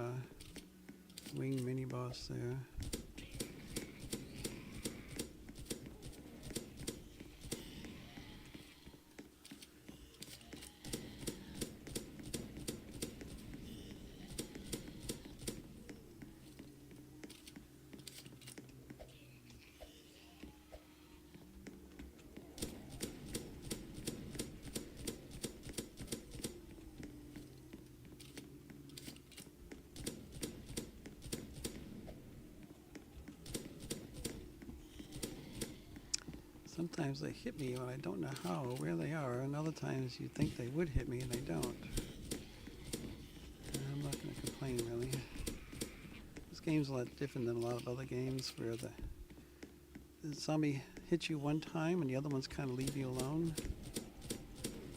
wing mini boss there. Sometimes they hit me when I don't know how or where they are, and other times you think they would hit me and they don't. I'm not going to complain, really. This game's a lot different than a lot of other games where the zombie hits you one time and the other ones kind of leave you alone.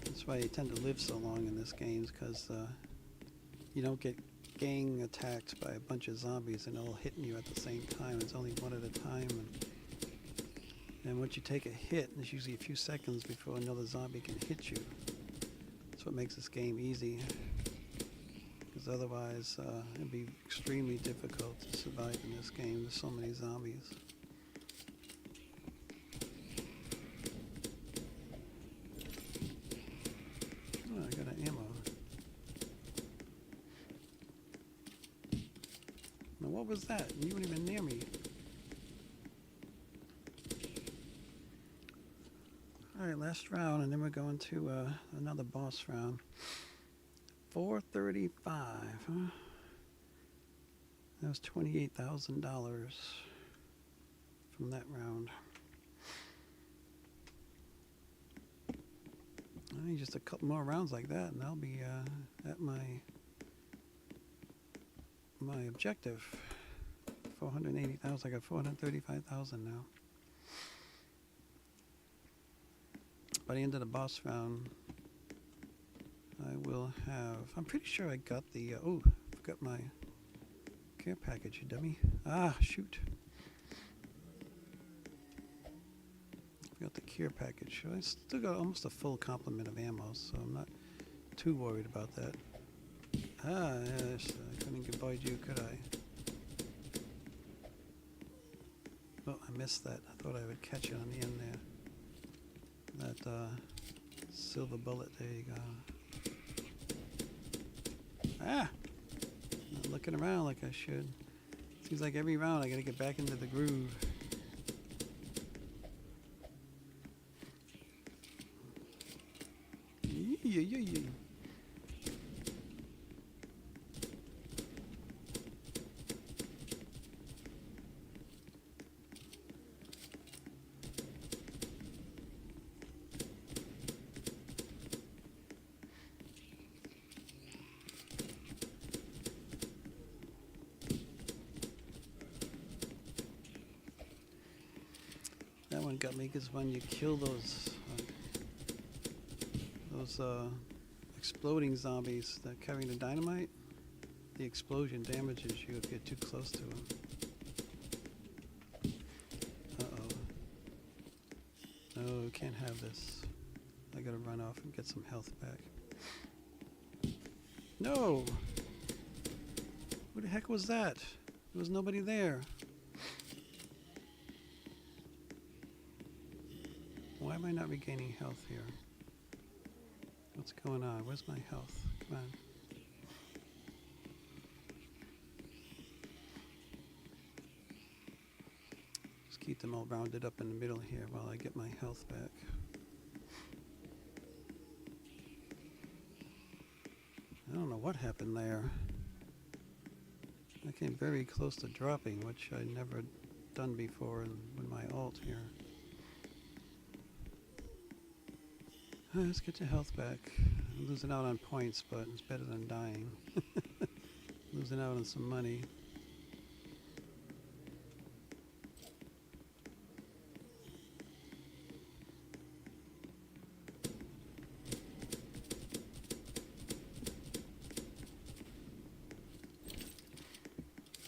That's why you tend to live so long in this game, because you don't get gang attacked by a bunch of zombies and all hitting you at the same time. It's only one at a time. And once you take a hit, there's usually a few seconds before another zombie can hit you. That's what makes this game easy. Because otherwise, it'd be extremely difficult to survive in this game. There's so many zombies. Oh, I got an ammo. Now, what was that? You weren't even near me. Alright, last round, and then we're going to another boss round. 435, huh? That was $28,000 from that round. I need just a couple more rounds like that, and I'll be at my objective. 480,000. I got 435,000 now. By the end of the boss round, I will have. I'm pretty sure I got the. Oh, forgot my care package, you dummy. Ah, shoot. Forgot the care package. I still got almost a full complement of ammo, so I'm not too worried about that. Ah, yes. I couldn't avoid you, could I? Oh, I missed that. I thought I would catch it on the end there. That silver bullet. There you go. Ah! Not looking around like I should. Seems like every round I gotta get back into the groove. Yeah. That one got me because when you kill those exploding zombies that carry the dynamite, the explosion damages you if you're too close to them. Uh-oh. No, can't have this. I gotta run off and get some health back. No! Who the heck was that? There was nobody there. Why am I not regaining health here? What's going on? Where's my health? Come on. Just keep them all rounded up in the middle here while I get my health back. I don't know what happened there. I came very close to dropping, which I never done before with my ult here. Let's get your health back. I'm losing out on points, but it's better than dying. Losing out on some money.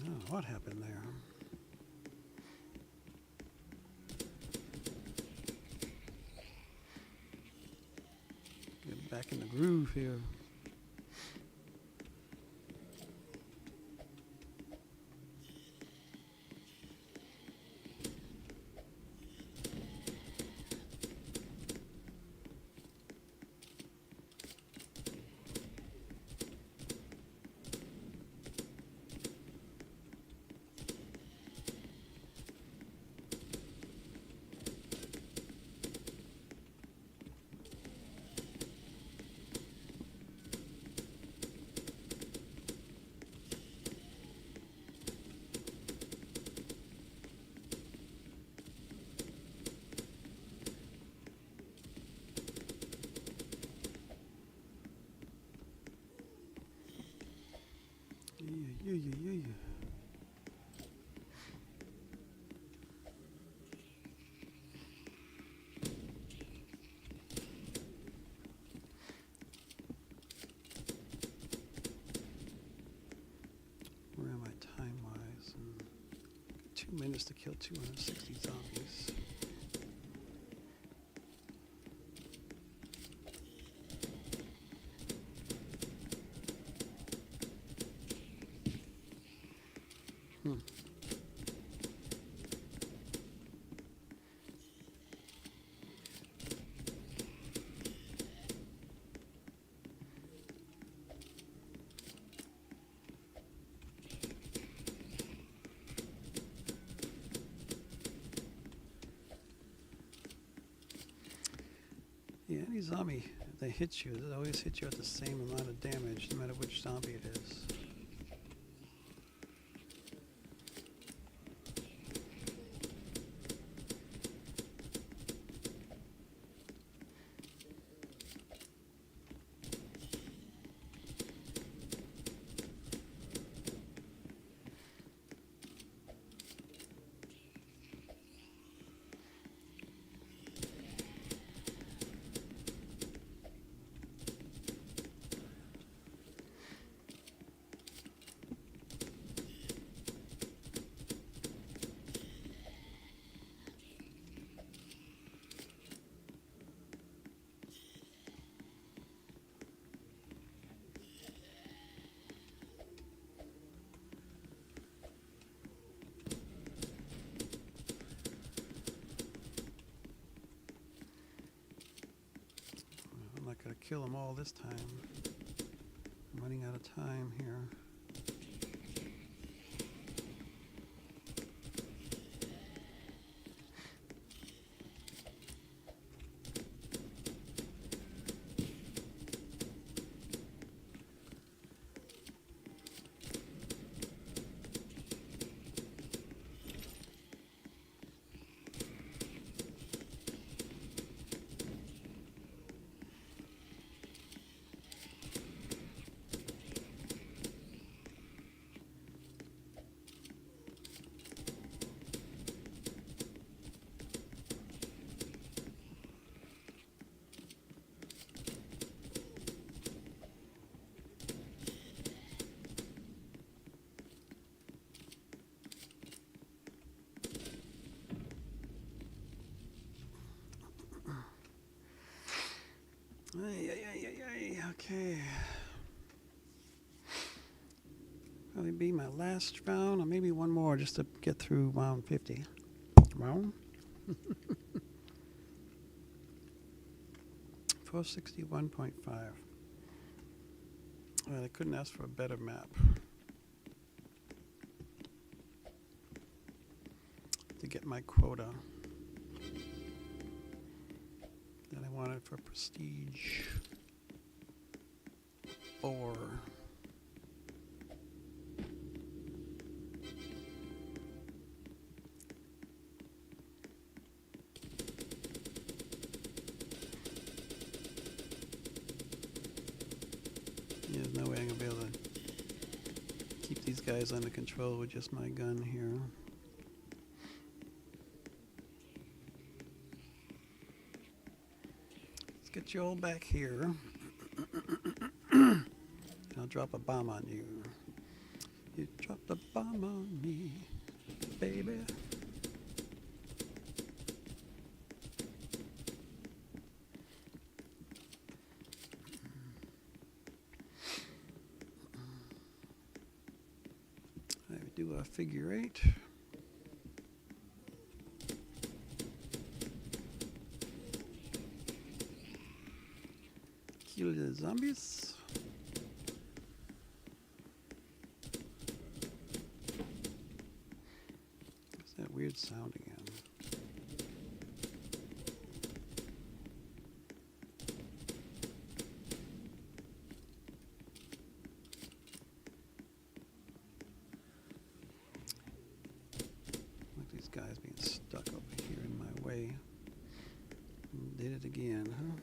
Oh, what happened there? Get back in the groove here. Yeah. Where am I time-wise? 2 minutes to kill 260 zombies. Yeah, any zombie, if they hit you, they always hit you at the same amount of damage, no matter which zombie it is. kill them all this time. I'm running out of time here. Okay. Probably be my last round, or maybe one more just to get through round 50. Round? 461.5. Well, I couldn't ask for a better map. To get my quota that I wanted for prestige. Or there's no way I'm gonna be able to keep these guys under control with just my gun here. Let's get you all back here. I'll drop a bomb on you. You dropped a bomb on me, baby. I do a figure 8. Kill the zombies. Weird sound again. Like these guys being stuck over here in my way. Did it again, huh?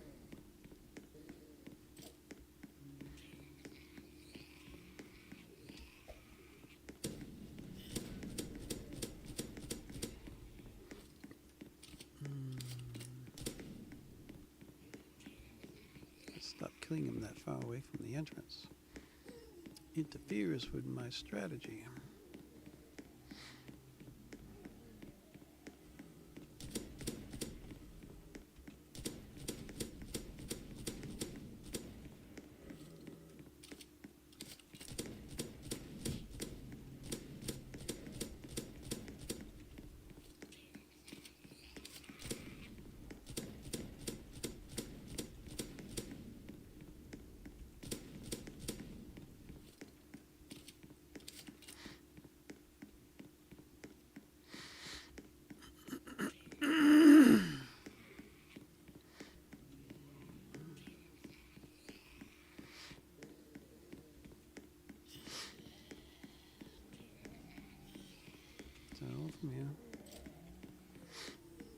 Stop killing him that far away from the entrance. Interferes with my strategy. So from here,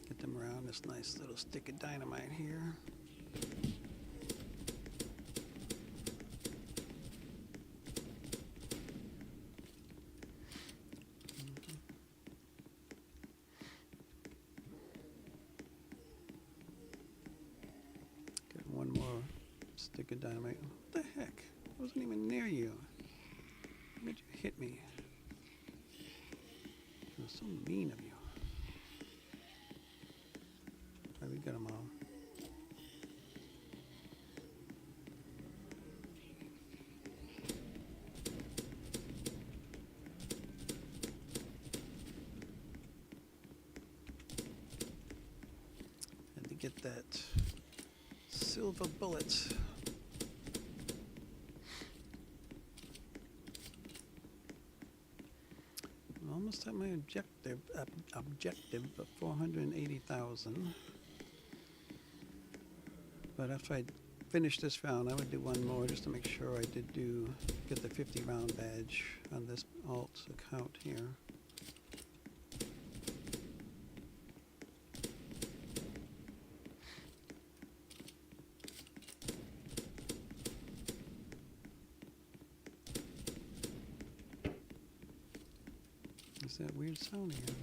get them around this nice little stick of dynamite here. Get one more stick of dynamite. What the heck? I wasn't even near you. How did you hit me? It was so mean of you. All right, we got them all. Had to get that silver bullet. almost at my objective of 480,000. But after I finish this round, I would do one more just to make sure I did get the 50 round badge on this alt account here. Is that weird sound again?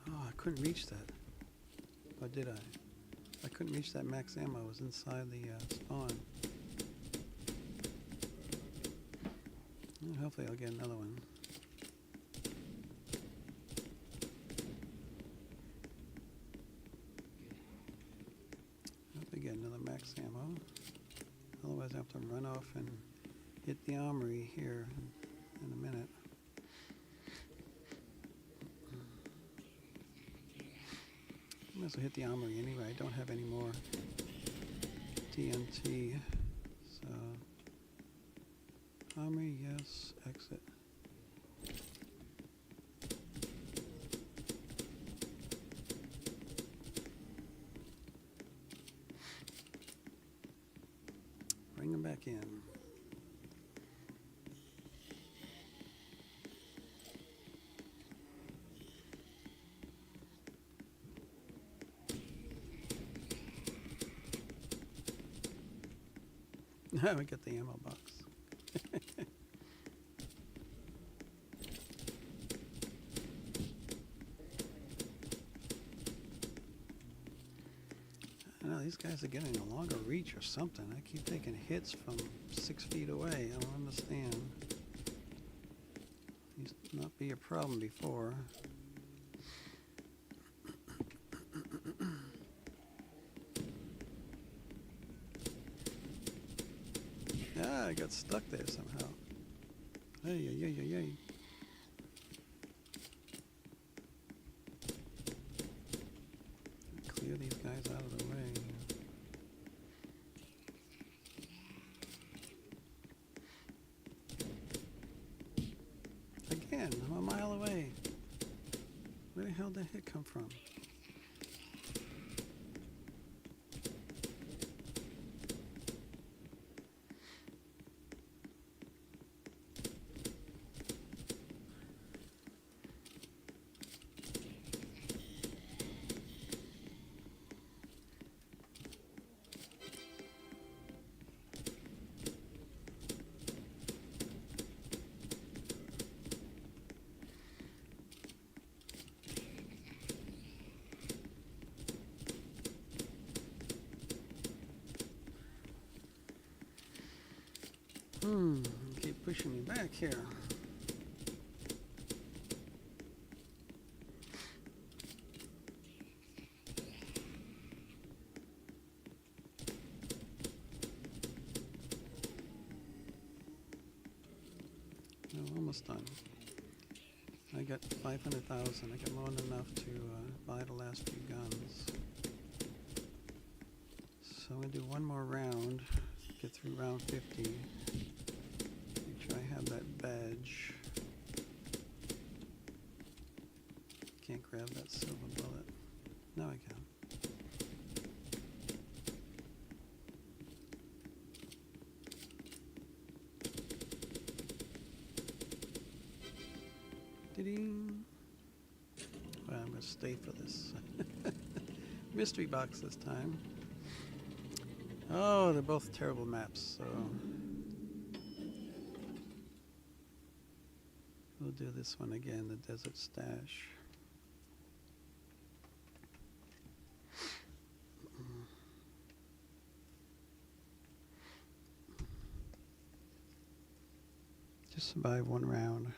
Oh, I couldn't reach that. Or did I? I couldn't reach that max ammo. It was inside the spawn. Well, hopefully I'll get another one. Hope I get another max ammo. Otherwise I have to run off and hit the armory here in a minute. I might as well hit the armory anyway. I don't have any more TNT. So, armory, yes, exit. Bring them back in. Now we get the ammo box. I know these guys are getting a longer reach or something. I keep taking hits from 6 feet away. I don't understand. Used to not be a problem before. Ah, I got stuck there somehow. Hey, hey, hey, hey. Clear these guys out of the way. Again, I'm a mile away. Where the hell did that hit come from? Keep pushing me back here. No, almost done. I got 500,000. I got more than enough to buy the last few guns. So I'm going to do one more round, get through round 50. Make sure I have that badge. Can't grab that silver bullet. No, I can. Ding. Well, I'm going to stay for this mystery box this time. Oh, they're both terrible maps, so we'll do this one again, the Desert Stash. Just survive one round.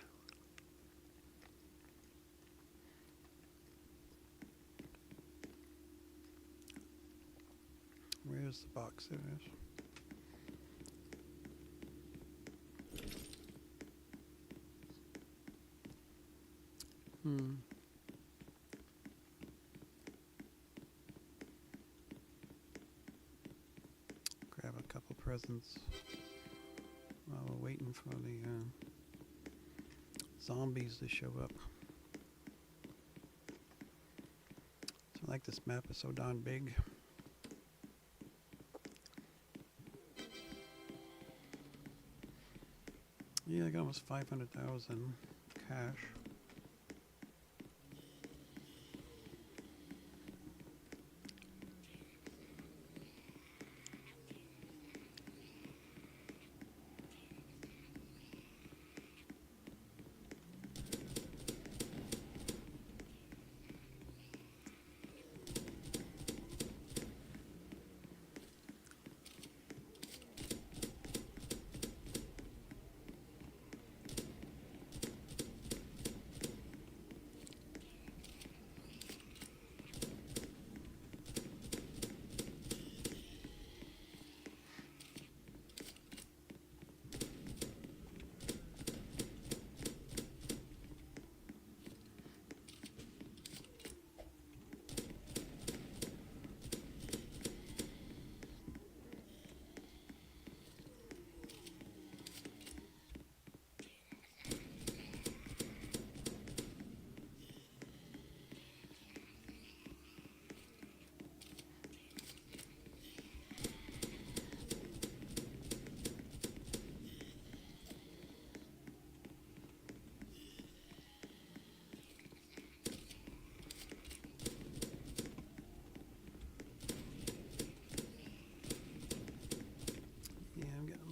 Where's the box? There it is. Grab a couple presents. for the zombies to show up. So I like this map, it's so darn big. Yeah, I got almost 500,000 cash.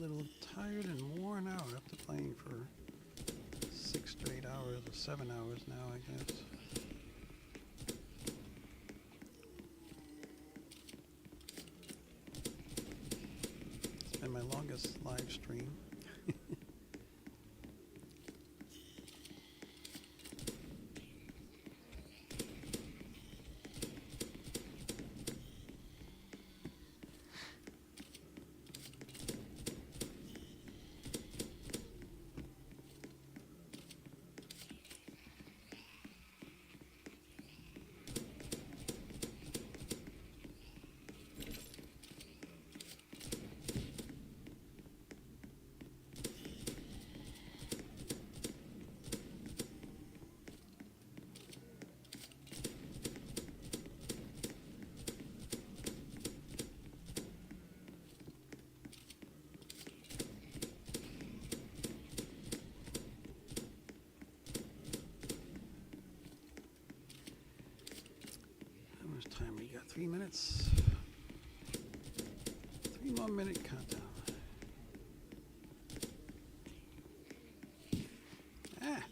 Little tired and worn out after playing for 6 straight hours or 7 hours now, I guess. It's been my longest live stream. How much time we got? 3 minutes. 3 more minute countdown. Ah.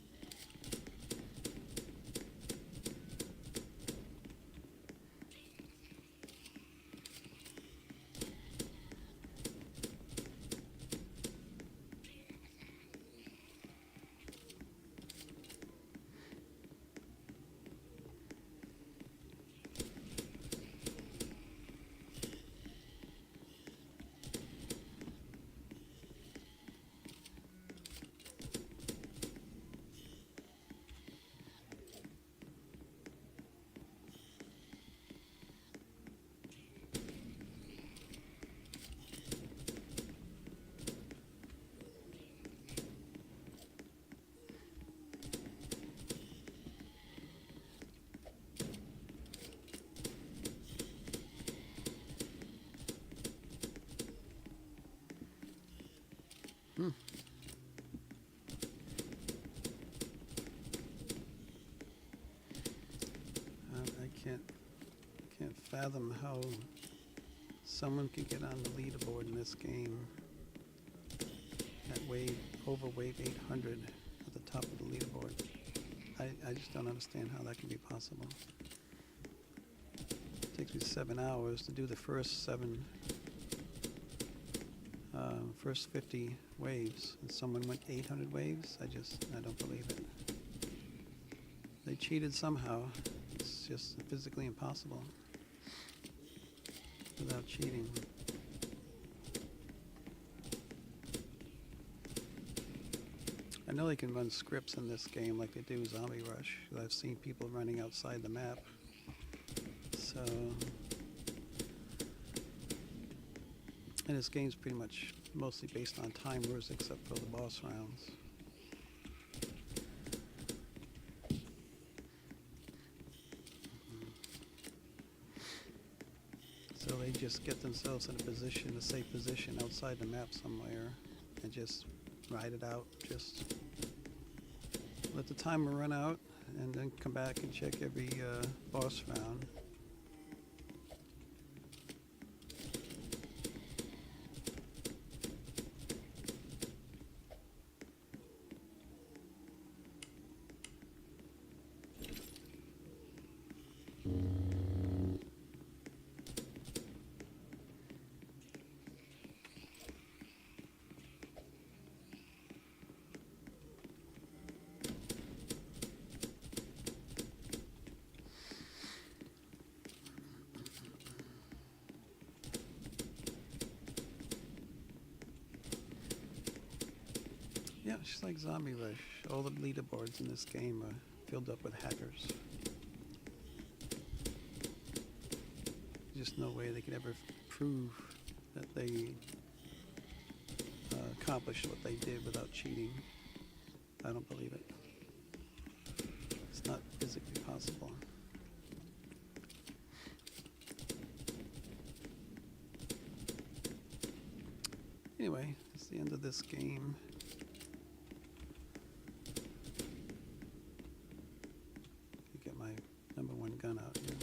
I can't fathom how someone could get on the leaderboard in this game at over wave 800 at the top of the leaderboard. I just don't understand how that can be possible. It takes me 7 hours to do the first 50 waves, and someone went 800 waves. I don't believe it. They cheated somehow. It's just physically impossible without cheating. I know they can run scripts in this game like they do Zombie Rush. I've seen people running outside the map. So, and this game's pretty much mostly based on timers except for the boss rounds. So they just get themselves in a safe position outside the map somewhere and just ride it out. Just let the timer run out and then come back and check every boss round. Yeah, it's just like Zombie Rush. All the leaderboards in this game are filled up with hackers. There's just no way they could ever prove that they accomplished what they did without cheating. I don't believe it. It's not physically possible. Anyway, it's the end of this game. Get my #1 gun out here.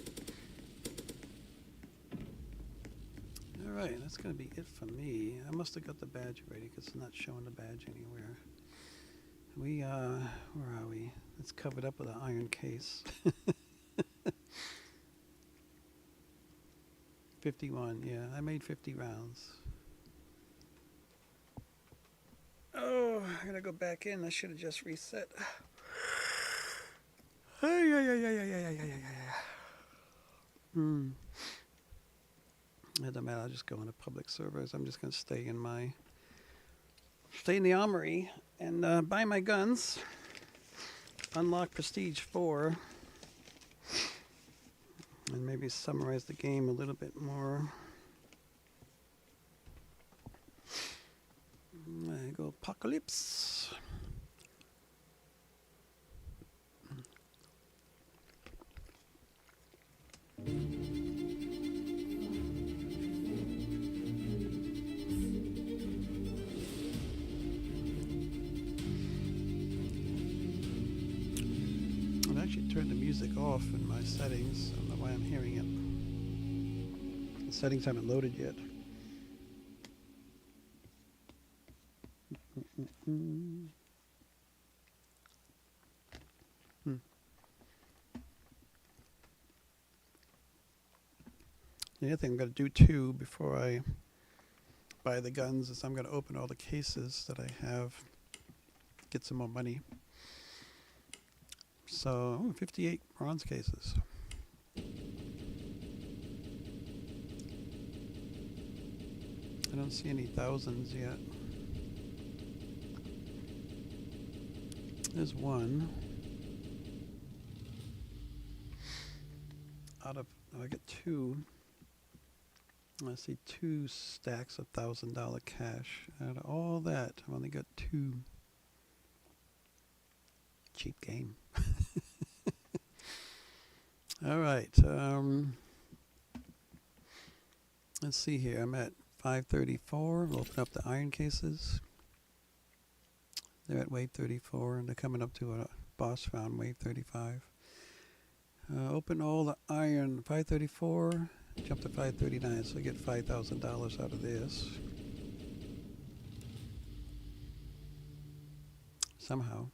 Alright, that's going to be it for me. I must have got the badge ready because it's not showing the badge anywhere. Where are we? It's covered up with an iron case. 51, yeah, I made 50 rounds. Oh, I gotta go back in. I should have just reset. It doesn't matter, I'll just go into public servers. I'm just gonna stay in the armory and buy my guns. Unlock Prestige 4. And maybe summarize the game a little bit more. There you go, Apocalypse. I've actually turned the music off in my settings. I don't know why I'm hearing it. The settings haven't loaded yet. The other thing I'm going to do too before I buy the guns is I'm going to open all the cases that I have, get some more money. So, 58 bronze cases. I don't see any thousands yet. There's one. I get two. I see 2 stacks of $1,000 cash. Out of all that, I've only got 2. Cheap game. All right. Let's see here. I'm at 534. We'll open up the iron cases. They're at wave 34, and they're coming up to a boss round, wave 35. Open all the iron, 534. Jump to 539, so I get $5,000 out of this. Somehow.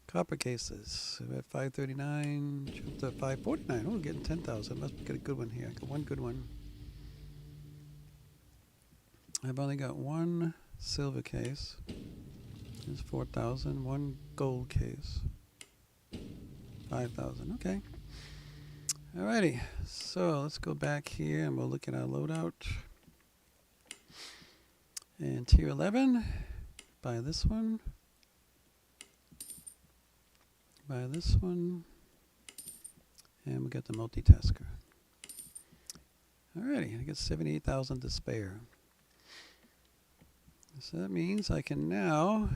Copper cases. We're at 539. Jump to 549. Oh, getting 10,000. Must get a good one here. I got one good one. I've only got one silver case. There's 4,000. One gold case. 5,000. Okay. Alrighty, so let's go back here and we'll look at our loadout. And tier 11, buy this one. Buy this one. And we got the multitasker. Alrighty, I got 78,000 to spare. So that means I can now,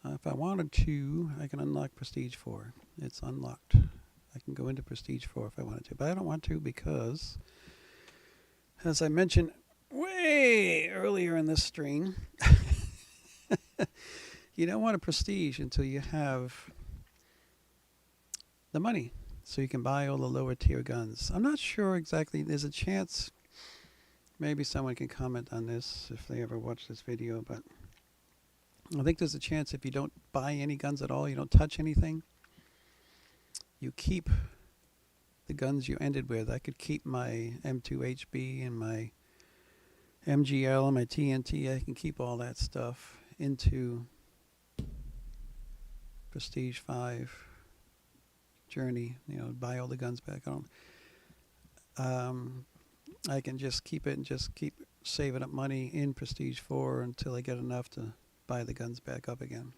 if I wanted to, I can unlock Prestige 4. It's unlocked. I can go into Prestige 4 if I wanted to, but I don't want to because, as I mentioned way earlier in this stream, you don't want a Prestige until you have the money so you can buy all the lower tier guns. I'm not sure exactly. There's a chance maybe someone can comment on this if they ever watch this video, but I think there's a chance if you don't buy any guns at all, you don't touch anything, you keep the guns you ended with. I could keep my M2HB and my MGL and my TNT. I can keep all that stuff into Prestige 5 journey, buy all the guns back on. I can just keep it and just keep saving up money in Prestige 4 until I get enough to buy the guns back up again.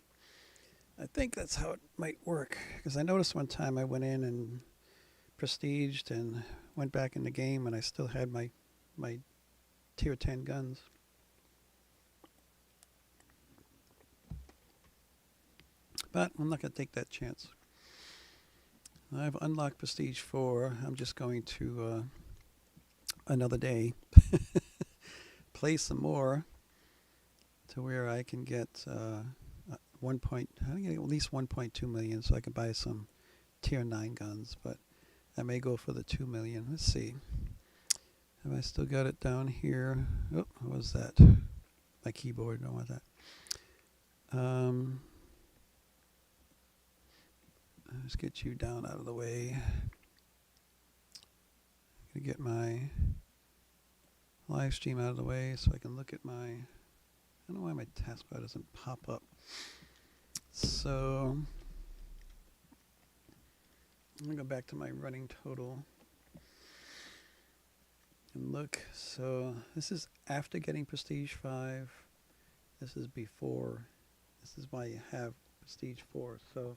I think that's how it might work, because I noticed one time I went in and prestiged and went back in the game and I still had my tier 10 guns. But I'm not going to take that chance. I've unlocked Prestige 4. I'm just going to another day play some more to where I can get I get at least 1.2 million so I can buy some tier 9 guns, but I may go for the 2 million. Let's see. Have I still got it down here? Oh, what was that? My keyboard, don't want that. Let's get you down out of the way. I'm going to get my live stream out of the way so I can look at my, I don't know why my taskbar doesn't pop up. So I'm going to go back to my running total and look. So this is after getting Prestige 5. This is before. This is why you have Prestige 4. So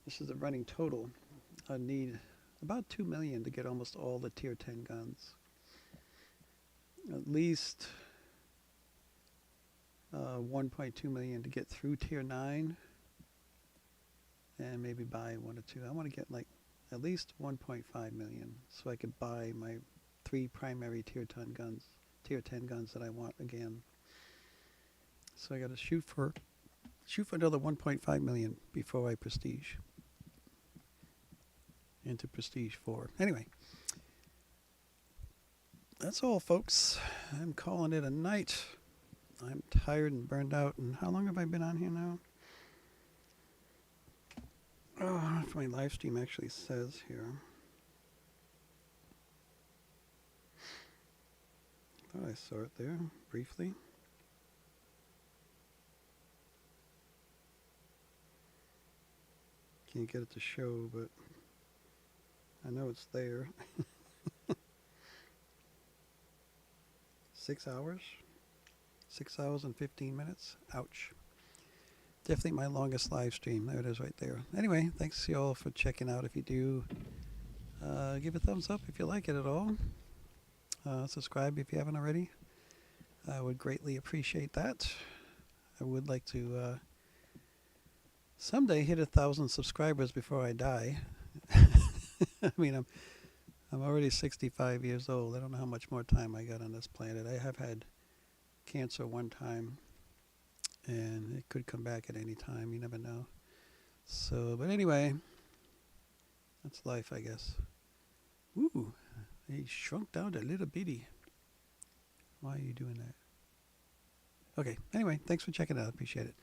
this is the running total. I need about 2 million to get almost all the tier 10 guns. At least 1.2 million to get through tier 9, and maybe buy 1 or 2. I want to get like at least 1.5 million so I could buy my 3 primary tier 10 guns that I want again. So I got to shoot for another 1.5 million before I prestige into Prestige 4. Anyway, that's all, folks. I'm calling it a night. I'm tired and burned out. And how long have I been on here now? Oh, I don't know if my live stream actually says here. Thought I saw it there briefly. Can't get it to show, but I know it's there. 6 hours? 6 hours and 15 minutes? Ouch. Definitely my longest live stream. There it is right there. Anyway, thanks you all for checking out. If you do, give a thumbs up if you like it at all. Subscribe if you haven't already. I would greatly appreciate that. I would like to someday hit 1,000 subscribers before I die. I mean, I'm already 65 years old. I don't know how much more time I got on this planet. I have had cancer one time, and it could come back at any time. You never know. So, but anyway, that's life, I guess. Ooh, he shrunk down to little bitty. Why are you doing that? Okay, anyway, thanks for checking it out. Appreciate it.